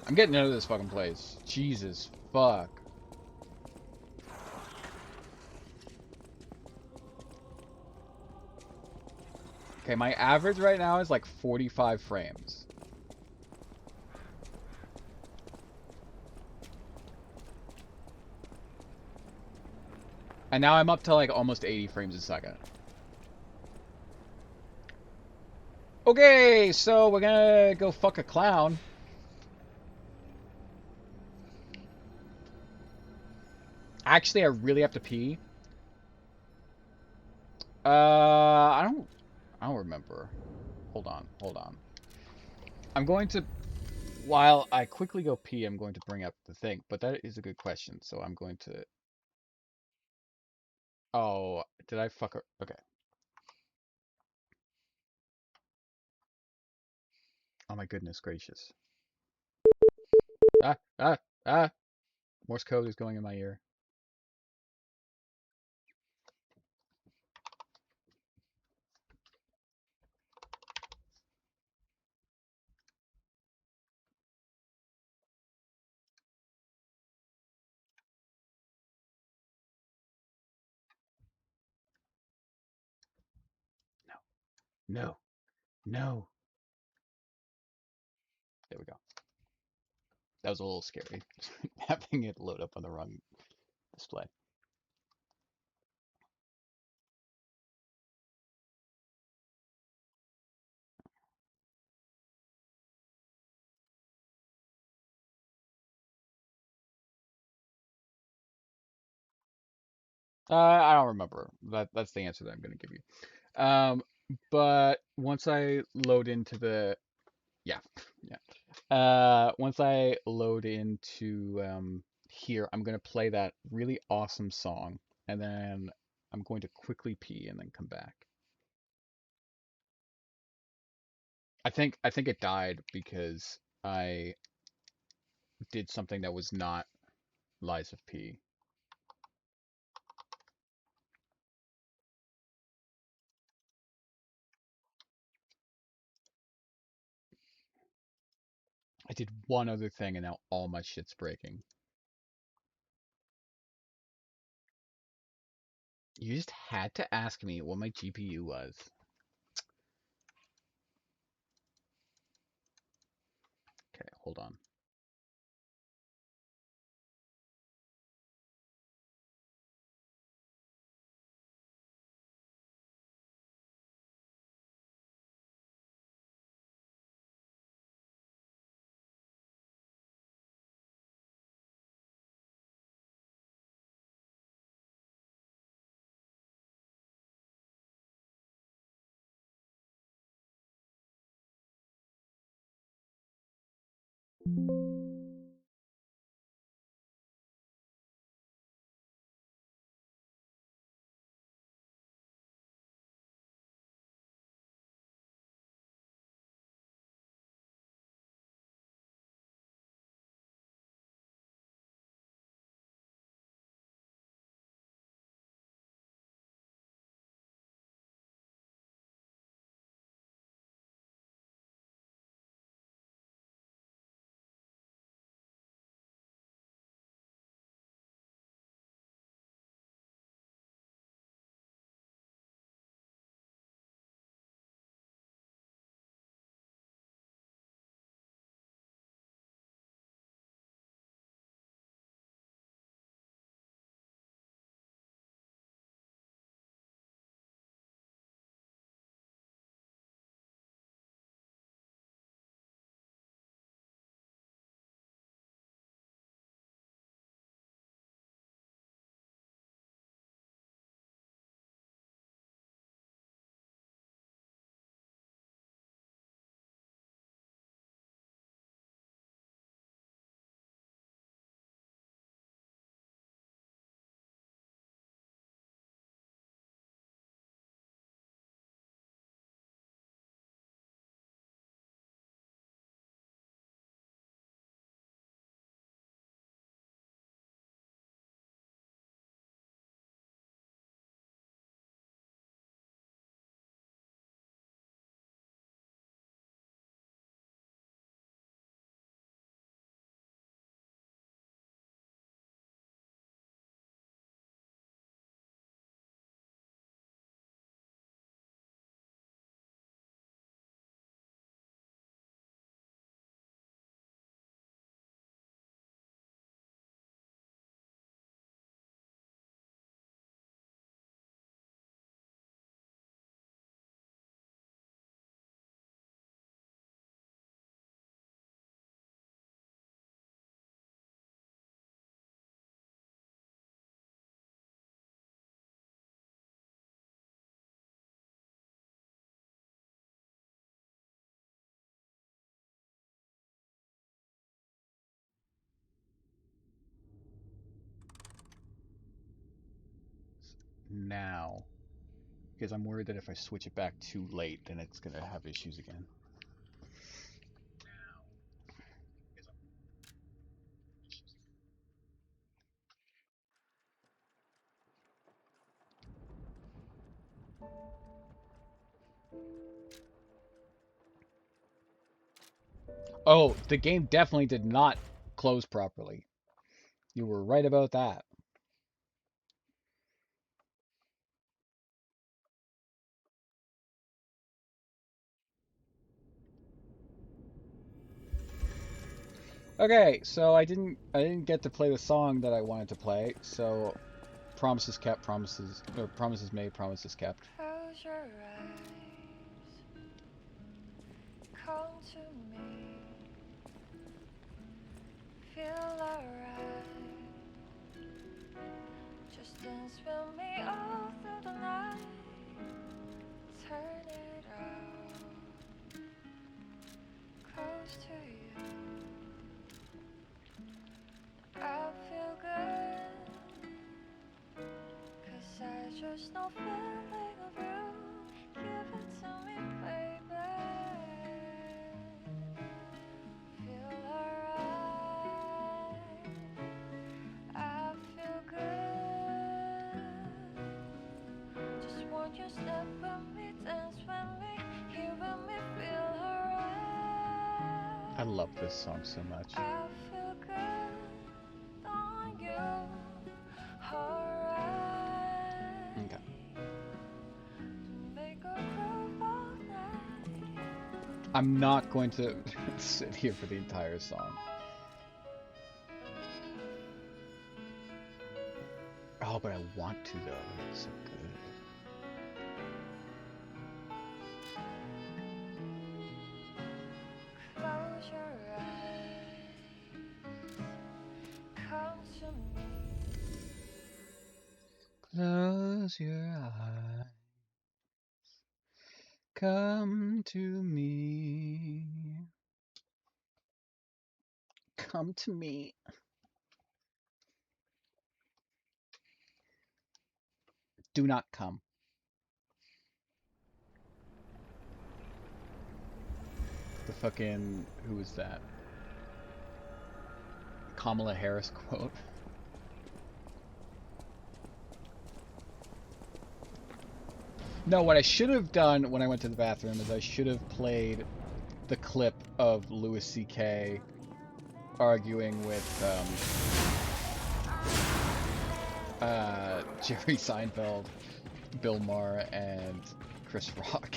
I'm getting out of this fucking place. Jesus fuck. Okay, my average right now is like 45 frames. And now I'm up to like almost 80 frames a second. Okay, so we're gonna go fuck a clown. Actually, I really have to pee. I don't remember. Hold on. I'm going to, while I quickly go pee, I'm going to bring up the thing, but that is a good question, so I'm going to, oh, did I fuck her? Okay. Oh my goodness gracious. Ah! Morse code is going in my ear. No. No. There we go. That was a little scary. Having it load up on the wrong display. I don't remember. That's the answer that I'm going to give you. But once I load into the, yeah. Once I load into here, I'm going to play that really awesome song, and then I'm going to quickly pee and then come back. I think it died because I did something that was not Lies of P. I did one other thing and now all my shit's breaking. You just had to ask me what my GPU was. Okay, hold on. now. Because I'm worried that if I switch it back too late, then it's going to have issues again. Oh, the game definitely did not close properly. You were right about that. Okay, so I didn't get to play the song that I wanted to play, so promises kept, promises made, promises kept. Close your eyes, come to me, feel alright, just dance with me all through the night, turn it out, close to you, I feel good, 'cause I just know feeling of you, give it to me baby, feel alright, I feel good, just want you step with me, dance with me, here with me, feel alright, I love this song so much. I feel good on you, alright, Okay. make a groove all night. I'm not going to sit here for the entire song. Oh, but I want to though. It's so good. Close your eyes, come to me, Close your eyes. Come to me. Come to me. Do not come. The fucking, who is that? Kamala Harris quote. No, what I should have done when I went to the bathroom is I should have played the clip of Louis C.K. arguing with Jerry Seinfeld, Bill Maher, and Chris Rock.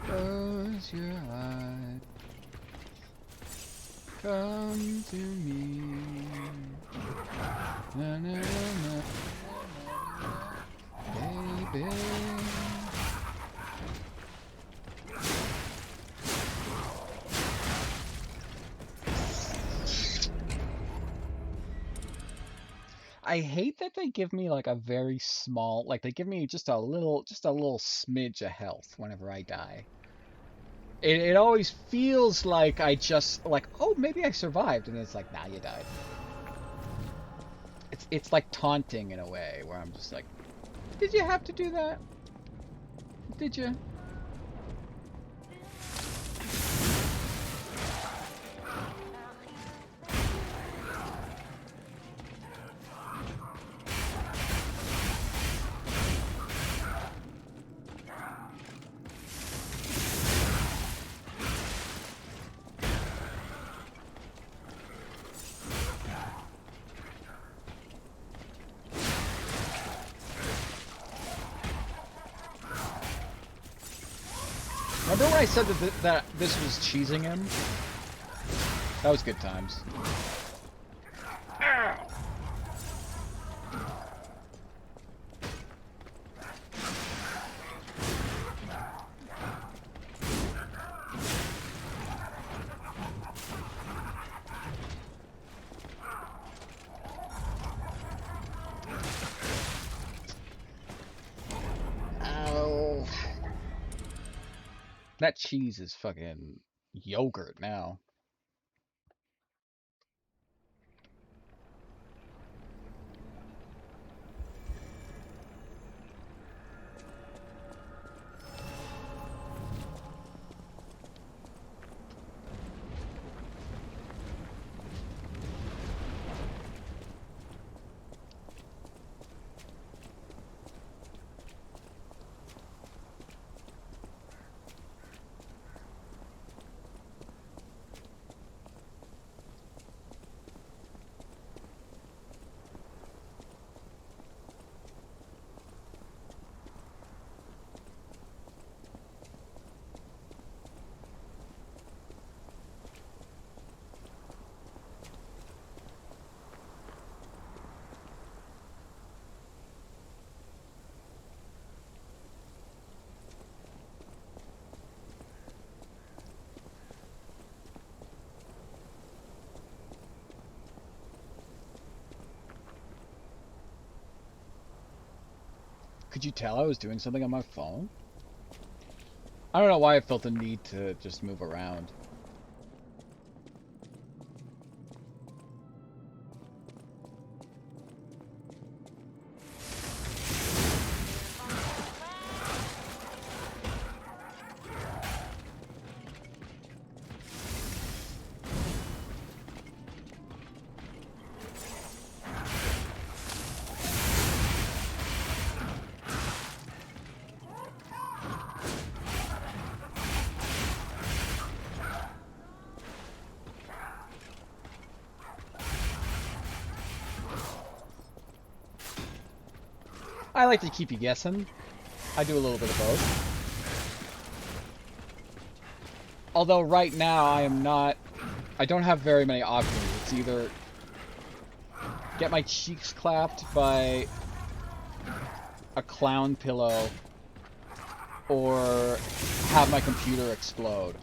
Close your eyes. Come to me. Na, na, na, baby. I hate that they give me like a very small, like they give me just a little smidge of health whenever I die. It always feels like I just, like, oh, maybe I survived, and it's like, nah, you died. It's like taunting in a way, where I'm just like, did you have to do that? Did you? Remember when I said that this was cheesing him? That was good times. Ow! That cheese is fucking yogurt now. Could you tell I was doing something on my phone? I don't know why I felt the need to just move around. I like to keep you guessing. I do a little bit of both. Although right now I don't have very many options. It's either get my cheeks clapped by a clown pillow or have my computer explode.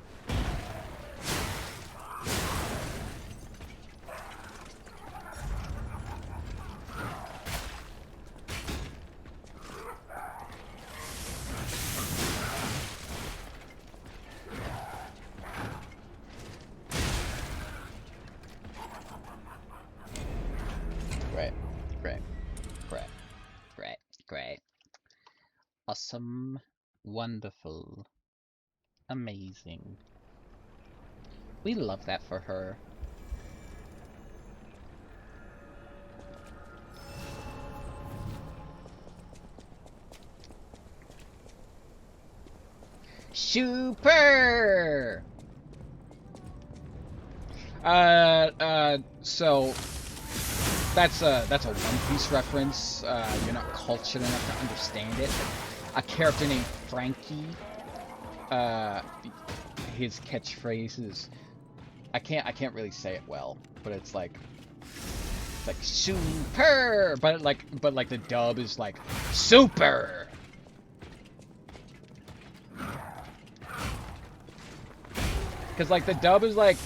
Awesome, wonderful, amazing. We love that for her. Super! So that's a One Piece reference. You're not cultured enough to understand it. A character named Frankie, his catchphrase is, I can't really say it well, but it's like super, but like the dub is like super. Cause like the dub is like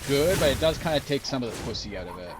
good, but it does kind of take some of the pussy out of it.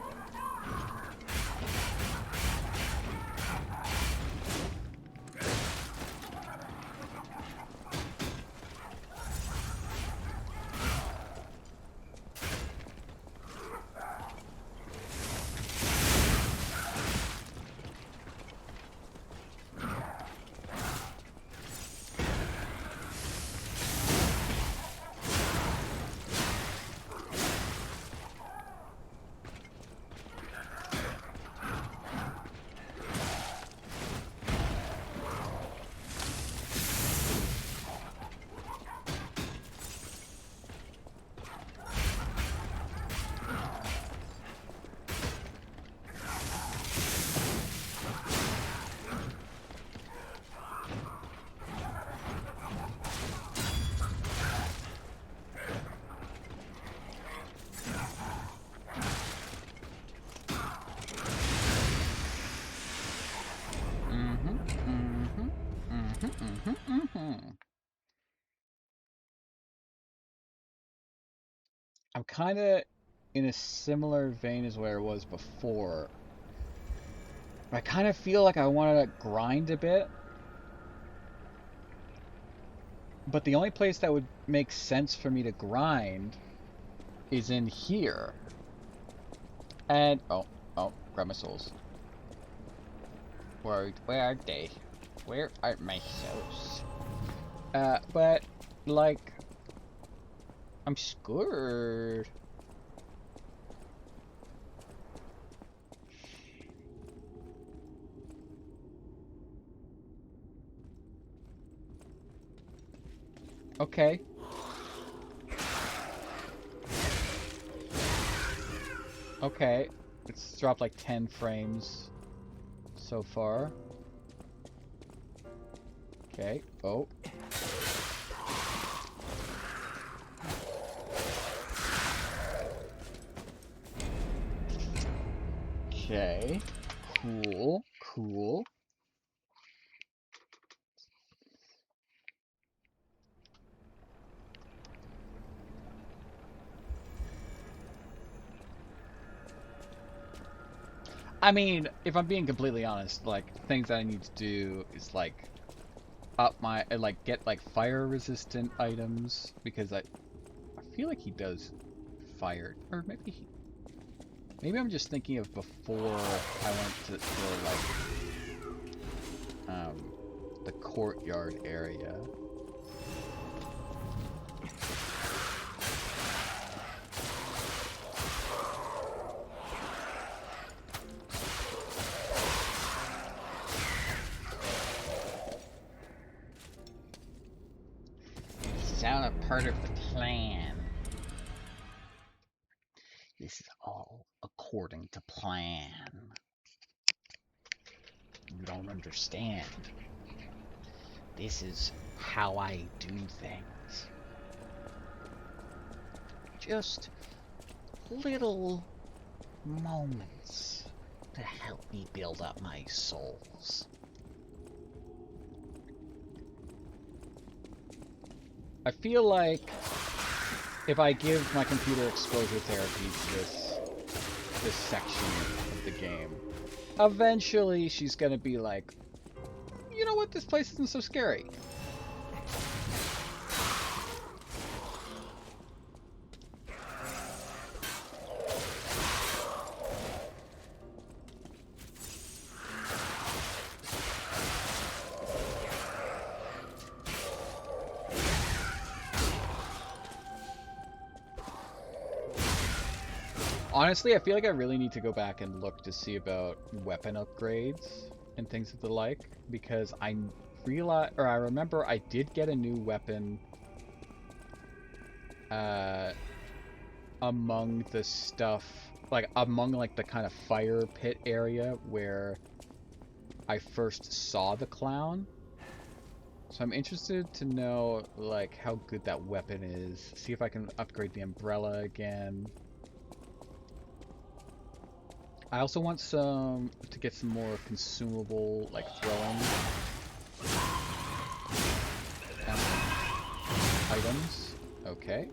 I'm kind of in a similar vein as where it was before. I kind of feel like I want to grind a bit. But the only place that would make sense for me to grind is in here. And oh, grab my souls. Where are they? Where are my souls? But like, I'm scared. Okay. Okay. It's dropped like 10 frames so far. Okay. Oh. Okay. Cool. Cool. I mean, if I'm being completely honest, like, things that I need to do is, like, up my, like, get, like, fire-resistant items, because I feel like he does fire, or maybe I'm just thinking of before I went to the courtyard area. Sound a part of the plan. This is all according to plan. You don't understand. This is how I do things. Just little moments to help me build up my souls. I feel like if I give my computer exposure therapy to this section of the game, eventually she's gonna be like, you know what, this place isn't so scary. Honestly, I feel like I really need to go back and look to see about weapon upgrades and things of the like, because I remember I did get a new weapon among the stuff, like among like the kind of fire pit area where I first saw the clown. So I'm interested to know like how good that weapon is, see if I can upgrade the umbrella again. I also want to get some more consumable, like, throwing items. Okay.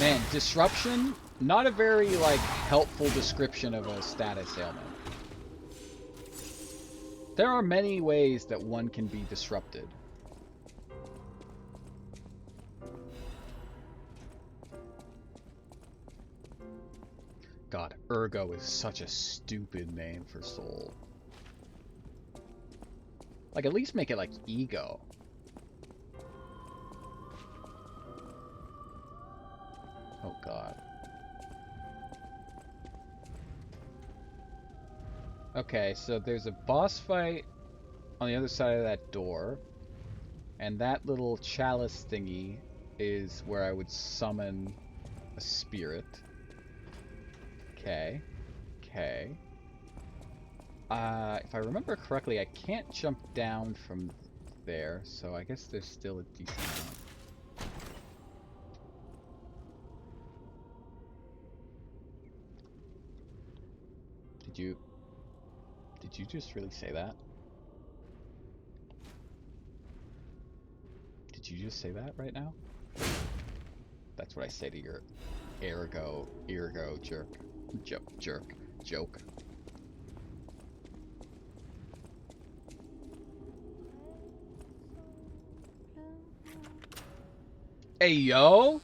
Man, disruption, not a very, like, helpful description of a status ailment. There are many ways that one can be disrupted. God, Ergo is such a stupid name for soul. Like, at least make it like ego. Oh god. Okay, so there's a boss fight on the other side of that door. And that little chalice thingy is where I would summon a spirit. Okay. Okay. If I remember correctly, I can't jump down from there, so I guess there's still a decent amount. Did you just really say that? Did you just say that right now? That's what I say to your ergo jerk. Joke. Hey, yo!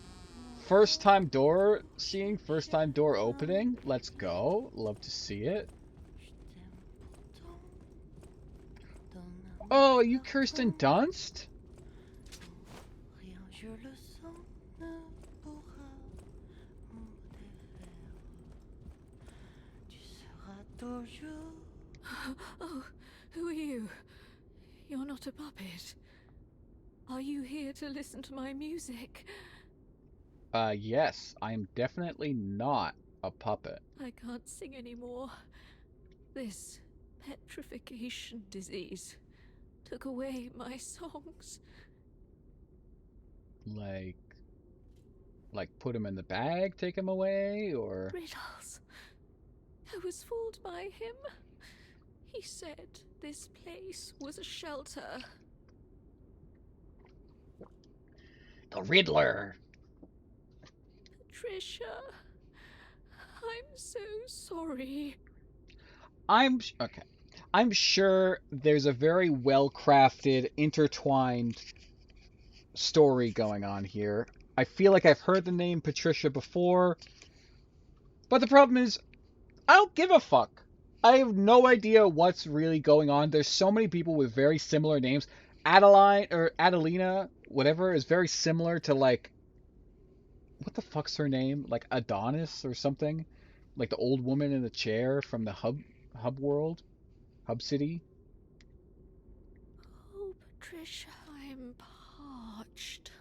First time door seeing, first time door opening. Let's go. Love to see it. Oh, are you Kirsten Dunst? Oh, who are you? You're not a puppet. Are you here to listen to my music? Yes, I am definitely not a puppet. I can't sing anymore. This petrification disease took away my songs. Like put him in the bag, take him away, or... Riddles. I was fooled by him. He said this place was a shelter. The Riddler. Patricia, I'm so sorry. Okay. I'm sure there's a very well-crafted, intertwined story going on here. I feel like I've heard the name Patricia before, but the problem is, I don't give a fuck. I have no idea what's really going on. There's so many people with very similar names. Adeline, or Adelina, whatever, is very similar to, like, what the fuck's her name? Like Adonis or something? Like the old woman in the chair from the Hub World? Hub City? Oh, Patricia, I'm parched.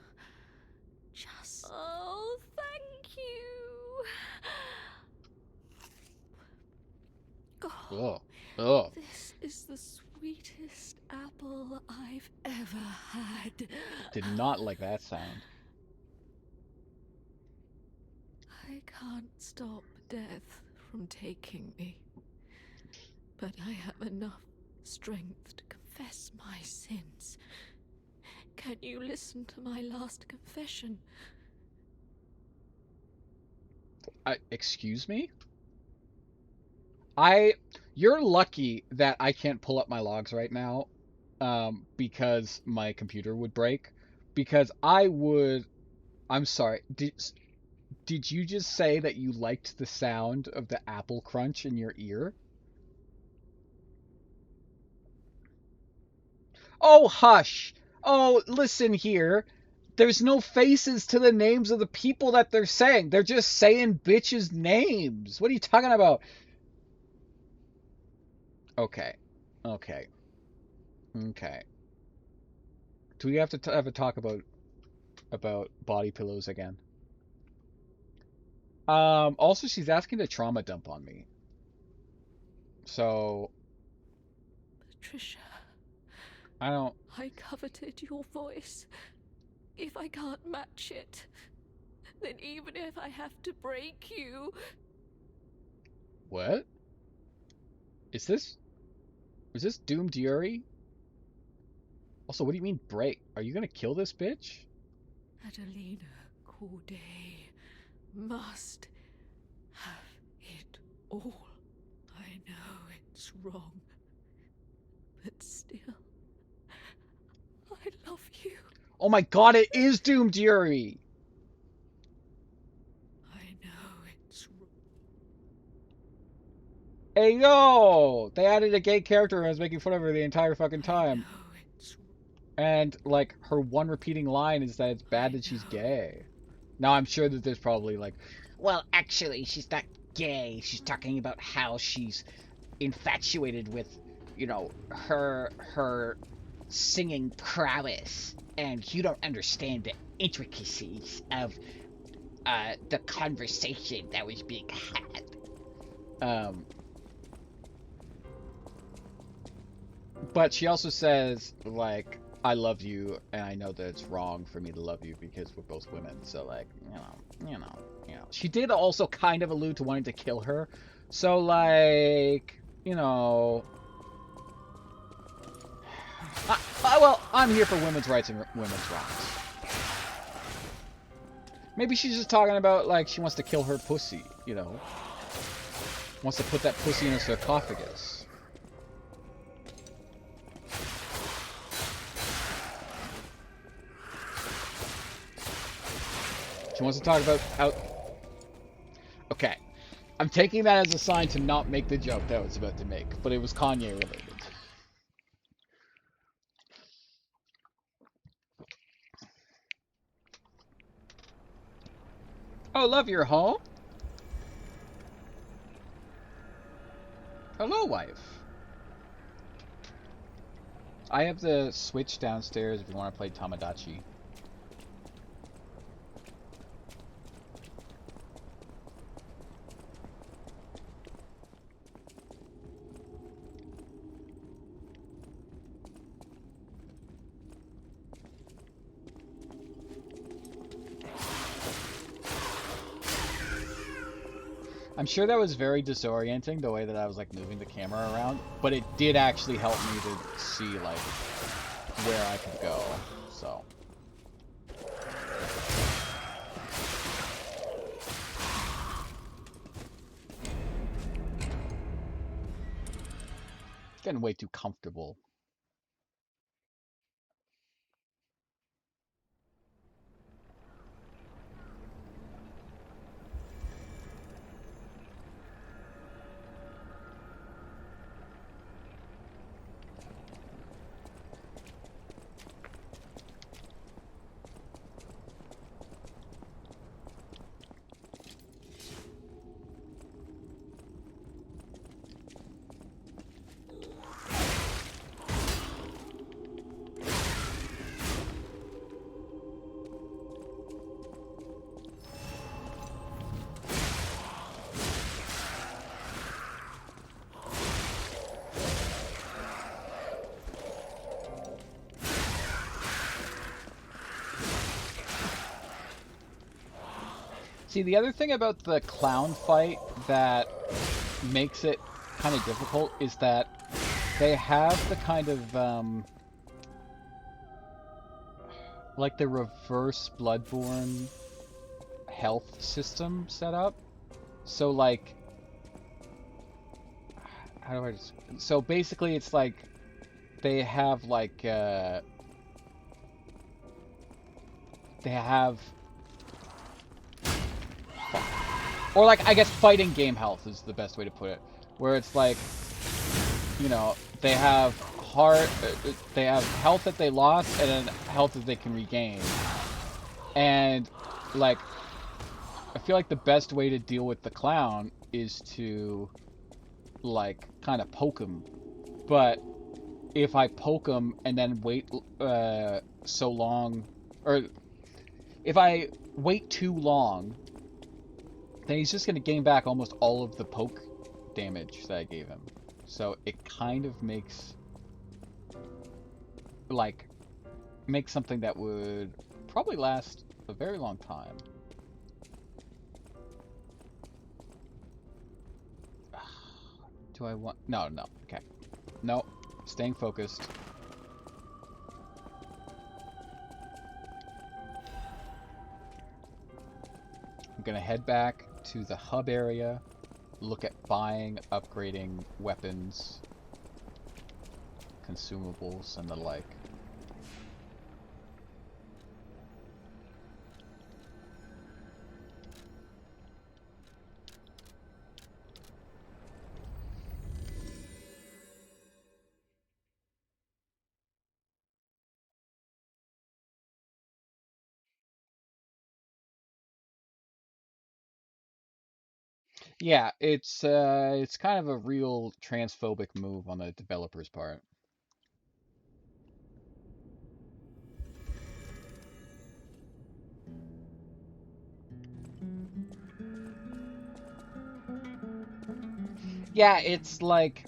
Just... Oh, thank you. Oh. Oh. This is the sweetest apple I've ever had. Did not like that sound. I can't stop death from taking me, but I have enough strength to confess my sins. Can you listen to my last confession? Excuse me? You're lucky that I can't pull up my logs right now, because my computer would break. Because I'm sorry. Did you just say that you liked the sound of the apple crunch in your ear? Oh, hush! Oh, listen here. There's no faces to the names of the people that they're saying. They're just saying bitches' names. What are you talking about? Okay. Okay. Okay. Do we have to have a talk about body pillows again? Also, she's asking to trauma dump on me. So... Patricia. I coveted your voice. If I can't match it, then even if I have to break you... What? Is this Doomed Yuri? Also, what do you mean break? Are you gonna kill this bitch? Adelina Corday must have it all. I know it's wrong, but still, I love you. Oh my god, it is Doomed Yuri! I know it's wrong. Hey yo! They added a gay character and I was making fun of her the entire fucking time. And, like, her one repeating line is that it's bad that she's gay. Now, I'm sure that there's probably, like, well, actually, she's not gay. She's talking about how she's infatuated with, you know, her singing prowess. And you don't understand the intricacies of the conversation that was being had. But she also says, like, I love you, and I know that it's wrong for me to love you because we're both women. So, like, you know. She did also kind of allude to wanting to kill her. So, like, you know. Well, I'm here for women's rights and women's wrongs. Maybe she's just talking about, like, she wants to kill her pussy, you know. Wants to put that pussy in a sarcophagus. She wants to talk about how... Okay. I'm taking that as a sign to not make the joke that I was about to make, but it was Kanye related. Oh, love, you're home? Hello, wife. I have the Switch downstairs if you want to play Tamagotchi. I'm sure that was very disorienting, the way that I was like moving the camera around, but it did actually help me to see like where I could go, so. Getting way too comfortable. See, the other thing about the clown fight that makes it kind of difficult is that they have the kind of, like the reverse Bloodborne health system set up. So, like, how do I just... So, basically, it's like, they have, like, they have... Or, like, I guess fighting game health is the best way to put it. Where it's like, you know, they have they have health that they lost and then health that they can regain. And, like, I feel like the best way to deal with the clown is to, like, kind of poke him. But if I poke him and then wait so long, or if I wait too long, then he's just going to gain back almost all of the poke damage that I gave him. So it kind of makes, like, makes something that would probably last a very long time. Do I want... No, no. Okay. No. Staying focused. I'm gonna head back to the hub area, look at buying, upgrading weapons, consumables, and the like. Yeah, it's kind of a real transphobic move on the developer's part. Yeah, it's like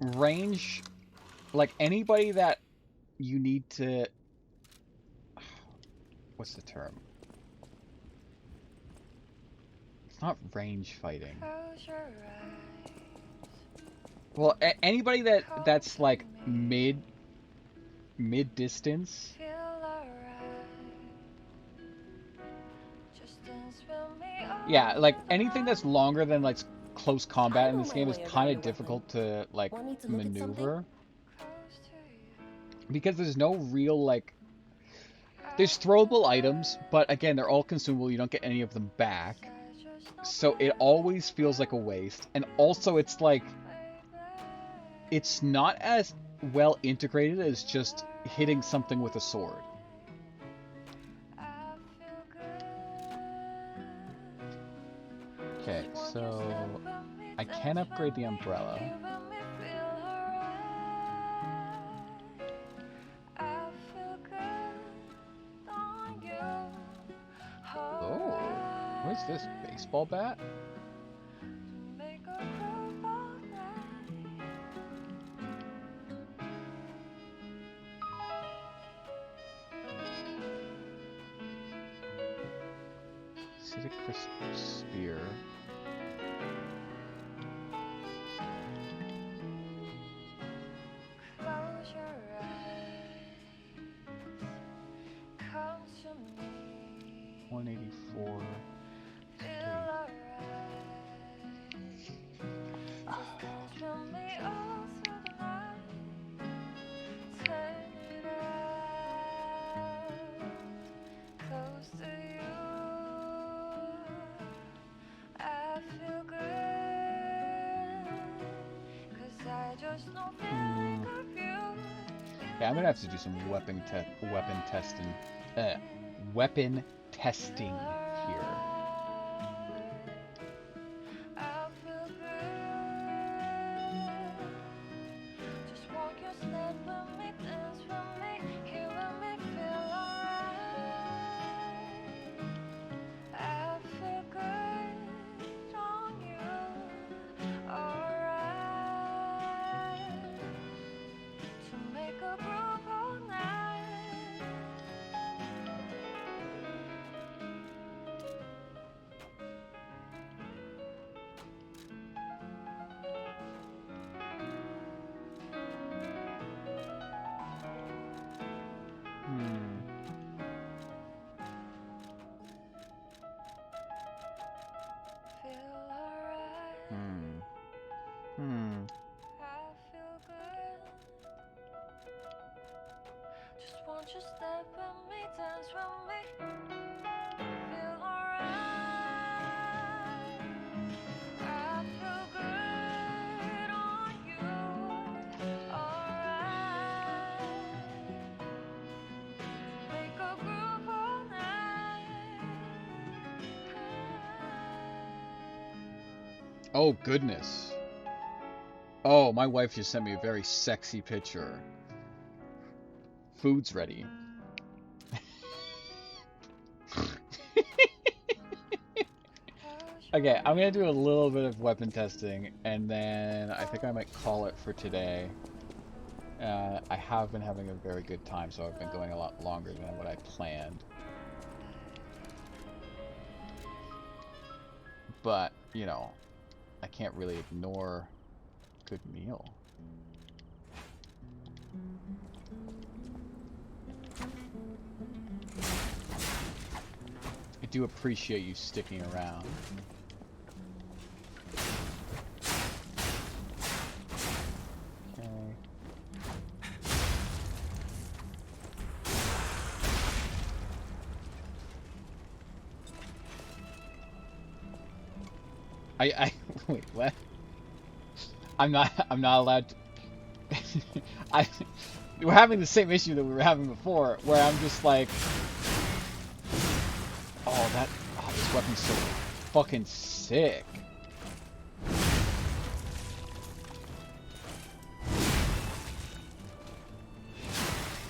range, like anybody that you need to, what's the term? It's not range fighting. Well, anybody that's like mid distance. Yeah, like anything that's longer than like close combat in this game is kind of difficult to like maneuver, because there's no real like, There's throwable items, but again, they're all consumable. You don't get any of them back. So it always feels like a waste. And also, it's like... It's not as well integrated as just hitting something with a sword. Okay, so... I can upgrade the umbrella. Oh, what is this? Baseball bat? Acidic crisp spear. Close your eyes. Come to me. 184. Feel alright. Just dance with me all through the night. Turn it out. Close to you. I feel good. 'Cause I just know feeling of you. Yeah, I'm gonna have to do some weapon testing here. I feel good. Just walk your step with me, dance with me, here with me, feel alright. I feel good on you, alright. To make a groove all night. Feel alright. I feel good. Just want you step with me, dance with me. Feel alright. I feel good on you. Alright. Make a groove all night. Oh, goodness. Oh, my wife just sent me a very sexy picture. Food's ready. Okay, I'm gonna do a little bit of weapon testing, and then I think I might call it for today. I have been having a very good time, so I've been going a lot longer than what I planned. But, you know, I can't really ignore a good meal. I do appreciate you sticking around. Okay. Wait, what? I'm not allowed to we're having the same issue that we were having before, where I'm just like, this weapon's so fucking sick.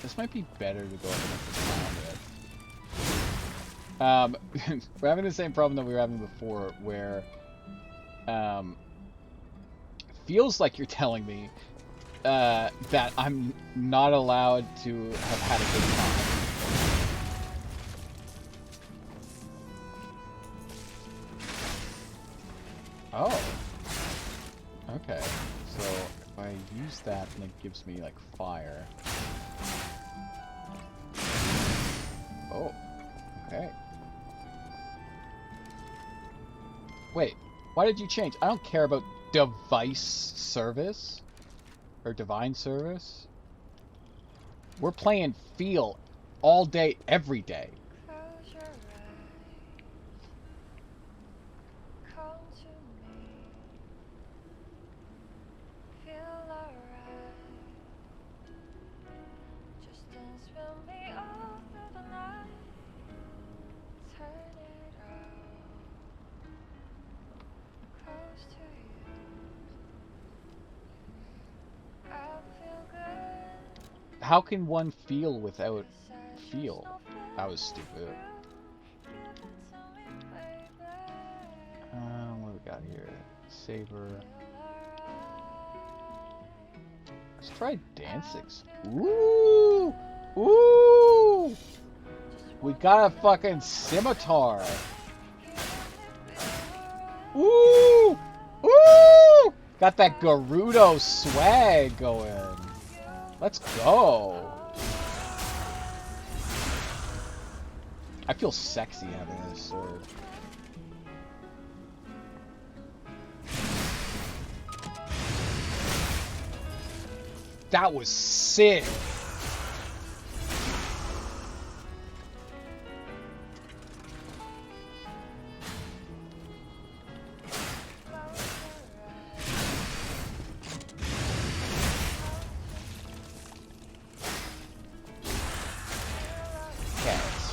This might be better to go ahead and we're having the same problem that we were having before, where feels like you're telling me that I'm not allowed to have had a good time. Oh. Okay. So if I use that, then it gives me like fire. Oh. Okay. Wait. Why did you change? I don't care about device service. Or divine service. We're playing feel all day, every day. Close your eyes. Come to me. Feel alright. Just dance with me all through the night. Turn it out. Close to you. I feel good. How can one feel without feel? That was stupid. What do we got here? Saber. Let's try dancing. Ooh! Ooh! We got a fucking scimitar. Ooh! Ooh! Got that Gerudo swag going. Let's go. I feel sexy having this sword. That was sick.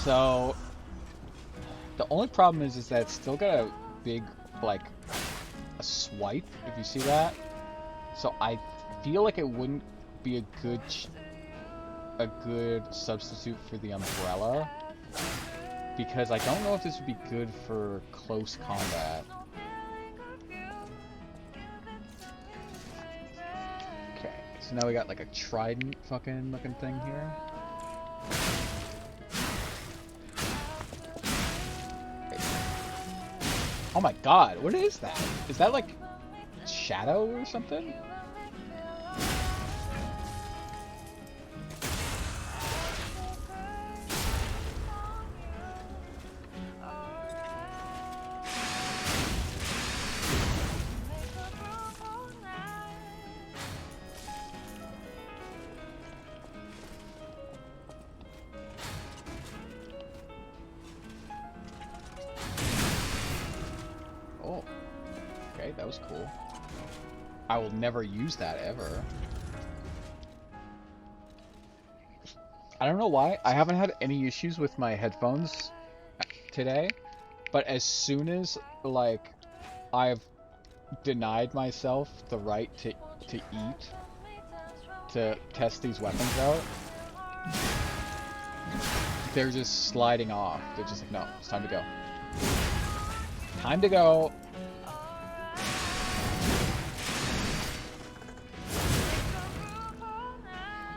So, the only problem is that it's still got a big, like, a swipe, if you see that. So I feel like it wouldn't be a good substitute for the umbrella, because I don't know if this would be good for close combat. Okay, so now we got like a trident fucking looking thing here. Oh my god, what is that? Is that like shadow or something? That was cool. I will never use that ever. I don't know why. I haven't had any issues with my headphones today, but as soon as like I've denied myself the right to eat, to test these weapons out, they're just sliding off. They're just like, no, it's time to go. Time to go.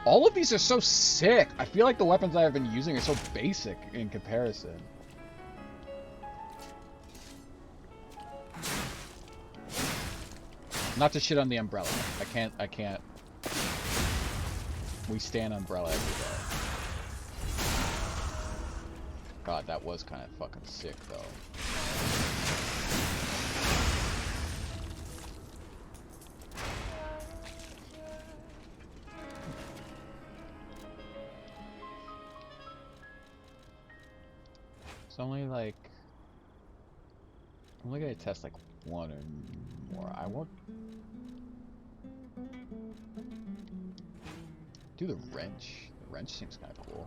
All of these are so sick. I feel like the weapons I have been using are so basic in comparison. Not to shit on the umbrella. I can't. We stand umbrella every day. God, that was kind of fucking sick though. Only like I'm only gonna test like one or more. I won't do the wrench. The wrench seems kind of cool.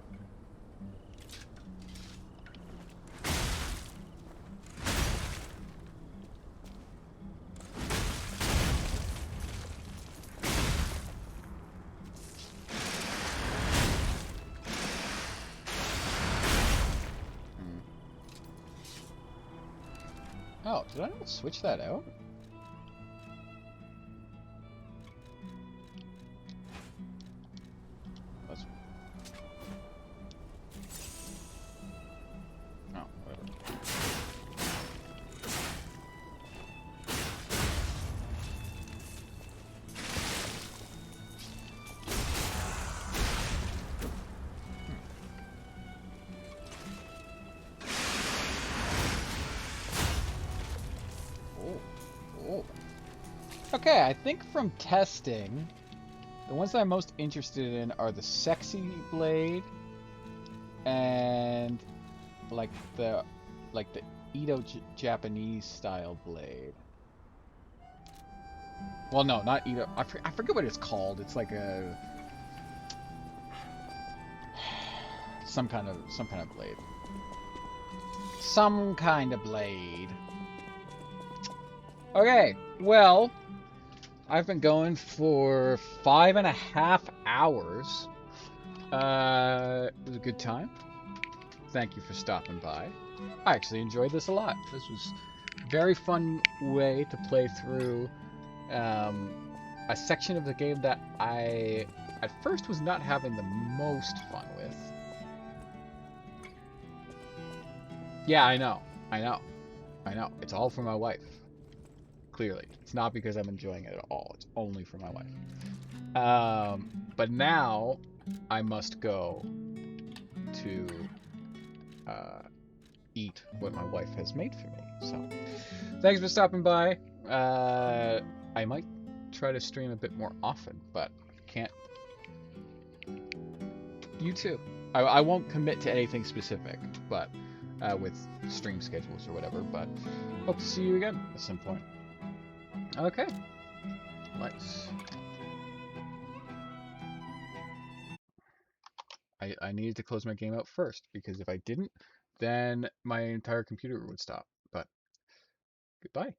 Oh, did I not switch that out? Let's... Oh, whatever. Okay, I think from testing, the ones that I'm most interested in are the Sexy Blade and like the Edo Japanese style blade. Well, no, not Edo. I forget what it's called. It's like a some kind of blade. Some kind of blade. Okay, well, I've been going for 5.5 hours. It was a good time. Thank you for stopping by. I actually enjoyed this a lot. This was a very fun way to play through a section of the game that I at first was not having the most fun with. Yeah, I know. It's all for my wife. Clearly. It's not because I'm enjoying it at all. It's only for my wife. But now I must go to eat what my wife has made for me. So, thanks for stopping by. I might try to stream a bit more often, but can't. You too. I won't commit to anything specific, but with stream schedules or whatever, but hope to see you again at some point. Okay. Let's... I needed to close my game out first, because if I didn't, then my entire computer would stop. But goodbye.